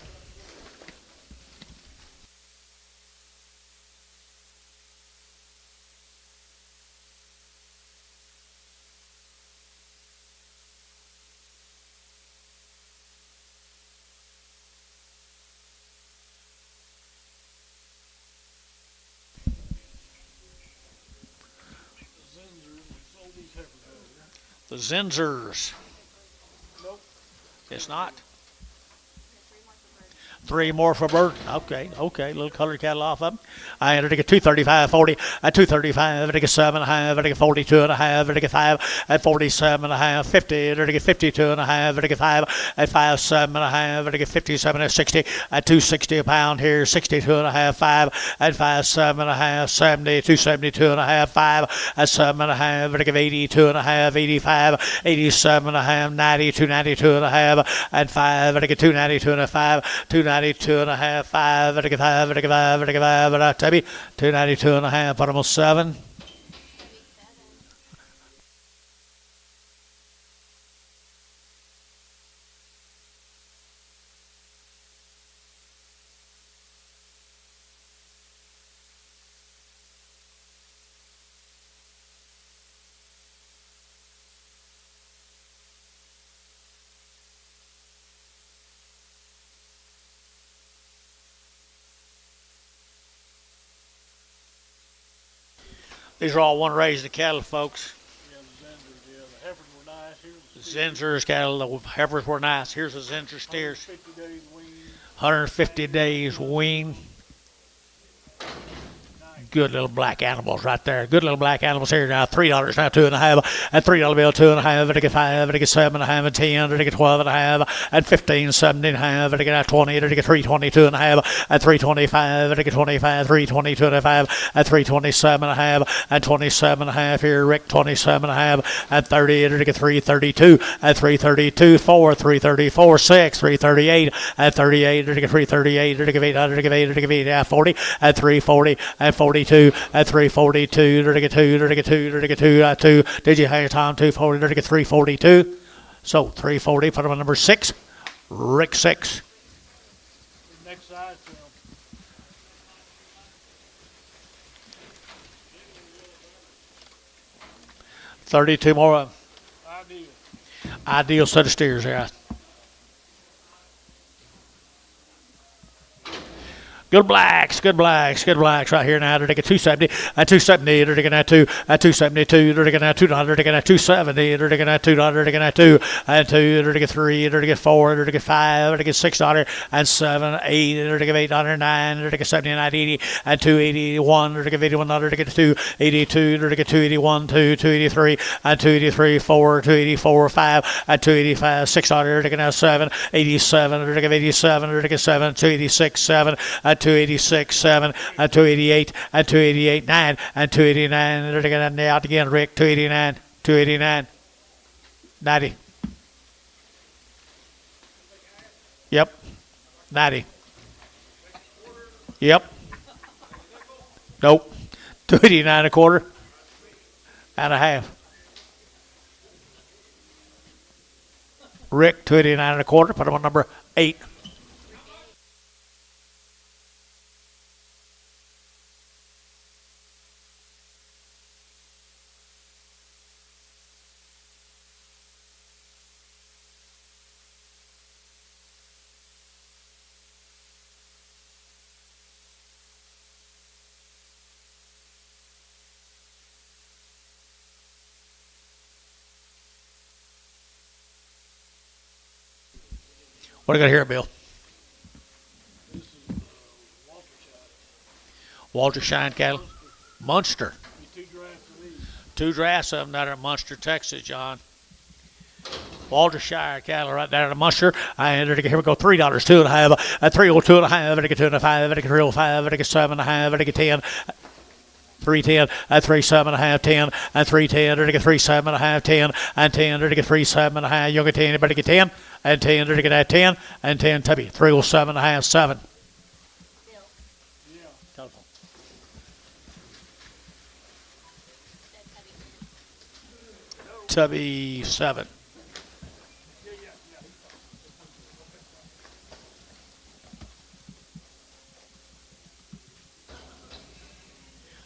The Zinzers. Nope. It's not. 3 more for Burton. Okay. Little colored cattle off of them. I entered to get 235, 40, at 235, to get 7.5, to get 42.5, to get 5, at 47.5, 50, to get 52.5, to get 5, at 57.5, to get 57 at 60, at 260 a pound here, 62.5, 5, at 57.5, 70, 272.5, 5, at 7.5, to get 82.5, 85, 87.5, 90, 292.5, at 5, to get 292.5, 292.5, 5, to get 5, to get 5, to get 5, at Tubby, 292.5, put almost 7. These are all one raised the cattle, folks. Yeah, the Zenzers, yeah, the heifers were nice. Here's the Zenzers cattle, the heifers were nice. Here's the Zenzer steers. 50 days wean. 150 days wean. Good little black animals right there. Good little black animals here now. $3 now, 2.5. At $3 bill, 2.5. To get 5. To get 7.5. And 10. To get 12.5. At 15, 17.5. To get 20. To get 322.5. At 325. To get 25. 322.5. At 327.5. At 27.5 here, Rick. 27.5. At 30. To get 332. At 332, 4. 334, 6. 338. At 38. To get 338. To get 800. To get 8. To get 8. At 40. At 340. At 42. At 342, to get 2, to get 2, to get 2, at 2. Did you hang time? 240, to get 342. So 340, put them on number 6. Rick 6. Next side to them. 32 more. Ideal. Ideal set of steers there. Good blacks right here now. They're taking 270, at 270, they're taking that 2, at 272, they're taking that $2, they're taking that 270, they're taking that $2, they're taking that 2, at 2, they're taking 3, they're taking 4, they're taking 5, they're taking $6, and 7, 8, they're taking $8, 9, they're taking 79, 80, at 281, they're taking $81, they're taking 282, they're taking 281, 2, 283, at 283, 4, 284, 5, at 285, $6, they're taking that 7, 87, they're taking 87, they're taking 7, 286, 7, at 286, 7, at 288, at 288, 9, and 289, they're taking that out again, Rick, 289, 289. 90. Yep. 90. Yep. Nope. 289 a quarter and a half. Rick, 289 and a quarter. Put him on number 8. What do you got here, Bill? This is Walter Walter Shine cattle. Munster. Shot. 2 drafts of these. 2 drafts of them down at Munster, Texas, John. Walter Shire cattle right down at Munster. I entered here we go $3, 2.5, a 302 and a half, and I get 2 and a 5, and I get 305, and I get 7 and a half, and I get 10. 310, and 37 and a half, 10, and 310, and I get 37 and a half, 10, and 10, and I get 37 and a half. You get 10, anybody get 10, and 10, and I get that 10, and 10, Tubby, 307 and a half, 7. Bill. Yeah. Telephone. Said Tubby. Tubby, 7. Yeah, yeah, yeah.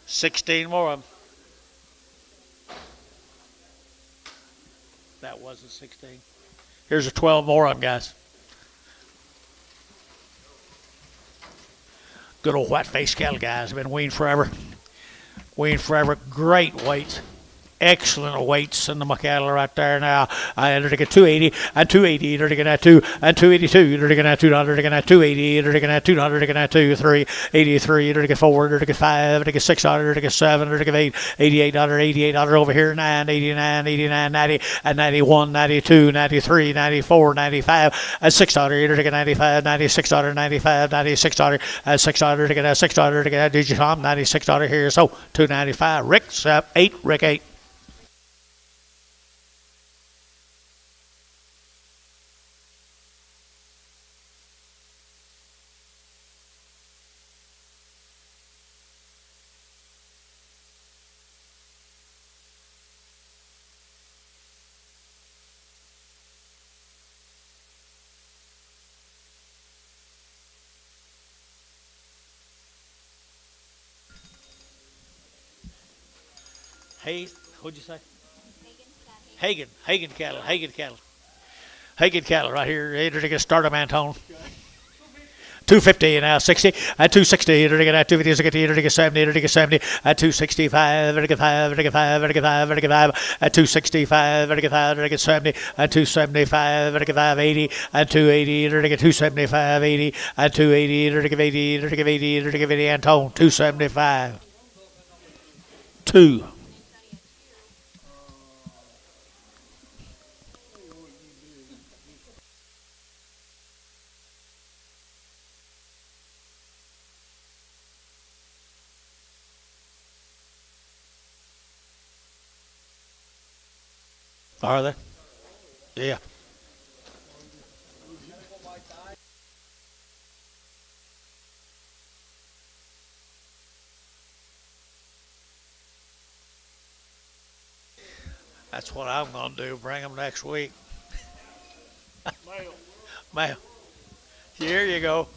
16 more of them. That wasn't 16. Here's a 12 more of them, guys. Good old white-faced cattle, guys. Have been weaned forever. Weaned forever. Great weights. Excellent weights in the cattle right there now. I entered to get 280 and 280. They're going to get 2 and 282. They're going to get 200. They're going to get 280. They're going to get 200. They're going to get 2, 3, 83. They're going to get 4. They're going to get 5. They're going to get 600. They're going to get 7. They're going to get 8. $88. $88 over here. 9, 89, 89, 90, and 91, 92, 93, 94, 95, and $6. They're going to get 95, $96, 95, $96, and $6. They're going to get $6. They're going to get Digitom, $96 here. So $295. Rick's 8. Rick 8. Hey, what'd you say? Hagen cattle right here. They're going to start them, Antone. 250 now, 60, at 260, they're going to get 250, they're going to get 70, they're going to get 70, at 265, they're going to get 5, they're going to get 5, they're going to get 5, they're going to get 5, at 265, they're going to get 5, they're going to get 70, at 275, they're going to get 5, 80, at 280, they're going to get 275, 80, at 280, they're going to get 80, they're going to get 80, they're going to get 80, Antone, 275. 2. Are they? Yeah. That's what I'm going to do. Bring them next week. Male. Man. Here you go.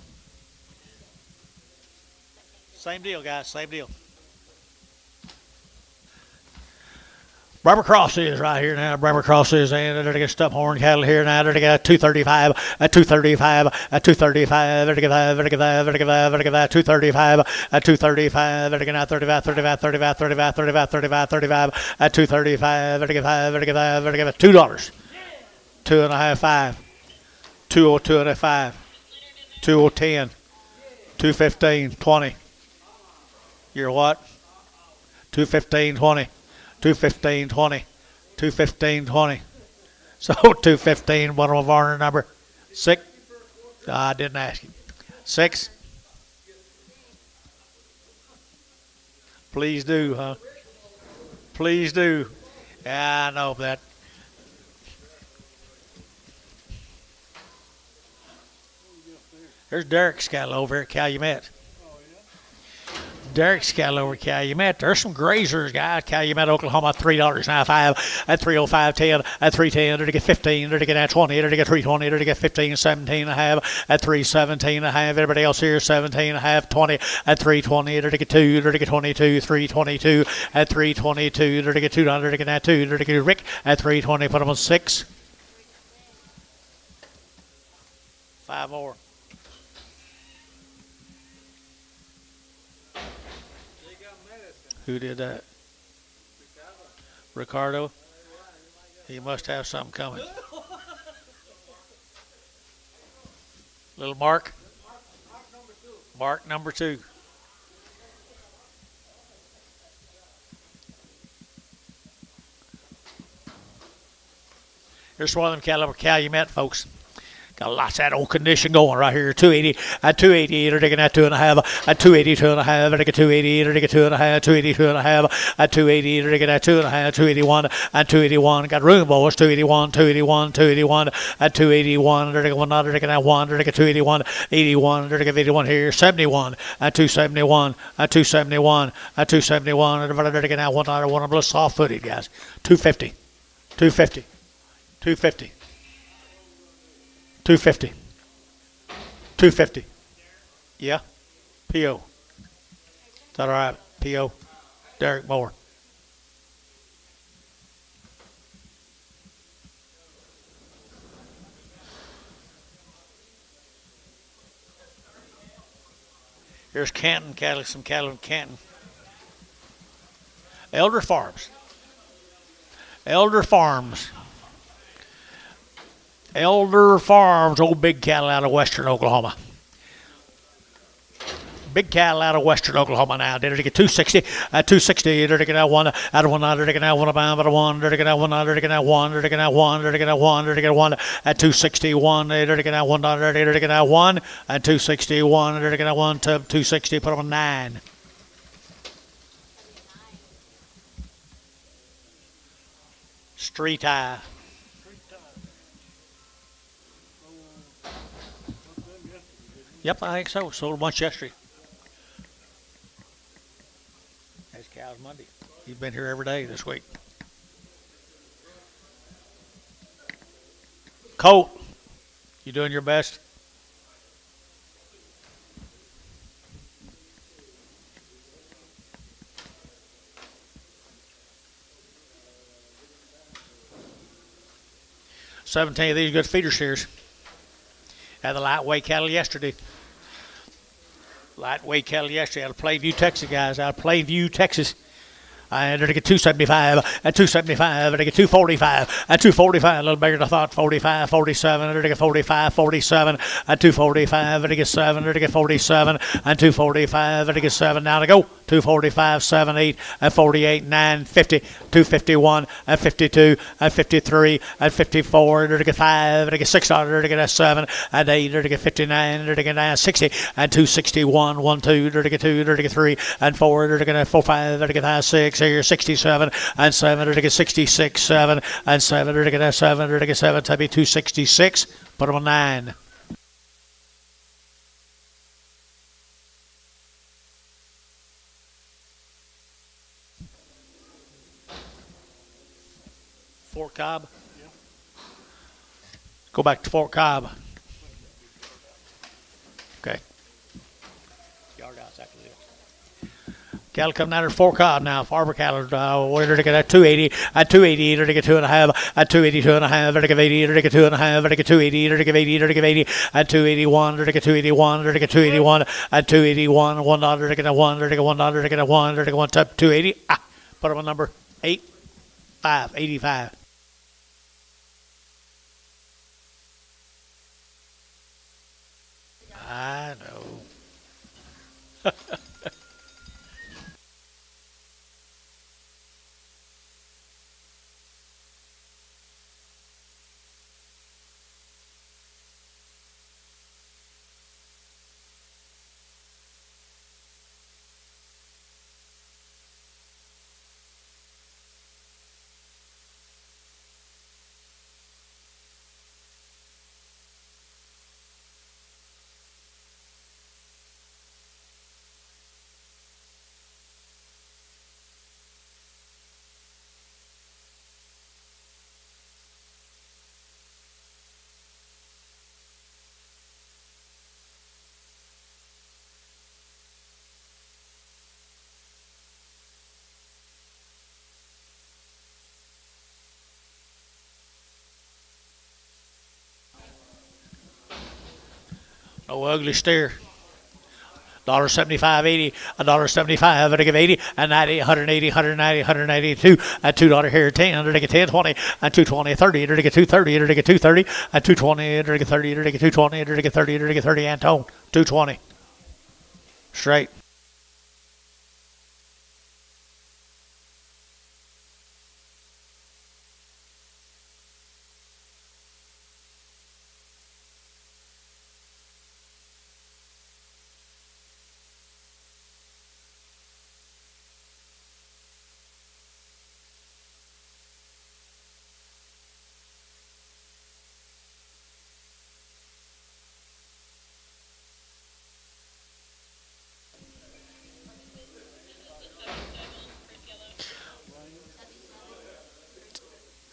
Same deal, guys. Same deal. Barbara Cross is right here now. Barbara Cross is, and they're going to get stump horn cattle here now. They're going to get 235, at 235, at 235, they're going to get 5, they're going to get 5, they're going to get 5, they're going to get 235, at 235, they're going to get 35, 35, 35, 35, 35, 35, 35, at 235, they're going to get 5, they're going to get 5, they're going to get $2. 2.5, 5, 202 and a 5, 210, 215, 20. You're what? 215, 20. 215, 20. 215, 20. So 215, one of our number. 6. I didn't ask you. 6. Please do, huh? Please do. Yeah, I know that. There's Derek's cattle over at Calumet. Oh, yeah? Derek's cattle over at Calumet. There's some grazers, guys. Calumet, Oklahoma, $3.95 at 305.10 at 310. They're to get 15. They're to get at 20. They're to get 320. They're to get 15, 17 and a half at 317 and a half. Everybody else here 17 and a half, 20 at 320. They're to get 2. They're to get 22, 322 at 322. They're to get 2. They're to get at 2. They're to get Rick at 320. Put them on 6. 5 more. Who did that? Ricardo? He must have something coming. Little Mark? Mark number 2. Here's one of them Calumet folks. Got lots of that old condition going right here. 280 at 280. They're taking that 2.5 at 282 and a half. They're taking 280. They're taking 2.5. 282 and a half at 280. They're taking that 2.5. 281 at 281. Got room, boys. 281. 281. 281 at 281. They're taking 1. They're taking that 1. They're taking 281. 81. They're taking 81 here. 71 at 271. At 271. At 271. They're taking that 1. One of them soft footed guys. 250. 250. 250. 250. 250. Yeah. P.O. Is that all right? P.O. Derek Moore. Here's Canton cattle, some cattle in Canton. Elder Farms. Elder Farms. Elder Farms, old big cattle out of western Oklahoma. Big cattle out of western Oklahoma now. They're to get 260 at 260. They're to get out 1 out of 1. They're to get out 1 about 1. They're to get out 1. They're to get out 1. They're to get out 1. They're to get out 1. They're to get 1 at 261. They're to get out 1. They're to get out 1 at 261. They're to get out 1 to 260. Put them on 9. Street eye. Yep, I think so. Sold a bunch yesterday. There's Cows Monday. He's been here every day this week. Colt, you doing your best? $17 of these good feeder steers. Had the lightweight cattle yesterday. Lightweight cattle yesterday out of Plainview, Texas, guys. Out of Plainview, Texas. And they're to get 275 at 275. They're to get 245 at 245. A little bigger than I thought. 45, 47. They're to get 45, 47 at 245. They're to get 7. They're to get 47 at 245. They're to get 7. Now to go. 245, 7, 8 at 48, 9, 50, 251 at 52, at 53, at 54. They're to get 5. They're to get 6. They're to get 7 at 8. They're to get 59. They're to get 60 at 261, 1, 2. They're to get 2. They're to get 3 and 4. They're to get 4, 5. They're to get 6. Here 67 and 7. They're to get 66, 7 and 7. They're to get 7. They're to get 7. That'd be 266. Put them on 9. Fort Cobb. Yeah. Go back to Fort Cobb. Okay. Yard out exactly there. Cattle coming out of Fort Cobb now. Farmer cattle. We're to get at 280. At 280, they're to get 2.5. At 282 and a half. They're to get 80. They're to get 2.5. They're to get 280. They're to get 80. They're to get 80. At 281. They're to get 281. They're to get 281. At 281. $1. They're to get a 1. They're to get $1. They're to get a 1. They're to get 1 to 280. Put them on number 8. 5. 85. I know. No ugly steer. $1.75, 80, $1.75, I give 80, and 90, 180, 190, 182, and $2 here, 10, under get 10, 20, and 220, 30, under get 230, under get 230, and 220, under get 30, under get 220, under get 30, under get 30, and tone, 220. Straight.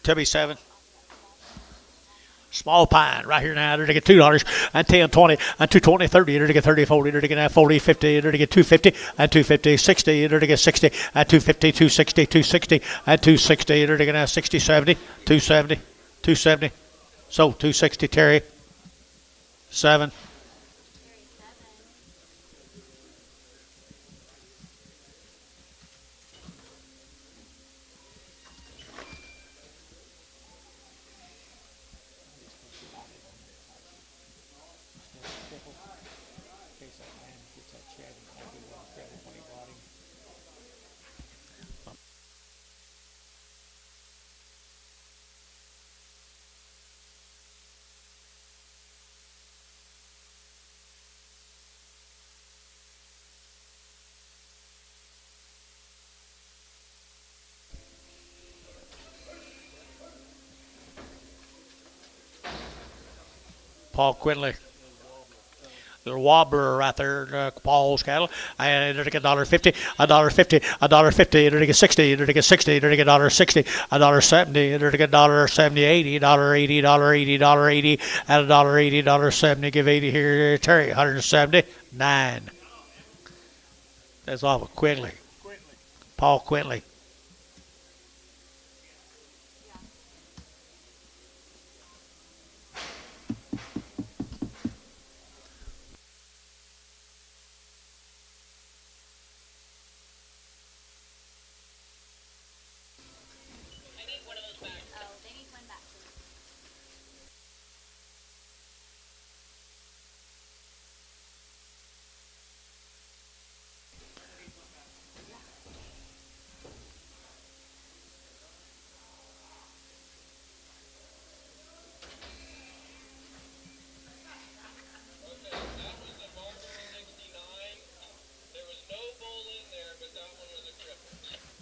Tubby 7. Small pine right here now. They're to get $2 and 10, 20, and 220, 30. They're to get 30, 40. They're to get 40, 50. They're to get 250 and 250, 60. They're to get 60 and 250, 260, 260 and 260. They're to get 60, 70, 270, 270. So 260, Terry. 7. Paul Quinley. Little wobbler right there, Paul's cattle, and they're to get $1.50, $1.50, $1.50. They're to get 60, they're to get 60, they're to get $1.60, $1.70. They're to get $1.70, 80, $1.80, $1.80, $1.80, and $1.80, $1.70. Give 80 here, Terry, 179. That's off of Quinley. Paul Quinley. Oh, they need one back.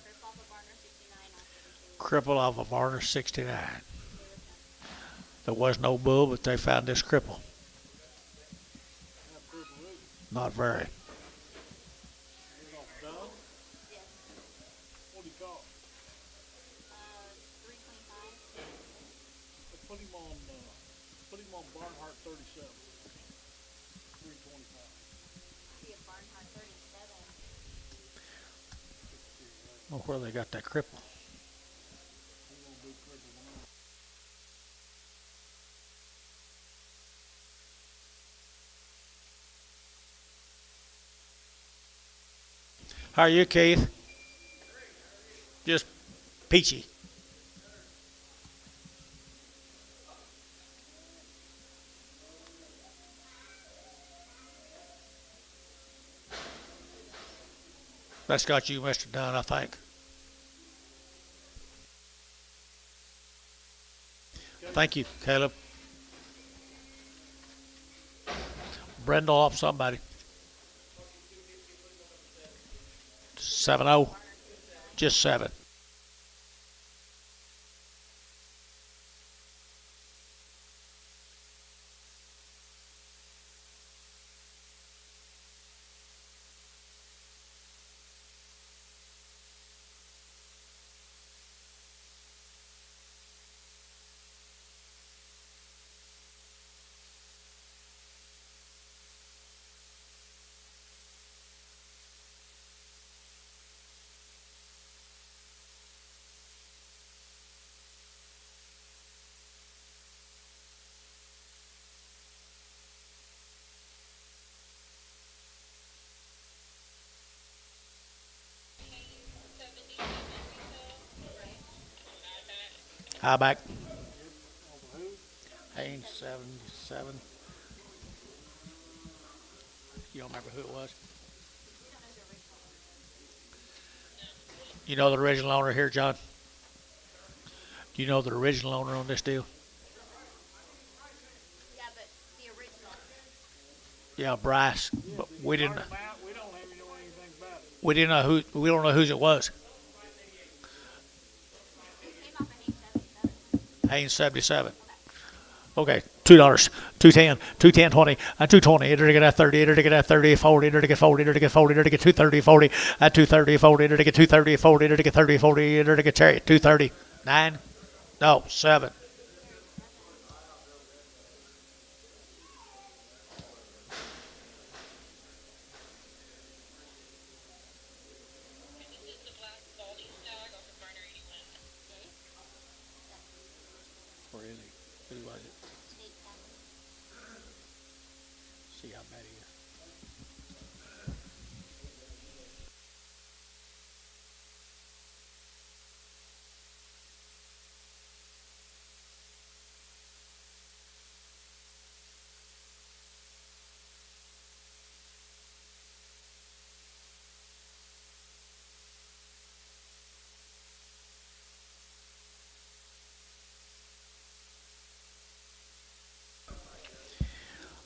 First off of Barner 69 after the Cripple off of Barner 69. There was no bull, but they found this cripple. Not very. Yes. What do you call it? 325. Put him on Barnhart 37. 325. See a Barnhart 37. Oh, where they got that cripple. He won't be crippled now. How are you, Keith? Just peachy. That's got you, Mr. Dunn, I think. Thank you, Caleb. Brendel off somebody. 7-0. Just 7. High back. Over who? Haynes 77. You don't remember who it was? You know the original owner here, John? Do you know the original owner on this deal? Yeah, but the original. Yeah, Bryce. Yeah, But did we you didn't. mark 'em out? We don't even know anything about it. We didn't know who. We don't know whose it was. It came off an 877. Haynes 77. Okay, $2, 210, 210, 20, 220, enter to get at 30, enter to get at 30, 40, enter to get 40, enter to get 40, enter to get 230, 40, at 230, 40, enter to get 230, 40, enter to get 30, 40, enter to get chariot, 230, 9, no, 7. Where is he? Who was it? See how bad he is.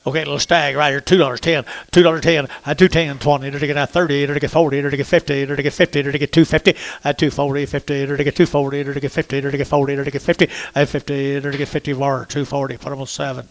Okay, little stag right here, $2.10, $2.10, at 210, 20, enter to get at 30, enter to get 40, enter to get 50, enter to get 50, enter to get 250, at 240, 50, enter to get 240, enter to get 50, enter to get 40, enter to get 50, at 50, enter to get 50 bar, 240, put them on 7.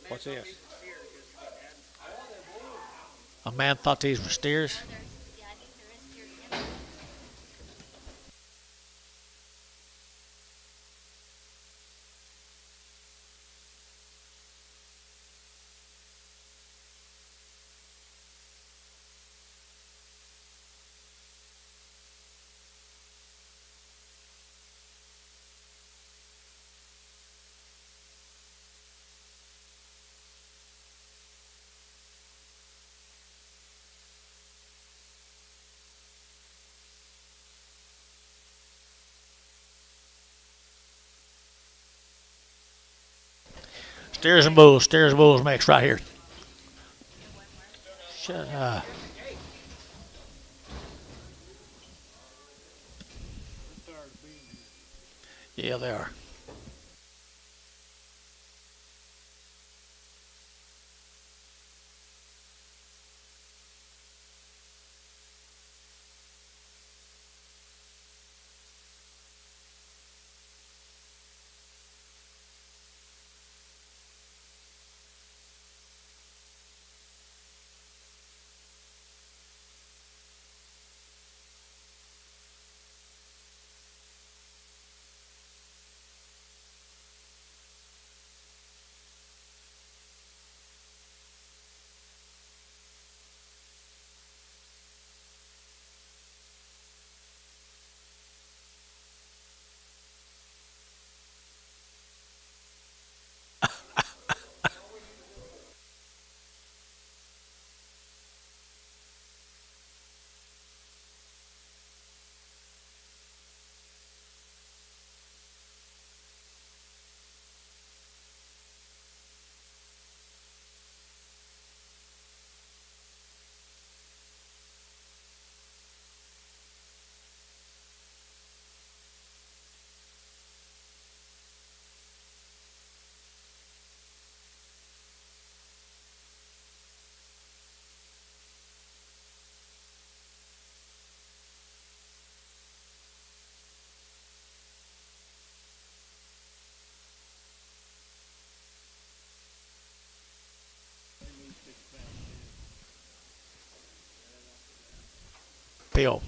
What's this? A man thought these were steers. Yeah, I think there is steers. Steers and bulls mixed right here. Shut up. I'm tired of being here. Yeah, they are. Phil.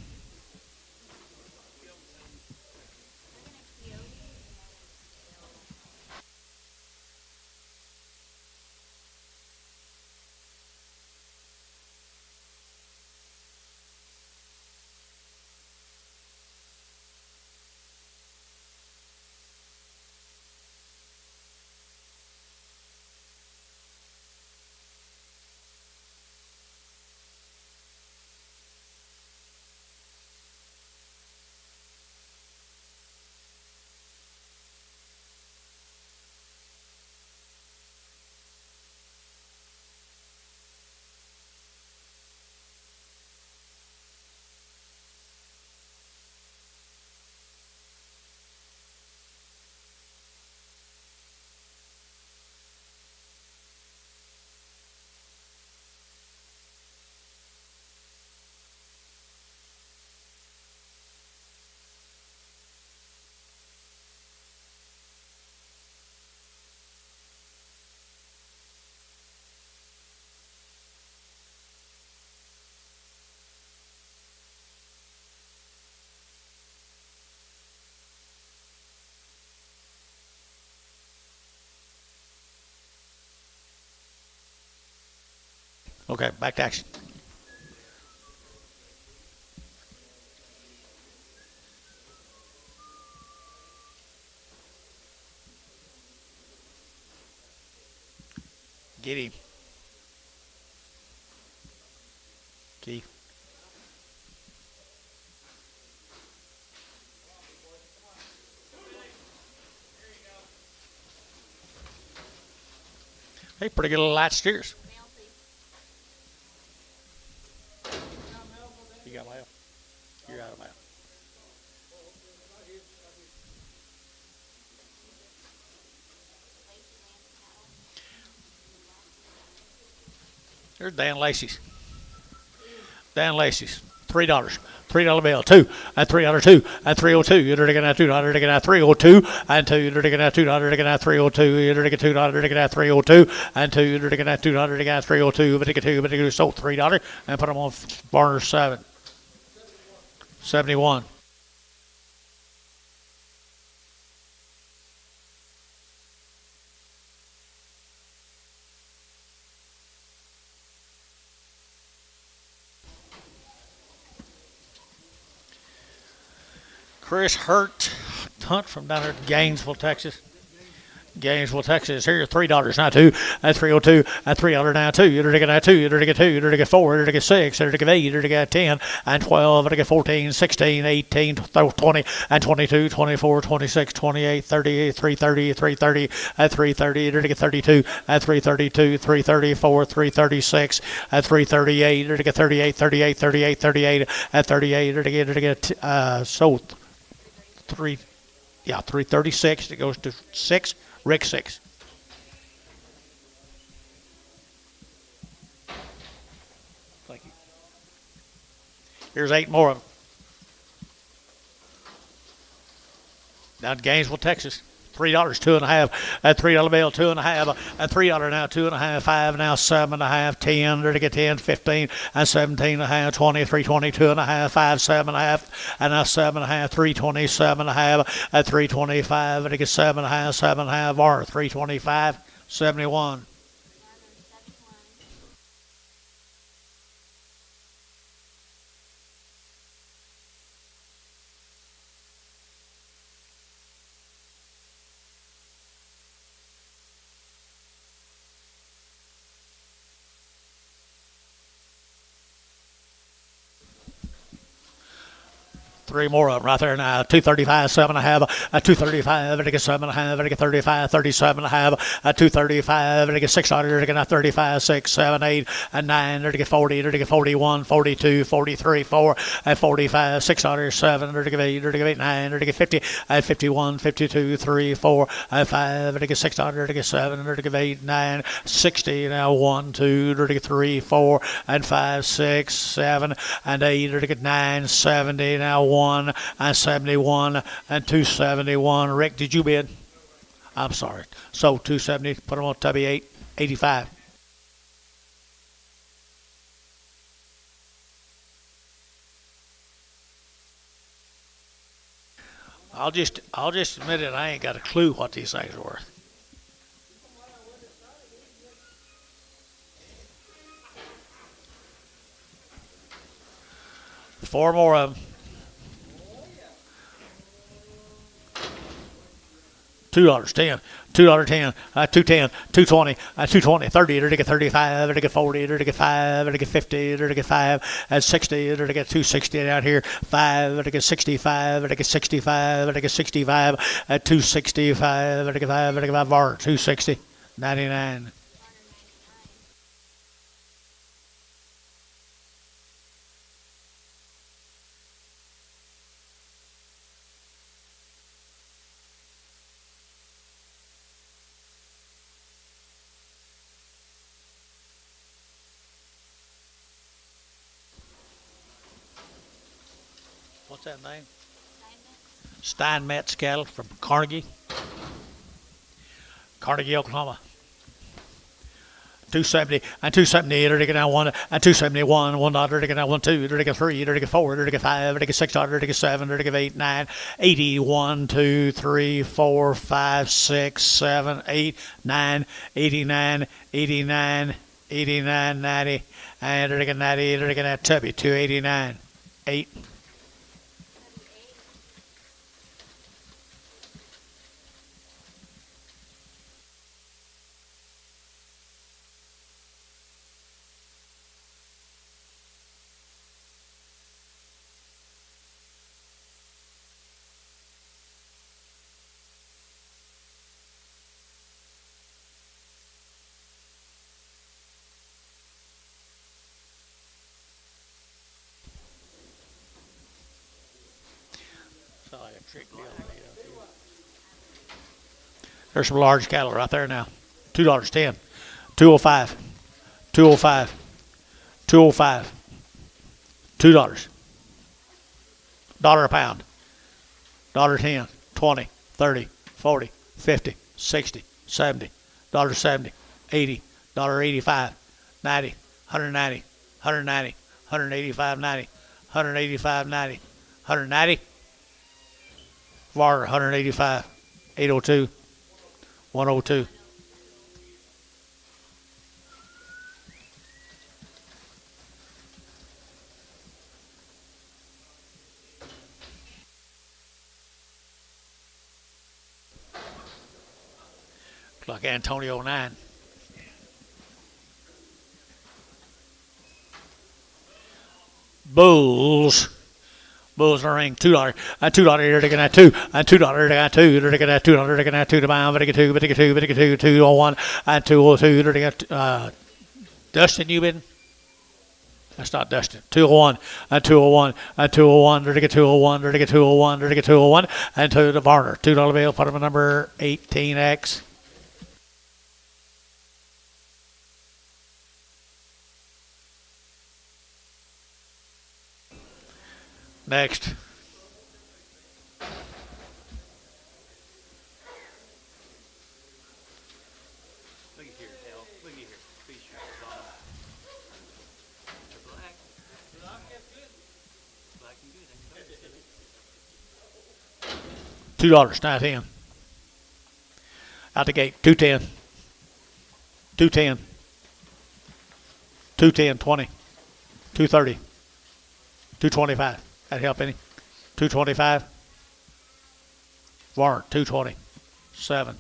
Okay, back to action. Get him. Keith. Hey, pretty good little light steers. You got mail? You're out of mail. There's Dan Lacey's. Dan Lacey's. $3. $3 bill. Two. And $3 and 302. You're taking that $2. Taking that 302. And two. You're taking that $2. Taking that 302. You're taking $2. Taking that 302. And two. You're taking that $2. Taking that 302. But take a two. But take sold $3 and put them on Barner 7. 71. Chris Hunt from down there in Gainesville, Texas. Gainesville, Texas. Here, $3 now two, and 302, and $3 now two. You're taking that two. You're taking two. You're taking four. You're taking six. You're taking 8. You're taking 10, and 12. You're taking 14, 16, 18, 20, and 22, 24, 26, 28, 30, 330, 330, and 330. You're taking 32, and 332, 334, 336, and 338. You're taking 38, 38, 38, 38, and 38. You're taking sold 336. It goes to 6. Rick 6. Thank you. Here's 8 more of them. Down to Gainesville, Texas. $3, 2.5, and $3 bill, 2.5, and $3 now, 2.5, 5 now, 7.5, 10, there to get 10, 15, and 17.5, 20, 320, 2.5, 5, 7.5, and now 7.5, 320, 7.5, and 325, and to get 7.5, 7.5, or 325, 71. Three more of them right there now. 235, 7.5, 235, and I get 7.5, and I get 35, 37.5, 235, and I get $6, and I get 35, 6, 7, 8, and 9, and I get 40, and I get 41, 42, 43, 4, and 45, $6, 7, and I get 8, and I get 9, and I get 50, and 51, 52, 3, 4, and 5, and I get $6, and I get 7, and I get 8, 9, 60, now 1, 2, and I get 3, 4, and 5, 6, 7, and 8, and I get 9, 70, now 1, and 71, and 271. Rick, did you bid? I'm sorry. So 270, put them on Tubby 8, 85. I'll just admit it. I ain't got a clue what these things are worth. Four more of them. $2, 10, $2, 10, 210, 220, 220, 30, to get 35, to get 40, to get 5, to get 50, to get 5, at 60, to get 260 out here, 5, to get 65, to get 65, to get 65, at 265, to get 5, to get 5 bar, 260, 99. What's that name? Steinmetz cattle from Carnegie, Oklahoma. 270 and 270 to get down 1 and 271 $1 to get down 1 2 to get 3 to get 4 to get 5 to get $6 to get 7 to get 8 9 80 1 2 3 4 5 6 7 8 9 89 89 89 90 and to get 90 to get that tubby 289 8. There's some large cattle right there now. $2, 10, 205, 205, 205, $2. $1 a pound. $1.10, 20, 30, 40, 50, 60, 70, $1.70, 80, $1.85, 90, 190, 190, 185, 90, 185, 90, 190. VAR 185, 802, 102. Looks like Antonio 9. Bulls in the ring, $2, $2 here to get that 2, $2 to get 2, to get that $2 to get that 2 to buy, but get 2, but get 2, but get 2, 201, 202 to get Dustin, you been? That's not Dustin. 201, 201, 201 to get 201, to get 201, to get 201, and to the Varner, $2 bill, put him at number 18X. Next. Look at here, hell. Look at here. Fish on them. They're black. Black and good. $2, 910. Out the gate, 210. 210. 210, 20. 230. 225. That help any? 225. Warrant 220. 7.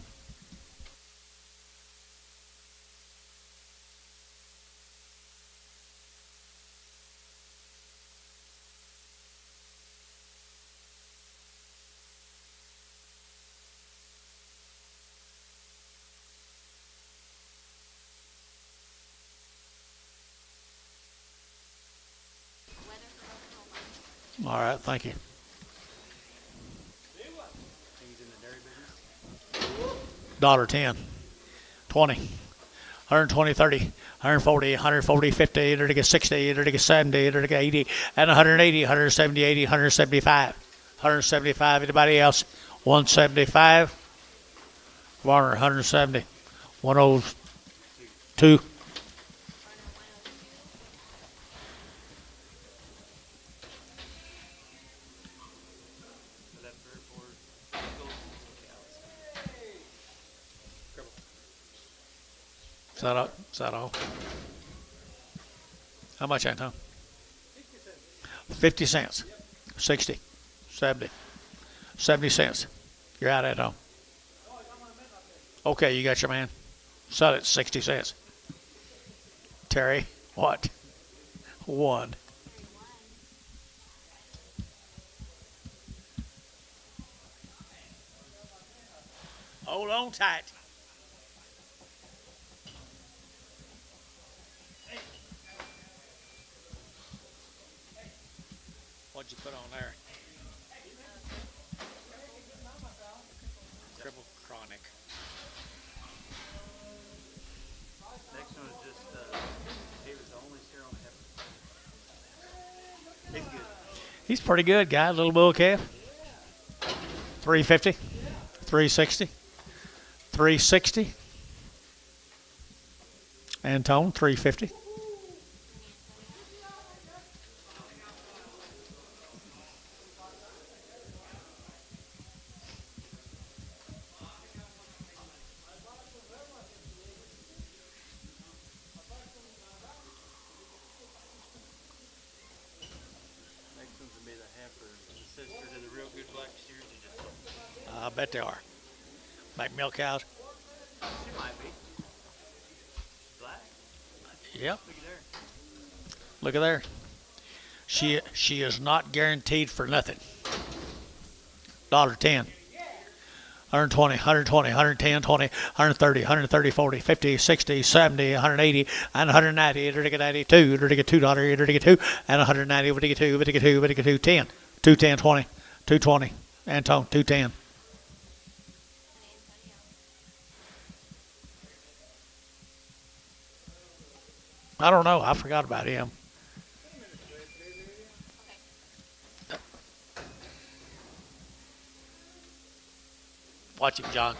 All right, thank you. $1.10, 20, 120, 30, 140, 140, 50, to get 60, to get 70, to get 80, and 180, 170, 80, 175, 175. Anybody else? 175. Warner, 170, 102. How much, Anton? 50 cents. 60. 70. 70 cents. You're out, Anton. Okay, you got your man. Sell it 60 cents. Terry, what? 1. Hold on tight. What'd you put on there? Triple chronic. Next one is just, he was the only steer on the heifer. He's good. He's pretty good, guy. Little bull calf. 350. 360. 360. Antone, 350. Next one's gonna be the heifer. The sister to the real good black steers you just sold. I bet they are. Like milk cows. She might be. Black? Yep. Look at there. Look at there. She is not guaranteed for nothing. $10. 120, 120, 110, 20, 130, 130, 40, 50, 60, 70, 180, and 190, 92, $2, 2, and 190, 2, 10, 210, 20, 220, Antone, 210. I don't know. I forgot about him. Watch him, John.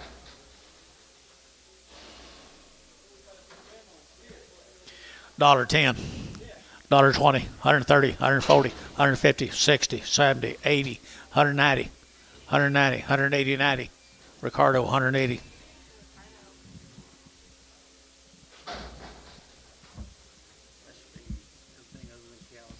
$10, $20, 130, 140, 150, 60, 70, 80, 190, 190, 180, 90. Ricardo, 180. That should be everything other than cows.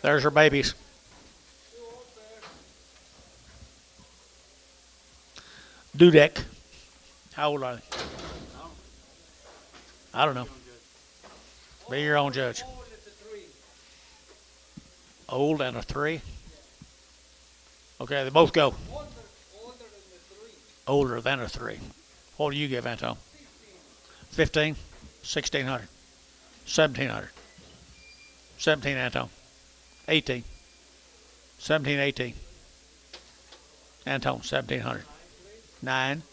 There's her babies. Dudek. How old are they? I don't know. Be your own judge. Old and a 3. Okay, they both go. Older than a 3. What do you give, Anton? 15, 1600, 1700, 17, Anton, 18, 17, 18, Anton, 1700, 9.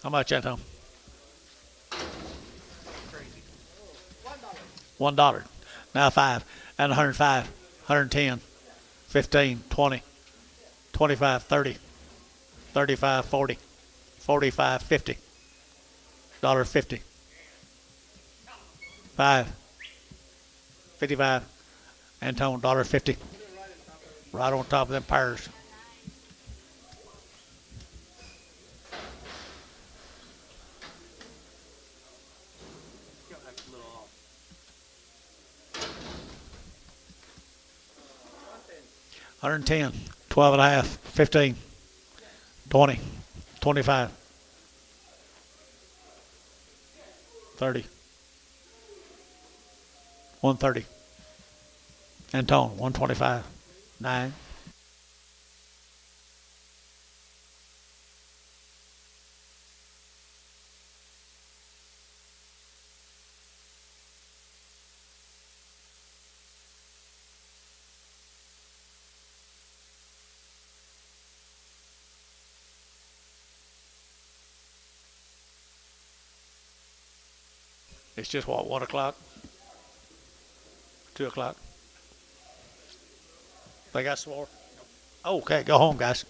How much, Anton? Crazy. $1. Now 5, and 105, 110, 15, 20, 25, 30, 35, 40, 45, 50, $1.50, 5, 55, Anton, $1.50, right on top of them pears. 110, 12 and a half, 15, 20, 25, 30, 130. Antone, 125, 9. It's just what, 1 o'clock? 2 o'clock? They got some more? Okay, go home, guys.